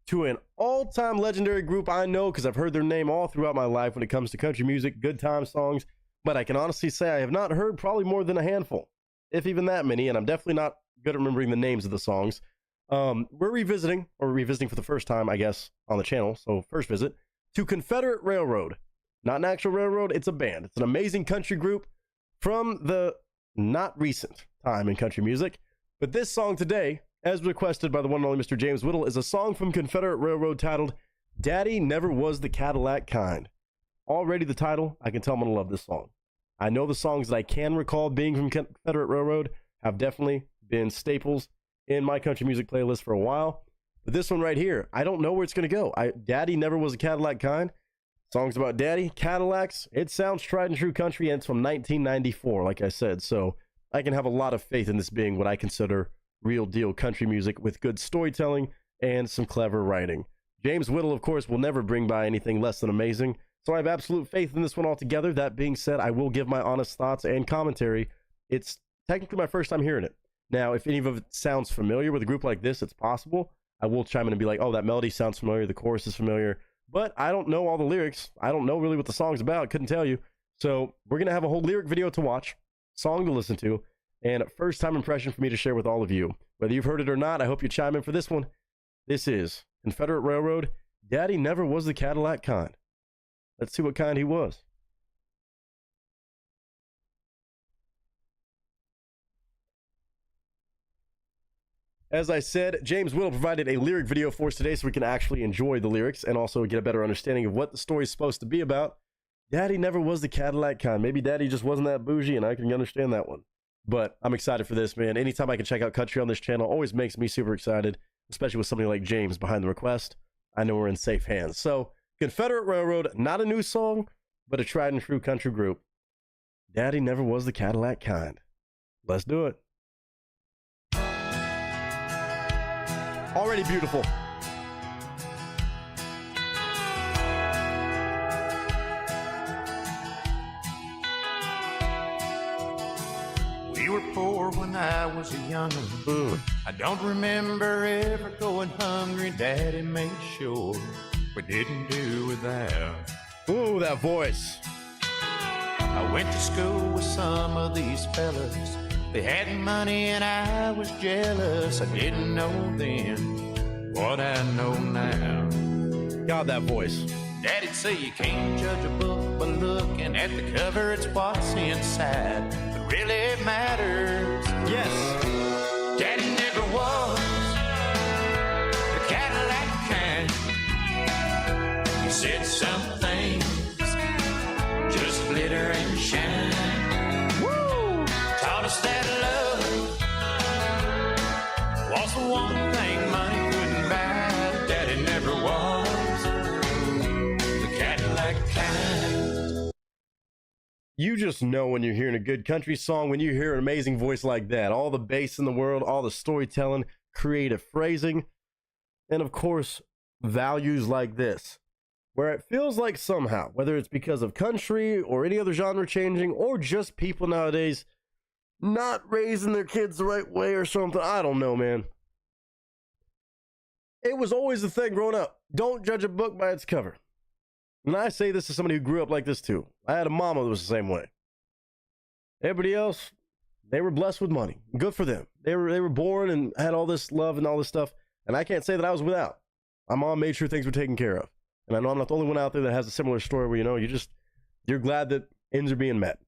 to an all-time legendary group I know because I've heard their name all throughout my life when it comes to country music, good time songs, but I can honestly say I have not heard probably more than a handful, if even that many, and I'm definitely not good at remembering the names of the songs. We're revisiting for the first time, I guess, on the channel, so first visit, to Confederate Railroad. Not an actual railroad, it's a band. It's an amazing country group from the not recent time in country music. But this song today, as requested by the one and only Mr. James Whittle, is a song from Confederate Railroad titled, Daddy Never Was the Cadillac Kind. Already the title, I can tell I'm going to love this song. I know the songs that I can recall being from Confederate Railroad have definitely been staples in my country music playlist for a while. But this one right here, I don't know where it's going to go. Daddy Never Was a Cadillac Kind. Songs about daddy, Cadillacs. It sounds tried and true country, and it's from 1994, like I said. So I can have a lot of faith in this being what I consider real deal country music with good storytelling and some clever writing. James Whittle, of course, will never bring by anything less than amazing. So I have absolute faith in this one altogether. That being said, I will give my honest thoughts and commentary. It's technically my first time hearing it. Now, if any of it sounds familiar with a group like this, it's possible. I will chime in and be like, oh, that melody sounds familiar. The chorus is familiar. But I don't know all the lyrics. I don't know really what the song's about. Couldn't tell you. So we're going to have a whole lyric video to watch, song to listen to, and a first-time impression for me to share with all of you. Whether you've heard it or not, I hope you chime in for this one. This is Confederate Railroad. Daddy Never Was the Cadillac Kind. Let's see what kind he was. As I said, James Whittle provided a lyric video for us today so we can actually enjoy the lyrics and also get a better understanding of what the story is supposed to be about. Daddy never was the Cadillac kind. Maybe Daddy just wasn't that bougie, and I can understand that one. But I'm excited for this, man. Anytime I can check out country on this channel always makes me super excited. especially with somebody like James behind the request, I know we're in safe hands. So, Confederate Railroad, not a new song, but a tried and true country group. Daddy never was the Cadillac kind. Let's do it. Already beautiful. We were poor when I was a young'un. I don't remember ever going hungry. Daddy made sure we didn't do without. Ooh, that voice. I went to school with some of these fellas. They had money and I was jealous. I didn't know then what I know now. God, that voice. Daddy'd say you can't judge a book by looking at the cover. It's what's inside that really matters. Yes. Daddy never was the Cadillac kind. He said some things just glitter and shine. Woo! Taught us that love was the one thing money couldn't buy. Daddy never was the Cadillac kind. You just know when you're hearing a good country song, when you hear an amazing voice like that. All the bass in the world, all the storytelling, creative phrasing, and of course, values like this, where it feels like somehow, whether it's because of country or any other genre changing, or just people nowadays not raising their kids the right way or something, I don't know, man. It was always the thing growing up. Don't judge a book by its cover. And I say this as somebody who grew up like this too. I had a mama that was the same way. Everybody else, they were blessed with money. Good for them. They were born and had all this love and all this stuff. And I can't say that I was without. My mom made sure things were taken care of. And I know I'm not the only one out there that has a similar story where, you know, you're glad that ends are being met.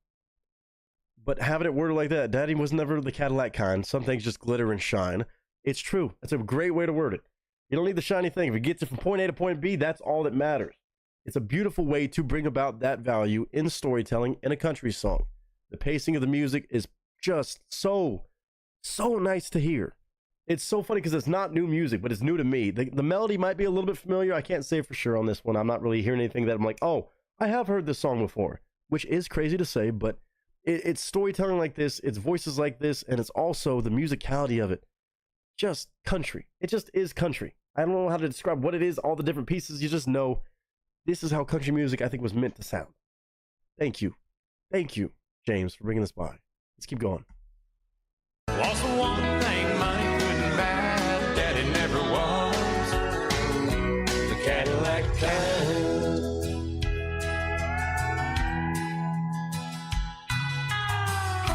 But having it worded like that, Daddy was never the Cadillac kind. Some things just glitter and shine. It's true. That's a great way to word it. You don't need the shiny thing. If it gets you from point A to point B, that's all that matters. It's a beautiful way to bring about that value in storytelling in a country song. The pacing of the music is just so nice to hear. It's so funny because it's not new music, but it's new to me. The melody might be a little bit familiar. I can't say for sure on this one. I'm not really hearing anything that I'm like, oh, I have heard this song before, which is crazy to say, but it's storytelling like this, it's voices like this, and it's also the musicality of it. Just country. It just is country. I don't know how to describe what it is, all the different pieces. You just know this is how country music, I think, was meant to sound. Thank you. Thank you, James, for bringing this by. Let's keep going. Was the one thing money couldn't buy. Daddy never was the Cadillac kind.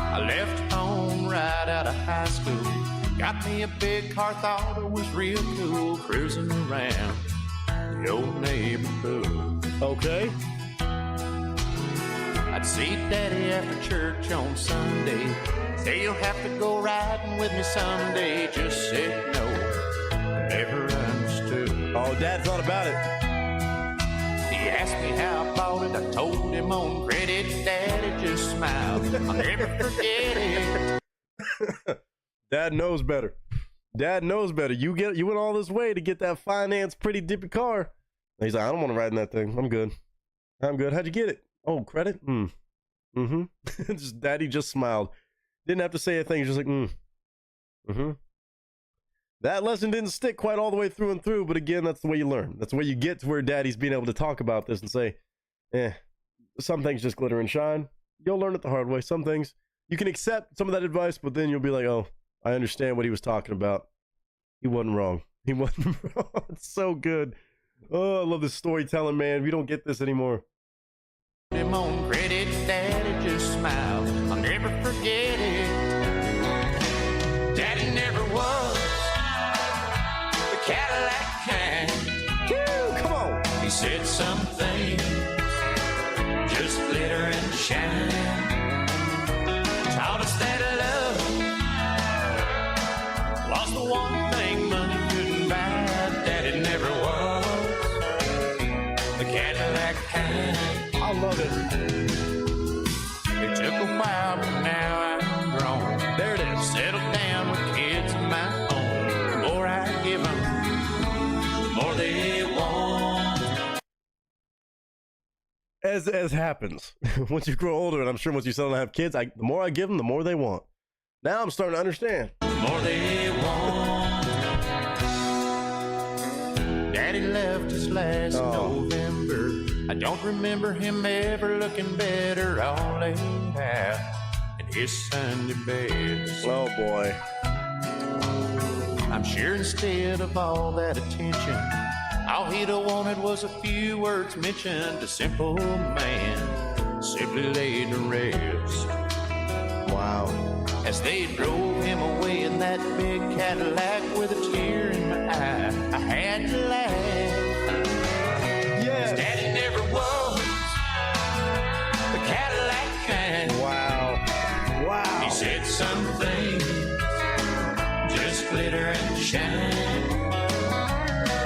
I left home right out of high school. Got me a big car, thought it was real cool. Cruising around the old neighborhood. Okay. I'd see Daddy after church on Sunday. Say you'll have to go riding with me someday. Just said no, I never understood. Oh, Dad thought about it. He asked me how I bought it. I told him on credit. Daddy just smiled. I'll never forget it. Dad knows better. Dad knows better. You went all this way to get that finance pretty dippy car. And he's like, I don't want to ride in that thing. I'm good. How'd you get it? Oh, credit? Daddy just smiled. Didn't have to say a thing. Just like, That lesson didn't stick quite all the way through and through, but again, that's the way you learn. That's the way you get to where Daddy's being able to talk about this and say, some things just glitter and shine. You'll learn it the hard way. Some things, you can accept some of that advice, but then you'll be like, oh, I understand what he was talking about. He wasn't wrong. He wasn't wrong. It's so good. Oh, I love this storytelling, man. We don't get this anymore. Him on credit, Daddy just smiled. I'll never forget it. Daddy never was the Cadillac kind. Come on. He said some things just glitter and shine. Taught us that love was the one thing money couldn't buy. Daddy never was the Cadillac kind. I love it. It took a while, but now I'm grown. There it is. Settled down with kids of my own. The more I give them, as happens once you grow older, and I'm sure once you settle and have kids, the more I give them, the more they want. Now I'm starting to understand. The more they want. Daddy left us last November. I don't remember him ever looking better, all laid out in his Sunday best. Oh boy. I'm sure instead of all that attention, all he'd have wanted was a few words mentioned. A simple man simply laid to rest. Wow. As they drove him away in that big Cadillac with a tear in my eye, I had to laugh. Yes. His daddy never was the Cadillac kind. Wow. Wow. He said some things just glitter and shine.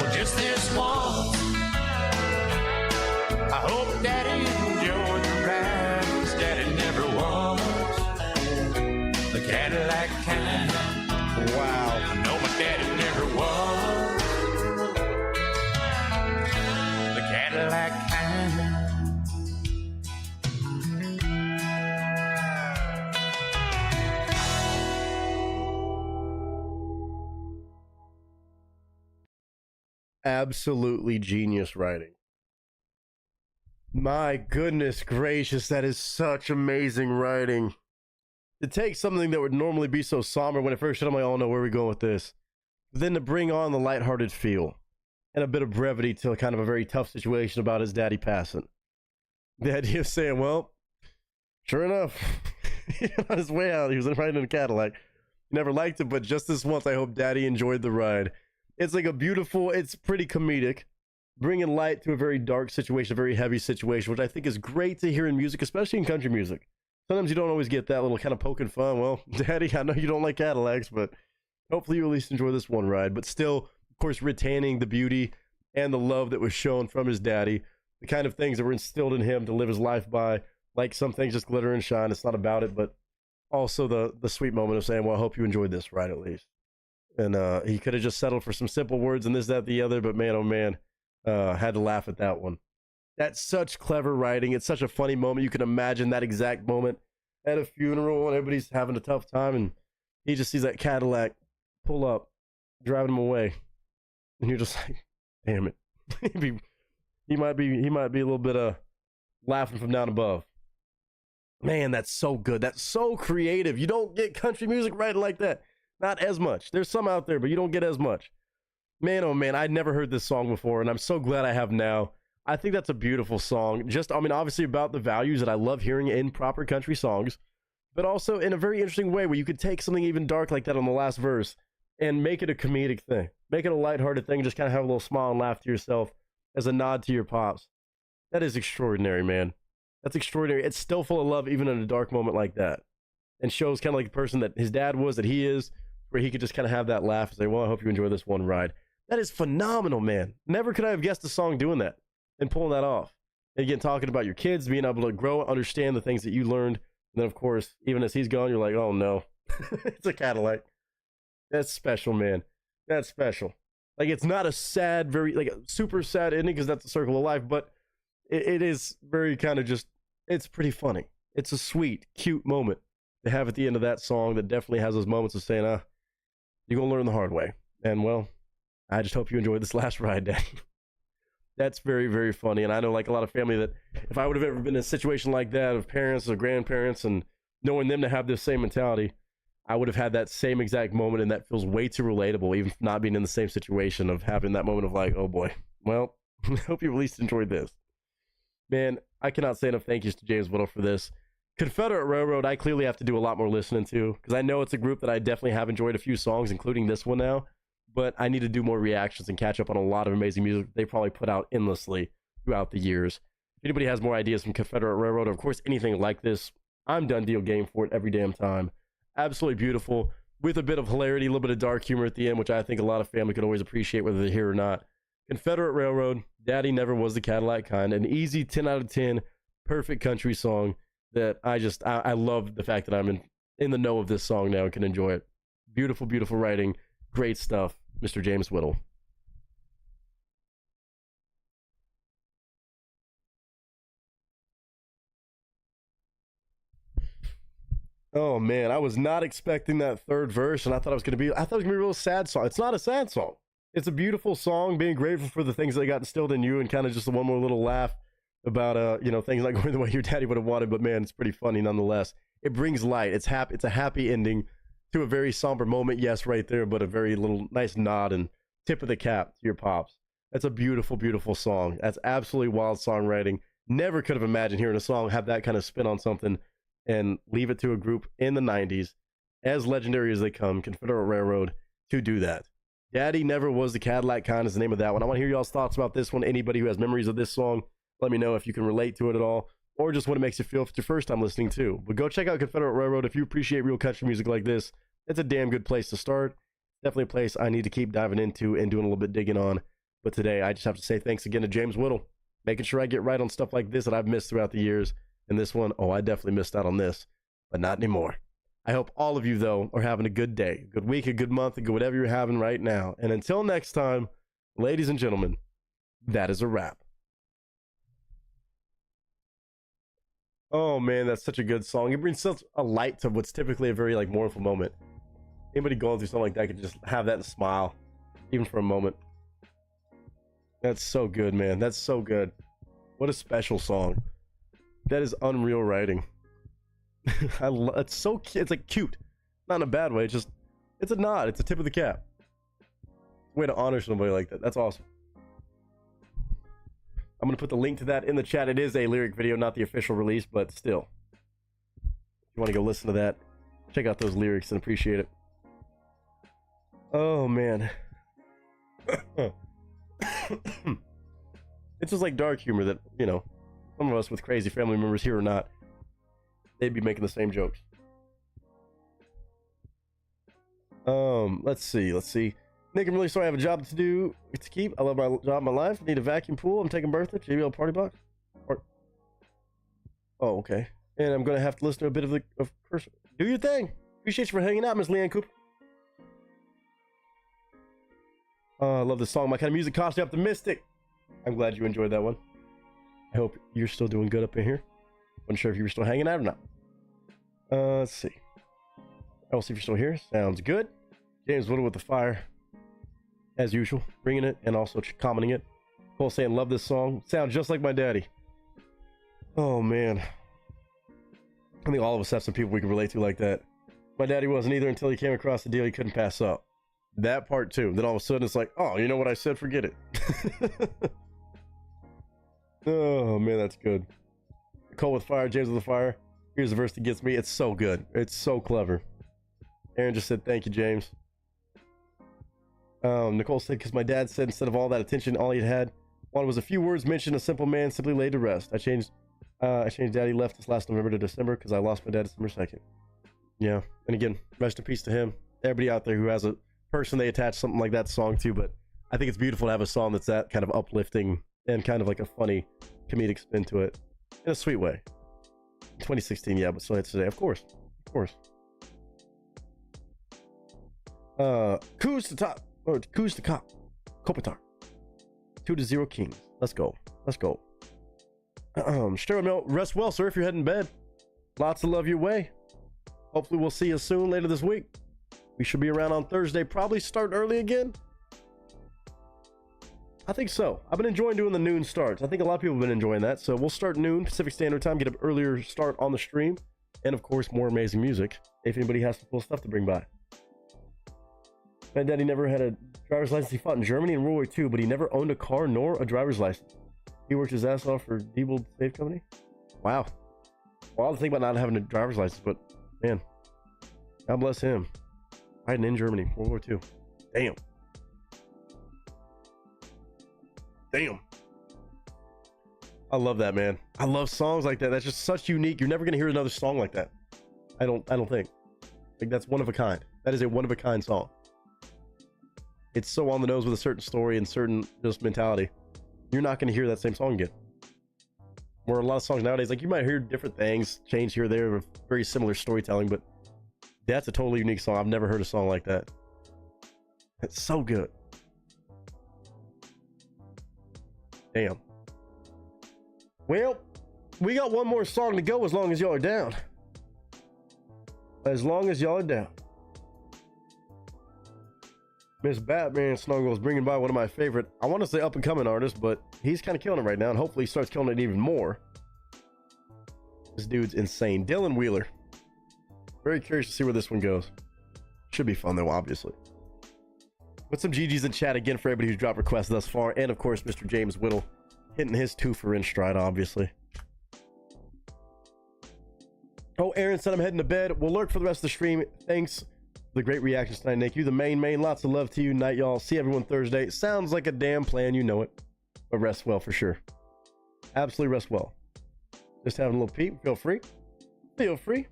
Well, just this once, I hope Daddy enjoyed the ride. His daddy never was the Cadillac kind. Wow. I know my daddy never was the Cadillac kind. Absolutely genius writing. My goodness gracious, that is such amazing writing. To take something that would normally be so somber when it first showed, I'm like, oh no, where are we going with this? But then to bring on the lighthearted feel and a bit of brevity to kind of a very tough situation about his daddy passing. The idea of saying, well, sure enough, on his way out, he was riding in a Cadillac. Never liked it, but just this once, I hope Daddy enjoyed the ride. It's like a beautiful, it's pretty comedic, bringing light to a very dark situation, a very heavy situation, which I think is great to hear in music, especially in country music. Sometimes you don't always get that little kind of poking fun. Well, Daddy, I know you don't like Cadillacs, but hopefully you at least enjoy this one ride. But still, of course, retaining the beauty and the love that was shown from his daddy, the kind of things that were instilled in him to live his life by. Like some things just glitter and shine. It's not about it, but also the sweet moment of saying, well, I hope you enjoyed this ride at least. And he could have just settled for some simple words and this, that, the other, but man, oh man, had to laugh at that one. That's such clever writing. It's such a funny moment. You can imagine that exact moment at a funeral and everybody's having a tough time, and he just sees that Cadillac pull up, driving him away, and you're just like, damn it. he might be a little bit laughing from down above. Man, that's so good. That's so creative. You don't get country music writing like that. Not as much. There's some out there, but you don't get as much. Man, oh man, I'd never heard this song before, and I'm so glad I have now. I think that's a beautiful song. Just, I mean, obviously about the values that I love hearing in proper country songs, but also in a very interesting way where you could take something even dark like that on the last verse and make it a comedic thing. Make it a lighthearted thing, just kind of have a little smile and laugh to yourself as a nod to your pops. That is extraordinary, man. That's extraordinary. It's still full of love even in a dark moment like that. And shows kind of like the person that his dad was, that he is, where he could just kind of have that laugh and say, well, I hope you enjoy this one ride. That is phenomenal, man. Never could I have guessed a song doing that and pulling that off. And again, talking about your kids, being able to grow and understand the things that you learned. And then, of course, even as he's gone, you're like, oh, no. It's a Cadillac. That's special, man. That's special. Like, it's not a sad, very, like, a super sad ending because that's a circle of life, but it is very kind of just, it's pretty funny. It's a sweet, cute moment to have at the end of that song that definitely has those moments of saying, you're going to learn the hard way. And, well, I just hope you enjoyed this last ride, Daddy. That's very, very funny. And I know, like, a lot of family that if I would have ever been in a situation like that of parents or grandparents and knowing them to have this same mentality, I would have had that same exact moment, and that feels way too relatable, even not being in the same situation of having that moment of like, oh boy, well, I hope you at least enjoyed this. Man, I cannot say enough thank yous to James Whittle for this. Confederate Railroad, I clearly have to do a lot more listening to, because I know it's a group that I definitely have enjoyed a few songs, including this one now, but I need to do more reactions and catch up on a lot of amazing music they probably put out endlessly throughout the years. If anybody has more ideas from Confederate Railroad, or of course anything like this, I'm done deal game for it every damn time. Absolutely beautiful, with a bit of hilarity, a little bit of dark humor at the end, which I think a lot of family could always appreciate whether they're here or not. Confederate Railroad, Daddy Never Was the Cadillac Kind, an easy 10 out of 10, perfect country song that I love the fact that I'm in the know of this song now and can enjoy it. Beautiful, beautiful writing. Great stuff, Mr. James Whittle. Oh man, I was not expecting that third verse, and I thought it was gonna be a real sad song. It's not a sad song. It's a beautiful song, being grateful for the things that got instilled in you, and kind of just one more little laugh about things not going the way your daddy would have wanted. But man, it's pretty funny nonetheless. It brings light. It's a happy ending to a very somber moment. Yes, right there, but a very little nice nod and tip of the cap to your pops. That's a beautiful, beautiful song. That's absolutely wild songwriting. Never could have imagined hearing a song have that kind of spin on something and leave it to a group in the 90s, as legendary as they come, Confederate Railroad, to do that. Daddy Never Was the Cadillac Kind is the name of that one. I want to hear y'all's thoughts about this one. Anybody who has memories of this song, let me know if you can relate to it at all, or just what it makes you feel if it's your first time listening too. But go check out Confederate Railroad if you appreciate real country music like this. It's a damn good place to start. Definitely a place I need to keep diving into and doing a little bit digging on. But today, I just have to say thanks again to James Whittle, making sure I get right on stuff like this that I've missed throughout the years. And this one, I definitely missed out on this, but not anymore. I hope all of you, though, are having a good day, a good week, a good month, a good whatever you're having right now. And until next time, ladies and gentlemen, that is a wrap. Oh, man, that's such a good song. It brings such a light to what's typically a very, mournful moment. Anybody going through something like that could just have that and smile, even for a moment. That's so good, man. That's so good. What a special song. That is unreal writing. It's so cute. It's cute, not in a bad way. It's a nod. It's a tip of the cap. Way to honor somebody like that. That's awesome. I'm gonna put the link to that in the chat. It is a lyric video, not the official release, but still, if you want to go listen to that, check out those lyrics and appreciate it. Oh man. It's just dark humor that some of us with crazy family members here or not, they'd be making the same jokes. Let's see. Nick, I'm really sorry I have a job to keep. I love my job, my life. Need a vacuum pool. I'm taking birthday. JBL party box. Oh, okay. And I'm gonna have to listen to a bit of curse. Do your thing. Appreciate you for hanging out, Miss Leanne Cooper. I love this song. My kind of music, cautiously optimistic. I'm glad you enjoyed that one. I hope you're still doing good up in here. Wasn't sure if you were still hanging out or not. Let's see. I'll see if you're still here. Sounds good. James Whittle with the fire. As usual. Bringing it and also commenting it. Cole saying, love this song. Sounds just like my daddy. Oh, man. I think all of us have some people we can relate to like that. My daddy wasn't either until he came across the deal he couldn't pass up. That part too. Then all of a sudden it's oh, you know what I said? Forget it. Oh, man, that's good. Cole with fire, James with the fire. Here's the verse that gets me. It's so good. It's so clever. Aaron just said, thank you, James. Nicole said, because my dad said instead of all that attention, all he had wanted was a few words mentioned, a simple man simply laid to rest. I changed daddy left this last November to December because I lost my dad December 2nd. Yeah. And again, rest in peace to him. Everybody out there who has a person they attach something like that song to, but I think it's beautiful to have a song that's that kind of uplifting and kind of a funny comedic spin to it in a sweet way. 2016, yeah, but still it's today, of course. Coos to top, or Coos to cop, Kopitar. 2-0 Kings. Let's go. Sterling, rest well, sir, if you're heading to bed. Lots of love your way. Hopefully we'll see you soon later this week. We should be around on Thursday, probably start early again. I think so. I've been enjoying doing the noon starts. I think a lot of people have been enjoying that. So we'll start noon Pacific Standard Time, get an earlier start on the stream. And of course, more amazing music if anybody has some cool stuff to bring by. My daddy never had a driver's license. He fought in Germany in World War II, but he never owned a car nor a driver's license. He worked his ass off for Diebold Safe Company. Wow. Well, I was thinking about not having a driver's license, but man, God bless him. Fighting in Germany, World War II. Damn. I love that, man. I love songs like that. That's just such unique. You're never gonna hear another song like that. I don't think. That's one of a kind. That is a one of a kind song. It's so on the nose with a certain story and certain just mentality. You're not gonna hear that same song again. Where a lot of songs nowadays, you might hear different things, change here or there, with very similar storytelling, but that's a totally unique song. I've never heard a song like that. It's so good. Damn. Well, we got one more song to go as long as y'all are down. As long as y'all are down. Miss Batman Snuggles bringing by one of my favorite, I want to say up and coming artists, but he's kind of killing it right now, and hopefully he starts killing it even more. This dude's insane. Dylan Wheeler. Very curious to see where this one goes. Should be fun though, obviously. Put some GGs in chat again for everybody who's dropped requests thus far, and of course Mr. James Whittle hitting his twofer in stride, obviously. Oh, Aaron said I'm heading to bed. We'll lurk for the rest of the stream. Thanks for the great reactions tonight, Nick. You the main. Lots of love to you. Night, y'all. See everyone Thursday. Sounds like a damn plan. You know it. But rest well for sure. Absolutely rest well. Just having a little peep. Feel free. Feel free.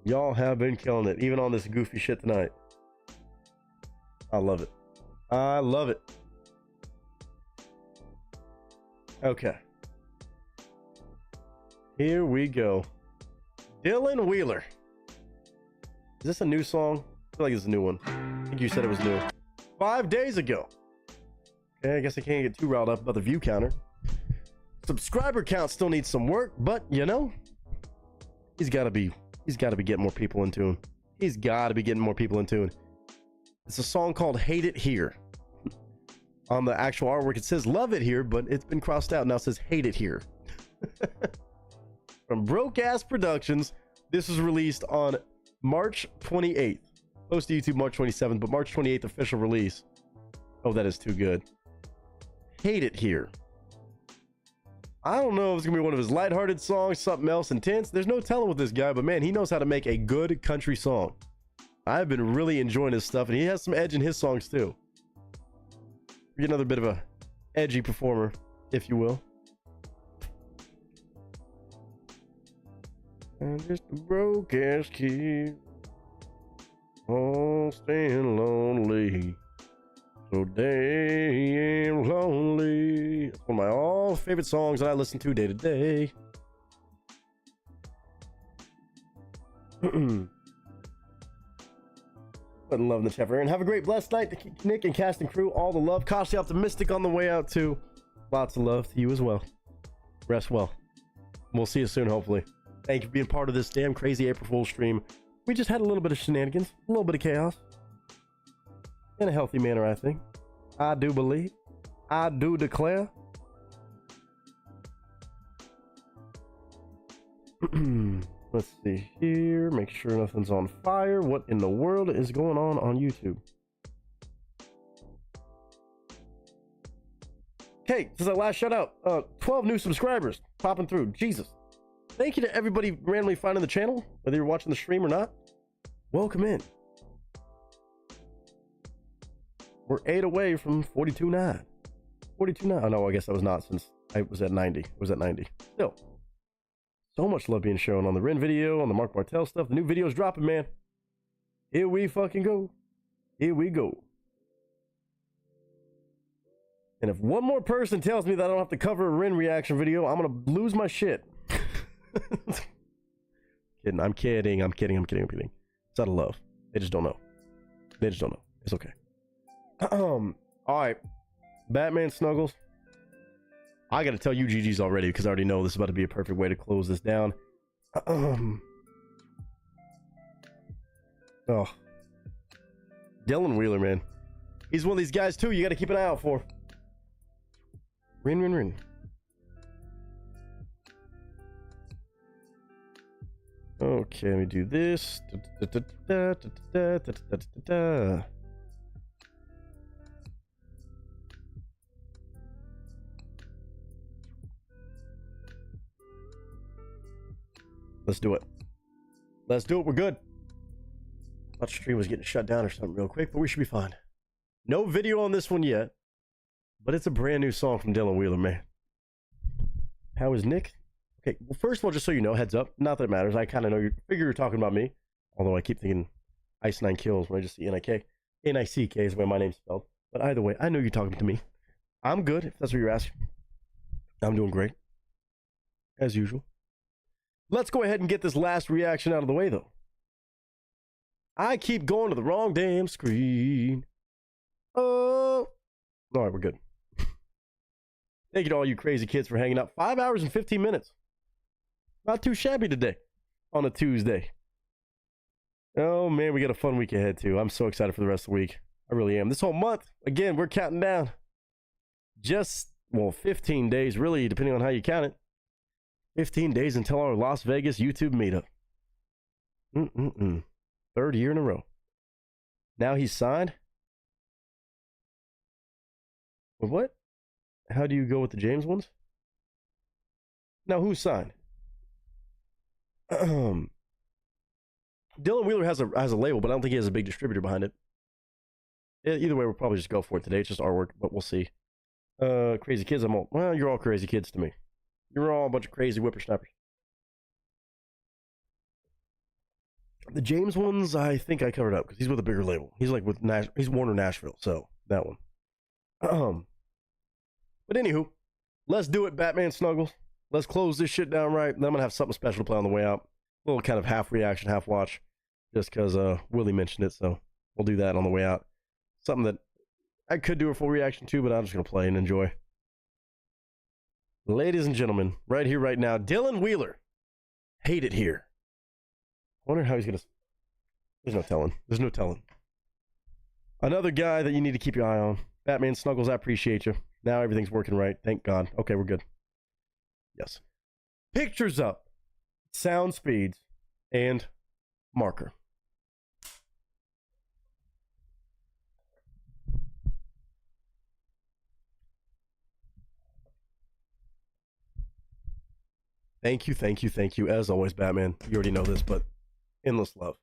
Y'all have been killing it, even on this goofy shit tonight. I love it. I love it. Okay. Here we go. Dylan Wheeler. Is this a new song? I feel like it's a new one. I think you said it was new. 5 days ago. Okay, I guess I can't get too riled up about the view counter. Subscriber count still needs some work, but you know, he's got to be getting more people in tune. He's got to be getting more people in tune. It's a song called Hate It Here. On the actual artwork, it says Love It Here, but it's been crossed out. Now it says Hate It Here. From Broke Ass Productions. This was released on March 28th. Post to YouTube March 27th, but March 28th official release. Oh, that is too good. Hate It Here. I don't know if it's gonna be one of his lighthearted songs, something else intense. There's no telling with this guy, but man, he knows how to make a good country song. I've been really enjoying his stuff, and he has some edge in his songs too. Get another bit of a edgy performer, if you will. I'm just a broke ass kid, all staying lonely, so damn lonely. It's one of my all favorite songs that I listen to day to day. Putting love in the chat for Aaron. Have a great blessed night to Nick and cast and crew. All the love. Cautiously optimistic on the way out too. Lots of love to you as well. Rest well. We'll see you soon, hopefully. Thank you for being part of this damn crazy April Fool's stream. We just had a little bit of shenanigans, a little bit of chaos. In a healthy manner, I think. I do believe. I do declare. Let's see here. Make sure nothing's on fire. What in the world is going on YouTube? Okay, this is our last shout out. 12 new subscribers popping through. Jesus. Thank you to everybody randomly finding the channel, whether you're watching the stream or not. Welcome in. We're 8 away from 42.9. 42.9. Oh no, I guess I was not, since I was at 90. I was at 90. Still. So much love being shown on the Ren video, on the Mark Bartel stuff. The new video's dropping, man. Here we fucking go. Here we go. And if one more person tells me that I don't have to cover a Ren reaction video, I'm gonna lose my shit. Kidding. I'm kidding. It's out of love. They just don't know. It's okay. All right. Batman Snuggles. I gotta tell you GG's already, because I already know this is about to be a perfect way to close this down. Oh. Dylan Wheeler, man. He's one of these guys too you gotta keep an eye out for. Rin. Okay, let me do this. Let's do it. We're good. I thought the stream was getting shut down or something real quick, but we should be fine. No video on this one yet, but it's a brand new song from Dylan Wheeler, man. How is Nick? Okay, well, first of all, just so you know, heads up, not that it matters. I kind of know figure you're talking about me, although I keep thinking Ice 9 Kills when I just see N-I-K. N-I-C-K is the way my name's spelled. But either way, I know you're talking to me. I'm good, if that's what you're asking. I'm doing great. As usual. Let's go ahead and get this last reaction out of the way, though. I keep going to the wrong damn screen. Oh. All right, we're good. Thank you to all you crazy kids for hanging out. 5 hours and 15 minutes. Not too shabby today on a Tuesday. Oh man, we got a fun week ahead too. I'm so excited for the rest of the week. I really am. This whole month, again, we're counting down. Just, well, 15 days, really, depending on how you count it. 15 days until our Las Vegas YouTube meetup. Third year in a row. Now he's signed? With what? How do you go with the James ones? Now, who's signed? Dylan Wheeler has a label, but I don't think he has a big distributor behind it. Either way, we'll probably just go for it today. It's just artwork, but we'll see. Crazy kids, well, you're all crazy kids to me. You're all a bunch of crazy whippersnappers. The James ones, I think I covered up because he's with a bigger label. He's like with he's Warner Nashville, so that one. But anywho, let's do it, Batman Snuggles. Let's close this shit down right. Then I'm gonna have something special to play on the way out. A little kind of half reaction, half watch, just because Willie mentioned it. So we'll do that on the way out. Something that I could do a full reaction to, but I'm just gonna play and enjoy. Ladies and gentlemen, right here, right now, Dylan Wheeler. Hate It Here. I wonder how he's gonna. There's no telling. There's no telling. Another guy that you need to keep your eye on. Batman Snuggles, I appreciate you. Now everything's working right. Thank God. Okay, we're good. Yes. Pictures up. Sound speeds. And marker. Thank you, thank you, thank you. As always, Batman. You already know this, but endless love.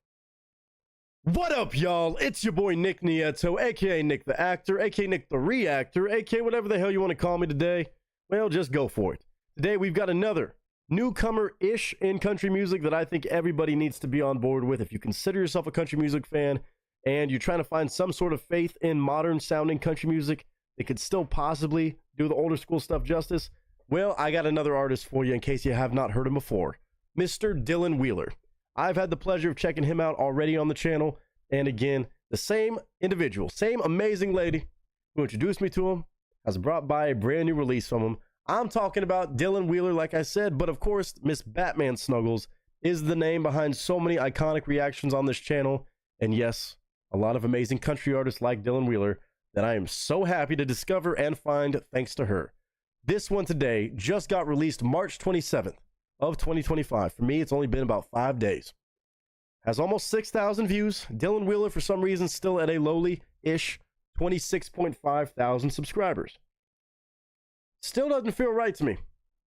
What up, y'all? It's your boy Nick Nieto, aka Nick the Actor, aka Nick the Reactor, aka whatever the hell you want to call me today. Well, just go for it. Today we've got another newcomer-ish in country music that I think everybody needs to be on board with. If you consider yourself a country music fan and you're trying to find some sort of faith in modern-sounding country music that could still possibly do the older school stuff justice, well, I got another artist for you in case you have not heard him before. Mr. Dylan Wheeler. I've had the pleasure of checking him out already on the channel. And again, the same individual, same amazing lady who introduced me to him has brought by a brand new release from him. I'm talking about Dylan Wheeler, like I said, but of course, Miss Batman Snuggles is the name behind so many iconic reactions on this channel. And yes, a lot of amazing country artists like Dylan Wheeler that I am so happy to discover and find thanks to her. This one today just got released March 27th of 2025. For me, it's only been about 5 days. Has almost 6,000 views. Dylan Wheeler, for some reason, still at a lowly-ish 26.5 thousand subscribers. Still doesn't feel right to me.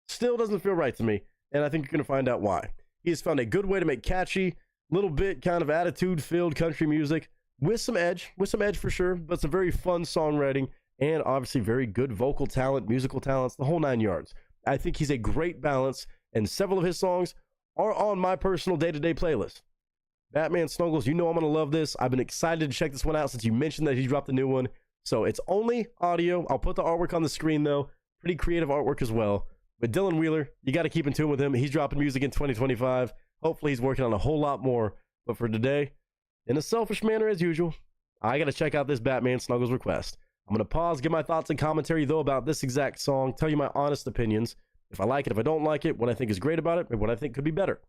Still doesn't feel right to me. And I think you're going to find out why. He has found a good way to make catchy, little bit kind of attitude-filled country music with some edge for sure, but some very fun songwriting and obviously very good vocal talent, musical talents, the whole 9 yards. I think he's a great balance, and several of his songs are on my personal day-to-day playlist. Batman Snuggles, you know I'm going to love this. I've been excited to check this one out since you mentioned that he dropped a new one. So it's only audio. I'll put the artwork on the screen, though. Pretty creative artwork as well. But Dylan Wheeler, you got to keep in tune with him. He's dropping music in 2025. Hopefully he's working on a whole lot more. But for today, in a selfish manner as usual, I got to check out this Batman Snuggles request. I'm going to pause, give my thoughts and commentary, though, about this exact song, tell you my honest opinions. If I like it, if I don't like it, what I think is great about it, and what I think could be better.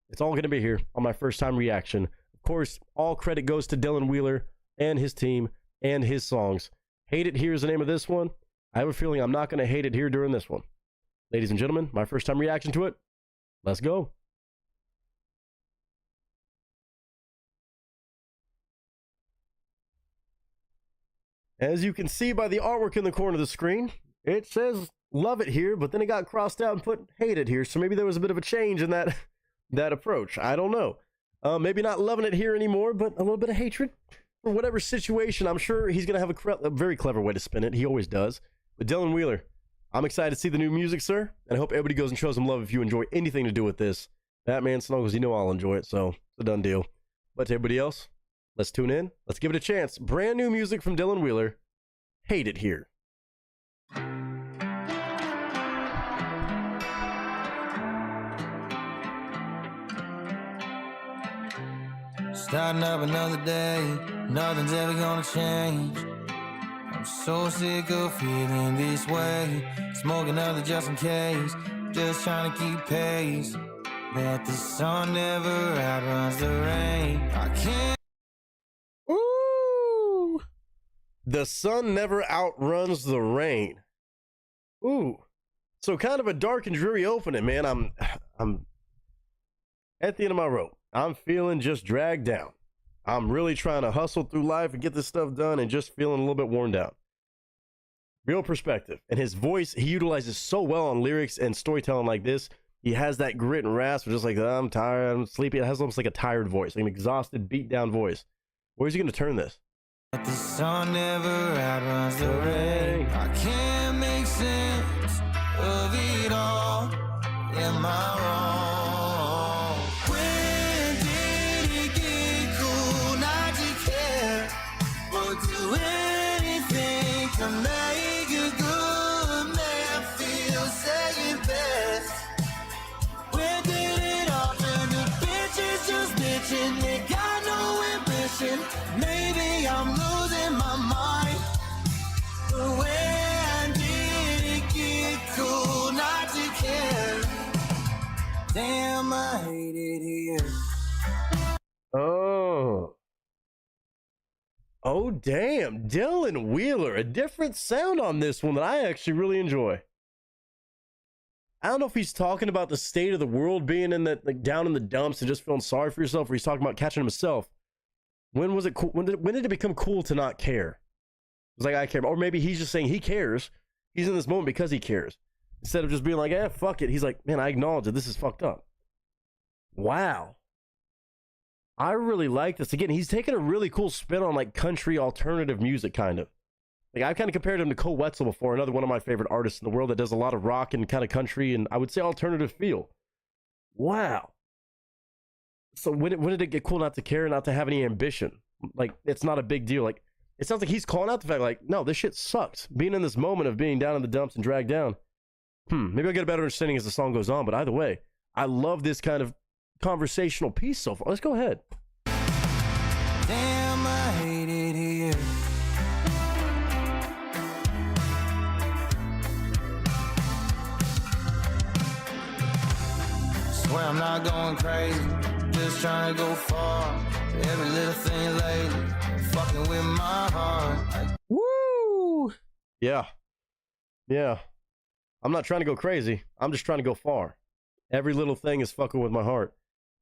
It's all going to be here on my first time reaction. Of course, all credit goes to Dylan Wheeler and his team and his songs. Hate It Here is the name of this one. I have a feeling I'm not going to hate it here during this one. Ladies and gentlemen, my first time reaction to it. Let's go. As you can see by the artwork in the corner of the screen, it says love it here, but then it got crossed out and put hate it here. So maybe there was a bit of a change in that approach. I don't know. Maybe not loving it here anymore, but a little bit of hatred for whatever situation. I'm sure he's going to have a very clever way to spin it. He always does. But Dylan Wheeler, I'm excited to see the new music, sir. And I hope everybody goes and shows him love if you enjoy anything to do with this. Batman Snuggles, you know I'll enjoy it, so it's a done deal. But to everybody else, let's tune in. Let's give it a chance. Brand new music from Dylan Wheeler. Hate It Here. Starting up another day, nothing's ever gonna change. I'm so sick of feeling this way. Smoke another just in case, just trying to keep pace. that the sun never outruns the rain. I can't. Ooh. The sun never outruns the rain. Ooh. So kind of a dark and dreary opening, man. I'm at the end of my rope. I'm feeling just dragged down. I'm really trying to hustle through life and get this stuff done and just feeling a little bit worn down. Real perspective. And his voice, he utilizes so well on lyrics and storytelling like this. He has that grit and rasp, just like, oh, I'm tired, I'm sleepy. It has almost like a tired voice, like an exhausted, beat down voice. Where's he going to turn this? But the sun never outruns the rain. I can't make sense of it all. Am I wrong? When did it get cool not to care or do anything to make a good man feel second best? When did it all turn to bitches just bitching? They got no ambition. Maybe I'm losing my mind. But when did it get cool not to care? Damn, I hate it here. Oh, damn. Dylan Wheeler. A different sound on this one that I actually really enjoy. I don't know if he's talking about the state of the world being in the, like, down in the dumps and just feeling sorry for yourself, or he's talking about catching himself. When was it cool? When did it become cool to not care? It was like, I care. Or maybe he's just saying he cares. He's in this moment because he cares. Instead of just being like, eh, fuck it. He's like, man, I acknowledge that this is fucked up. Wow. I really like this. Again, he's taking a really cool spin on like country alternative music, kind of. Like, I've kind of compared him to Cole Wetzel before, another one of my favorite artists in the world that does a lot of rock and kind of country and I would say alternative feel. Wow. So when did it get cool not to care, not to have any ambition? Like, it's not a big deal. Like, it sounds like he's calling out the fact, like, no, this shit sucks. Being in this moment of being down in the dumps and dragged down. Maybe I'll get a better understanding as the song goes on, but either way, I love this kind of conversational piece so far. Let's go ahead. Damn, I hate it here. Swear I'm not going crazy, just trying to go far. Every little thing lately, fucking with my heart. Woo! Yeah. I'm not trying to go crazy. I'm just trying to go far. Every little thing is fucking with my heart.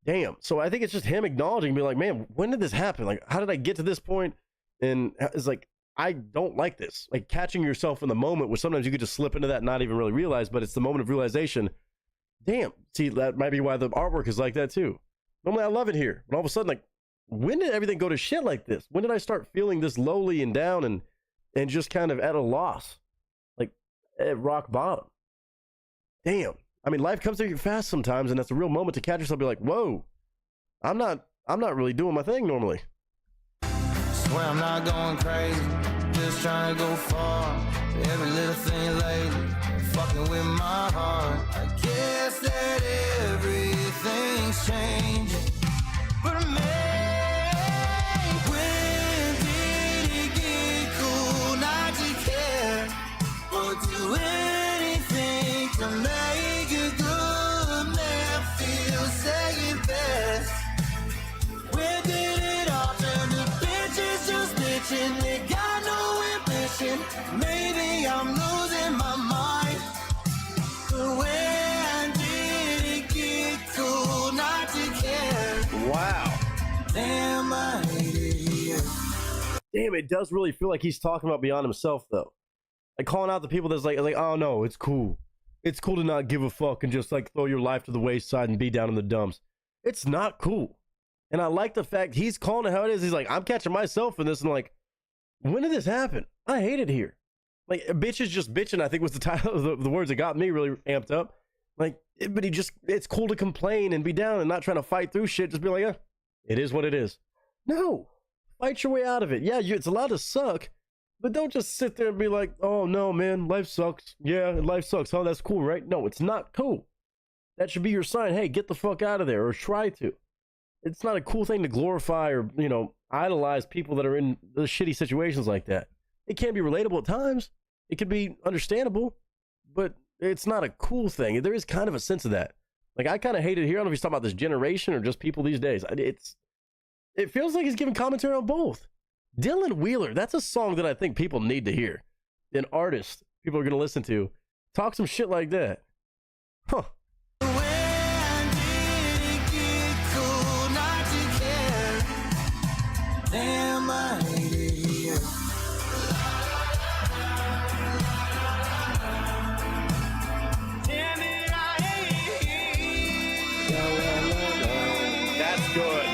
Damn. So I think it's just him acknowledging, be like, man, when did this happen? Like, how did I get to this point? And it's like, I don't like this. Like, catching yourself in the moment, where sometimes you could just slip into that and not even really realize, but it's the moment of realization. Damn. See, that might be why the artwork is like that too. Normally I love it here, but all of a sudden, like, when did everything go to shit like this? When did I start feeling this lowly and down and just kind of at a loss? Like, at rock bottom. Damn. I mean, life comes at you fast sometimes, and that's a real moment to catch yourself and be like, whoa, I'm not really doing my thing normally. Swear I'm not going crazy, just trying to go far. Every little thing lately, fucking with my heart. I guess that everything's changing. But man, when did it get cool not to care or do anything to make a good man feel second best? When did it all turn to bitches just bitching? They got no ambition. Maybe I'm losing my mind. But when did it get cool not to care? Wow. Damn, I hate it here. Damn, it does really feel like he's talking about beyond himself, though. Like, calling out the people that's like, oh no, it's cool. It's cool to not give a fuck and just like throw your life to the wayside and be down in the dumps. It's not cool. And I like the fact he's calling it how it is. He's like, I'm catching myself in this, and like, when did this happen? I hate it here. Like, bitch is just bitching, I think was the title of the words that got me really amped up. Like, but it's cool to complain and be down and not trying to fight through shit. Just be like, it is what it is. No, fight your way out of it. Yeah, it's allowed to suck, but don't just sit there and be like, oh no, man, life sucks. Yeah, life sucks. Oh, that's cool, right? No, it's not cool. That should be your sign. Hey, get the fuck out of there, or try to. It's not a cool thing to glorify or, idolize people that are in those shitty situations like that. It can be relatable at times. It can be understandable, but it's not a cool thing. There is kind of a sense of that. Like, I kind of hate it here. I don't know if he's talking about this generation or just people these days. It feels like he's giving commentary on both. Dylan Wheeler, that's a song that I think people need to hear. An artist people are going to listen to. Talk some shit like that. Huh. Damn, I hate it here. Damn it, I hate it here. That's good.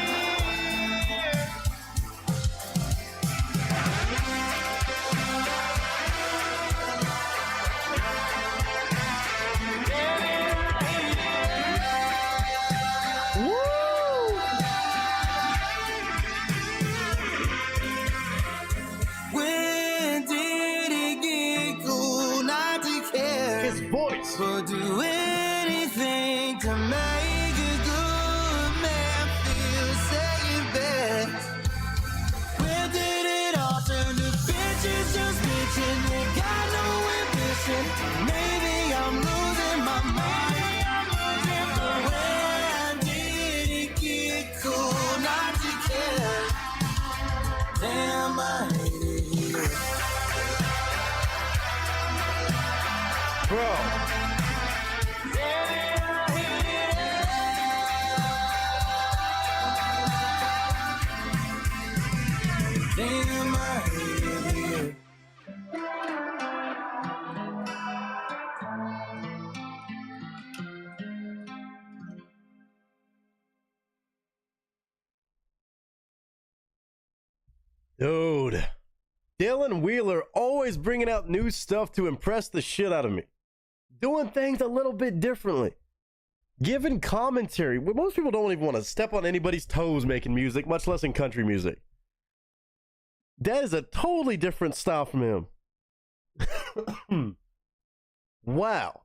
When did it get cool not to care? His voice. Or do anything to make a good man feel second best? Where did it all turn to bitches just bitching? They got no ambition. Maybe I'm losing my mind. When did it get cool not to care? Damn, I hate it here. Bro. Damn, I hate it here. Dude. Dylan Wheeler always bringing out new stuff to impress the shit out of me. Doing things a little bit differently. Giving commentary. Most people don't even want to step on anybody's toes making music, much less in country music. That is a totally different style from him. Wow.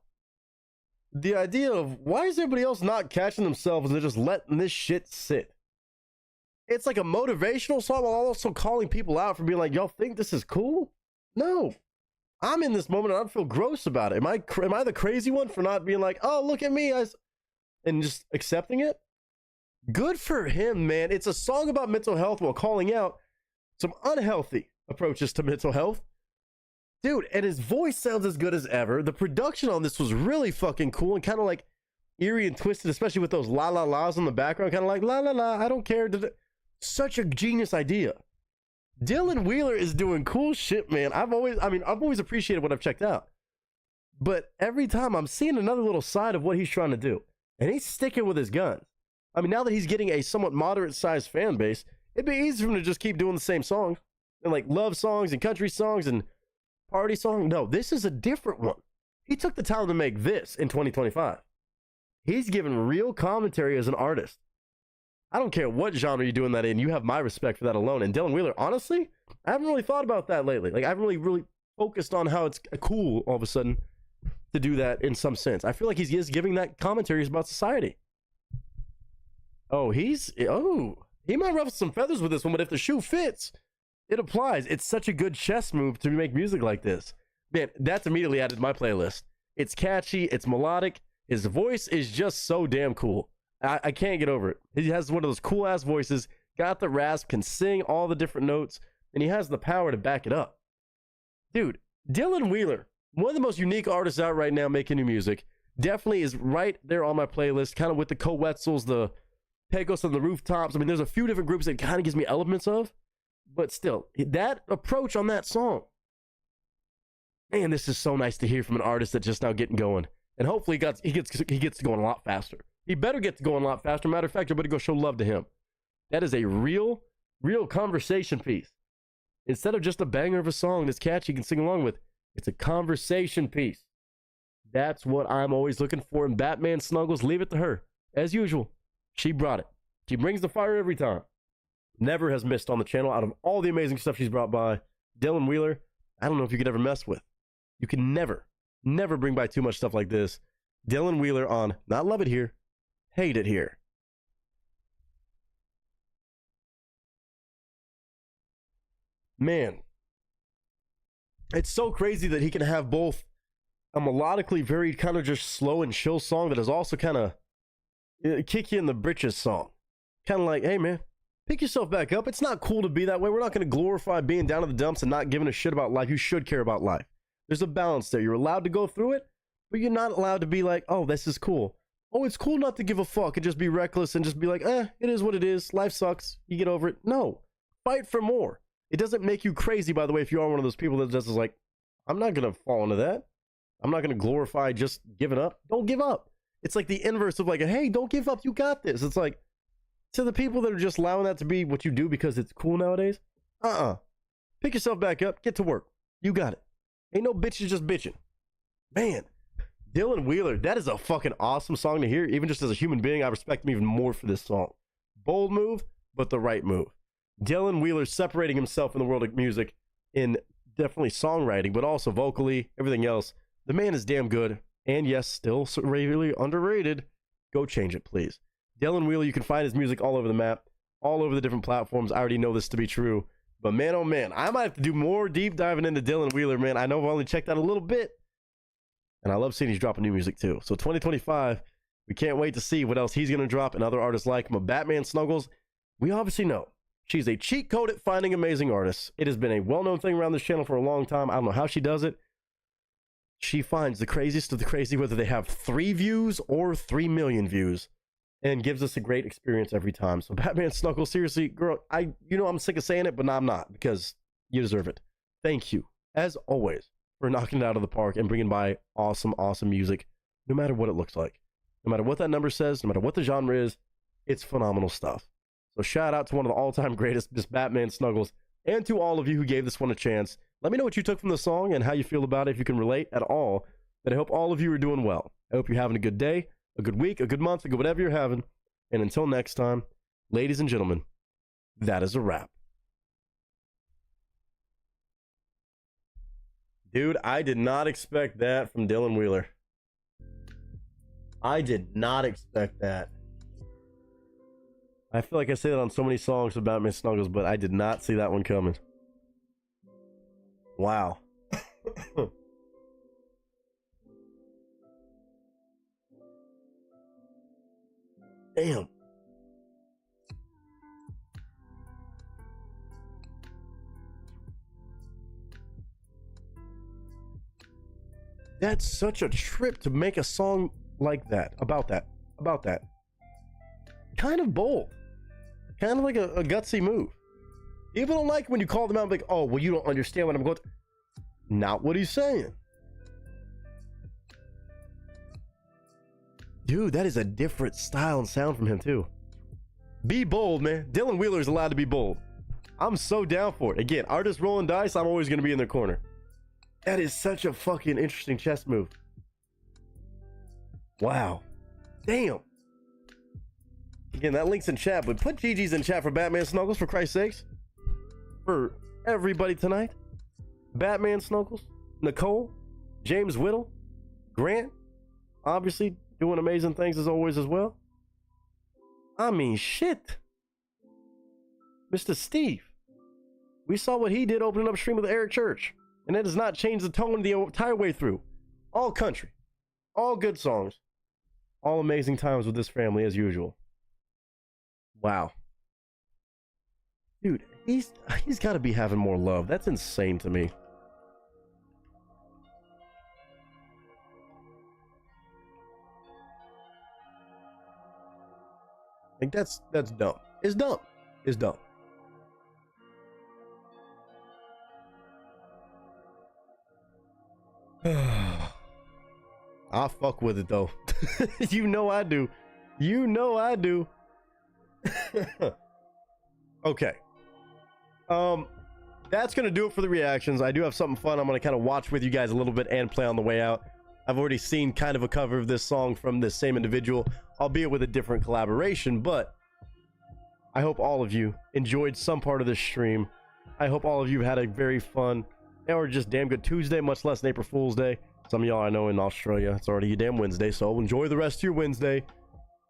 The idea of why is everybody else not catching themselves and just letting this shit sit? It's like a motivational song while also calling people out for being like, y'all think this is cool? No. I'm in this moment and I feel gross about it. Am I the crazy one for not being like, oh, look at me, and just accepting it? Good for him, man. It's a song about mental health while calling out some unhealthy approaches to mental health. Dude, and his voice sounds as good as ever. The production on this was really fucking cool and kind of like eerie and twisted, especially with those la la la's in the background, kind of like la la la, I don't care. Such a genius idea. Dylan Wheeler is doing cool shit, man. I've always appreciated what I've checked out. But every time I'm seeing another little side of what he's trying to do. And he's sticking with his guns. I mean, now that he's getting a somewhat moderate-sized fan base, it'd be easy for him to just keep doing the same songs. And like love songs and country songs and party songs. No, this is a different one. He took the time to make this in 2025. He's giving real commentary as an artist. I don't care what genre you're doing that in. You have my respect for that alone. And Dylan Wheeler, honestly, I haven't really thought about that lately. Like, I haven't really focused on how it's cool all of a sudden to do that in some sense. I feel like he's just giving that commentary about society. Oh, he might ruffle some feathers with this one, but if the shoe fits, it applies. It's such a good chess move to make music like this. Man, that's immediately added to my playlist. It's catchy. It's melodic. His voice is just so damn cool. I can't get over it. He has one of those cool ass voices, got the rasp, can sing all the different notes, and he has the power to back it up. Dude, Dylan Wheeler, one of the most unique artists out right now making new music, definitely is right there on my playlist, kind of with the Coetzels, the Pecos on the Rooftops. I mean, there's a few different groups that kind of gives me elements of, but still, that approach on that song, man, this is so nice to hear from an artist that's just now getting going. And hopefully he gets to going a lot faster. He better get to going a lot faster. Matter of fact, everybody go show love to him. That is a real conversation piece. Instead of just a banger of a song that's catchy you can sing along with, it's a conversation piece. That's what I'm always looking for in Batman Snuggles. Leave it to her. As usual, she brought it. She brings the fire every time. Never has missed on the channel out of all the amazing stuff she's brought by. Dylan Wheeler, I don't know if you could ever mess with. You can never bring by too much stuff like this. Dylan Wheeler on Not Love It Here, Hate It Here. Man, it's so crazy that he can have both a melodically very kind of just slow and chill song that is also kind of kick you in the britches song. Kind of like, hey man, pick yourself back up. It's not cool to be that way. We're not going to glorify being down in the dumps and not giving a shit about life. You should care about life. There's a balance there. You're allowed to go through it, but you're not allowed to be like, oh, this is cool. Oh, it's cool not to give a fuck and just be reckless and just be like, it is what it is. Life sucks. You get over it. No, fight for more. It doesn't make you crazy, by the way, if you are one of those people that just is like, I'm not going to fall into that. I'm not going to glorify just giving up. Don't give up. It's like the inverse of like, hey, don't give up. You got this. It's like, to the people that are just allowing that to be what you do because it's cool nowadays, pick yourself back up. Get to work. You got it. Ain't no bitches just bitching. Man. Dylan Wheeler, that is a fucking awesome song to hear. Even just as a human being, I respect him even more for this song. Bold move, but the right move. Dylan Wheeler separating himself in the world of music in definitely songwriting, but also vocally, everything else. The man is damn good. And yes, still really underrated. Go change it, please. Dylan Wheeler, you can find his music all over the map, all over the different platforms. I already know this to be true. But man, oh man, I might have to do more deep diving into Dylan Wheeler, man. I know I've only checked out a little bit. And I love seeing he's dropping new music too. So 2025, we can't wait to see what else he's going to drop and other artists like him. But Batman Snuggles, we obviously know she's a cheat code at finding amazing artists. It has been a well-known thing around this channel for a long time. I don't know how she does it. She finds the craziest of the crazy, whether they have 3 views or 3 million views, and gives us a great experience every time. So Batman Snuggles, seriously, girl, I'm sick of saying it, but no, I'm not, because you deserve it. Thank you, as always, for knocking it out of the park and bringing by awesome, awesome music, no matter what it looks like. No matter what that number says, no matter what the genre is, it's phenomenal stuff. So shout out to one of the all-time greatest, Miss Batman Snuggles, and to all of you who gave this one a chance. Let me know what you took from the song and how you feel about it, if you can relate at all. But I hope all of you are doing well. I hope you're having a good day, a good week, a good month, a good whatever you're having. And until next time, ladies and gentlemen, that is a wrap. Dude, I did not expect that from Dylan Wheeler. I did not expect that. I feel like I say that on so many songs about Miss Snuggles, but I did not see that one coming. Wow. Damn. That's such a trip to make a song like that, about that. Kind of bold. Kind of like a gutsy move. People don't like when you call them out like, oh, well, you don't understand what I'm going through. Not what he's saying. Dude, that is a different style and sound from him, too. Be bold, man. Dylan Wheeler is allowed to be bold. I'm so down for it. Again, artists rolling dice, I'm always going to be in their corner. That is such a fucking interesting chess move. Wow. Damn. Again, that link's in chat, but put GG's in chat for Batman Snuggles, for Christ's sakes. For everybody tonight. Batman Snuggles, Nicole, James Whittle, Grant, obviously doing amazing things as always as well. I mean, shit. Mr. Steve. We saw what he did opening up stream with Eric Church. And that does not change the tone the entire way through. All country. All good songs. All amazing times with this family as usual. Wow. Dude, he's got to be having more love. That's insane to me. Like that's dumb. It's dumb. It's dumb. I'll fuck with it though. You know I do. You know I do. Okay. That's gonna do it for the reactions. I do have something fun I'm gonna kind of watch with you guys a little bit and play on the way out. I've already seen kind of a cover of this song from this same individual, albeit with a different collaboration, but I hope all of you enjoyed some part of this stream. I hope all of you had a very fun or just damn good Tuesday, much less an April Fool's Day. Some of y'all I know in Australia, it's already a damn Wednesday, so enjoy the rest of your Wednesday.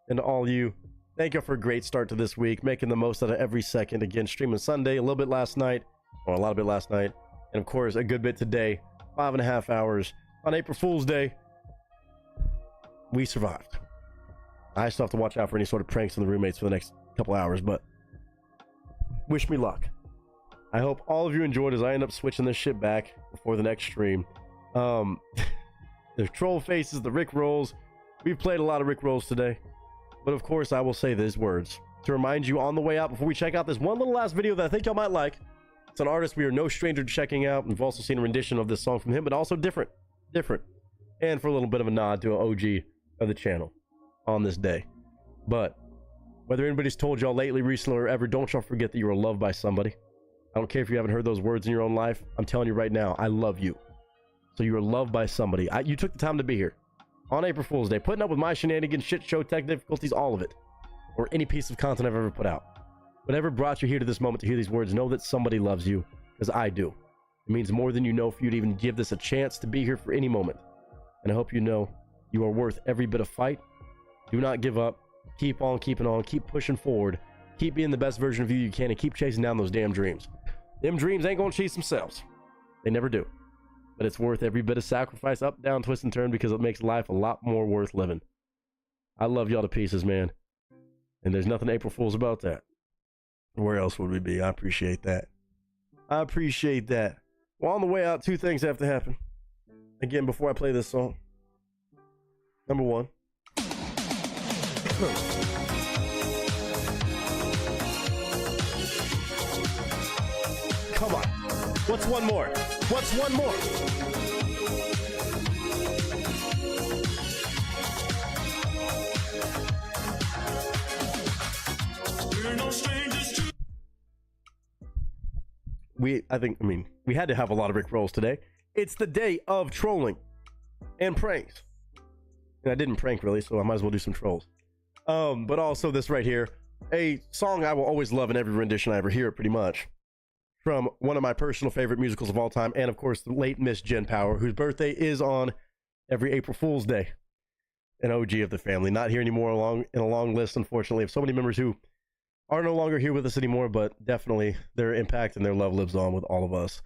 And to all of you, thank you for a great start to this week, making the most out of every second. Again, streaming Sunday, a little bit last night, or a lot of it last night, and of course, a good bit today, 5.5 hours on April Fool's Day. We survived. I still have to watch out for any sort of pranks on the roommates for the next couple hours, but wish me luck. I hope all of you enjoyed as I end up switching this shit back before the next stream. The troll faces, the Rick rolls. We've played a lot of Rick rolls today, but of course I will say these words to remind you on the way out before we check out this one little last video that I think y'all might like. It's an artist we are no stranger to checking out. We've also seen a rendition of this song from him, but also different, and for a little bit of a nod to an OG of the channel on this day. But whether anybody's told y'all lately, recently, or ever, don't y'all forget that you are loved by somebody. I don't care if you haven't heard those words in your own life. I'm telling you right now, I love you. So you are loved by somebody. You took the time to be here on April Fool's Day, putting up with my shenanigans, shit show, tech difficulties, all of it, or any piece of content I've ever put out. Whatever brought you here to this moment to hear these words, know that somebody loves you, because I do. It means more than you know for you to even give this a chance to be here for any moment. And I hope you know you are worth every bit of fight. Do not give up. Keep on keeping on. Keep pushing forward. Keep being the best version of you can, and keep chasing down those damn dreams. Them dreams ain't gonna chase themselves. They never do. But it's worth every bit of sacrifice, up, down, twist, and turn, because it makes life a lot more worth living. I love y'all to pieces, man. And there's nothing April Fool's about that. Where else would we be? I appreciate that. I appreciate that. Well, on the way out, two things have to happen. Again, before I play this song. Number one. Come on. What's one more? What's one more? We're no strangers to we had to have a lot of Rick rolls today. It's the day of trolling and pranks. And I didn't prank really, so I might as well do some trolls. But also this right here, a song I will always love in every rendition I ever hear it, pretty much, from one of my personal favorite musicals of all time, and of course the late Miss Jen Power, whose birthday is on every April Fool's Day. An OG of the family, not here anymore in a long list, unfortunately, of so many members who are no longer here with us anymore, but definitely their impact and their love lives on with all of us.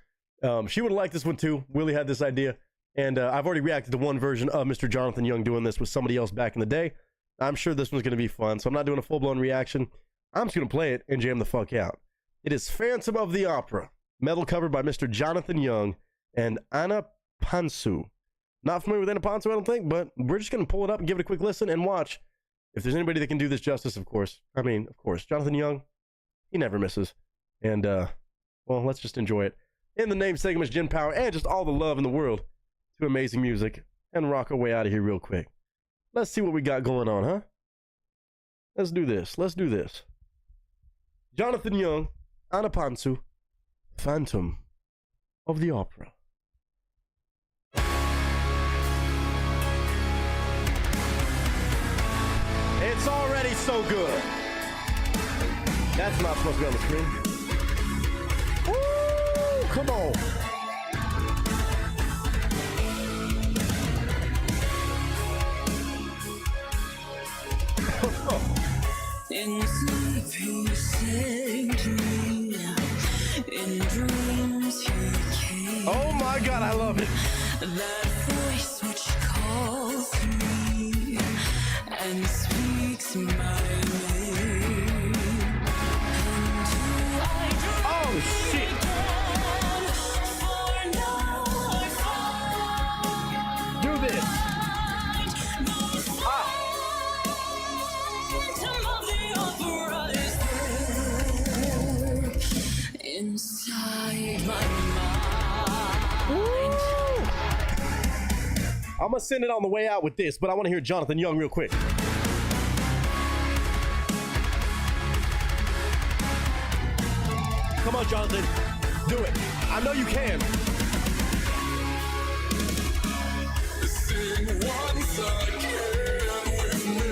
She would have liked this one too. Willie had this idea, and I've already reacted to one version of Mr. Jonathan Young doing this with somebody else back in the day. I'm sure this one's going to be fun, so I'm not doing a full-blown reaction. I'm just going to play it and jam the fuck out. It is Phantom of the Opera, metal covered by Mr. Jonathan Young and Anna Pansu. Not familiar with Anna Pansu, I don't think, but we're just going to pull it up and give it a quick listen and watch if there's anybody that can do this justice, of course. I mean, of course, Jonathan Young, he never misses. And, well, let's just enjoy it. In the namesake of Miss Jen Power and just all the love in the world to amazing music, and rock our way out of here real quick. Let's see what we got going on, huh? Let's do this. Let's do this. Jonathan Young, Anna Pansu, Phantom of the Opera. It's already so good. That's not supposed to be on the screen. Woo! Come on. In sleep he sang to me, in dreams he came. Oh my God, I love it. That voice which calls to me and speaks my name. And do I dream oh shit. again? For now I find Do this. inside my mind. I'm gonna send it on the way out with this, but I want to hear Jonathan Young real quick. Come on, Jonathan. Do it. I know you can. Sing once again with me.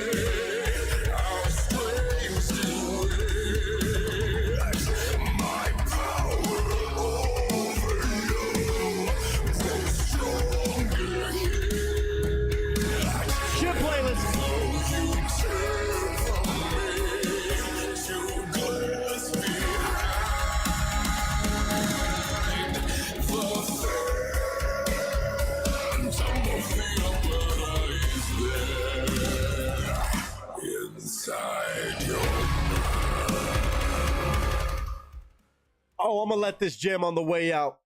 How strange you is. My power over you grows stronger here. Shit playlist. So you turn from me to glass behind the phantom of the opera is there. Oh, I'm gonna let this jam on the way out.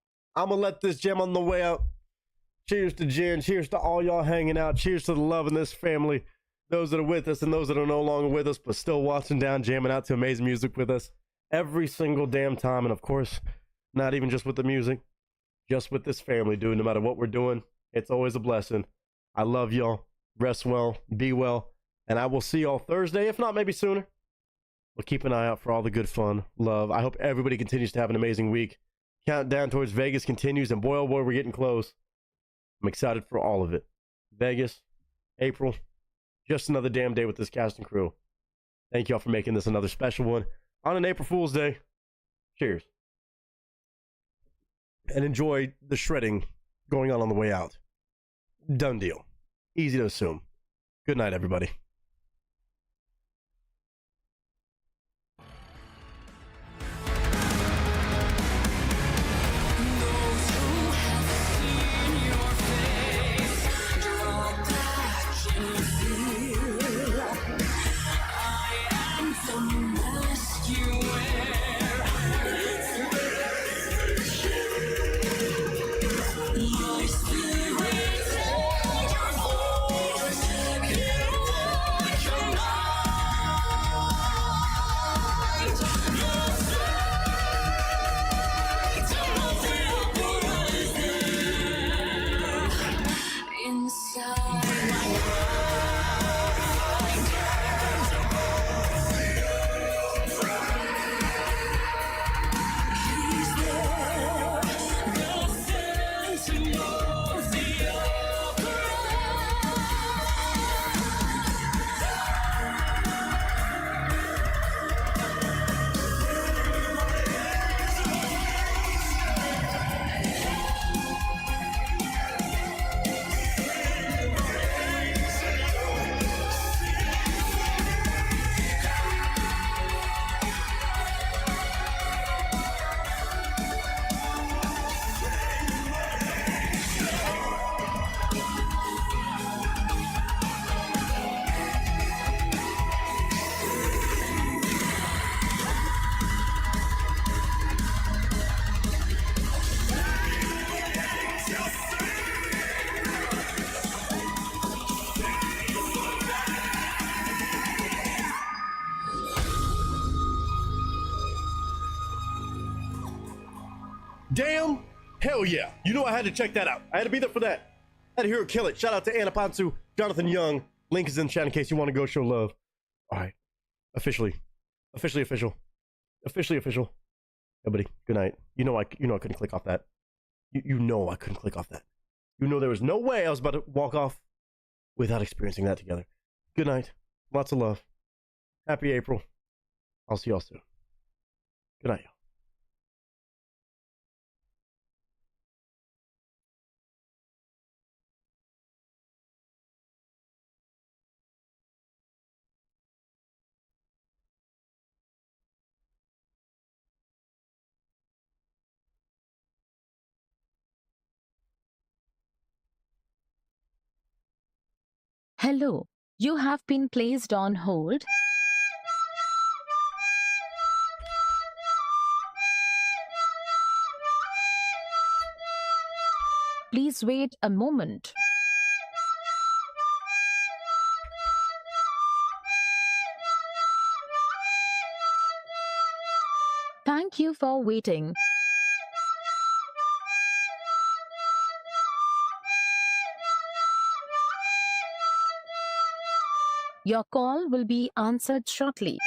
Cheers to Jen. Cheers to all y'all hanging out. Cheers to the love in this family. Those that are with us and those that are no longer with us, but still watching down, jamming out to amazing music with us every single damn time. And of course, not even just with the music, just with this family, dude. No matter what we're doing, it's always a blessing. I love y'all. Rest well, be well, and I will see y'all Thursday, if not maybe sooner. But keep an eye out for all the good fun, love. I hope everybody continues to have an amazing week. Countdown towards Vegas continues, and boy, oh boy, we're getting close. I'm excited for all of it. Vegas, April, just another damn day with this cast and crew. Thank y'all for making this another special one on an April Fool's Day. Cheers. And enjoy the shredding going on the way out. Done deal. Easy to assume. Good night, everybody. Damn, hell yeah. You know I had to check that out. I had to be there for that. I had to hear her kill it. Shout out to Anna Ponsu, Jonathan Young. Link is in the chat in case you want to go show love. All right. Officially official. Everybody, good night. You know I couldn't click off that. You know I couldn't click off that. You know there was no way I was about to walk off without experiencing that together. Good night. Lots of love. Happy April. I'll see y'all soon. Good night, y'all. Hello, you have been placed on hold. Please wait a moment. Thank you for waiting. Your call will be answered shortly.